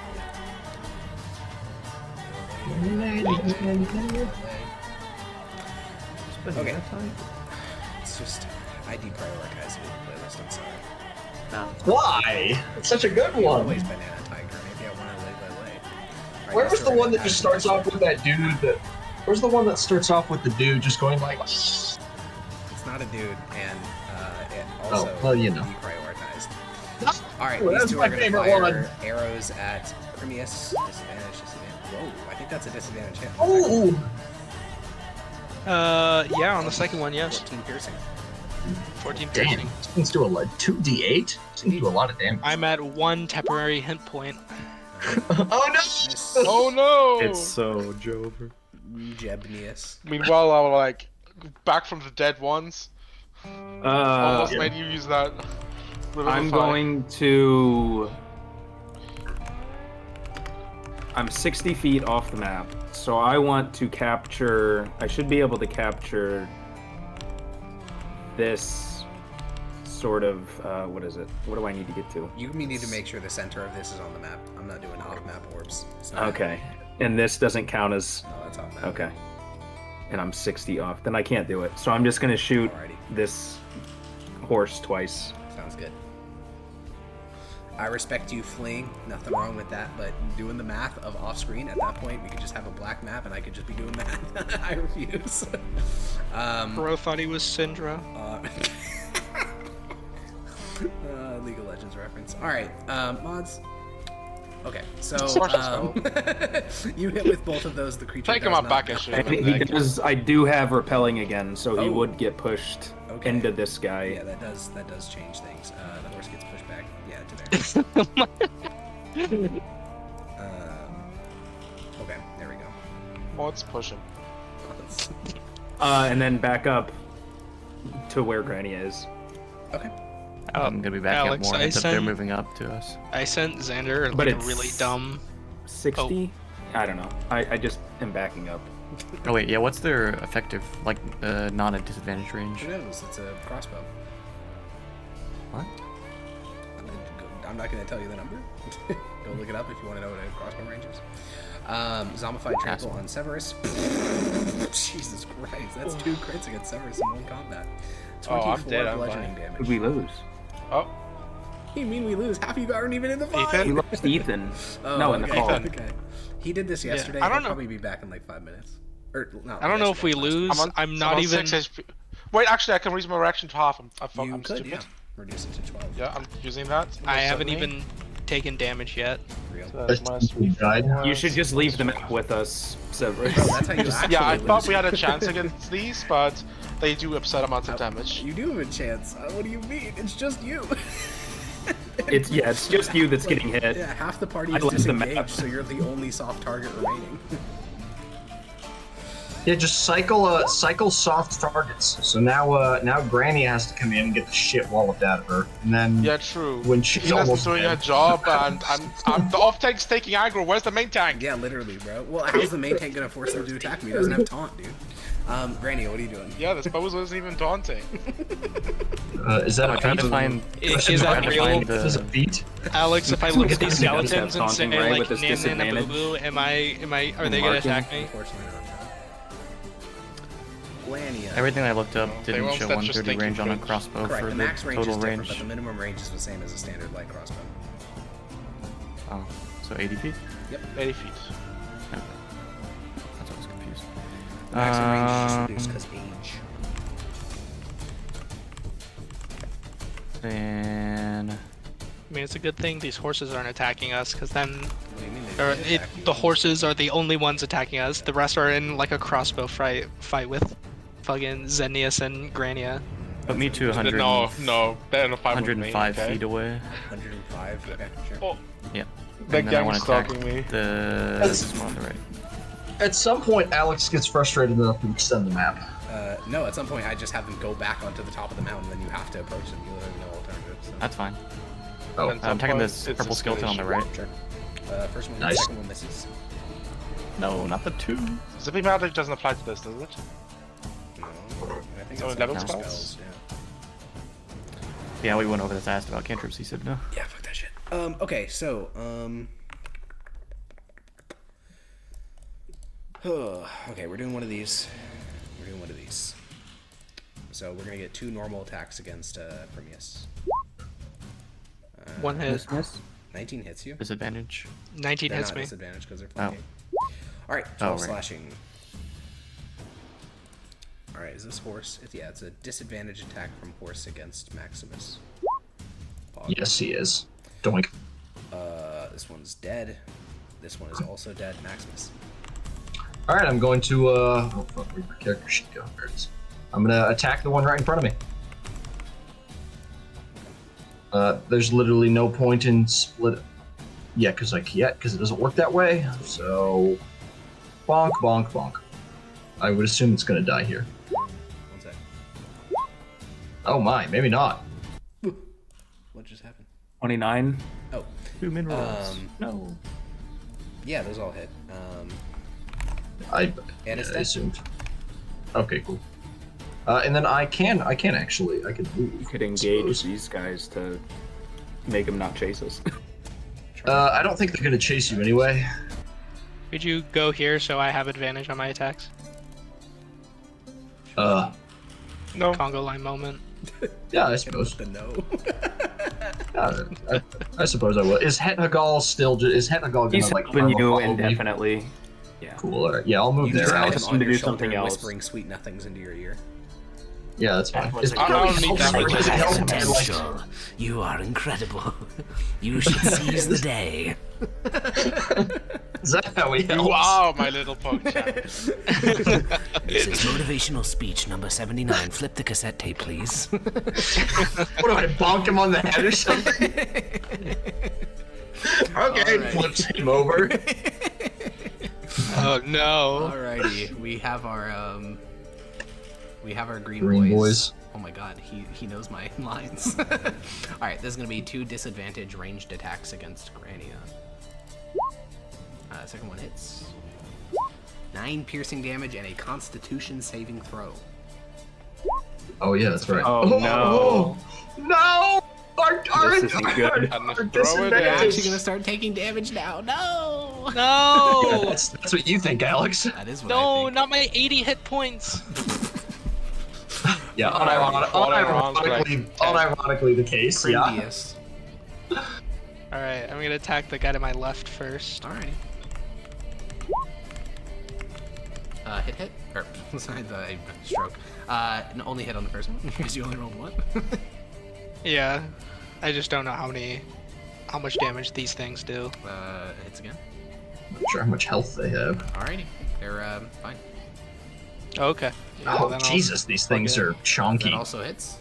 Okay. It's just I deprioritize the playlist. I'm sorry. Why? It's such a good Always one. Banana Tiger. Maybe I want to lay. Alright, Where was let's the do one it. that just starts off with that dude that? Where's the one that starts off with the dude just going like? It's not a dude, and it also well, you know. deprioritized. Alright, Ooh, these that's two my are gonna favorite fire one. arrows at Premius. Disadvantage. Whoa, I think that's a disadvantage hit. Oh, Yeah, on the second one, yes. 14 piercing. 14 damn! piercing. This thing's do a 2d8. This thing do a lot of damage. I'm at 1 temporary hit point. Oh no! Miss oh no! It's so Jover. Jebnius. Meanwhile, I'm like back from the dead ones. Almost yeah. made you use that. I'm going to. I'm 60 feet off the map, so I want to capture. I should be able to capture this sort of. What is it? What do I need to get to? You need to make sure the center of this is on the map. I'm not doing off-map orbs. It's not- Okay, and this doesn't count as. No, that's off-map. Okay, and I'm 60 off. Then I can't do it. So I'm just gonna shoot Alrighty. this horse twice. Sounds good. I respect you fleeing, nothing wrong with that, but doing the math of off-screen, at that point, we could just have a black map and I could just be doing math. I refuse. Bro thought he was Syndra. League of Legends reference. Alright, mods. Okay, so you hit with both of those, the creature Take him does out not back, go actually. And he does. I do have repelling again, so he Oh. would get pushed Okay. into this guy. Yeah, that does change things. The horse gets pushed back. Yeah, to there. Okay, there we go. Let's push him. And then back up to where Granny is. Okay. I'm gonna be backing Alex, up more. I Except they're sent- moving up to us. I sent Xander But like a it's- really dumb. 60? I don't know. I just am backing up. Oh wait, yeah. What's their effective, like, not at disadvantage range? Who knows? It's a crossbow. What? I'm not going to tell you the number. Go look it up if you want to know what a crossbow range is. Zombified trample on Severus. Jesus Christ, that's 2 crits against Severus in one combat. 24 Oh, I'm dead, I'm bludgeoning fine. damage. Did we lose? Oh, You mean we lose? Half of you aren't even in the fight. Ethan? We lost Ethan. Oh, No, in the okay. call. Okay. He did this yesterday. I don't He'll know. probably be back in like 5 minutes. Or no. I don't know if we yesterday, last lose. week. I'm I'm not on even. 6 HP. Wait, actually, I can raise my reaction to half. You I'm could, stupid. yeah. Reduce it to 12. Yeah, I'm using that. I haven't Suddenly. even taken damage yet. Real. So that's minus You died? You should just leave the map with us, Severus. Bro, that's how you actually Yeah, I lose. thought we had a chance against these, but they do absurd amounts of damage. You do have a chance. What do you mean? It's just you. It's just you that's getting hit. Yeah, half the party I is left the map. disengaged, so you're the only soft target remaining. Yeah, just cycle soft targets. So now Granny has to come in and get the shit walloped out of her, and then Yeah, true. when she's Tina's almost doing dead. her job, and I'm the off tank's taking aggro. Where's the main tank? Yeah, literally, bro. Well, how's the main tank gonna force him to attack me? He doesn't have taunt, dude. Granny, what are you doing? Yeah, this pose wasn't even daunting. Is that I'm a trying to feat? find. Is I'm that trying to real? find Is the- a feat? Alex, if I look at these He does have skeletons and say taunting, right, like with his Nin Nin and disadvantage? Boo Boo, are they gonna Marking. attack me? Unfortunately not. Lania. Everything I looked up They didn't won't show let just 130 think you range on a could. crossbow Correct. for The the max range is total different, range. but the minimum range is the same as a standard light crossbow. Oh, so 80 feet? 80 feet. Okay. That's why I was confused. Max range is just Um, reduced because age. Then I mean, it's a good thing these horses aren't attacking us, because then What do you mean they attack you? the horses are the only ones attacking us. The rest are in like a crossbow fight with fucking Zenius and Grania. put me to 100, No, they're in a 5 105 feet away. 105. Okay, sure. Oh, Yeah. that And then I gang want is to attack stalking me. this one on the right. At some point, Alex gets frustrated enough to extend the map. No, at some point I just have them go back onto the top of the mountain, then you have to approach them. You literally no alternative. So. That's fine. Oh, And I'm taking some this point, it's purple skeleton on the right. Sure. First one, Nice. second one misses. No, not the 2. Zippy magic doesn't apply to this, does it? No, I think So it's level like spells? Yeah. Yeah, we went over this, asked about cantrips. He said no. Yeah, fuck that shit. Okay, so, okay, we're doing one of these. So we're gonna get 2 normal attacks against Prometheus. One hit, 19 hits you. Disadvantage. 19 They're hits not me. disadvantaged because they're Oh. flanking. Alright, 12 right. slashing. Alright, is this horse? Yeah, it's a disadvantage attack from horse against Maximus. Pog. Yes, he is. Doink. This one's dead. This one is also dead. Maximus. All right, I'm going to. Oh fuck, where'd your character sheet go? There it is. I'm gonna attack the one right in front of me. There's literally no point in split. Yeah, because it doesn't work that way. So, bonk, bonk, bonk. I would assume it's gonna die here. 1 sec. Oh my, maybe not. What just happened? 29. Oh, 2 minerals. No. Yeah, those all hit. I And it's dead. assumed. Okay, cool. And then I can actually move. You could I engage suppose. these guys to make them not chase us. I don't think they're gonna chase you anyway. Could you go here so I have advantage on my attacks? No. Congo line moment. Yeah, I suppose. The no. I suppose I will. Is Hetnagal still? Is Hetnagal gonna He's like helping you follow me? indefinitely. Yeah. Cool. All right. Yeah, I'll move You there. just Alex. have him him on to your do shoulder something and else. whispering sweet nothings into your ear. Yeah, that's fine. Is it I don't need that Does it help much. to, like- Potential. You are incredible. You should seize the day. Is that how he helps? You are my little pokechamp. This is motivational speech number 79. Flip the cassette tape, please. What do I bonk him on the head or something? Okay, Alright. flips him over. Oh no. Alrighty, we have our green Green boys. boys. Oh my god, he knows my lines. Alright, there's gonna be 2 disadvantage ranged attacks against Grania. Second one hits. 9 piercing damage and a Constitution saving throw. Oh yeah, that's right. Oh, no. No! Our This isn't good. our Throw it You're in. actually gonna start taking damage now. No! No! That's what you think, Alex. That is what I No, think. not my 80 hit points. Yeah, unironically the case. Yeah. Previous. Alright, I'm gonna attack the guy to my left first. Alrighty. Hit. Or, sorry, the stroke. Only hit on the first one, because you only rolled 1. Yeah. I just don't know how much damage these things do. Hits again. Not sure how much health they have. Alrighty. They're, fine. Okay. Yeah, Oh then I'll- Jesus, these things it. are chunky. That also hits.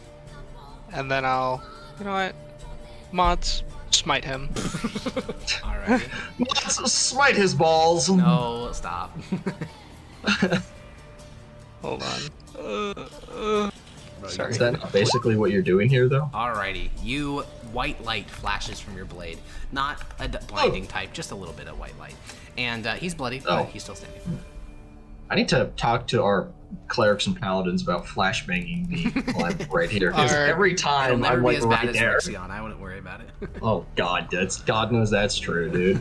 And then I'll, you know what? Mods, smite him. Alrighty. Let's smite his balls. No, stop. Hold on. Sorry. Is that not basically what you're doing here, though? Alrighty. White light flashes from your blade. Not a blinding type, just a little bit of white light. And he's bloody, Oh. but he's still standing. I need to talk to our clerics and paladins about flashbanging me while I'm right here. Because Our- every It'll time never I'm be like as bad right as there. Rexion. I wouldn't worry about it. Oh God, God knows that's true, dude.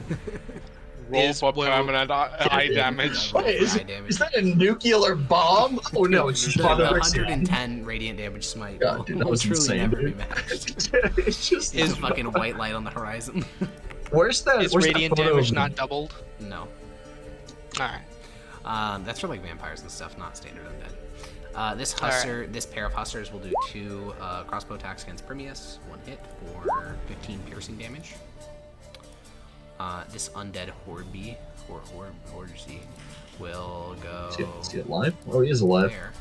Roll Is for blue. permanent eye damage. What is Eye damage. is that a nuclear bomb? Oh no, it's just The Father Rexion. 110 radiant damage smite God, dude, that will was truly insane, never dude. be matched. It's just Is fucking white light on the horizon. where's that? Is where's radiant that photo damage of me? not doubled? No. Alright. That's for like vampires and stuff, not standard undead. This hussar, this pair of hussars will do 2 crossbow attacks against Primius, 1 hit for 15 piercing damage. This undead Hordeby, or Hordzy, will go Is he alive? Oh, he is alive. there,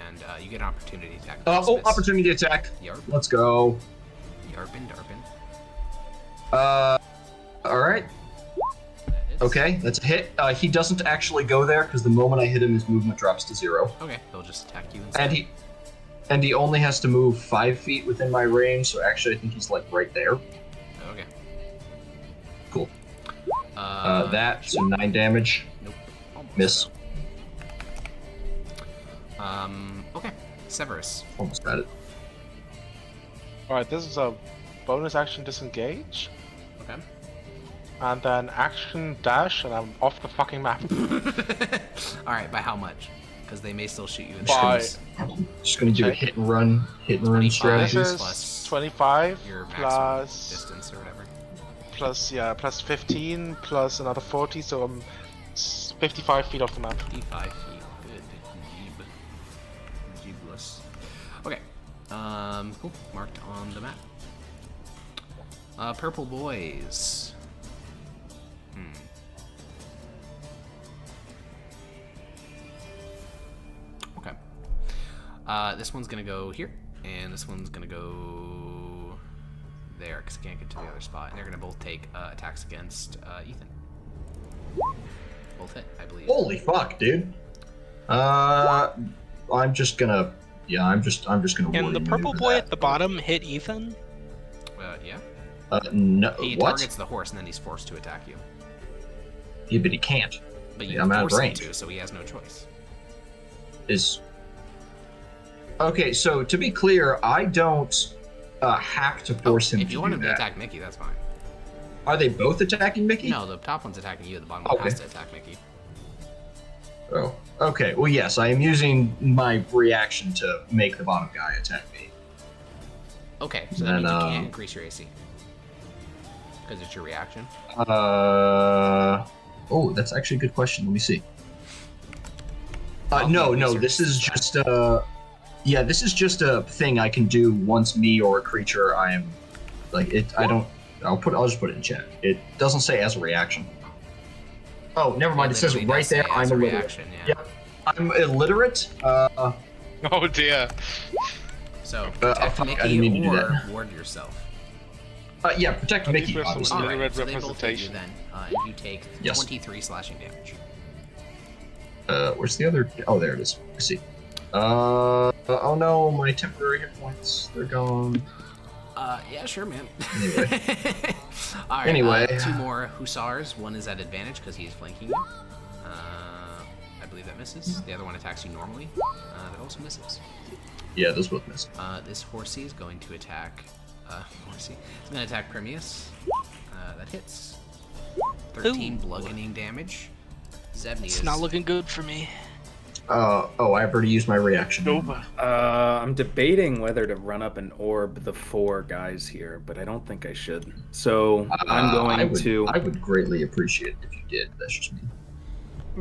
and you get an opportunity attack. Opportunity attack. Yarp, Let's go. Yarpin, Darpin. All right. That hits. Okay, that's a hit. He doesn't actually go there because the moment I hit him, his movement drops to 0. Okay, he'll just attack you instead. And he only has to move 5 feet within my range. So actually, I think he's like right there. Okay. Cool. So 9 damage. Nope. Almost Miss. though. Okay. Severus. Almost got it. Alright, this is a bonus action disengage. Okay. And then action dash, and I'm off the fucking map. Alright, by how much? Because they may still shoot you in the By face. Just gonna do a Okay. hit and run 25. strategy. This is plus 25 Your maximum plus distance or whatever. plus 15 plus another 40, so I'm 55 feet off the map. 55 feet. Good. Jeebless. Okay. Cool. Marked on the map. Purple boys. Okay. This one's gonna go here, and this one's gonna go there, because I can't get to the other spot. And they're gonna both take attacks against Ethan. Both hit, I believe. Holy fuck, dude. I'm just gonna. Yeah, I'm just gonna. Can the warn purple you boy that. at the bottom hit Ethan? Yeah. No. He What? targets the horse, and then he's forced to attack you. Yeah, but he can't. But you I'm out of force him range. to, so he has no choice. Okay, so to be clear, I don't have to force him If to you do want him to that. attack Mickey, that's fine. Are they both attacking Mickey? No, the top one's attacking you. The bottom one Okay. has to attack Mickey. Oh, okay. Well, yes, I am using my reaction to make the bottom guy attack me. Okay, so that Then, means you can't increase your AC. Because it's your reaction. Oh, that's actually a good question. Let me see. No, this is just yeah, this is just a thing I can do once me or a creature I am like it. I'll just put it in chat. It doesn't say as a reaction. Oh, never mind. It says literally right does say there. as I'm a illiterate. reaction, yeah. Yep, I'm illiterate. Oh dear. So protect fuck, I didn't mean to do Mickey that. or ward yourself. Yeah, protect How do you Mickey. press the Obviously. button? Alright, red so they both hit you representation. then, and you take Yes. 23 slashing damage. Where's the other? Oh, there it is. I see. Oh no, my temporary hit points. They're gone. Yeah, sure, man. Anyway. Alright, Anyway. 2 more Hussars. One is at advantage because he is flanking you. I believe that misses. The other one attacks you normally. That also misses. Yeah, those both miss. This horsey is going to attack. Horsey. It's going to attack Premius. That hits. 13 bludgeoning damage. Zebney It's is. not looking good for me. Oh, I've already used my reaction. I'm debating whether to run up and orb the 4 guys here, but I don't think I should. So I'm going I would greatly appreciate it if you did. That's just me.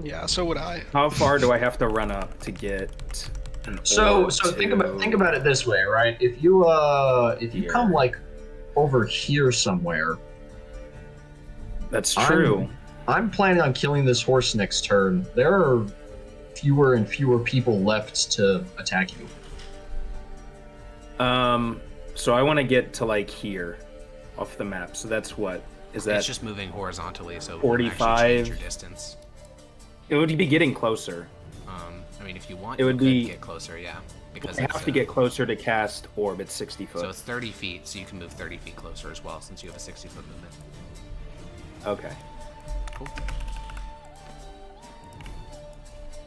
Yeah, so would I. How far do I have to run up to get an So orb think to- about it this way, right? If you Here. come like over here somewhere, That's true. I'm planning on killing this horse next turn. There are fewer and fewer people left to attack you. So I want to get to like here, off the map. So that's what is that? It's just moving horizontally, so it wouldn't actually 45. change your distance. It would be getting closer. I mean, if you want, It would you could be- get closer, yeah. Because I it's, have to get closer to cast orb. It's 60 foot. So it's 30 feet, so you can move 30 feet closer as well, since you have a 60-foot movement. Okay. Cool.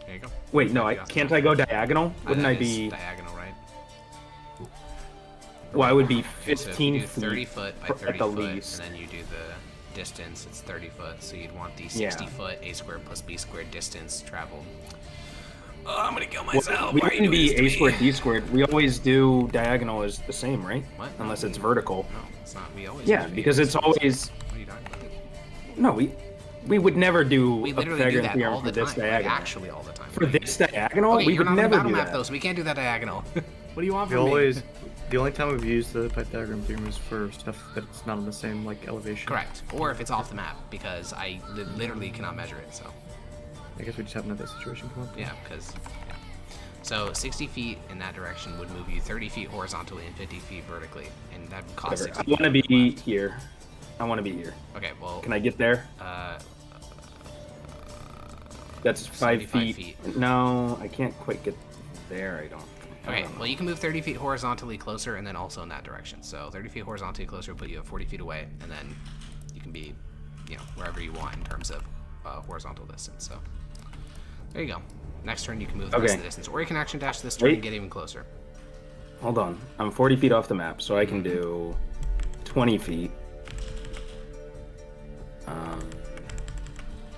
There you go. Wait, no, can't I go diagonal? Wouldn't That I is be? diagonal, right? Well, I would be Okay, so if 15 you do feet 30 foot by at 30 the foot, least. and then you do the distance, it's 30 foot, so you'd want the Yeah. 60 foot a squared plus b squared distance traveled. Oh, I'm gonna kill Well, myself. we Why are you wouldn't doing be this to a me? squared b squared. We always do diagonal as the same, right? What? Unless it's vertical. No, it's not. We always Yeah, do because it's always What are you talking about? no. We would never do We a literally do Pythagorean that theorem all for the this time. Like, diagonal. actually, all the time. For this diagonal, Okay, we you're would not on the never battle do map that. though, so we can't do that diagonal. What do you want We from me? always, the only time we've used the Pythagorean theorem is for stuff that's not on the same like elevation. Correct. Or if it's off the map, because I literally cannot measure it. So I guess we just haven't had that situation come up. yeah, because yeah. So 60 feet in that direction would move you 30 feet horizontally and 50 feet vertically, and that would cost Whatever. 60 I want to feet be left. here. I want to be here. Okay, well, Can I get there? That's 5 75 feet. No, I can't quite get there. I don't. okay, well, you can move 30 feet horizontally closer and then also in that direction. So 30 feet horizontally closer will put you at 40 feet away, and then you can be, wherever you want in terms of horizontal distance. So there you go. Next turn, you can move the rest of the distance, or you can action dash this turn and get even closer. Hold on. I'm 40 feet off the map, so I can do 20 feet.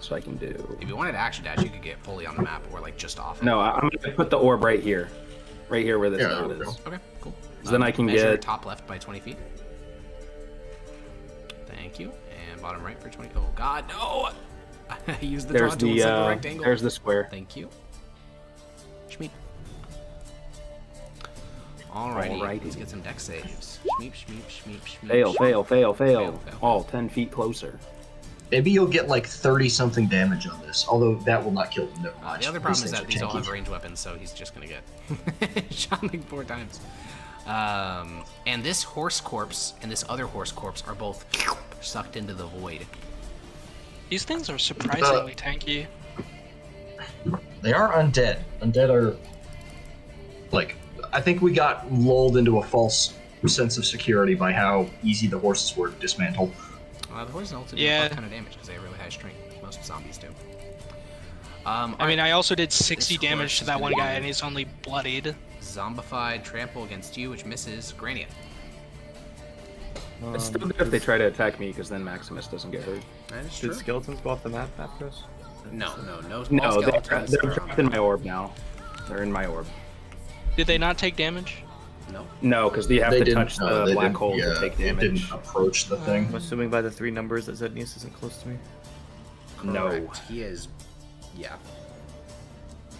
So I can do. If you wanted to action dash, you could get fully on the map or like just off it. No, I'm gonna put the orb right here, where this dot there we is. go. Okay, cool. So then I can measure get- top left by 20 feet. Thank you. And bottom right for 20. Oh God, no! I used the There's draw tool the instead of the rectangle. there's the square. Thank you. Shmeep. Alrighty, Alrighty. let's get some deck saves. Shmeep, shmeep, shmeep, shmeep. Fail, shmeep. fail, fail, fail. fail. All 10 feet closer. Maybe you'll get like 30-something damage on this, although that will not kill them. Never mind. The other problem is things that are these all tanky. have ranged weapons, so he's just gonna get shot like 4 times. And this horse corpse and this other horse corpse are both sucked into the void. These things are surprisingly tanky. They are undead. Undead are like I think we got lulled into a false sense of security by how easy the horses were to dismantle. The horses also do Yeah. a ton of damage because they have really high strength. Most zombies do. I mean, I also did 60 This damage horse to is that gonna one guy, do- and he's only bloodied. Zombified trample against you, which misses. Grania. It's still good if they try to attack me, because then Maximus doesn't get hurt. That is Did true. skeletons go off the map after us? No. All No, skeletons they're are on trapped the in my orb now. They're in my orb. Did they not take damage? No. No, because you have to touch the they black didn't- hole yeah, to take they damage. didn't approach the thing. I'm assuming by the 3 numbers that Zednius isn't close to me. No. Correct. He is. Yeah.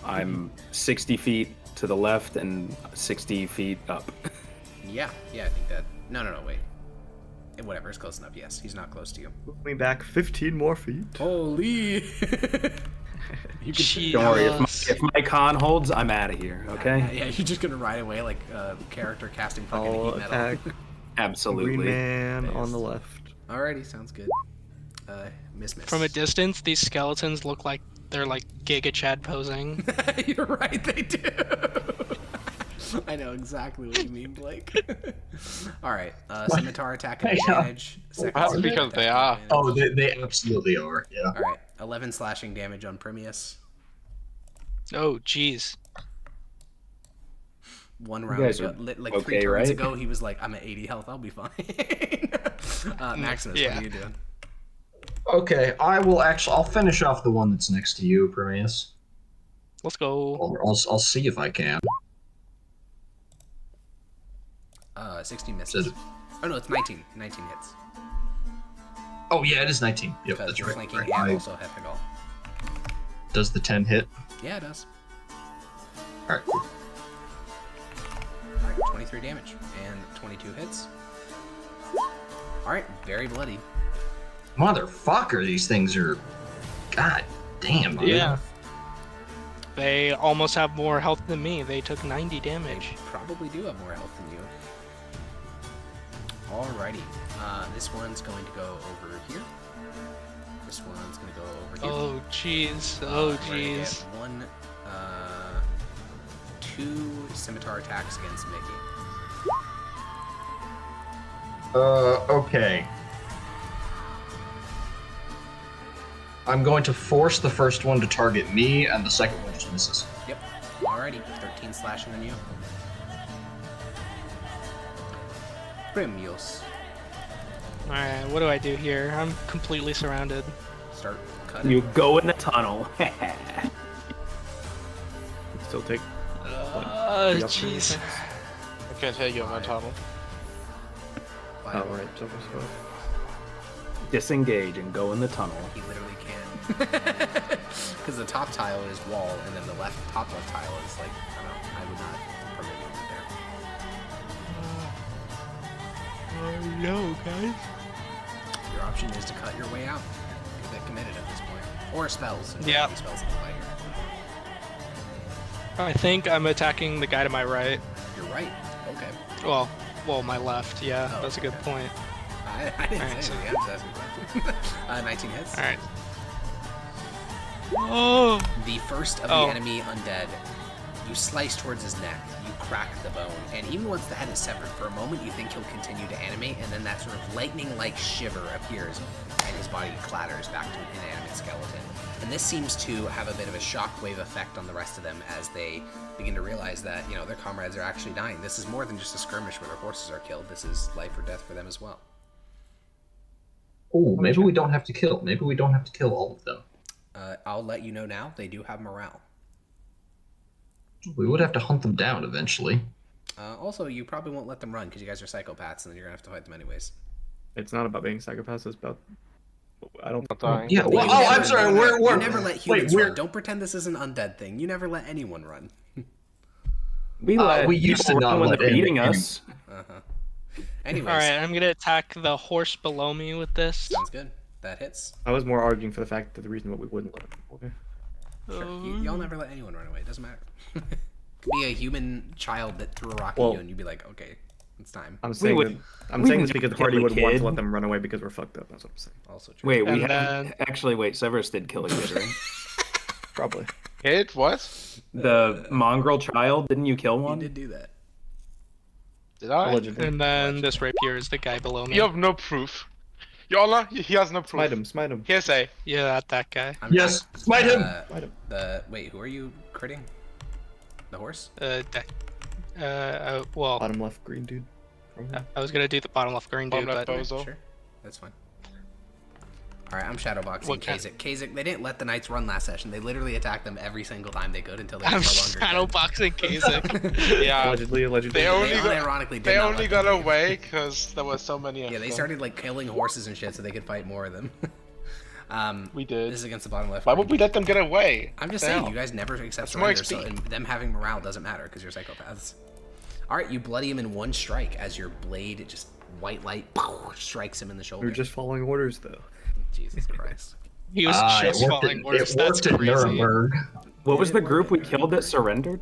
I'm 60 feet to the left and 60 feet up. Yeah. I think that. No. Wait. Whatever. It's close enough. Yes. He's not close to you. Move me back 15 more feet. Holy. Don't worry, if my con holds, I'm out of here, okay? Yeah. You're just gonna ride away like a character casting fucking I'll heat metal. attack Absolutely. Green Man on the left. Alrighty. Sounds good. Miss. From a distance, these skeletons look like they're like Giga Chad posing. You're right, they do. I know exactly what you mean, Blake. All right, scimitar attack and advantage. Second That's scimitar because attack they and are. advantage. Oh, they absolutely are. Yeah. All right, 11 slashing damage on Primius. Oh, jeez. One You round guys ago, are like okay, 3 turns right? ago, he was like, "I'm at 80 health, I'll be fine." Maximus, Yeah. what are you doing? Okay, I'll finish off the one that's next to you, Prometheus. Let's go. I'll see if I can. 16 misses. Said- Oh no, it's 19. 19 hits. Oh yeah, it is 19. Yep, Because that's you're right. flanking Right. and I- also have Hegel. Does the 10 hit? Yeah, it does. All right. Cool. All right, 23 damage and 22 hits. All right, very bloody. Motherfucker, these things are. God damn, dude. Yeah. They almost have more health than me. They took 90 damage. Probably do have more health than you. Alrighty. This one's going to go over here. This one's going to go over here. Oh, jeez. Oh, We're gonna get jeez. 2 scimitar attacks against Mickey. Okay. I'm going to force the first one to target me, and the second one just misses. Yep. Alrighty. 13 slashing on you. Primios. Alright, what do I do here? I'm completely surrounded. Start cutting. You go in the tunnel. Still take. Jeez. I can't take you on my tunnel. Oh, right. So we're supposed- Disengage and go in the tunnel. He literally can. Because the top tile is wall, and then the top left tile is like, I would not permit you there. No, guys. Your option is to cut your way out. You're a bit committed at this point. Or spells. If you Yeah. have any spells in the play here. I think I'm attacking the guy to my right. You're right. Okay. Well, my left. Yeah, Oh, that's a good okay. point. I didn't Alright, say so- anything. I'm just asking questions. 19 hits. Alright. Oh! The first of Oh. the enemy undead, you slice towards his neck, you crack the bone, and even once the head is severed, for a moment you think he'll continue to animate, and then that sort of lightning-like shiver appears, and his body clatters back to an inanimate skeleton. And this seems to have a bit of a shockwave effect on the rest of them as they begin to realize that, their comrades are actually dying. This is more than just a skirmish where their horses are killed. This is life or death for them as well. Oh, maybe we don't have to kill. Maybe we don't have to kill all of them. I'll let you know now, they do have morale. We would have to hunt them down eventually. Also, you probably won't let them run because you guys are psychopaths, and then you're going to have to fight them anyways. It's not about being psychopaths. It's about. I don't. Dying. Yeah. Well, You oh, never- I'm sorry. you We're never let wait. humans We're run. Don't pretend this is an undead thing. You never let anyone run. we used to people not run when let they're beating any- us. Anyways, Alright, I'm gonna attack the horse below me with this. sounds good. That hits. I was more arguing for the fact that the reason why we wouldn't let them. Okay. Sure. Y'all never let anyone run away. It doesn't matter. Could be a human child that threw a rock at Well- you, and you'd be like, okay, it's time. I'm saying would- that, I'm we saying would this because the kill party the would want kid. to let them run away because we're fucked up. That's what I'm saying. Also true. Wait, we And have actually wait. Severus did kill a kid, right? Probably. It what? The mongrel child. Didn't you kill You one? did do that. Did I? Allegedly. And then this rapier is the guy below me. You have no proof. Your Honor, he has no proof. Smite him, smite him. Hearsay. Yeah, not that guy. Yes, smite him. Smite him. Wait, who are you critting? The horse? Well, Bottom left green dude. From him. I was gonna do the bottom left green dude, Bottom left but bozo. Sure, that's fine. All right, I'm shadowboxing What kind- Kasich. Kasich, they didn't let the knights run last session. They literally attacked them every single time they could until they were I'm no longer good. shadowboxing Kasich. Yeah. Allegedly. They only They got, unironically did they not only let got them leave. away because there were so many of Yeah, they them. started like killing horses and shit so they could fight more of them. We did. This is against the bottom left. Why would we let them get away? I'm just What the saying, hell? you guys never accept That's more surrender, so XP. and them having morale doesn't matter because you're psychopaths. All right, you bloody him in one strike as your blade just white light strikes him in the shoulder. We were just following orders though. Jesus Christ. He was just following orders. It That's worked at crazy. Nuremberg. What was the group we killed that surrendered?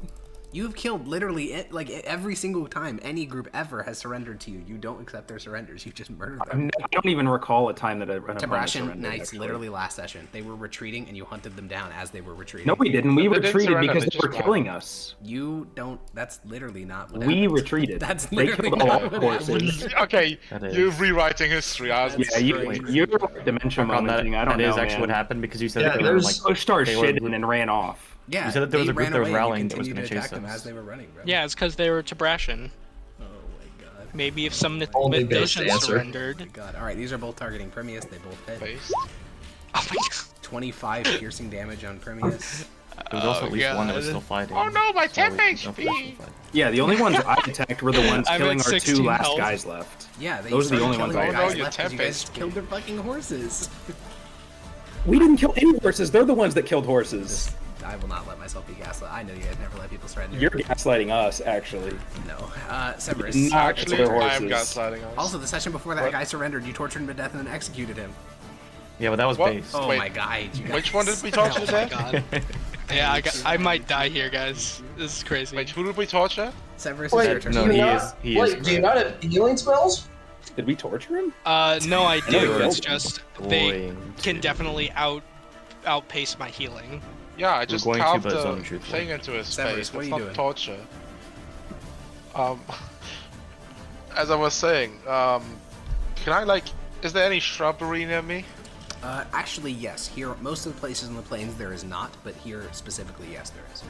You have killed literally like every single time any group ever has surrendered to you. You don't accept their surrenders. You just murdered them. I don't even recall a time that I Tabrashan Knights literally last session. They were retreating and you hunted them down as they were retreating. No, we didn't. We They didn't retreated surrender, because they they were just killing us. You don't. That's literally not what We happened. retreated. That's They literally killed all not the what horses. happened. Okay, That you're is- rewriting history. I was Yeah, you're dementia On that, momenting. I don't that know, is actually what man. happened because you said Yeah, that they were there's- like Pushed our they were- shit in and ran off. Yeah, You said that there was they a group ran that was away and you rallying that was continued gonna to attack chase them us. as they were running, bro. Yeah, it's because they were Tabrashan. Oh my god. Maybe if some Only based Mythosians answer. surrendered. God. All right, these are both targeting Primius. They both hit. based. Oh my god. 25 piercing damage on Primius. There was also at least one that was God. still fighting. Oh no, my so 10 we- HP. no, still fighting. Yeah, the only ones I attacked were the ones I'm killing at our 16 two last health. guys left. Yeah, they Those are the started only ones killing I the guys attacked. left 'cause you guys Tempest. killed their fucking horses. We didn't kill any horses. They're the ones that killed horses. I will not let myself be gaslit. I know you guys never let people surrender. You're gaslighting us, actually. No. Severus. Not Actually, their I am horses. gaslighting us. Also, the session before that What? guy surrendered, you tortured him to death and then executed him. Yeah, but that was What? based. Oh Wait, my god. You guys. which one did we torture Oh today? my god. Yeah, I might die here, guys. This is crazy. Wait, who did we torture? Severus Wait, is your turn. No, do you he not- is- he is Wait, do you not have healing spells? Did we torture him? No, I know do. we It's killed just they Going can to- definitely outpace my healing. Yeah, I just going to, carved but it's the untruthful. thing into his Severus, face. what are It's you not doing? torture. As I was saying, can I like? Is there any shrubbery near me? Actually, yes. Here, most of the places in the plains there is not, but here specifically, yes, there is.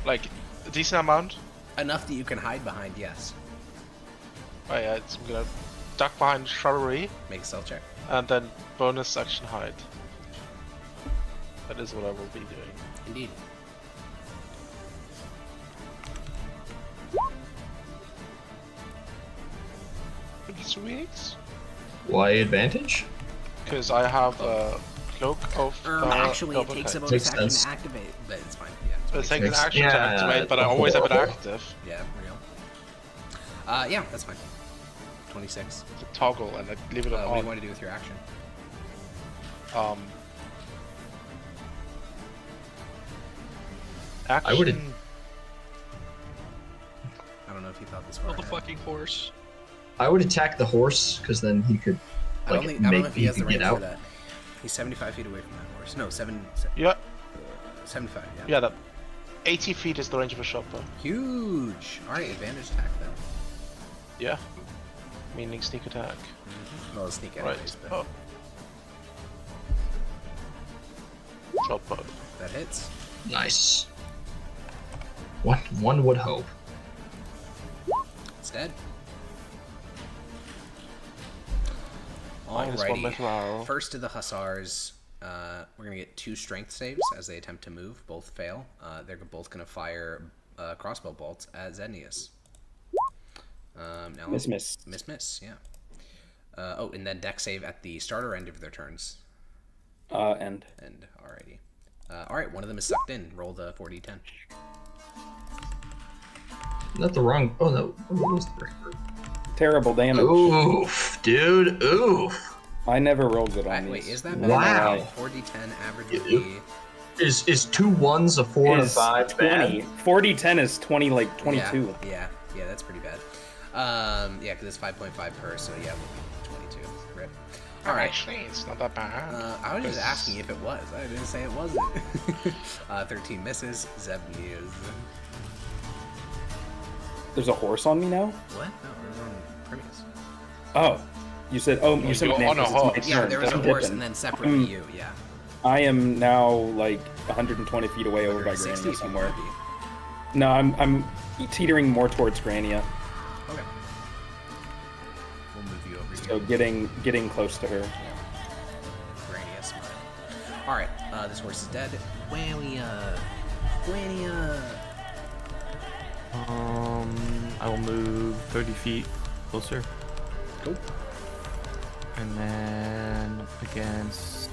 Like a decent amount? Enough that you can hide behind, yes. Oh yeah, I'm gonna duck behind shrubbery Make a stealth check. and then bonus action hide. That is what I will be doing. Indeed. Sweet. Why advantage? Because I have a cloak of. Actually, it double takes a kite. bonus Makes action sense. to activate, but it's fine. Yeah, It 26. takes an Makes- action to yeah, activate, but I always have it active. Yeah, real. Yeah, that's fine. 26. It's a toggle, and I leave it What do you on. want to do with your action? Action. I would've- I don't know if you thought this far Oh, the ahead. fucking horse. I would attack the horse because then he could I don't, like think, I don't know make if he me has the get range for out. that. He's 75 feet away from that horse. No, 75, yeah. Yeah, that 80 feet is the range of a shot bow. Huge! Alright, advantage attack then. Yeah. Meaning sneak attack. Well, sneak Right. anyways, but Oh. Shot bow. that hits. Nice. What one would hope. It's dead. Minus one metal arrow. Alrighty. First to the hussars. We're gonna get 2 strength saves as they attempt to move. Both fail. They're both gonna fire crossbow bolts at Zenius. Now Miss. Miss. Yeah. Oh, and then deck save at the starter end of their turns. And And alrighty. Alright, one of them is sucked in. Roll the 4d10. Not the wrong. Oh no. What was the right word? terrible damage. Oof, dude. Oof. I never rolled good on Wait, these. is that No, Wow. no, 4d10 average would You- be... Is 2 1s a 4 and Is 5 20. bad? 40-10 is 20, like 22. Yeah, that's pretty bad. Yeah, because it's 5.5 per, so yeah, 22. Rip. All right. Actually, it's not that bad. I was just Because- asking if it was. I didn't say it wasn't. 13 misses. Zeb is... There's a horse on me now? What? No, we're on Primius. Oh. You said, you said you're my name on a 'cause it's my horse. Yeah, turn. there was a I'm horse dipping. and then separately you, yeah. I am now like 120 feet away over by 60 Grania if you somewhere. want to be. No, I'm teetering more towards Grania, Okay. We'll move you over so here. getting close to her. Grania smile. Alright, this horse is dead. Grania. I will move 30 feet closer. Go. And then against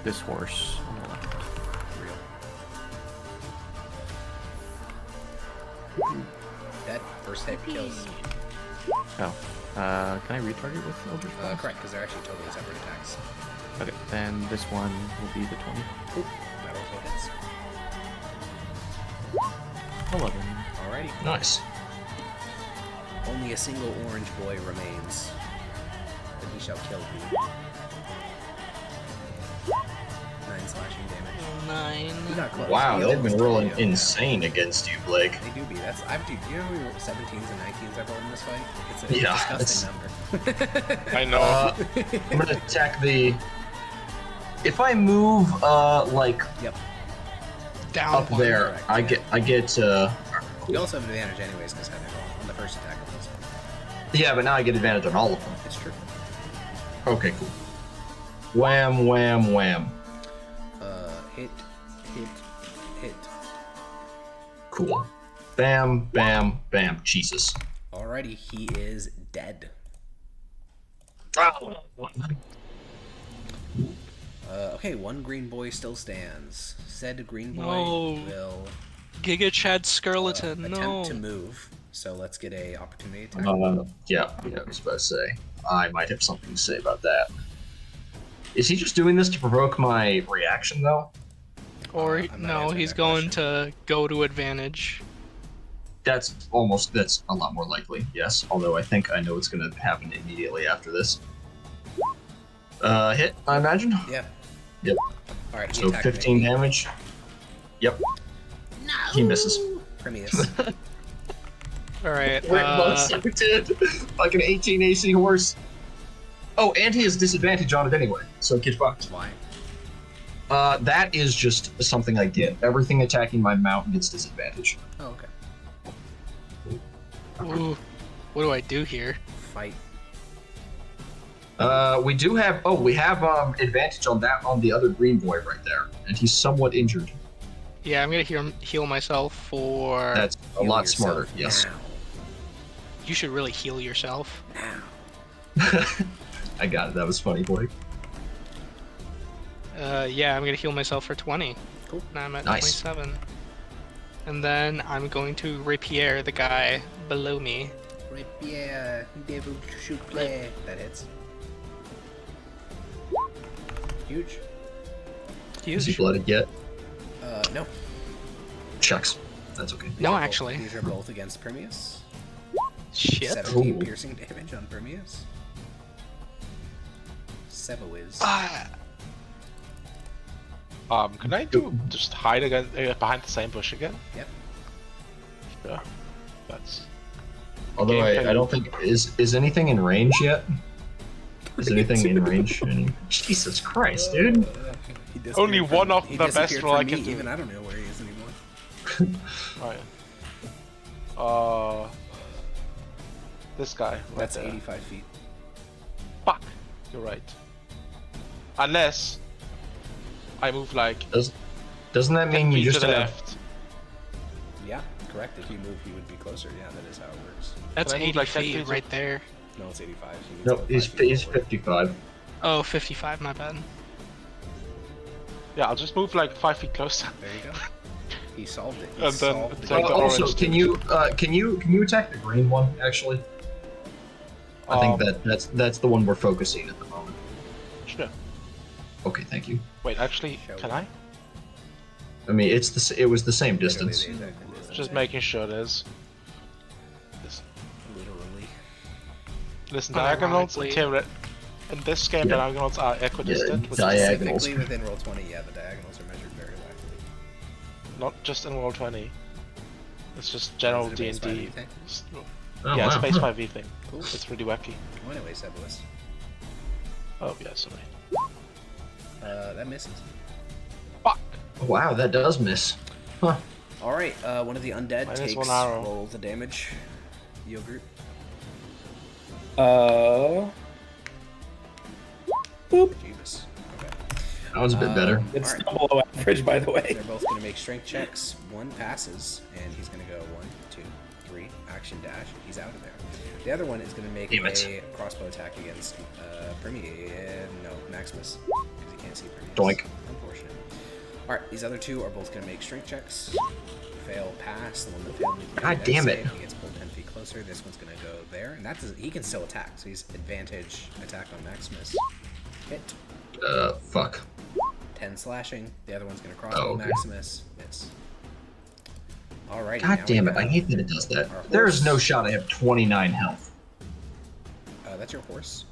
this horse on the left. Real. Dead. First hit kills. Oh. Can I retarget with Eldritch Blast? Correct, because they're actually totally separate attacks. Okay, then this one will be the 20. Cool. That also hits. 11. Alrighty. Nice. Only a single orange boy remains. Then he shall kill thee. 9 slashing damage. 9. You got close. Wow, You they've been almost rolling tornado. insane against you, Blake. They do be. That's dude. You know how many 17s and 19s I've rolled in this fight? It's a Yeah, disgusting number. I know. I'm gonna attack the. If I move, like Yep. Down up one. there, correct, I yeah. get. You also have advantage anyways because heavy roll on the first attack of this one. Yeah, but now I get advantage on all of them. It's true. Okay, cool. Wham, wham, wham. Hit. Cool. Bam, bam, bam. Jesus. Alrighty, he is dead. Okay, one green boy still stands. Said green boy No. will Giga Chad Skeleton, attempt no. to move. So let's get a opportunity attack. Yeah, I was about to say. I might have something to say about that. Is he just doing this to provoke my reaction, though? Or, I'm not no, answering he's that going question. to go to advantage. That's a lot more likely, yes. Although I think I know what's going to happen immediately after this. Hit, I imagine? Yeah. Yep. Alright, he So attacked 15 me. damage. Yep. No! He misses. Prometheus. Alright, Did like an 18 AC horse. Oh, and he has disadvantage on it anyway, so get fucked. Why? That is just something I get. Everything attacking my mount gets disadvantage. Oh, okay. ooh, what do I do here? Fight. We have advantage on the other green boy right there, and he's somewhat injured. Yeah, I'm gonna heal myself for... That's a Heal lot yourself smarter. Yes. now. You should really heal yourself. Now. I got it. That was funny, boy. Yeah, I'm gonna heal myself for 20. Cool. Now I'm at Nice. 27. And then I'm going to rapier the guy below me. Rapier, devil shoot play. That hits. Huge. Is he Huge. blooded yet? No. Shucks. That's okay. No, These are actually. These are both against Permeus. Shit. 17 Ooh. piercing damage on Permeus. Sebawiz. Can I just hide again behind the same bush again? Yep. Yeah. That's. Although Game I don't think is anything in range yet. Is anything in range? Jesus Christ, dude! He disappeared Only one of he the best disappeared roll from I can me, do. Even I don't know where he is anymore. Right. This guy. Right That's there. 85 feet. Fuck. You're right. Unless I move like Doesn't that 10 mean you feet just to the have? left. Yeah, correct. If you move, he would be closer. Yeah, that is how it works. That's Can I move 80 like 10 feet feet? right there. No, it's 85. He needs No, to go he's 5 feet he's forward. 55. Oh, 55, my bad. Yeah, I'll just move like 5 feet closer. There you go. He solved it. He And then solved it's the like the problem. Also, orange can you attack the green one? Actually, I think that's the one we're focusing at the moment. Sure. Okay, thank you. Wait, actually, Shall can we? I? I mean, it was the same Literally distance. the exact distance. Just making sure it is. Literally. Listen, diagonals Unironically. in this game, Yeah. diagonals are equidistant, which is Diagonals. Specifically within roll 20, yeah, the diagonals are measured very lightly. not just in Roll20. It's just general Is it a base D&D. 5e thing? Oh, Yeah, it's a wow. base 5e thing. Cool. It's really wacky. Well, anyway, Sebalis. Oh, yeah, sorry. That misses. Fuck! Wow, that does miss. Huh. All right, one of the undead Minus takes one arrow. roll the damage. Yogurt. Boop. Jeebus. Okay. That was a bit better. It's Alright. still below average, by the way. They're both going to make strength checks. One passes, and he's going to go 1, 2, 3, action dash. He's out of there. The other one is going to make Damn it. a crossbow attack against Maximus, because he can't see Primius. Doink. Unfortunate. All right, these other two are both going to make strength checks. Fail, pass. The one that failed, God damn it. He gets pulled 10 feet closer. This one's going to go there, and he can still attack. So he's advantage attack on Maximus. Hit. Fuck. 10 slashing. The other one's going to crossbow okay. Maximus. Miss. Alrighty. God damn it, I hate that it does that. There is no shot I have 29 health. That's your horse.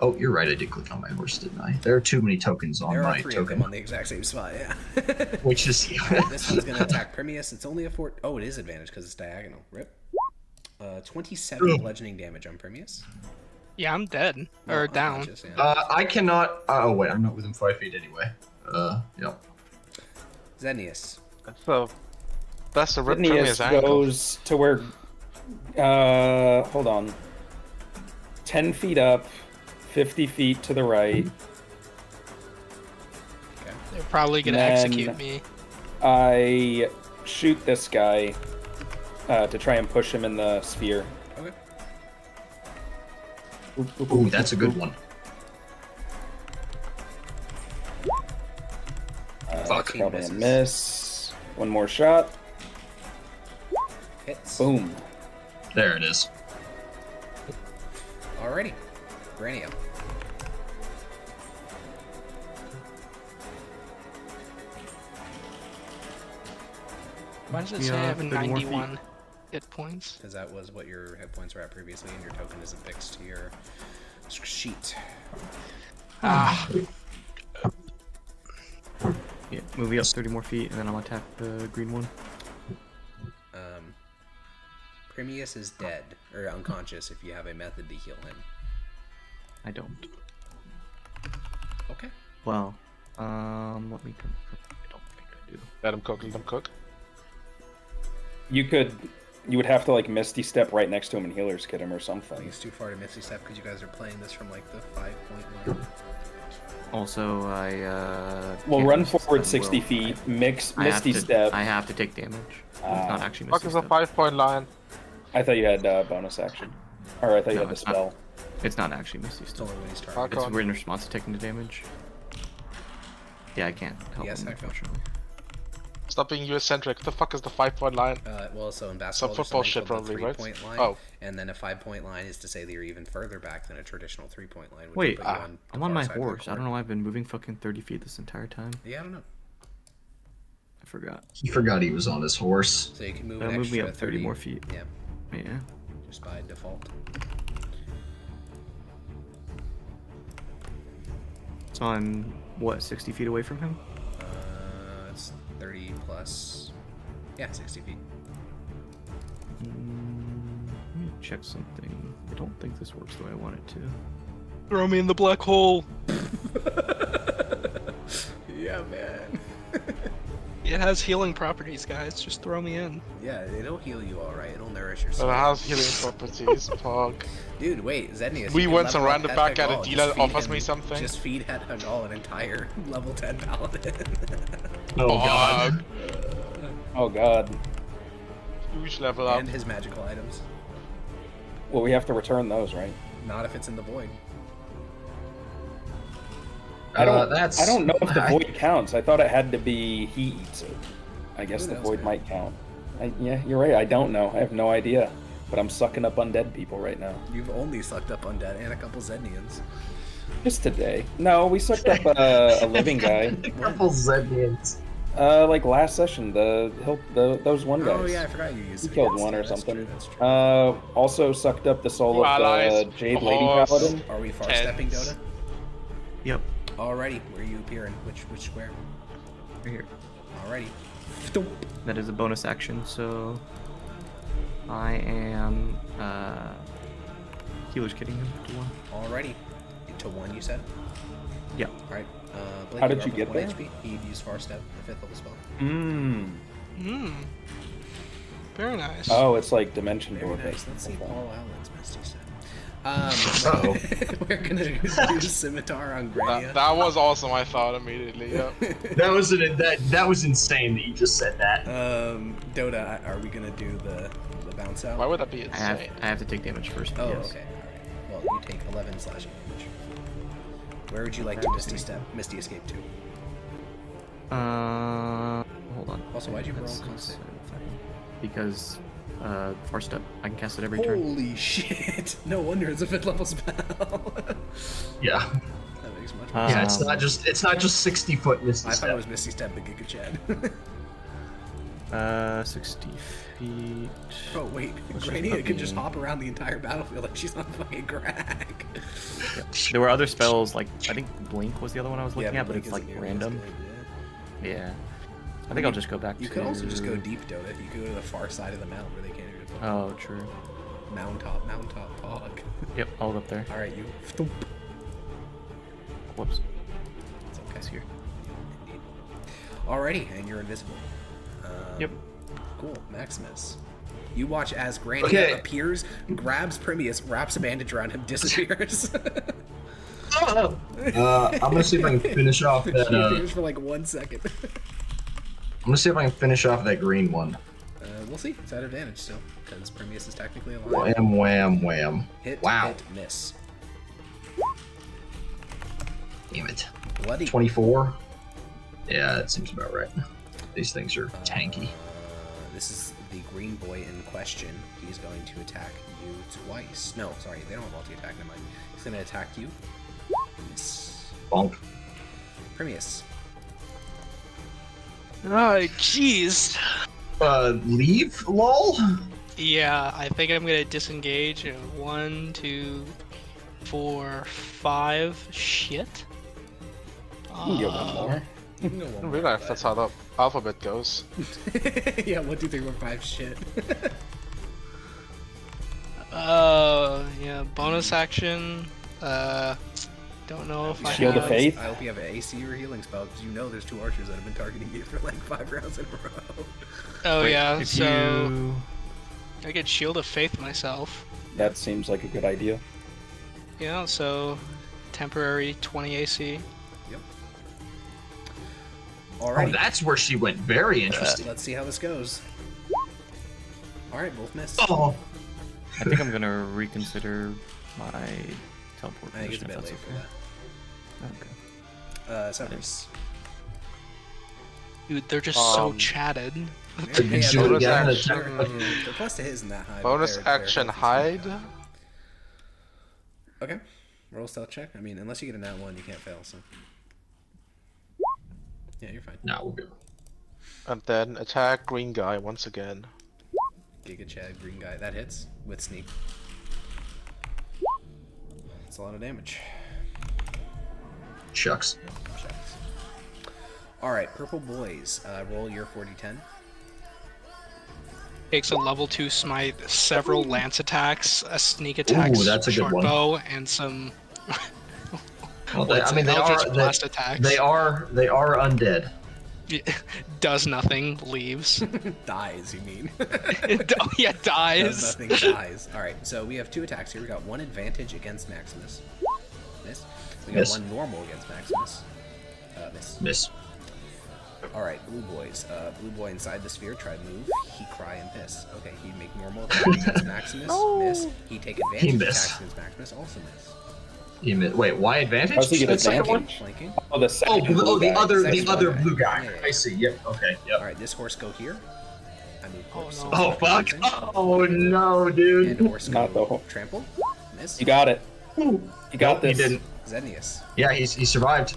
Oh, you're right, I did click on my horse, didn't I? There are too many tokens on There are my 3 of them token. on the exact same spot, yeah. Which is... This one's going to attack Primius. It's only a 4... Oh, it is advantage because it's diagonal. Rip. 27 bludgeoning damage on Primius. Yeah, I'm dead. Well, Or down. unconscious, yeah. I cannot... oh, wait, I'm not within 5 feet anyway. Yep. Zenius. That's the rip Phineas Premier's ankle. goes to where, hold on. 10 feet up, 50 feet to the right. Okay. They're probably gonna Then- execute me. I shoot this guy to try and push him in the sphere. Okay. Ooh, that's a good one. Fuck. Probably a misses. miss. One more shot. Hits. Boom. There it is. Alrighty. Granny up. Why does it Yeah, say I have 30 more feet. 91 hit points? Because that was what your hit points were at previously, and your token is affixed to your sheet. Ah, Yeah, moving up 30 more feet, and then I'll attack the green one. Primius is dead, or unconscious if you have a method to heal him. I don't. Okay. Well, let me confirm. I don't think I do. Let him cook, let him cook. You would have to like Misty Step right next to him and Healer's Kit him or I think something. it's too far to Misty Step because you guys are playing this from like the 5-point line. Also, Well, can't run resist forward them, 60 will. feet, mix I have Misty to- Step. I have to take damage. It's not actually Fuck Misty is a Step. 5-point line. I thought you had bonus action. Or I thought you No, had the it's not. spell. It's not actually Misty It's Step. only when he's Fuck targeted. It's on. in response to taking the damage. Yeah, I can't help Yes, him, I feel. unfortunately. Stop being US-centric. What the fuck is the 5-point line? Well, so in Some basketball, there's football something shit called the probably, right? 3-point line, Oh. and then a 5-point line is to say that you're even further back than a traditional 3-point line. Which Wait, would put you on the I'm on far my side of the horse. I court. don't know why I've been moving fucking 30 feet this entire time. Yeah, I don't know. I forgot. He forgot he was on his horse. So you can move That'll an move me extra up 30 more feet. Yeah, Yeah. just by default. So I'm, what, 60 feet away from him? It's 30 plus. Yeah, 60 feet. Let me check something. I don't think this works the way I want it to. throw me in the black hole. Yeah, man. It has healing properties, guys. Just throw me in. Yeah, it'll heal you all right. It'll nourish your It soul. has healing properties, pog. Dude, wait, Zednius. We you can went level around up the back at a Hagal. dealer Just feed offers him- me something. Just feed Hagal an entire level 10 paladin. Oh, God. Oh god. Huge level up. And his magical items. Well, we have to return those, right? Not if it's in the void. I don't know if the I- void counts. I thought it had to be heat, so I guess Who the knows, void man? might count. Yeah, you're right. I don't know. I have no idea. But I'm sucking up undead people right now. You've only sucked up undead and a couple Zednians. Just today. No, we sucked up a living guy. A couple Zednians. Like last session, those one guys. Oh yeah, I forgot you used He it. killed Yes, one or that's something. True, that's true. Also sucked up the soul of Allies, the Jade Lady horse. Paladin. Are we far stepping, Tens. Dota? Yep, Alrighty, where are you appearing? Which square? right here. Alrighty. That is a bonus action, so I am healer's kitting him to one. Alrighty. to 1, you said? Yeah. Alright. Blake, How did were you up get with there? 1 HP. He used Far Step, the 5th level spell. Very nice. Oh, it's like Dimension Very Door. nice. Let's see Paul Allen's Misty Step. Uh-oh. We're gonna do Scimitar on Grania. That was also my thought immediately. Yep. That was insane that you just said that. Dota, are we gonna do the bounce out? Why would that be I have, insane? I have to take damage first. Oh, Yes. okay. Alright. Well, you take 11 slashing damage. Where would you like to Misty Escape to? Hold on. Also, why'd you roll That's constant? Because, Far Step, I can cast it every turn. Holy shit! No wonder it's a 5th level spell. Yeah. That makes much more Uh, Yeah, sense. it's not just 60-foot Misty I thought Step. it was Misty Step, the Giga Chad. 60 feet. Oh wait, Which is Grania can just fucking- hop around the entire battlefield like she's on fucking crack. There were other spells, like, I think Blink was the other one I was looking at, but Blink it's, like, isn't nearly as random. good, Yeah. I think I'll just go back You to... could also just go deep, Dota. You could go to the far side of the mount where they can't hear the Oh, true. Mound top, pog. Yep, I'll go up there. Alright, you. Thump. Whoops. It's okay. It's here. Indeed. Alrighty, and you're invisible. Yep. Cool, Maximus. You watch as Grania Okay. appears, grabs Primius, wraps a bandage around him, disappears. I'm gonna see if I can finish off that. She appears for like 1 second. I'm gonna see if I can finish off that green one. We'll see. It's at advantage still, because Primius is technically alive. Wham, wham, wham. Hit, Wow. hit, miss. Damn it. Bloody. 24. Yeah, that seems about right. These things are tanky. This is the green boy in question. He's going to attack you twice. No, sorry, they don't have multi-attack. Never mind. He's going to attack you. Miss. Bonk. Primius. Oh, jeez. Leave, lol? Yeah, I think I'm gonna disengage in 1, 2, 4, 5. Shit. You can get one more. You can go I one didn't more, realize that's how the alphabet goes. but- Yeah, 1, 2, 3, 4, 5. Shit. Yeah, bonus action. Don't know if I Shield of have... Faith? I hope you have an AC or healing spell, because you know there's 2 archers that have been targeting you for like 5 rounds in a row. Oh Wait, yeah, if so you... I get Shield of Faith myself. That seems like a good idea. Yeah, so temporary 20 AC. Oh, Alright, that's where she went. Very interesting. let's see how this goes. Alright, both missed. Oh, I think I'm gonna reconsider my teleport I think it's a position, bit if late that's for okay. that. Okay. Severus. Dude, they're just so Um, chatted. Did you shoot bonus again? action. The plus to hit isn't that high. but Bonus they're action healthy, so- hide. Okay. Roll stealth check. I mean, unless you get a nat 1, you can't fail, so. Yeah, you're fine. No, we're good. And then attack green guy once again. Giga Chad, green guy. That hits with sneak. That's a lot of damage. Shucks. Shucks. Alright, purple boys. Roll your 40-10. Takes a level 2 smite, several lance attacks, a sneak attack, Ooh, that's a good short one. bow, and some Well, they, I mean, they Eldritch are Blast attacks. they are undead. Does nothing, leaves. Dies, you mean? Oh, yeah, Does dies. nothing, dies. Alright, so we have 2 attacks here. We got 1 advantage against Maximus. Miss. We got Miss. 1 normal against Maximus. Miss. Miss. Alright, blue boys. Blue boy inside the sphere, try to move. He cry and piss. Okay, he'd make normal attacks against Maximus. Miss. He take advantage He miss. attacks against Maximus. Also miss. Wait, why advantage? How's he get The second one? advantage? Flanking. Oh, the second Oh, blue the guy. other Second blue guy. Yeah, yeah, I see. Yep. Okay. Yep. Alright, this horse go here. I move Oh, horse. no. Oh fuck! Oh no, dude. And horse Not go the whole- trample. Miss. You got it. You got Nope, he this. didn't. Zednius. Yeah, he survived.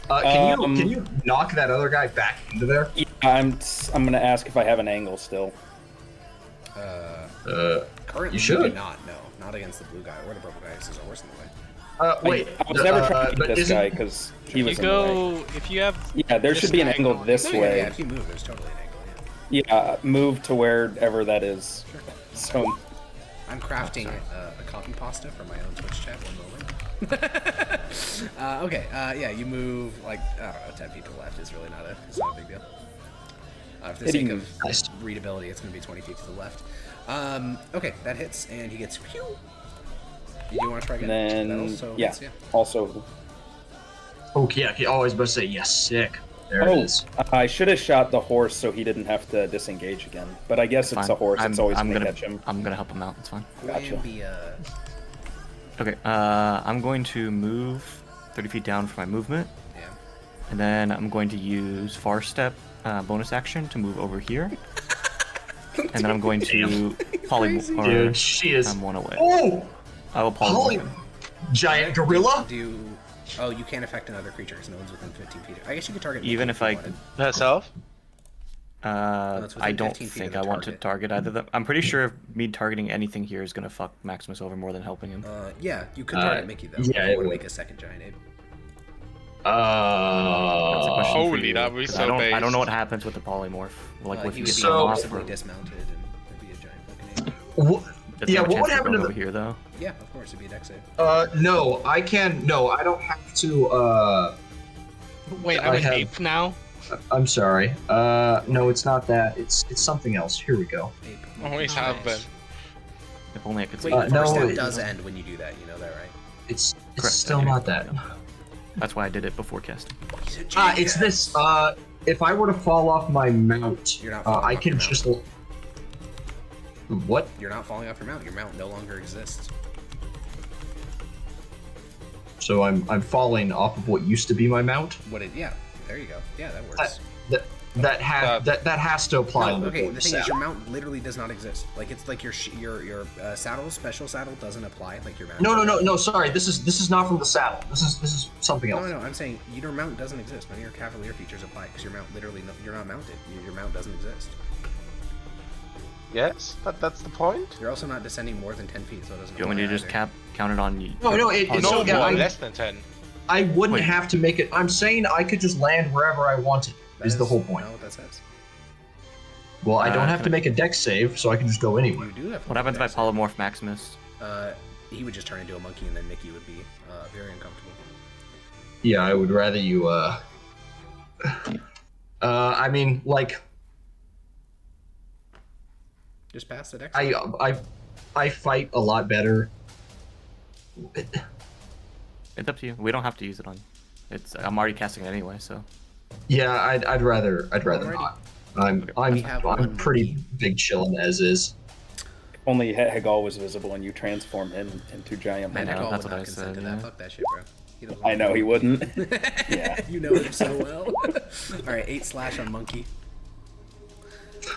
Can Um, you knock that other guy back into there? Yeah, I'm gonna ask if I have an angle still. Currently, You should. do not. No, not against the blue guy or the purple guy. Because there's a horse in the way. Wait. I was never trying to but beat this isn't- guy because he You was in the way. go, if you have... Yeah, there this should be an angle diagonal, this Yeah, way. yeah, if you move, there's totally an angle. Yeah, move to wherever that is. So I'm crafting a copy pasta for my own Twitch chat. 1 moment. Okay, yeah, you move like, I don't know, 10 feet to the left is really not a big deal. For the sake of readability, it's going to be 20 feet to the left. Okay, that hits, and he gets, phew. You do want to try again? And That then, also yeah, hits, yeah. also. Okay, yeah, I was about to say, yes, sick. There it is. I should have shot the horse so he didn't have to disengage again. But I guess it's a horse. It's always going to catch him. I'm going to help him out. It's fine. Gotcha. Okay, I'm going to move 30 feet down for my movement. Yeah. And then I'm going to use Far Step bonus action to move over here. And then I'm going to polymorph. Dude, she is. I'm one away. Oh! I will polymorph. Giant gorilla? Oh, you can't affect another creature because no one's within 15 feet. I guess you could target Even if I... Herself? I don't think I want to target either of them. I'm pretty sure me targeting anything here is going to fuck Maximus over more than helping him. Yeah, you could target Mickey, though. Yeah, you it want to would. make a second giant ape. That's a question for Holy, you, that was 'cause so I don't based. know what happens with the polymorph. Like, if He you would get be So- off, possibly or... dismounted and there'd be a giant fucking ape. Does he have a what would chance happen go to over the... here, though? Yeah, of course, it'd be a dex save. No, I don't have to, Wait, I I'm an have- ape now? I'm sorry. No, it's not that. It's something else. Here we go. Ape. Always have been. If only I could see. Wait, no, first step it- does end when you do that, you know that, right? It's Correct, still I do. not that. That's why I did it before casting. It's this. If I were to fall off my mount, You're not falling I off can your mount. just... What? You're not falling off your mount. Your mount no longer exists. So I'm falling off of what used to be my mount? Yeah, there you go. Yeah, that works. That has to apply No, on the okay, board the thing is, set. your mount literally does not exist. Like, it's like your saddle, special saddle doesn't apply. Like your mount. No. Sorry, this is not from the saddle. This is something else. No. I'm saying your mount doesn't exist. None of your cavalier features apply because your mount literally you're not mounted. Your mount doesn't exist. Yes, that's the point. You're also not descending more than 10 feet, so it doesn't. You want me to apply just either. count it on you? No, it's No, so, yeah, more, I'm- less than 10. I wouldn't Wait. have to make it. I'm saying I could just land wherever I wanted. That Is the whole point? Not what that says. Well, I don't have can to I- make a dex save, so I can just go anywhere. You do have. to What happens if I dex save. polymorph Maximus? He would just turn into a monkey, and then Mickey would be very uncomfortable. Yeah, I would rather you. I mean, like, Just pass the dex. save. I fight a lot better. It's up to you. We don't have to use it on. I'm already casting it anyway, so. Yeah, I'd rather Alrighty. not. We have I'm one pretty monkey. big chillin' as is. Only Hegal was visible and you transform him into giant Man, I know, Nicole that's would what not I consent said, to that. yeah. Fuck that shit, bro. He doesn't I know want he to. wouldn't. Yeah. You know him so well. Alright, 8 slash on monkey.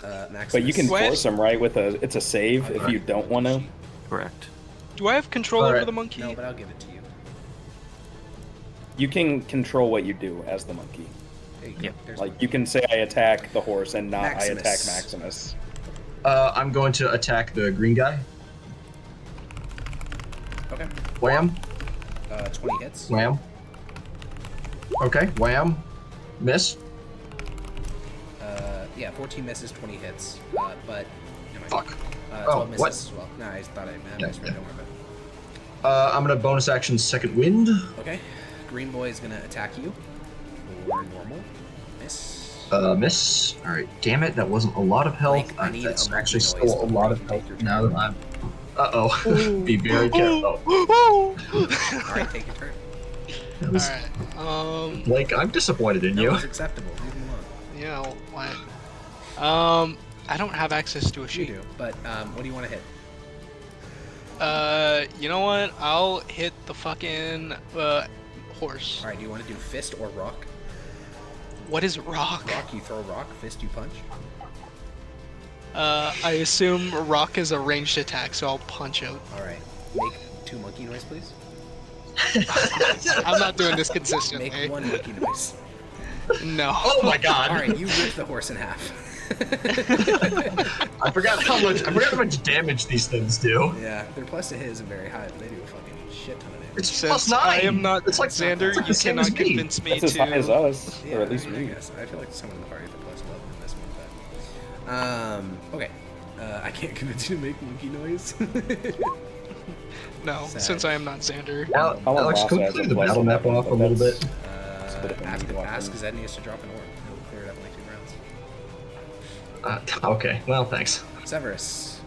Maximus. But you can What? force him, right? It's a save if you don't want to. Correct. Do I have control All over right. the monkey? No, but I'll give it to you. You can control what you do as the monkey. There you go. Yep. There's Like one. you can say I attack the horse and not I attack Maximus. Maximus. I'm going to attack the green guy. Okay. Wham, 20 hits. wham. Okay, wham, miss. Yeah, 14 misses, 20 hits. But. Never mind. Fuck. 12 misses what? as well. No, I thought I Yeah, misread. yeah. Don't worry about it. I'm gonna bonus action second wind. Okay. Green boy is gonna attack you. For normal. Miss. Miss. All right. Damn it, that wasn't a lot of health. Blake, I need That's a monkey actually noise still a before lot you of can health. take your Now turn. that I'm. Be very careful. Alright, take your turn. That was- Alright, Blake, I'm disappointed in No, you. it's acceptable. Leave him alone. you know what? I don't have access to a You sheet. do. But what do you want to hit? You know what? I'll hit the fucking horse. Alright, do you want to do fist or rock? What is rock? Rock, you throw rock. Fist, you punch. I assume rock is a ranged attack, so I'll punch out. Alright. Make 2 monkey noise, please. I'm not doing this consistently. Make 1 monkey noise. No. Oh my god! Alright, you rip the horse in half. I forgot how much damage these things do. Yeah, their plus to hit isn't very high, but they do a fucking shit ton of damage. It's Since plus 9. I am not It's like Xander, it's like you the same as cannot me. convince me That's as to. high as us, Yeah, or at least I me. guess. I feel like someone in the party is a plus 11 in this one, but... Okay. I can't convince you to make monkey noise. No, Sad. since I am not Xander. Alex, could we clear the battle map off a little bit? Ask Zednius to drop an orb. He'll clear it up in like 2 rounds. Okay, well, thanks. Severus.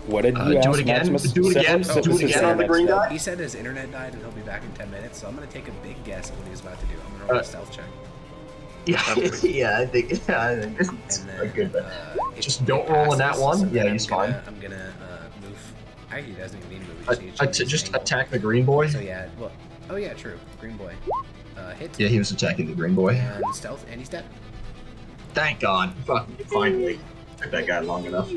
What did you do ask, it again. Maximus? Do it again. Severus? Do it again on the green guy. He said his internet died and he'll be back in 10 minutes, so I'm gonna take a big guess at what he was about to do. I'm gonna roll a stealth check. Yeah, I think it's And then, a good bet. if Just he don't roll in that passes, one. so Yeah, then he's I'm gonna, fine. I'm gonna move. Actually, he doesn't even need to move. He just needs to Just angle. attack the green boy. So yeah, well, oh yeah, true. Green boy. Hit. Yeah, he was attacking the green boy. And stealth, and he's dead. Thank God. Fucking finally. Took that guy long enough.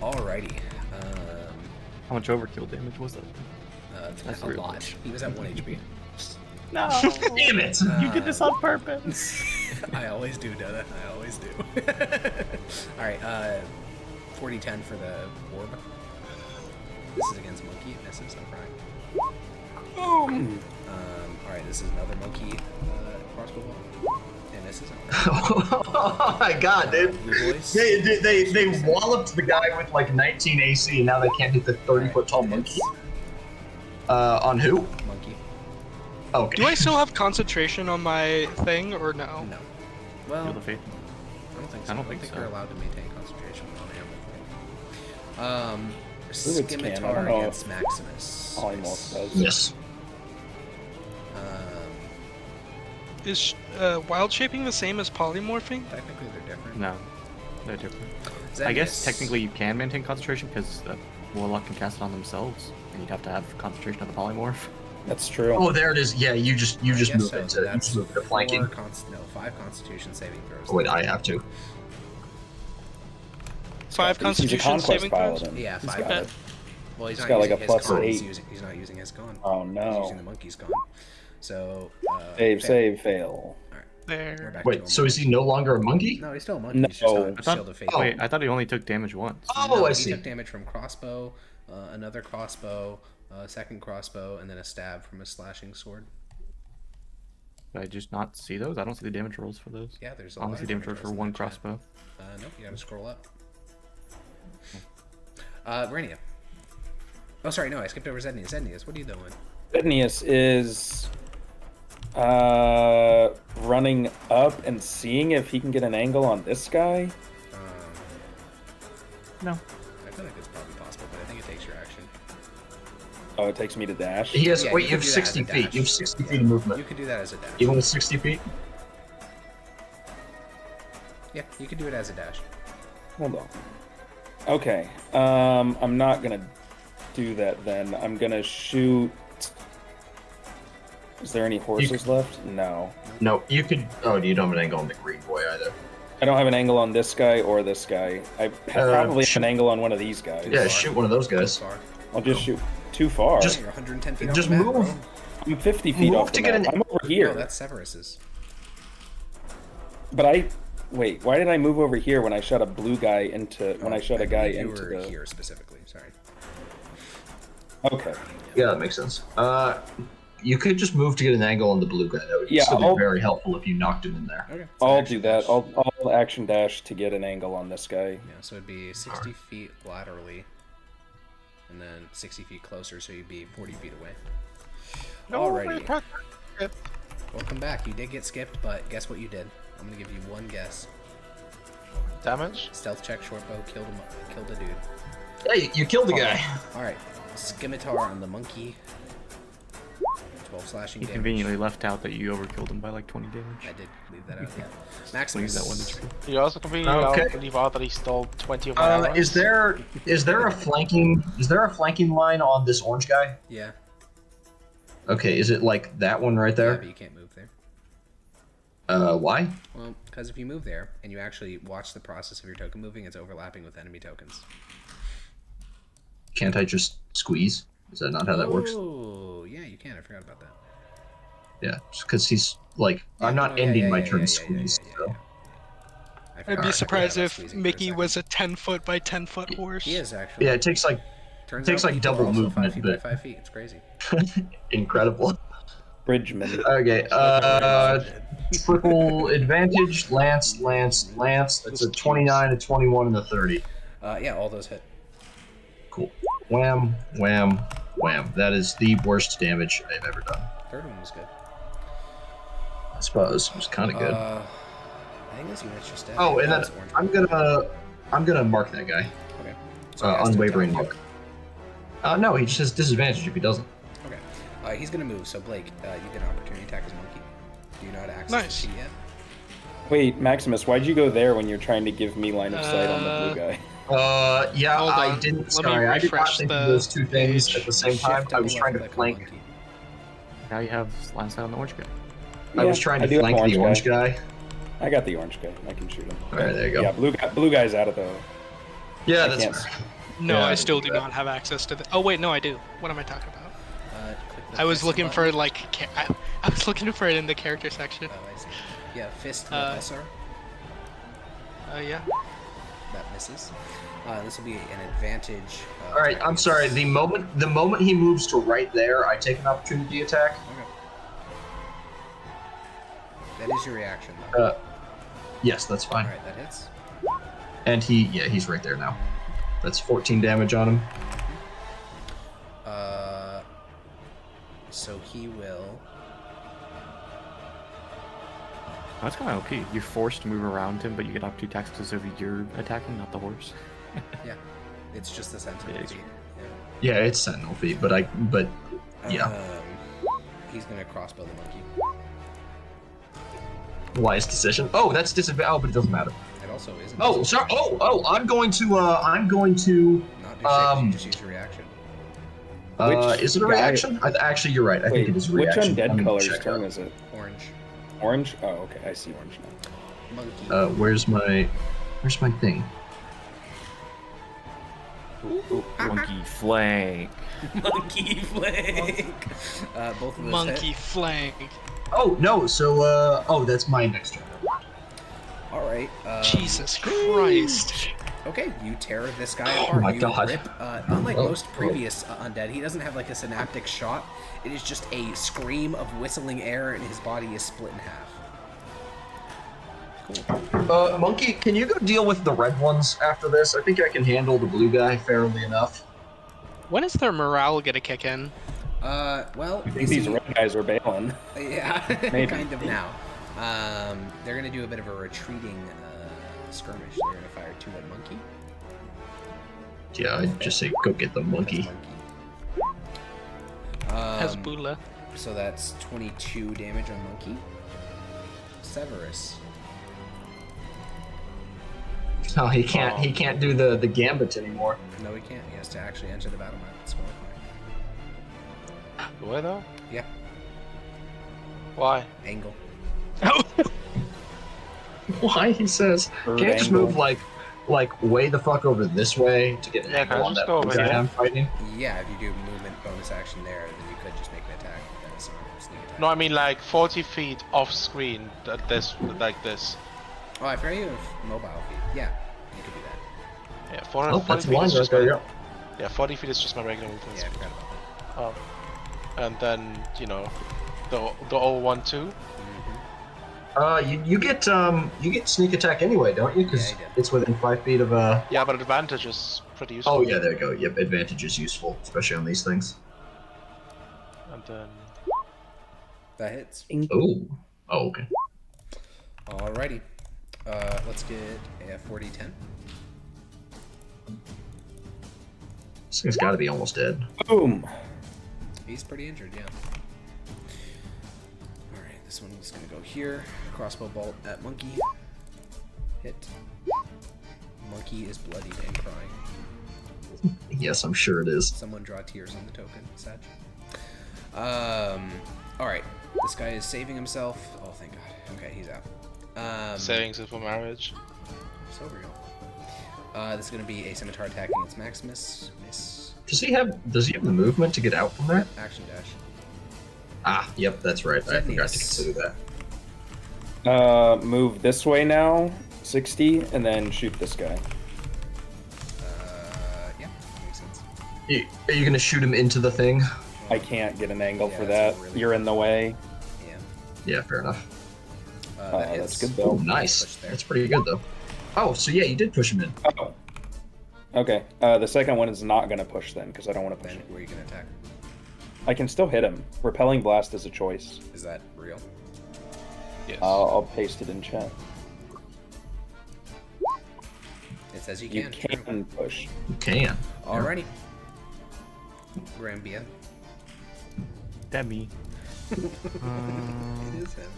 Alrighty. How much overkill damage was that? That's A real. lot. He was at 1 HP. No! Damn it! You did this on purpose! I always do, Dota. I always do. Alright, 40-10 for the orb. This is against monkey. It misses, I'm crying. Alright, this is another monkey crossbow ball. And this is Oh my God, dude. blue boys. They walloped the guy with like 19 AC, and now they can't hit the 30-foot tall monkey. On who? Monkey. Okay. Do I still have concentration on my thing or no? No. Well, Feel the fate. I don't think so. I don't think so. they're allowed to maintain concentration on ammo. Druids can, I Scimitar don't know against Maximus. Polymorph does. Yes. Is wild shaping the same as polymorphing? Technically, they're different. No, they're different. Zednius. I guess technically you can maintain concentration because the Warlock can cast it on themselves, and you'd have to have concentration on the polymorph. That's true. Oh, there it is. Yeah, you just I guess move so. into you That's just move into flanking. 5 Constitution saving throws. Oh, wait, I have to. 5 He's a Constitution conquest saving throws? paladin. Yeah, He's 5. got it. Well, he's He's not got, like, using a his plus con. 8. He's not using his con. Oh He's no. using the monkey's con. So Save, fail. We're There. back to Wait, a so is he monkey. no longer a monkey? No, he's still a monkey. He's just No. not I thought, Shield of Fate. wait, I thought he only took damage once. Oh, No, I he see. took damage from crossbow, another crossbow, second crossbow, and then a stab from a slashing sword. Did I just not see those? I don't see the damage rolls for those. Yeah, there's a I only lot see of damage rolls for in one the chat. crossbow. Nope, you gotta scroll up. Rania. Oh, sorry, no, I skipped over Zednius. Zednius, what are you doing? Zednius is running up and seeing if he can get an angle on this guy. No. I feel like it's probably possible, but I think it takes your action. Oh, it takes me to dash. He has. Yeah, wait, you you have could do that as 60 a feet. dash. You have 60 feet Yeah. of movement. You could do that as a dash. Even with 60 feet? Yeah, you could do it as a dash. Hold on. Okay. I'm not gonna do that then. I'm gonna shoot. Is there any horses left? No. No, you could. Oh, you don't have an angle on the green boy either. I don't have an angle on this guy or this guy. I probably have an angle on one of these guys. Yeah, shoot one of those guys. Far. I'll just shoot too far. Just- You're 110 feet Just off the map, move. bro. I'm 50 feet move off the to get map. an- I'm over here. No, that's Severus's. But wait. Why did I move over here when I shot a blue guy into? When I shot a guy believe into you were the. here specifically. Sorry. Okay. Yeah, that makes sense. You could just move to get an angle on the blue guy. That would Yeah, still be I'll- very helpful if you knocked him in there. Okay. I'll do that. I'll action dash to get an angle on this guy. Yeah, so it'd be 60 feet laterally, and then 60 feet closer, so you'd be 40 feet away. Alrighty. Welcome back. You did get skipped, but guess what you did? I'm gonna give you one guess. Damage? Stealth check, short bow, killed a dude. Hey, you killed the guy. Alright. Scimitar on the monkey. 12 slashing He damage. conveniently left out that you overkilled him by like 20 damage. I did leave that out, yeah. Leave Maximus. that one to true. You also conveniently Okay. leave out that he stole 20 of my arrows. Is there a flanking line on this orange guy? Yeah. Okay, is it like that one right Yeah, there? but you can't move there. Why? Well, because if you move there, and you actually watch the process of your token moving, it's overlapping with enemy tokens. Can't I just squeeze? Is that not how that works? Oh, yeah, you can. I forgot about that. Yeah, because he's like, I'm not ending my turn squeeze. So. I I'd forgot be about surprised if squeezing for a Mickey second. was a 10-foot by 10-foot horse. He is actually. Yeah, it takes like Turns takes out like people are double also movement, 5 feet but- by 5 feet. It's crazy. incredible. Bridgman. Okay, triple advantage, lance. That's a 29, a 21, and a 30. Yeah, all those hit. Wham, wham, wham. That is the worst damage I've ever done. Third one was good. I suppose it was kind of good. I think this unit's just dead. Oh, and No, then it's orange. I'm gonna mark that guy. Okay. So he has to Unwavering attack. mark. No, he just has disadvantage if he doesn't. Okay. He's gonna move. So Blake, you get an opportunity attack as monkey. Do you know how to access Nice. the sheet yet? Wait, Maximus, why'd you go there when you're trying to give me line of sight on the blue guy? Yeah, Hold I on. didn't. Let me Sorry, I did not refresh think the of those two things page. at the same time. Shift I was double trying to left click on flank. monkey. Now you have line of sight on the orange guy. I was trying to do have flank the orange guy. I got the orange guy. I can shoot him. All right, there you go. Yeah, blue guy's out of the. Yeah, I that's can't fair. No, Yeah, I I still can do do not have access to the. Oh wait, no, I do. What am I talking about? Click the I was fist looking button. for like I was looking for it in the character section. Oh, I see. Yeah, fist with SR. Yeah. That misses. This will be an advantage. All right, I'm sorry. The moment he moves to right there, I take an opportunity attack. Okay. That is your reaction, though. Yes, that's fine. All right, that hits. And he's right there now. That's 14 damage on him. So he will. Oh, that's kind of OP. You're forced to move around him, but you get opportunity attacks because of you're attacking, not the horse. Yeah, it's just the sentinel It is. feat. Yeah, it's Sentinel feet, but yeah. He's gonna crossbow the monkey. Wise decision. Oh, that's disadvantage. Oh, but it doesn't matter. It also isn't. Oh, sorry. Oh, I'm going to. Not do shit. You just use your reaction. Is it a guy- reaction? Actually, you're right. I think it is a which reaction. I'm undead gonna color's check turn out. is it? Orange. Orange? Oh, okay. I see orange now. Monkey. Where's my thing? Monkey flank. Monkey flank. Both of those Monkey hit. flank. Oh no. So that's my next turn. All right. Jesus Christ. Okay, you tear this guy Oh apart. my You God. rip. Unlike Oh, most previous undead, he doesn't have like a synaptic shot. It is just a scream of whistling air, and his body is split in half. Cool. Monkey, can you go deal with the red ones after this? I think I can handle the blue guy fairly enough. When is their morale gonna kick in? Well, I think these red guys are bailing. yeah, Maybe. kind of now. They're gonna do a bit of a retreating skirmish. They're gonna fire 2 at monkey. Yeah, I'd just say go get the monkey. Hezbollah. So that's 22 damage on monkey. Severus. No, he can't. He can't do the gambit anymore. No, he can't. He has to actually enter the battle map. It's horrifying. Do I though? Yeah, Why? angle. Why he says Third can't just angle. move like way the fuck over this way to get an Yeah, angle can I on just that go over guy here? I'm fighting? Yeah, if you do movement bonus action there, then you could just make an attack. That's a sneak attack. No, I mean like 40 feet off screen. This like this. Oh, I forgot you have mobile feet. Yeah, you could do that. Yeah, 40, Oh, 40 that's feet one is right just there. my, Yeah. yeah, 40 feet is just my regular movement Yeah, I speed. forgot about that. And then the old one too. You get sneak attack anyway, don't you? Because Yeah, I did. it's within 5 feet of a. Yeah, but advantage is pretty useful. Oh yeah, there you go. Yep, advantage is useful, especially on these things. And then That hits. Oh. Oh, okay. Alrighty. Let's get a 40-10. This thing's got to be almost dead. Boom. He's pretty injured, yeah. Alright, this one is gonna go here. Crossbow bolt at monkey. Hit. Monkey is bloodied and crying. Yes, I'm sure it is. Someone draw tears on the token, Sag. Alright. This guy is saving himself. Oh, thank God. Okay, he's out. savings it for marriage. So real. This is gonna be a scimitar attack against Maximus. Miss. Does he have the movement to get out from that? Action dash. Ah, yep, that's right. I forgot to Zenius. consider that. Move this way now, 60, and then shoot this guy. Yeah, makes sense. Are you gonna shoot him into the thing? I can't get an angle Yeah, for that's that. really You're in the way. Yeah. Yeah, fair enough. That hits. That's good Oh, though. nice. Push there. That's pretty good though. Oh, so yeah, you did push him in. Oh, Okay. The second one is not gonna push then, because I don't want to push Then it. where are you gonna attack? I can still hit him. Repelling blast is a choice. Is that real? Yes. I'll paste it in chat. It says you You can. can push. You can. Alrighty. Grambia. That me. It is him.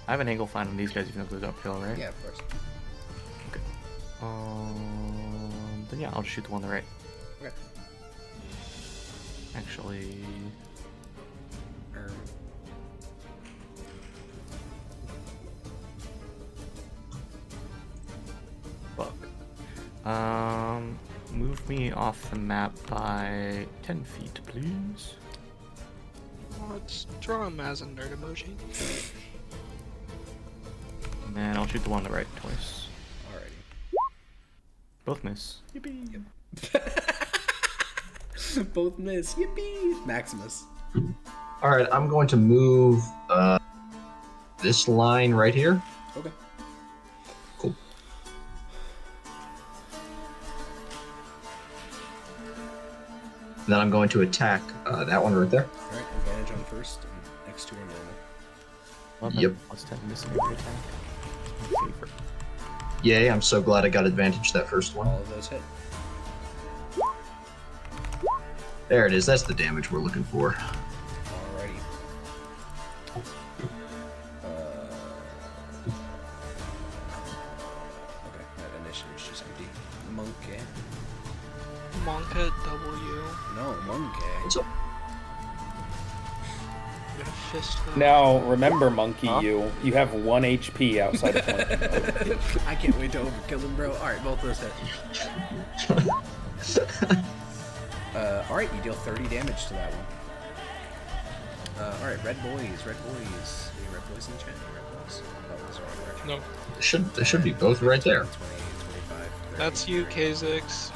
I have an angle fine on these guys even though it goes uphill, right? Yeah, of course. Then yeah, I'll just shoot the one on the right. Okay. Actually, fuck. Move me off the map by 10 feet, please. Let's draw him as a nerd emoji. And then I'll shoot the one on the right twice. Alrighty. Both miss. Yippee! Both miss. Yippee! Maximus. All right, I'm going to move this line right here. Okay. Cool. Then I'm going to attack that one right there. Alright, advantage on first, and next two are normal. 11 Yep. plus 10 missing every attack. My favorite. Yay, I'm so glad I got advantage that first one. All of those hit. There it is, that's the damage we're looking for. Alrighty. Okay, that initiative's just empty. Monkey. Monka W. No, monkey. What's up? I'm gonna fist that. Now, remember, Monkey, you have 1 HP outside of one. I can't wait to overkill him, bro. Alright, both those hit. Alright, you deal 30 damage to that one. Alright, red boys, red boys. Any red boys in the chat? Any red boys? Oh, those are all red. No, They should be both right there. 20, 25, 30, that's you, 30. K6.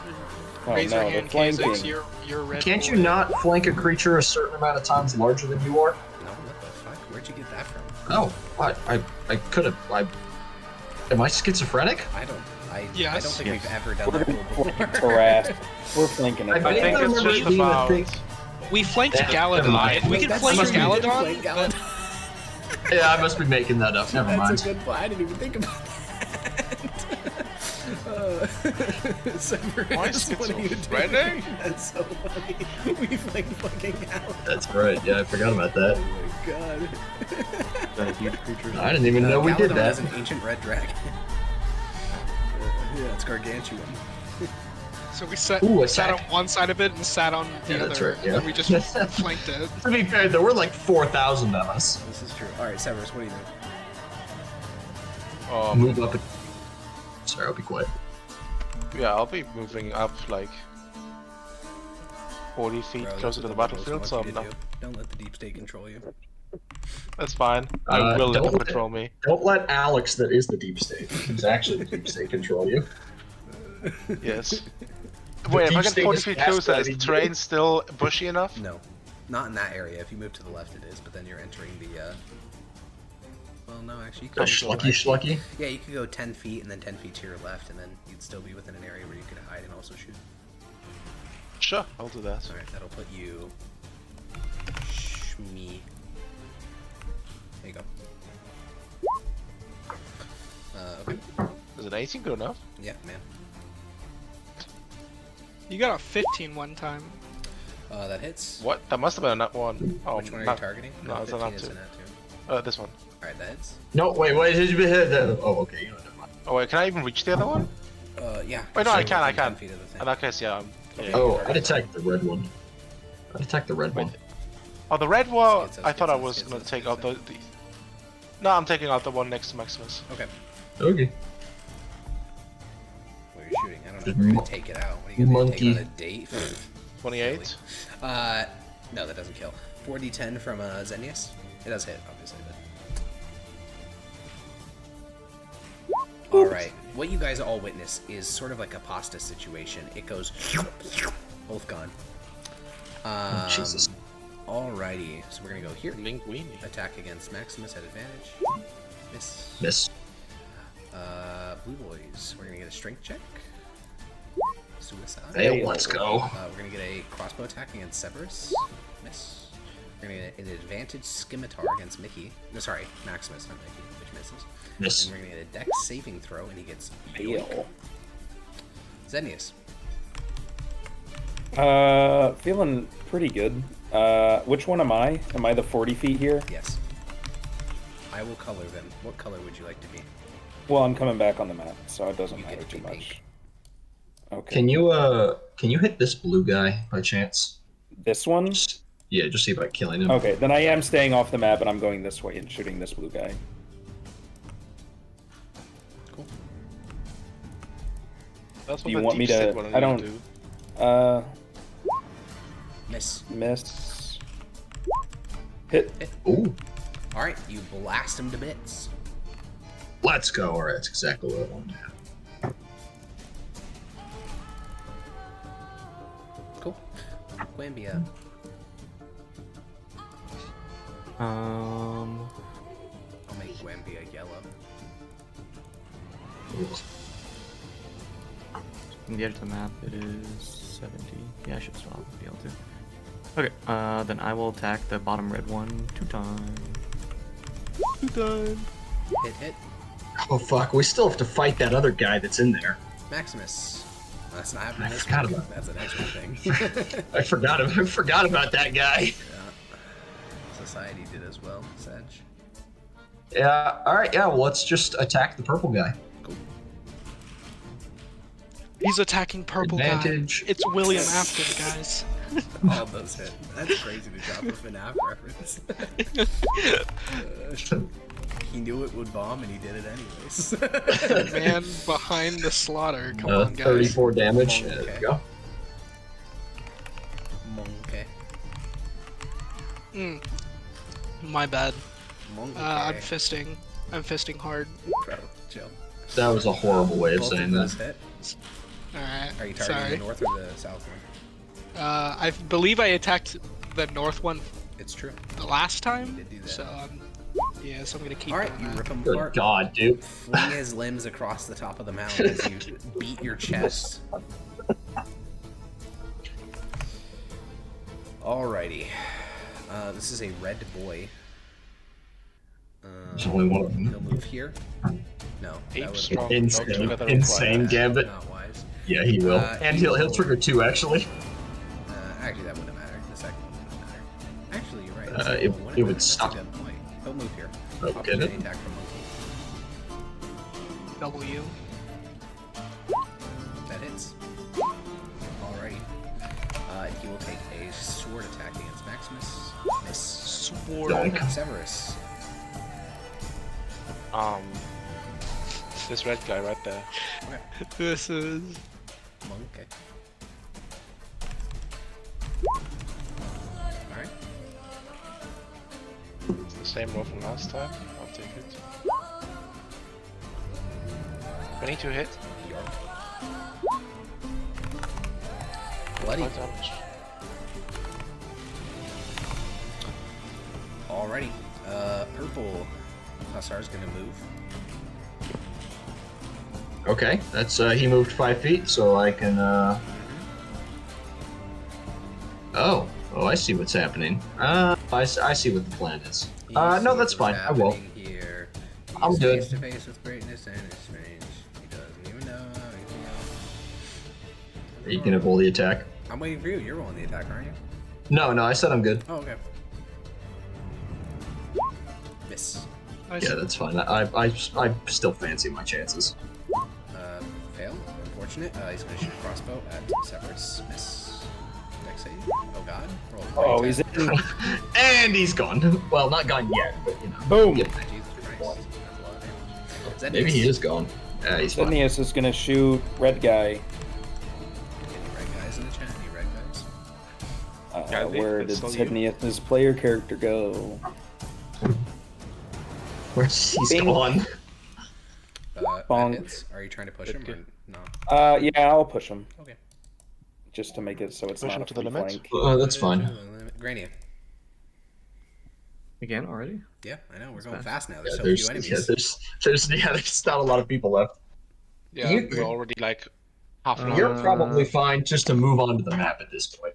Oh, Raise no, your the hand, K6. flanking. You're red. Can't you boy. not flank a creature a certain amount of times larger than you are? No, what the fuck? Where'd you get that from? Oh, I could have. Am I schizophrenic? I don't Yes. think Yes. we've ever done We're that rule before. harassed. We're flanking I it. think think I it's remember just it being a about- thing. We flanked Yeah, never mind. Galadon. We can That's flank must be Flank Galadon. Galadon. Yeah, I must be making that up. Never mind. That's a good point. I didn't even think about that. Severus, what are you doing? schizophrenic? That's so funny. We flanked fucking Galadon. That's right. Yeah, I forgot about that. Oh my god. Is that a huge creature? I didn't even know we did Galadon that. is an ancient red dragon. Yeah, it's gargantuan. So we sat Ooh, on attack. one side of it and sat on the Yeah, other. that's right, yeah. And we just flanked it. To be fair, there were like 4,000 of us. This is true. Alright, Severus, what do you do? Move up. Sorry, I'll be quiet. Yeah, I'll be moving up like 40 feet Bro, closer to the that's what battlefield, so monkey I'm to not. do. Don't let the deep state control you. That's fine. I will let don't them let- control me. Don't let Alex, that is the deep state, who's actually the deep state, control you. Yes. Wait, if deep I get state 40 is feet gas closer, is the driving terrain still bushy enough? No. Not in that area. If you move to the left, it is, but then you're entering the, well, no, actually, you A could go schlucky schlucky. Yeah, you could go 10 feet and then 10 feet to your left, and then you'd still be within an area where you could hide and also shoot. Sure, I'll do that. Alright, that'll put you... me. There you go. Okay. Is an 18 good enough? Yeah, man. You got a 15 one time. That hits. What? That must have been a nut one. Oh, Which one are you not- targeting? No, it's a 15 nut is two. a nat two. This one. Alright, that hits. No, wait. Oh, okay. You know, never mind. Oh wait, can I even reach the other one? Yeah. Wait, no, I so can, I within 10 can. feet of the thing. In that case, yeah. Okay. Oh, I'd attack the red one. I'd attack the red one. Oh, the red one. Skits, I thought I skits, was skits, gonna skits, take skits, out the. No, I'm taking out the one next to Maximus. Okay. Okay. What are you shooting? I don't know. Just We're gonna mon- take it out. What are you gonna do, take it monkey. on a date? 28. No, that doesn't kill. 4d10 from Xenius. It does hit, obviously, but... Alright, what you guys all witness is sort of like a pasta situation. It goes... both gone. Jesus. Alrighty, so we're gonna go here. Linguini. Attack against Maximus at advantage. Miss. Miss. Blue boys, we're gonna get a strength check. Suicide. Hey, let's go. We're gonna get a crossbow attack against Severus. Miss. We're gonna get an advantage scimitar against Mickey. No, sorry, Maximus, not Mickey, which misses. Miss. And we're gonna get a dex saving throw, and he gets Fail. Zenius. Feeling pretty good. Which one am I? Am I the 40 feet here? Yes. I will color them. What color would you like to be? Well, I'm coming back on the map, so it doesn't You matter get to too be much. pink. Okay. Can you hit this blue guy by chance? This one? Yeah, just see about killing him. Okay, then I am staying off the map and I'm going this way and shooting this blue guy. Cool. That's Do what you the want me deep to? state wanted I you to don't. do. Miss. Miss. Hit. Ooh, All right, you blast him to bits. let's go. All right, that's exactly what I wanted to have. Cool. Gwambia. Um, I'll make Gwambia yellow. from the edge of the map, it is 70. Yeah, I should still be able to. Okay, then I will attack the bottom red one 2 times. 2 times. Hit. Oh fuck, we still have to fight that other guy that's in there. Maximus. That's not happening I this forgot one. about That's an extra thing. I forgot about that guy. Society did as well, Sedge. Yeah. All right. Yeah. Well, let's just attack the purple guy. Cool. He's attacking purple Advantage. guy. It's William Afton, guys. All those hit. That's crazy to drop a FNAF reference. He knew it would bomb and he did it anyways. The man behind the slaughter. Come on, guys. 34 damage. There Okay. we go. Monkey. My bad. Monkey. I'm fisting. I'm fisting hard. Bro, chill. That was a horrible way of Both saying of those that. hit. Alright. Are you targeting Sorry. the north or the south one? I believe I attacked the north one It's true. the last time. did do that. So, yeah, so I'm gonna keep Alright, doing you that. rip him Good apart. God, dude. Fling his limbs across the top of the mountain as you beat your chest. Alrighty. This is a red boy. There's only one of He'll them. move here. No, that Ape would strong. Insane, dogs together insane require. gambit. not wise. Yeah, he will. And he'll will- trigger 2 actually. Actually, that wouldn't matter. The second one wouldn't matter. Actually, you're right. The It- second one wouldn't it would matter. That's stop. a good point. He'll move here. Okay, Opportunity then. attack from Monkey. W. That hits. Alrighty. He will take a sword attack against Maximus. Miss. Sword. Donk. Severus. This red guy right there. This is. Monkey. Alright. It's the same roll from last time. I'll take it. 22 hit. York. Bloody. 5 damage. Alrighty. Purple. Hussar's gonna move. Okay, that's he moved 5 feet, so I can. Oh, I see what's happening. I see what the plan is. He No, sees that's fine. what's I will. happening Here. I'm He's good. face to face with greatness and it's strange. He doesn't even know anything else. You can avoid the attack. I'm waiting for you. You're rolling the attack, aren't you? No, I said I'm good. Oh, okay. Miss. Yeah, that's fine. I still fancy my chances. Fail. Unfortunate. He's going to shoot a crossbow at Severus. Miss. Dex save. Oh god. Roll a Oh, great he's attack. in. And he's gone. Well, not gone yet, but you know. Boom. Yeah, Jesus Christ. That's a lot of damage. Is that maybe he is gone. Yeah, he's fine. Zenius is gonna shoot red guy. Any red guys in the chat? Any red guys? Yeah, I think Where it's did still you. Zenius' player character go? Where's he's Bing. gone? That Bonk. hits. Are you trying to push him or no? Yeah, I'll push him. Okay. Just to make it so it's Push not him a to the free limit? flank. That's fine. Grania. Again already? Yeah, I know. We're going fast. fast now. Yeah, There's so there's, few enemies. there's not a lot of people left. Yeah, You- we're already like Half an You're hour. probably fine just to move on to the map at this point.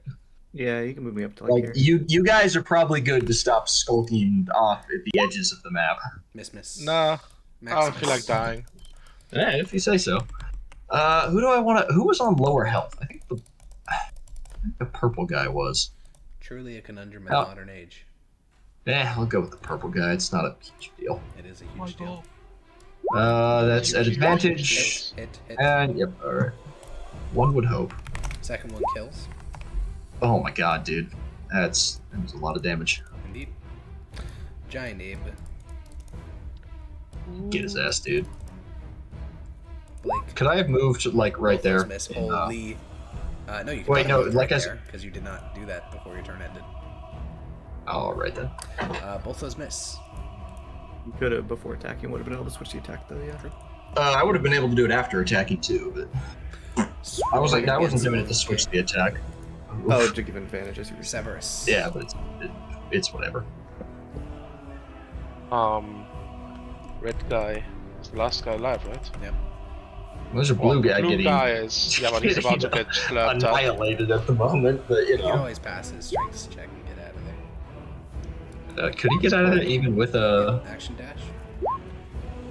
Yeah, you can move me up to Like here. you guys are probably good to stop skulking off at the edges of the map. Miss. Nah, I don't feel like Maximus. dying. Yeah, if you say so. Who do I want to? Who was on lower health? I think the purple guy was. Truly a conundrum in Oh. modern age. I'll go with the purple guy. It's not a huge deal. It is a huge deal. That's at Huge advantage. Hit. And yep, all right. One would hope. Second one kills. Oh my god, dude, that was a lot of damage. Indeed. Giant Abe. Get his ass, dude. Blake. Could I have moved like right Both there? those miss. Holy. No, you can Wait, no, like I there because you did not do that before your turn ended. Oh, right then. Both those miss. You could have, before attacking, would have been able to switch the attack though, yeah. I would have been able to do it after attacking too, but I was like, I wasn't doing it to switch the attack. Oh, to give advantage, I see what you're saying. Severus. Yeah, but it's whatever. Red guy is the last guy alive, right? Yep. There's a blue guy Blue getting guy is, yeah, but he's about to get slurped up. annihilated at the moment, but you You can know. always pass his strength check and get out of there. Could he get out of there even with a? Action dash.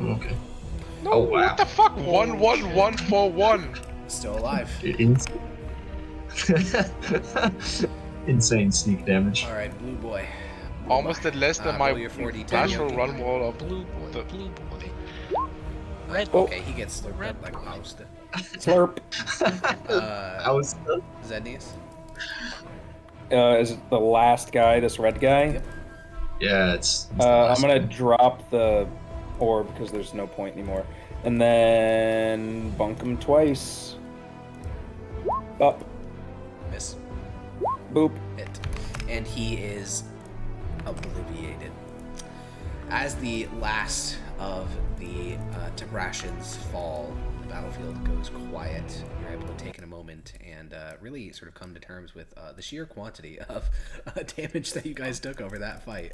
Okay. No, Oh, wow. what the fuck? 11141. Still alive. Insane sneak damage. All right, blue boy. Almost did less than my roll your 4d10, natural Yoki. run wall of blue boy. Okay, he gets slurped up like a mouse. Slurp. I was. Zednius. Is it the last guy, this red guy? Yep. Yeah, it's. I'm gonna drop the orb because there's no point anymore. And then bunk him twice. Up. Miss. Boop. Hit. And he is obliviated. As the last of the Tigrashans fall, the battlefield goes quiet. You're able to take in a moment and really sort of come to terms with the sheer quantity of damage that you guys took over that fight.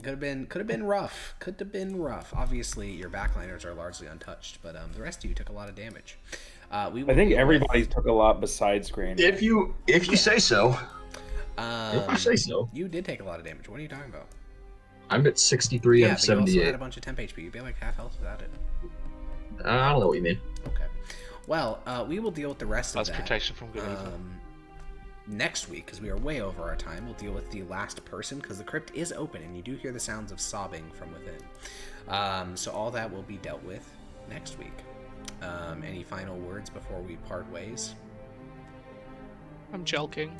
Could have been rough. Could have been rough. Obviously, your backliners are largely untouched, but the rest of you took a lot of damage. I think everybody took a lot besides Granny. If you say so. If you say so. You did take a lot of damage. What are you talking about? I'm at 63 and but you also 78. had a bunch of temp HP. You'd be like half health without it. I don't know what you mean. Okay. Well, we will deal with the rest That's of that protection from good evil. next week, because we are way over our time. We'll deal with the last person, because the crypt is open, and you do hear the sounds of sobbing from within. So all that will be dealt with next week. Any final words before we part ways? I'm joking.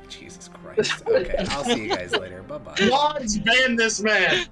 Jesus Christ. Okay, I'll see you guys later. Bye-bye. Gods ban this man!